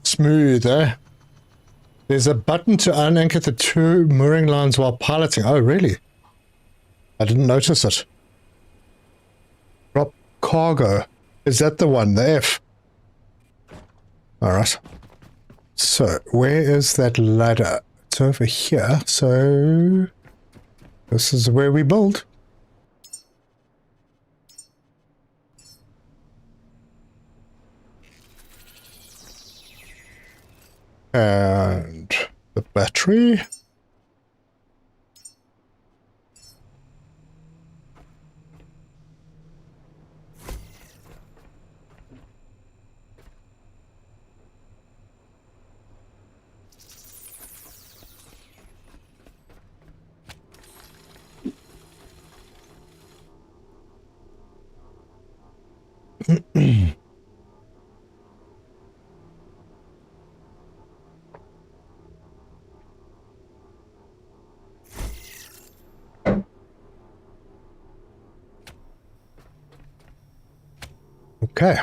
[SPEAKER 2] Smooth, eh? There's a button to unanchor the two mooring lines while piloting. Oh, really? I didn't notice it. Drop cargo. Is that the one? The F? Alright. So, where is that ladder? It's over here, so... This is where we build. And the battery. Okay.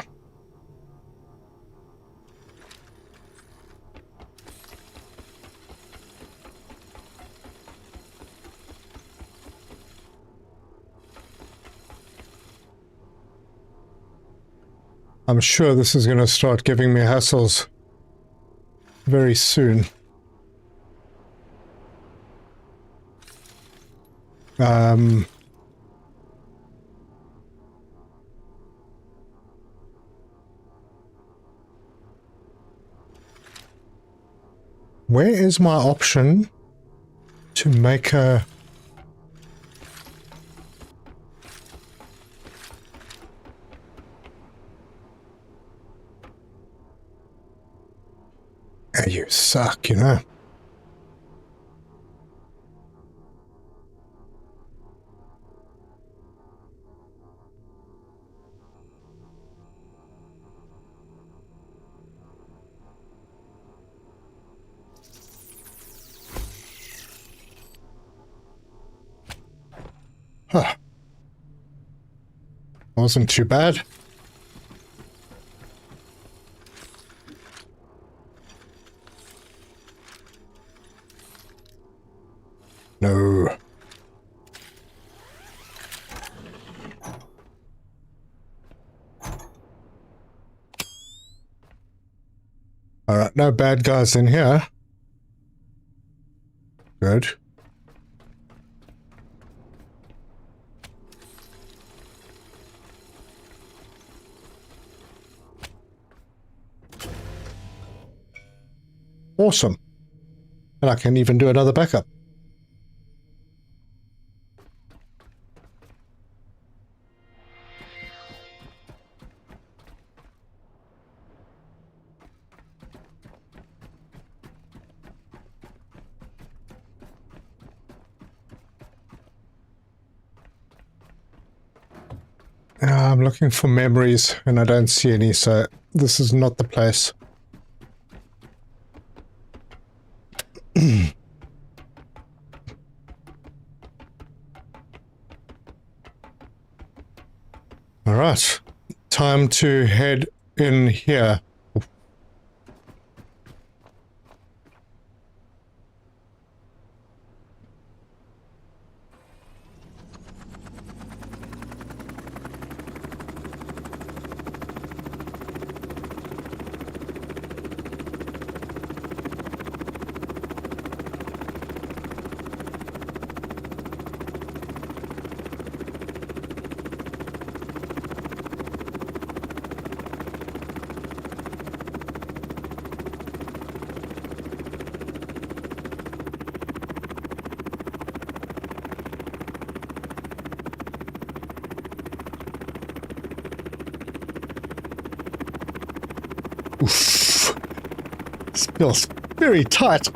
[SPEAKER 2] I'm sure this is going to start giving me hassles. very soon. Where is my option to make a... You suck, you know. Huh. Wasn't too bad. No. Alright, no bad guys in here. Good. Awesome. And I can even do another backup. I'm looking for memories and I don't see any, so this is not the place. All right, time to head in here. Oof. This feels very tight.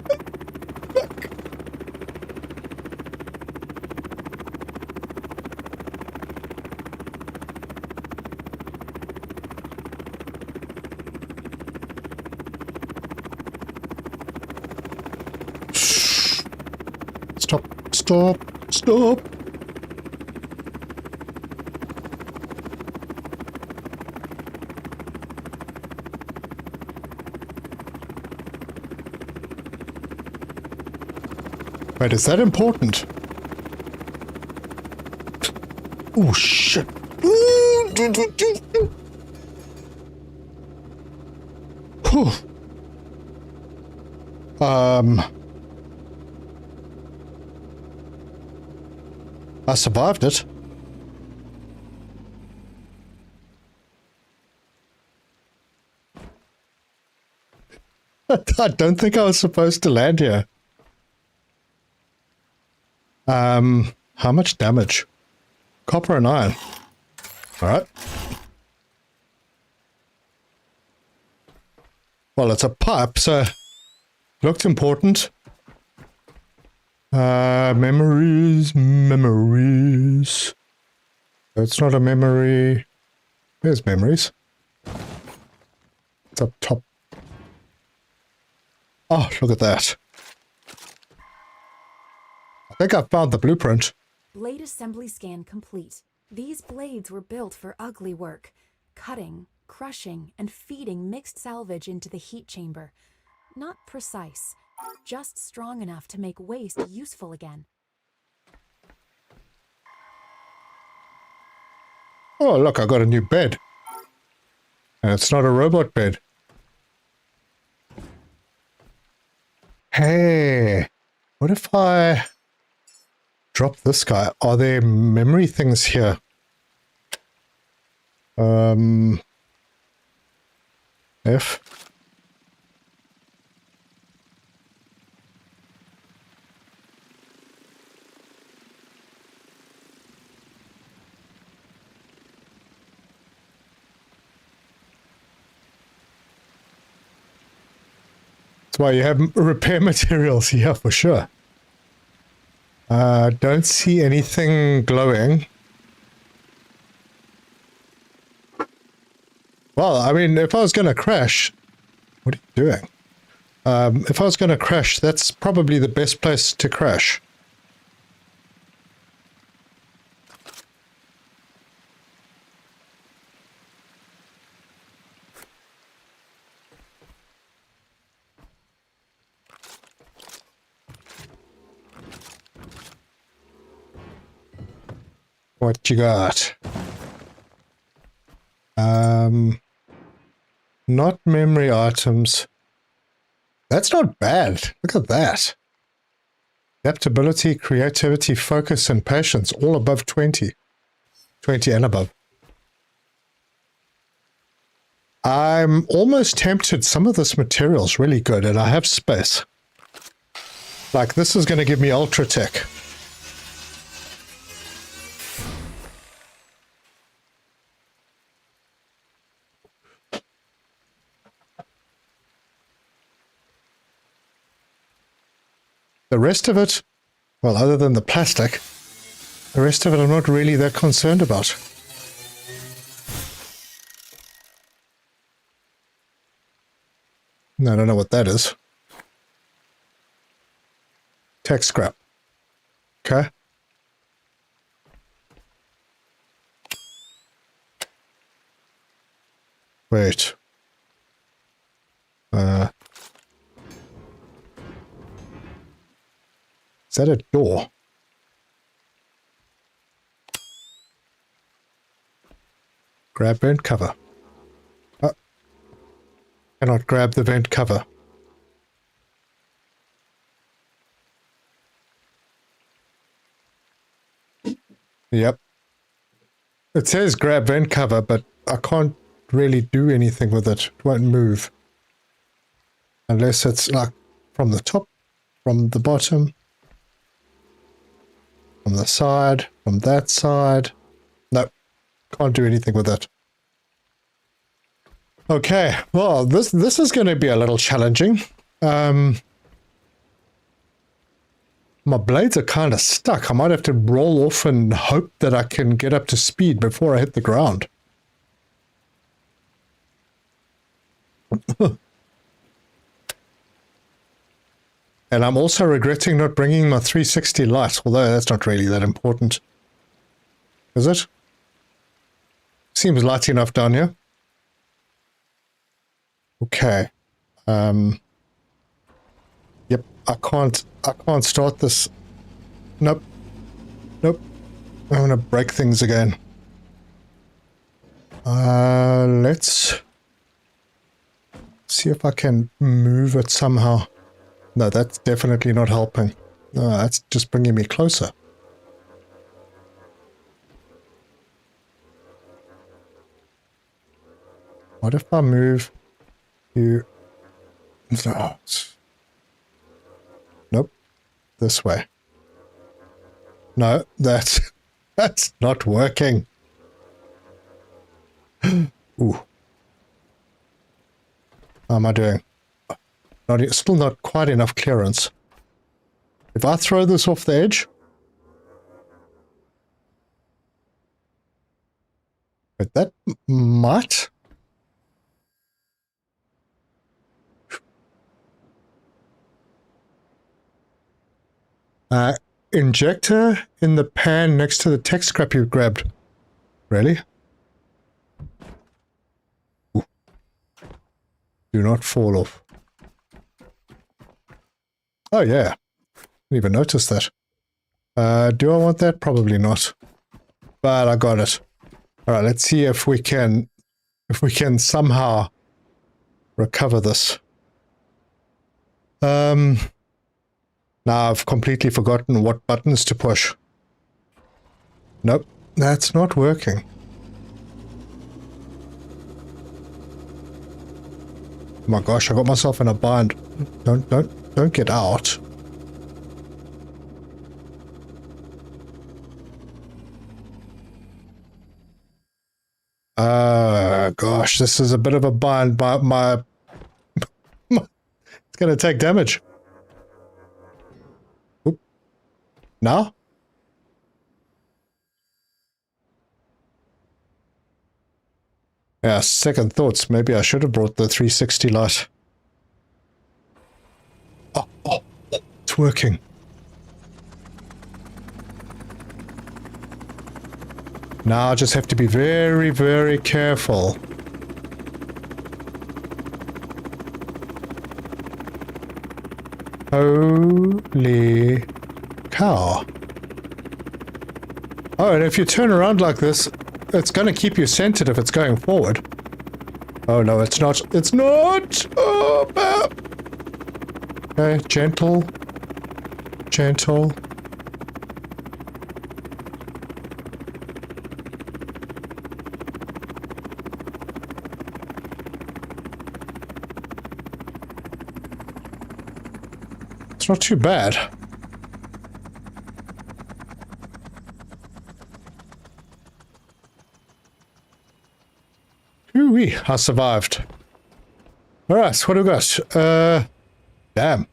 [SPEAKER 2] Stop, stop, stop. Wait, is that important? Oh, shit. Whew. I survived it. I don't think I was supposed to land here. How much damage? Copper and iron. Alright. Well, it's a pipe, so looked important. Memories. It's not a memory. There's memories. It's up top. Oh, look at that. I think I found the blueprint.
[SPEAKER 3] Blade assembly scan complete. These blades were built for ugly work, cutting, crushing, and feeding mixed salvage into the heat chamber. Not precise, just strong enough to make waste useful again.
[SPEAKER 2] Oh, look, I got a new bed. And it's not a robot bed. Hey, what if I drop this guy? Are there memory things here? F. That's why you have repair materials here for sure. Don't see anything glowing. Well, I mean, if I was going to crash... What are you doing? If I was going to crash, that's probably the best place to crash. What you got? Not memory items. That's not bad. Look at that. Adaptability, creativity, focus, and patience, all above 20. 20 and above. I'm almost tempted. Some of this material is really good, and I have space. Like, this is going to give me ultra tech. The rest of it, well, other than the plastic, the rest of it I'm not really that concerned about. No, I don't know what that is. Tech scrap. Okay. Wait. Is that a door? Grab vent cover. Oh. Cannot grab the vent cover. Yep. It says grab vent cover, but I can't really do anything with it. It won't move. Unless it's like from the top, from the bottom, from the side, from that side. Nope. Can't do anything with it. Okay, well, this is going to be a little challenging. My blades are kind of stuck. I might have to roll off and hope that I can get up to speed before I hit the ground. And I'm also regretting not bringing my 360 light, although that's not really that important. Is it? Seems light enough down here. Okay. Yep, I can't start this. Nope. Nope. I'm gonna break things again. Let's see if I can move it somehow. No, that's definitely not helping. No, that's just bringing me closer. What if I move you? No. Nope. This way. No, that's not working. Ooh. How am I doing? Still not quite enough clearance. If I throw this off the edge... But that might... Injector in the pan next to the tech scrap you grabbed. Really? Ooh. Do not fall off. Oh yeah, didn't even notice that. Do I want that? Probably not. But I got it. All right, let's see if we can somehow recover this. Now I've completely forgotten what buttons to push. Nope, that's not working. Oh my gosh, I got myself in a bind. Don't get out. Gosh, this is a bit of a bind, but it's gonna take damage. Oop. Now? Yeah, second thoughts. Maybe I should have brought the 360 light. Oh, it's working. Now I just have to be very, very careful. Holy cow. Oh, and if you turn around like this, it's going to keep you centered if it's going forward. Oh no, it's not. It's not! Oh, okay, gentle. Gentle. It's not too bad. Ooh-wee, I survived. Alright, what do we got? Damn. I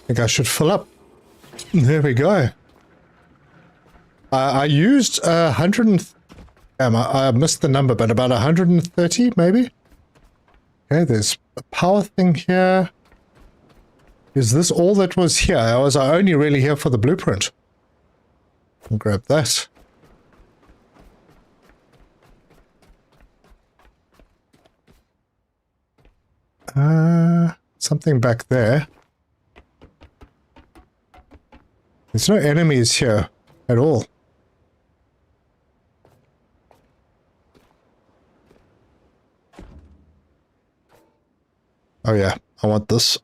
[SPEAKER 2] think I should fill up. There we go. I used 100 and... Damn, I missed the number, but about 130 maybe? Okay, there's a power thing here. Is this all that was here? Or was I only really here for the blueprint? I'll grab that. Something back there. There's no enemies here at all. Oh yeah, I want this.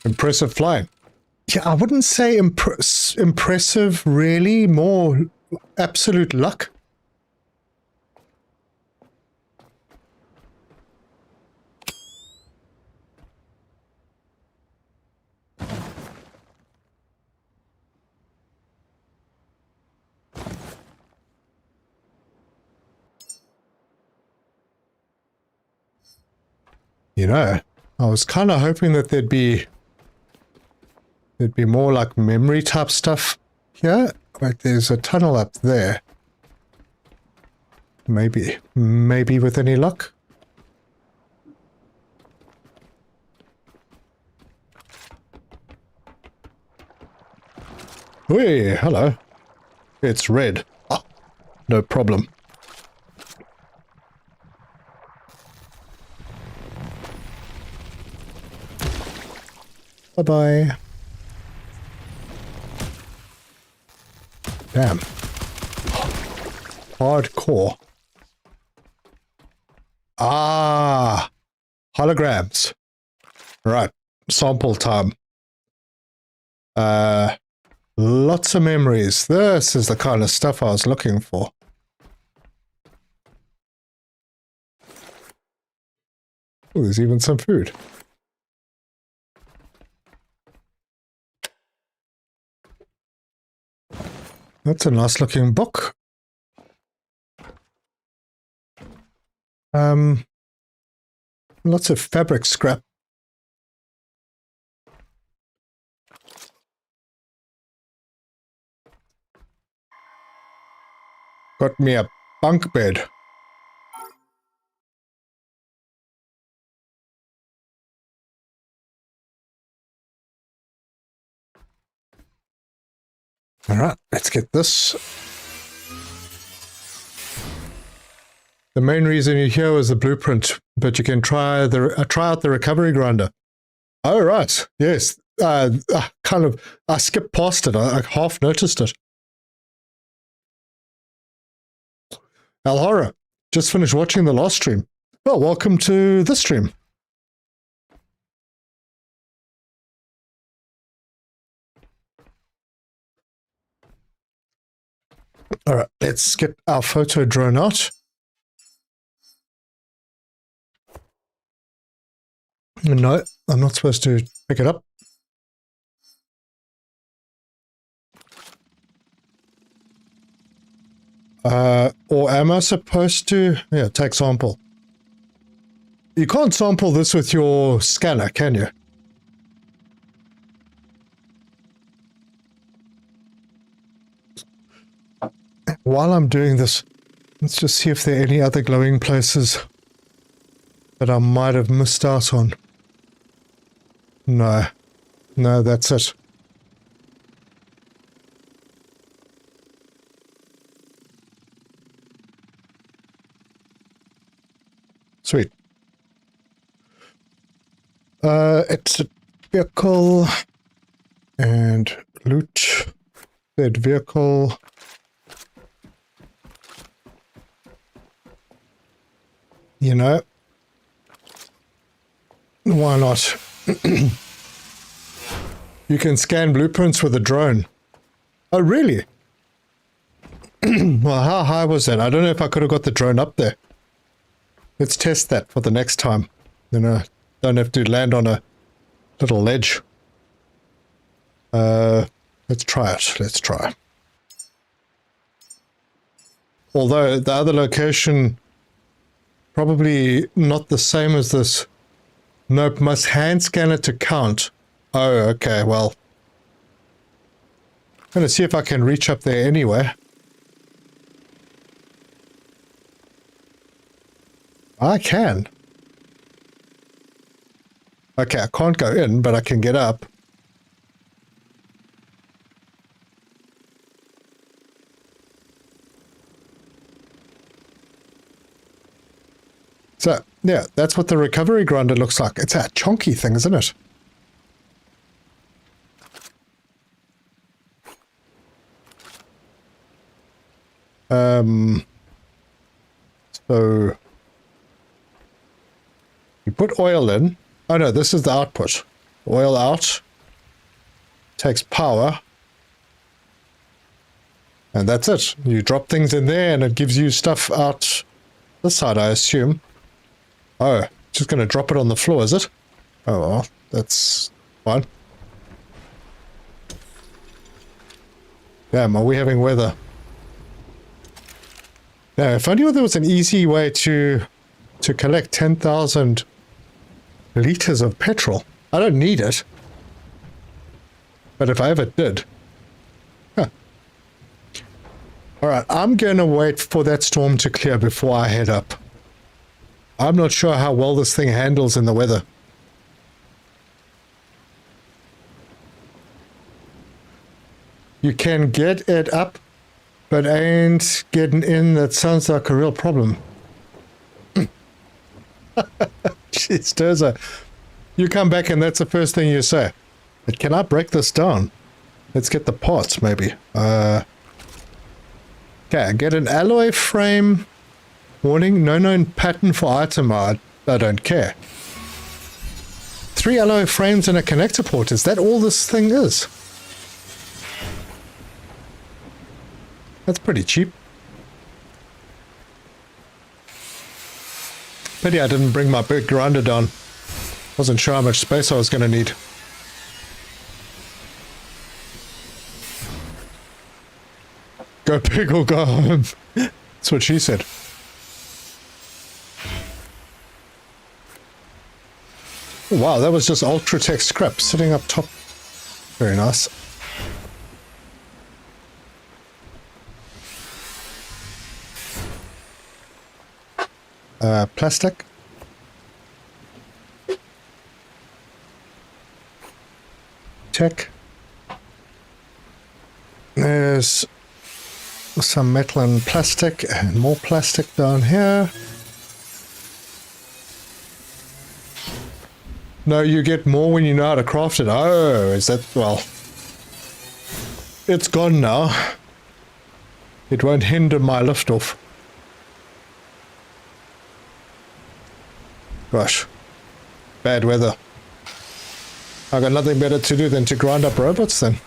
[SPEAKER 2] Impressive flying. Yeah, I wouldn't say impressive, really. More absolute luck. You know, I was kind of hoping that there'd be more like memory type stuff here. Like there's a tunnel up there. Maybe with any luck. Hey, hello. It's red. Oh, no problem. Bye-bye. Damn. Hardcore. Ah! Holograms. Right. Sample time. Lots of memories. This is the kind of stuff I was looking for. Oh, there's even some food. That's a nice looking book. Lots of fabric scrap. Got me a bunk bed. All right, let's get this. The main reason you're here was the blueprint, but you can try out the recovery grinder. Oh, right. Yes. I skipped past it. I half noticed it. Alhora, just finished watching the last stream. Well, welcome to the stream. All right, let's get our photo drone out. No, I'm not supposed to pick it up. Or am I supposed to? Yeah, take sample. You can't sample this with your scanner, can you? While I'm doing this, let's just see if there are any other glowing places that I might have missed out on. No. No, that's it. Sweet. It's a vehicle and loot. That vehicle. You know, why not? You can scan blueprints with a drone. Oh, really? Well, how high was that? I don't know if I could have got the drone up there. Let's test that for the next time. You know, don't have to land on a little ledge. Let's try it. Let's try. Although the other location, probably not the same as this. Nope, must hand scan it to count. Oh, okay, well. I'm going to see if I can reach up there anyway. I can. Okay, I can't go in, but I can get up. So, yeah, that's what the recovery grinder looks like. It's a chunky thing, isn't it? So you put oil in. Oh no, this is the output. Oil out. Takes power. And that's it. You drop things in there and it gives you stuff out this side, I assume. Oh, just going to drop it on the floor, is it? Oh, well, that's fine. Damn, are we having weather? Yeah, if only there was an easy way to collect 10,000 liters of petrol. I don't need it. But if I ever did. Huh. Alright, I'm going to wait for that storm to clear before I head up. I'm not sure how well this thing handles in the weather. You can get it up, but ain't getting in. That sounds like a real problem. Jeez, Durza. You come back and that's the first thing you say. But can I break this down? Let's get the parts, maybe. Okay, get an alloy frame. Warning, no known pattern for item. I don't care. 3 alloy frames and a connector port. Is that all this thing is? That's pretty cheap. Pity I didn't bring my big grinder down. Wasn't sure how much space I was going to need. Go big or go home. That's what she said. Oh, wow, that was just Ultratech scrap sitting up top. Very nice. Plastic. Check. There's some metal and plastic and more plastic down here. No, you get more when you know how to craft it. Oh, is that, well, it's gone now. It won't hinder my liftoff. Gosh. Bad weather. I got nothing better to do than to grind up robots then.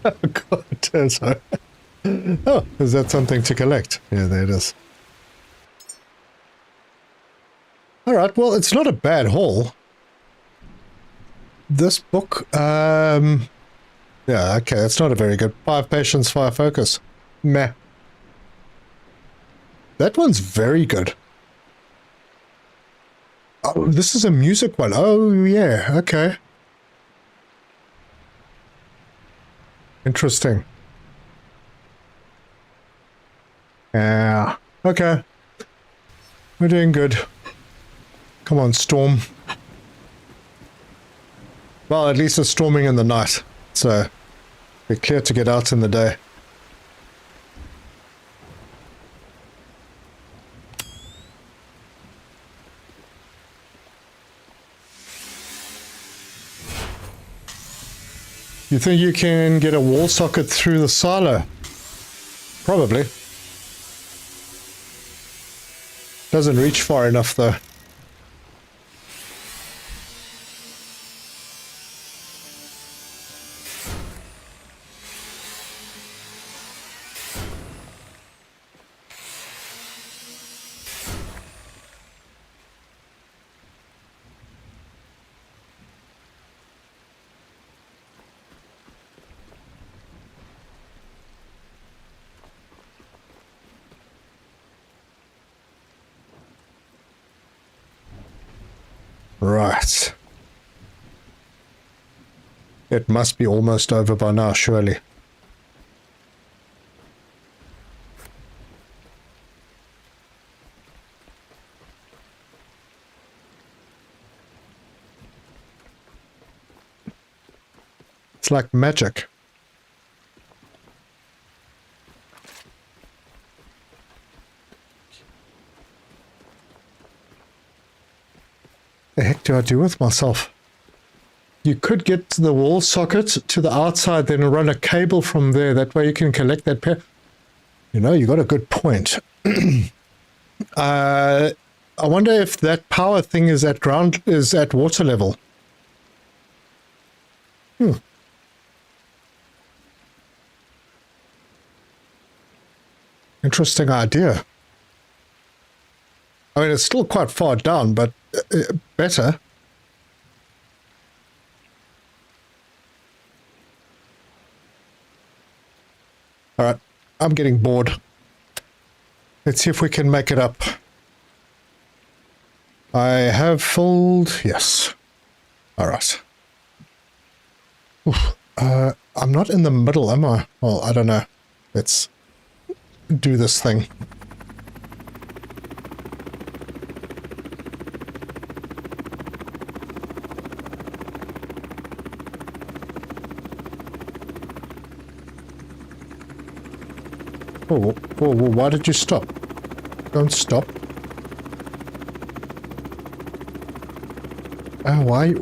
[SPEAKER 2] God, so. Oh, is that something to collect? Yeah, there it is. Alright, well, it's not a bad haul. This book, yeah, okay, it's not a very good. 5 patience, 5 focus. Meh. That one's very good. Oh, this is a music one. Oh, yeah, okay. Interesting. Yeah, okay. We're doing good. Come on, storm. Well, at least it's storming in the night, so we're clear to get out in the day. You think you can get a wall socket through the silo? Probably. Doesn't reach far enough, though. Right. It must be almost over by now, surely. It's like magic. The heck do I do with myself? You could get the wall socket to the outside, then run a cable from there. That way you can collect that pair. You know, you got a good point. I wonder if that power thing is at water level. Interesting idea. I mean, it's still quite far down, but better. All right, I'm getting bored. Let's see if we can make it up. I have filled, yes. All right. Oof. I'm not in the middle, am I? Well, I don't know. Let's do this thing. Oh, why did you stop? Don't stop. Why?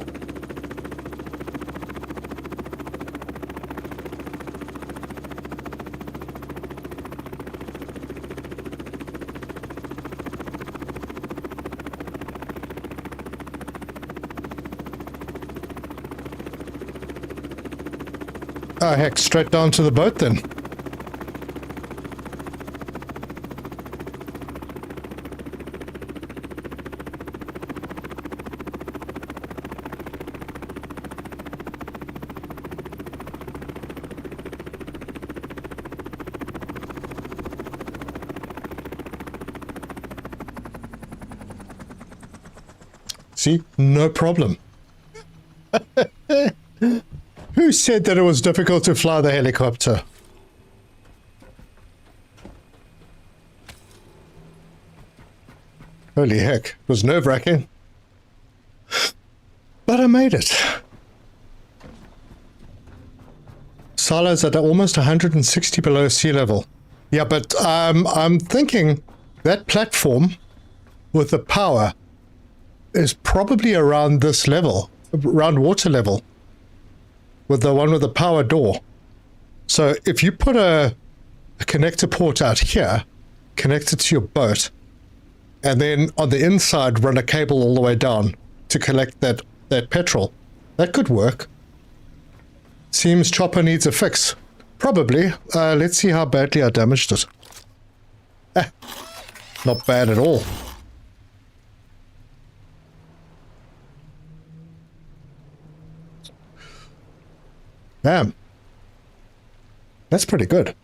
[SPEAKER 2] Oh, heck, straight down to the boat then. See, no problem. Who said that it was difficult to fly the helicopter? Holy heck, it was nerve-wracking. But I made it. Silos at almost 160 below sea level. Yeah, but I'm thinking that platform with the power is probably around this level, around water level, with the one with the power door. So if you put a connector port out here, connect it to your boat, and then on the inside run a cable all the way down to collect that petrol, that could work. Seems chopper needs a fix. Probably. Let's see how badly I damaged it. Not bad at all. Damn. That's pretty good.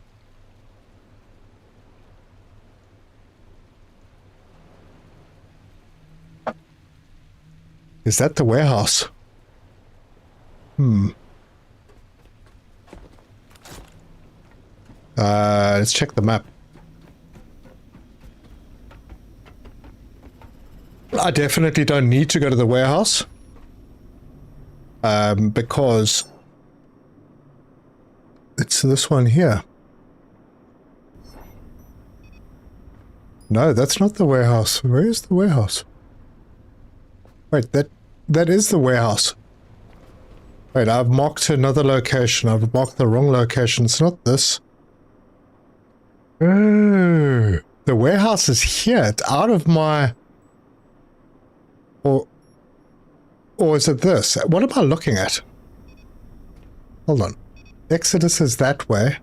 [SPEAKER 2] Is that the warehouse? Let's check the map. I definitely don't need to go to the warehouse. Because it's this one here. No, that's not the warehouse. Where is the warehouse? Wait, that is the warehouse. Wait, I've marked another location. I've marked the wrong location. It's not this. Oh, the warehouse is here. It's out of my... Or is it this? What am I looking at? Hold on. Exodus is that way.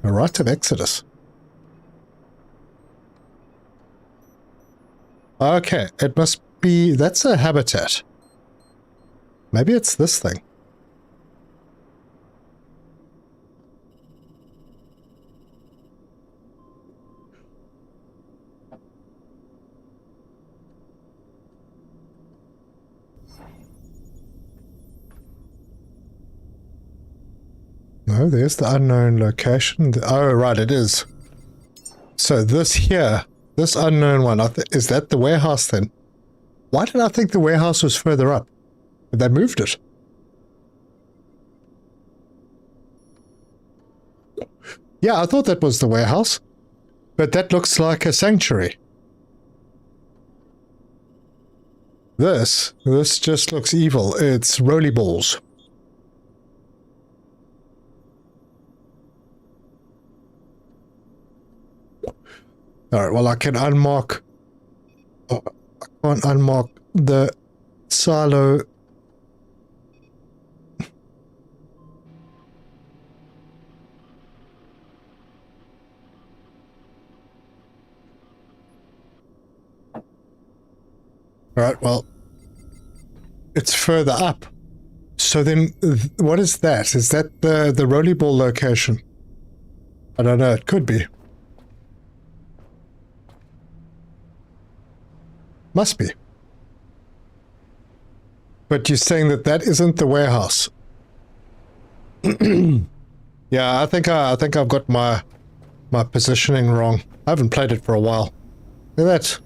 [SPEAKER 2] The rite of Exodus. Okay, it must be... That's a habitat. Maybe it's this thing. No, there's the unknown location. Oh, right, it is. So this here, this unknown one, is that the warehouse then? Why did I think the warehouse was further up? But they moved it. Yeah, I thought that was the warehouse. But that looks like a sanctuary. This just looks evil. It's roly balls. Alright, well I can unmark... Oh, I can't unmark the silo. Alright, well, it's further up. So then, what is that? Is that the rollerball location? I don't know, it could be. Must be. But you're saying that that isn't the warehouse. Yeah, I think I've got my positioning wrong. I haven't played it for a while. Look at that.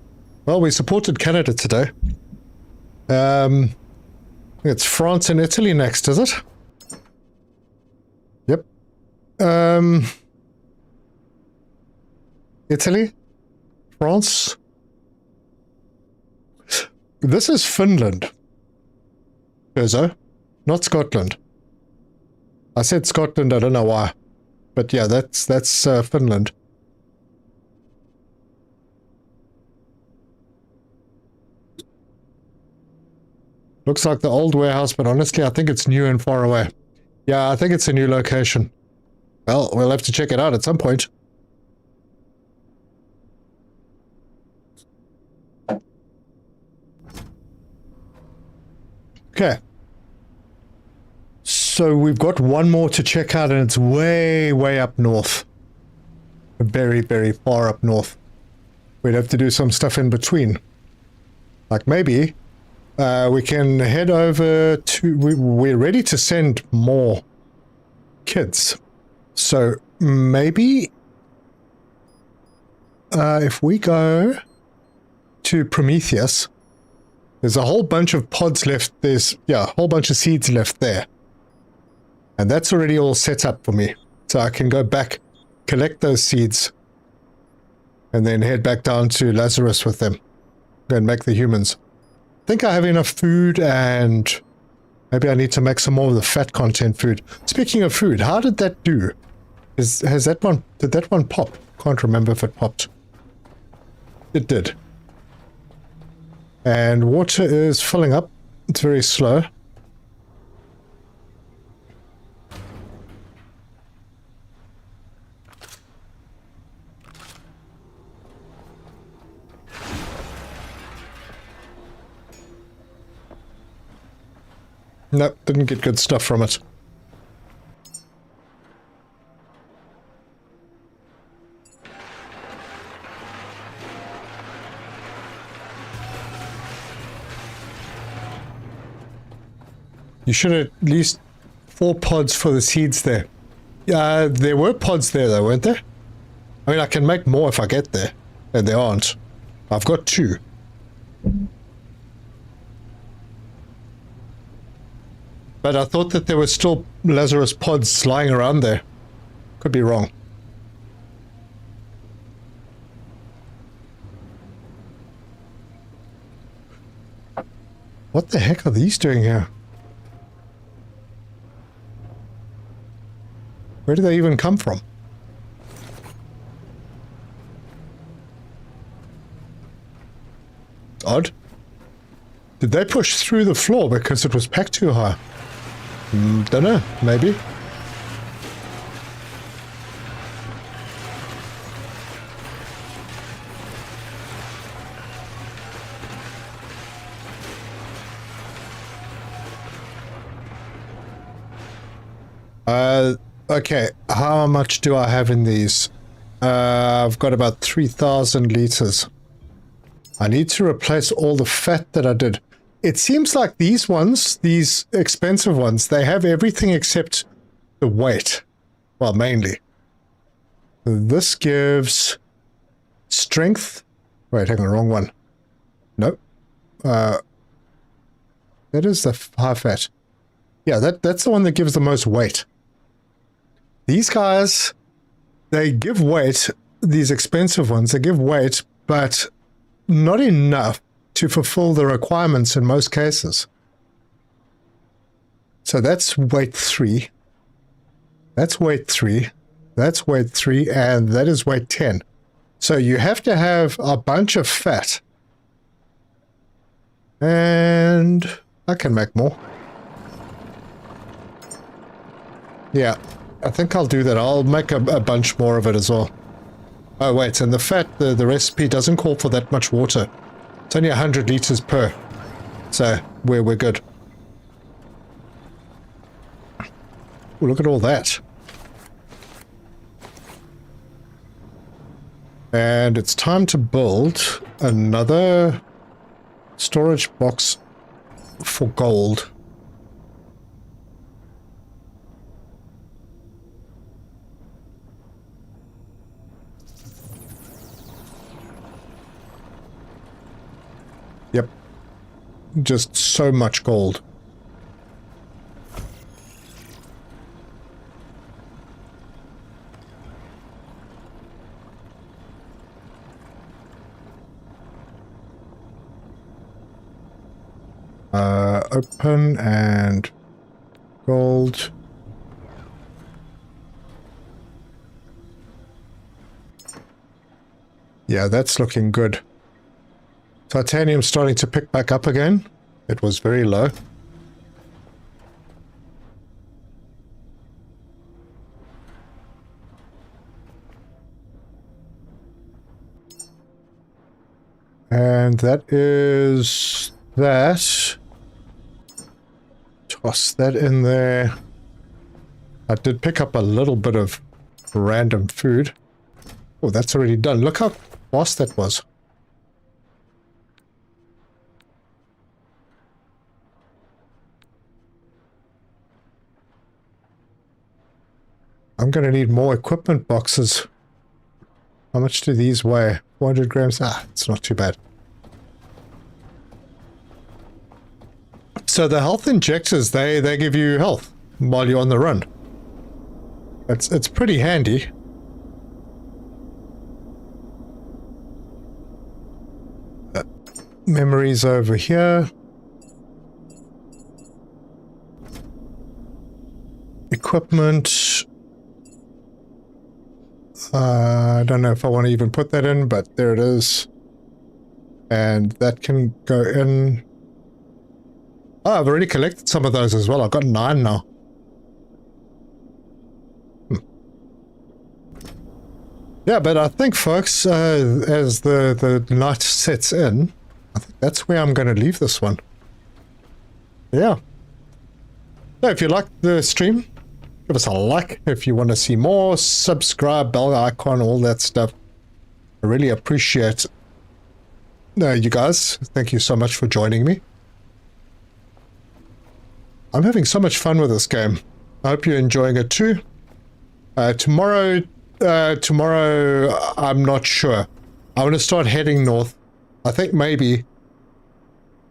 [SPEAKER 2] Well, we supported Canada today. It's France and Italy next, is it? Yep. Italy? France? This is Finland. Urzo, not Scotland. I said Scotland, I don't know why. But yeah, that's Finland. Looks like the old warehouse, but honestly, I think it's new and far away. Yeah, I think it's a new location. Well, we'll have to check it out at some point. Okay. So we've got one more to check out, and it's way, way up north. Very, very far up north. We'd have to do some stuff in between. Like maybe we can head over to... We're ready to send more kids. So maybe if we go to Prometheus, there's a whole bunch of pods left. There's, yeah, a whole bunch of seeds left there. And that's already all set up for me. So I can go back, collect those seeds, and then head back down to Lazarus with them. Go and make the humans. I think I have enough food, and maybe I need to make some more of the fat content food. Speaking of food, how did that do? Did that one pop? Can't remember if it popped. It did. And water is filling up. It's very slow. Nope, didn't get good stuff from it. You should have at least 4 pods for the seeds there. There were pods there though, weren't there? I mean, I can make more if I get there. And there aren't. I've got 2. But I thought that there were still Lazarus pods lying around there. Could be wrong. What the heck are these doing here? Where do they even come from? Odd. Did they push through the floor because it was packed too high? Don't know, maybe. Okay, how much do I have in these? I've got about 3,000 liters. I need to replace all the fat that I did. It seems like these ones, these expensive ones, they have everything except the weight. Well, mainly. This gives strength. Wait, hang on, wrong one. Nope. That is the high fat. Yeah, that's the one that gives the most weight. These guys, they give weight, these expensive ones, they give weight, but not enough to fulfill the requirements in most cases. So that's weight 3. That's weight 3. That's weight 3, and that is weight 10. So you have to have a bunch of fat. And I can make more. Yeah, I think I'll do that. I'll make a bunch more of it as well. Oh wait, and the fat, the recipe doesn't call for that much water. It's only 100 liters per. So we're good. Oh, look at all that. And it's time to build another storage box for gold. Yep. Just so much gold. Open and gold. Yeah, that's looking good. Titanium's starting to pick back up again. It was very low. And that is that. Toss that in there. I did pick up a little bit of random food. Oh, that's already done. Look how fast that was. I'm going to need more equipment boxes. How much do these weigh? 400 grams? Ah, it's not too bad. So the health injectors, they give you health while you're on the run. It's pretty handy. Memories over here. Equipment. I don't know if I want to even put that in, but there it is. And that can go in. Oh, I've already collected some of those as well. I've got 9 now. Yeah, but I think, folks, as the night sets in, I think that's where I'm going to leave this one. Yeah. So if you like the stream, give us a like. If you want to see more, subscribe, bell icon, all that stuff. I really appreciate you guys. Thank you so much for joining me. I'm having so much fun with this game. I hope you're enjoying it too. Tomorrow, I'm not sure. I want to start heading north. I think maybe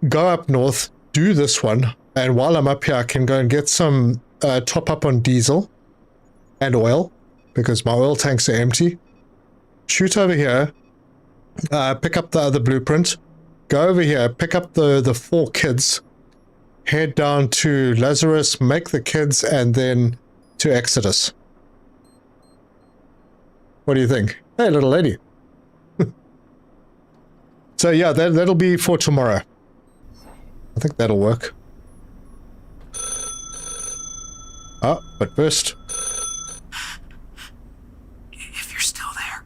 [SPEAKER 2] go up north, do this one, and while I'm up here, I can go and get some top up on diesel and oil, because my oil tanks are empty. Shoot over here, pick up the other blueprint, go over here, pick up the 4 kids, head down to Lazarus, make the kids, and then to Exodus. What do you think? Hey, little lady. So yeah, that'll be for tomorrow. I think that'll work. Oh, but first...
[SPEAKER 6] If you're still there,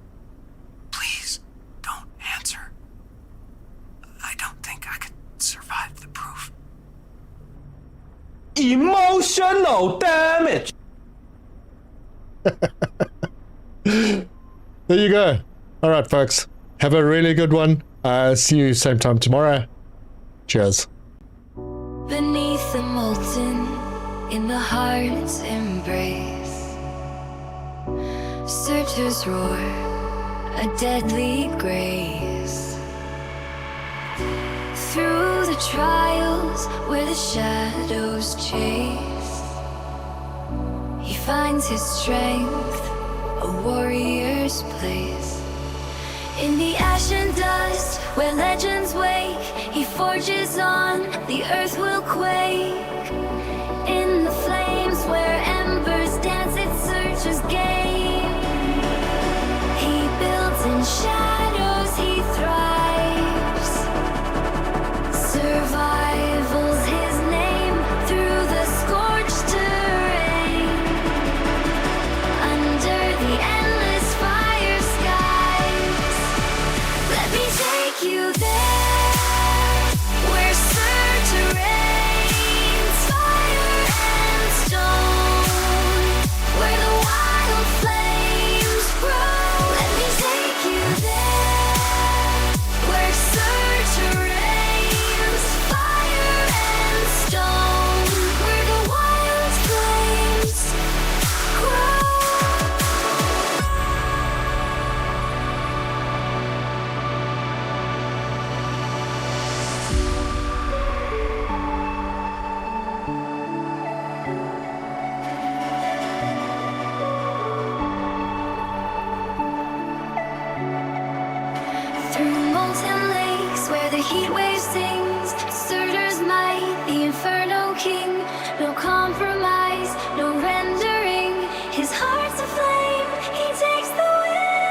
[SPEAKER 6] please don't answer. I don't think I could survive the proof.
[SPEAKER 7] Emotional damage!
[SPEAKER 2] There you go. Alright, folks. Have a really good one. See you same time tomorrow. Cheers.
[SPEAKER 1] Beneath the molten, in the heart's embrace, searchers roar, a deadly grace. Through the trials where the shadows chase, he finds his strength, a warrior's place. In the ash and dust where legends wake, he forges on, the earth will quake. In the flames where embers dance, it searches game. He builds in shadows, he thrives. Survival's his name through the scorched terrain. Under the endless fire skies, let me take you there, where surge reigns, fire and stone, where the wild flames grow. Let me take you there, where surge reigns, fire and stone, where the wild flames grow. Through molten lakes where the heat wave sings, Surtur's might, the inferno king. No compromise, no rendering. His heart's aflame, he takes the wheel.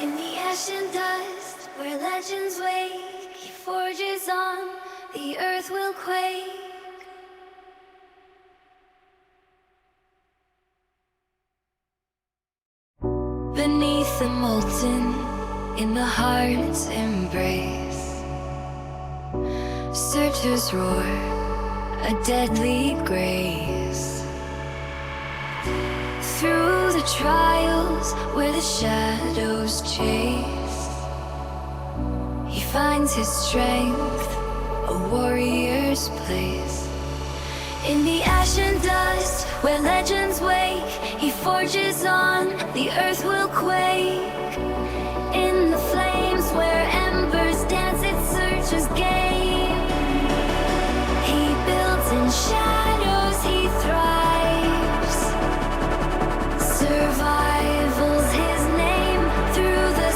[SPEAKER 1] In the ash and dust where legends wake, he forges on, the earth will quake. Beneath the molten, in the heart's embrace, searchers roar, a deadly grace. Through the trials where the shadows chase, he finds his strength, a warrior's place. In the ash and dust where legends wake, he forges on, the earth will quake. In the flames where embers dance, it searches game. He builds in shadows, he thrives. Survival's his name through the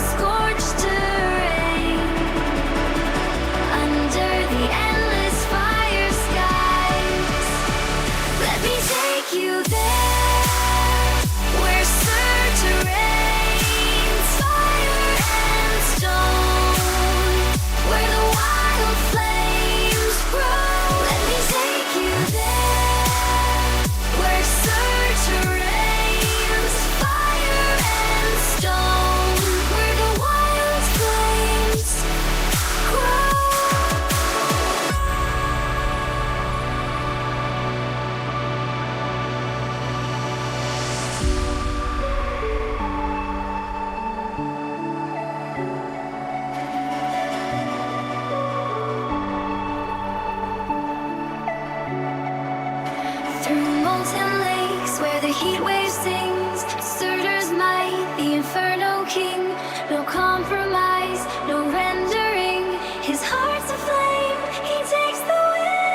[SPEAKER 1] Through molten lakes where the heat wave sings, Surtur's might, the Inferno King. No compromise, no rendering. His heart's aflame, he takes the wheel.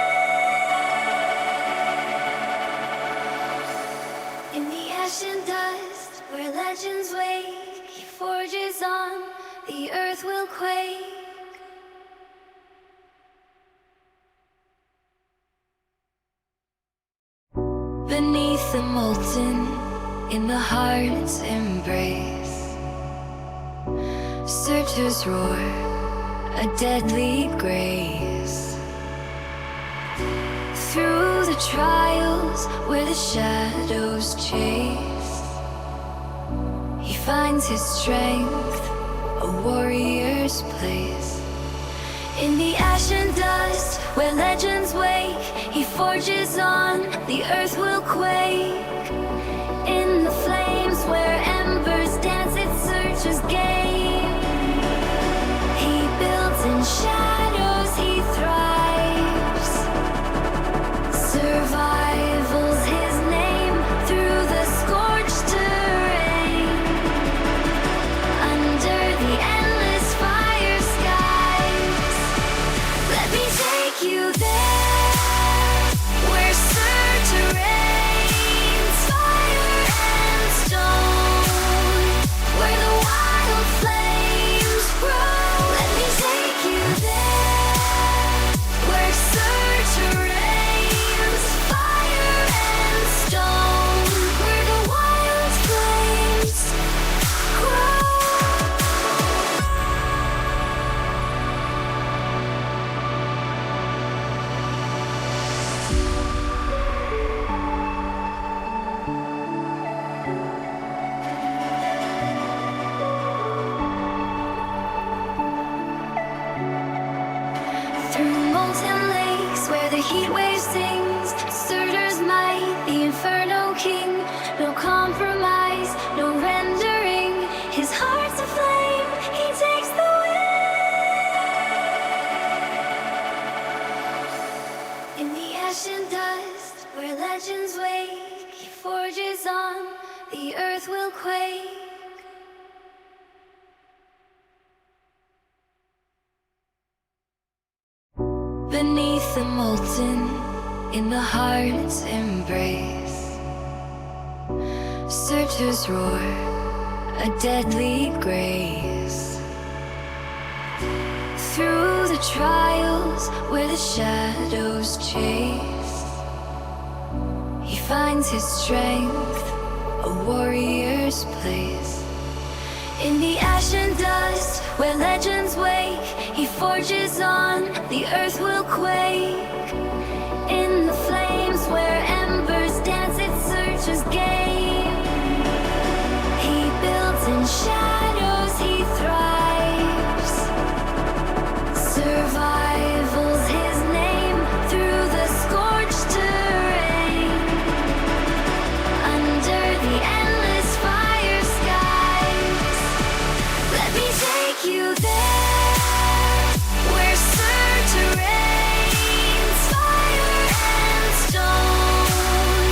[SPEAKER 1] In the ash and dust where legends wake, he forges on, the earth will quake. Beneath the molten, in the heart's embrace, Surtur's roar, a deadly grace. Through the trials where the shadows chase, he finds his strength, a warrior's place. In the ash and dust where legends wake, he forges on, the earth will quake. In the flames where embers dance, it searches game. He builds in shadows, he thrives. Survival's his name through the scorched terrain. Under the endless fire skies, let me take you there, where Surtur reigns, fire and stone, where the wild flames grow. Let me take you there, where Surtur reigns, fire and stone, where the wild flames grow. Through molten lakes where the heat wave sings, Surtur's might, the Inferno King. No compromise, no rendering. His heart's aflame, he takes the wheel. In the ash and dust where legends wake, he forges on, the earth will quake. Beneath the molten, in the heart's embrace, Surtur's roar, a deadly grace. Through the trials where the shadows chase, he finds his strength, a warrior's place. In the ash and dust where legends wake, he forges on, the earth will quake. In the flames where embers dance, it searches game. He builds in shadows, he thrives. Survival's his name through the scorched terrain. Under the endless fire skies, let me take you there, where Surtur reigns, fire and stone,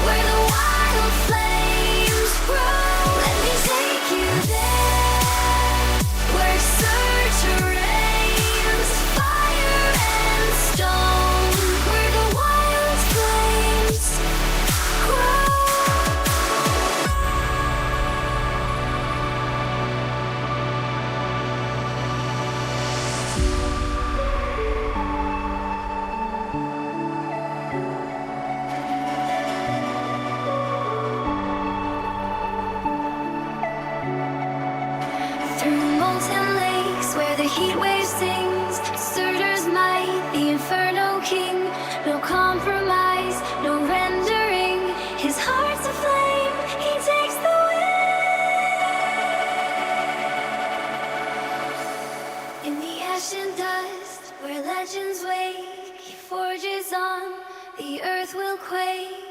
[SPEAKER 1] where the wild flames grow. Let me take you there, where Surtur reigns, fire and stone, where the wild flames grow. Through molten lakes where the heat wave sings, Surtur's might, the Inferno King. No compromise, no rendering. His heart's aflame, he takes the wheel. In the ash and dust where legends wake, he forges on, the earth will quake.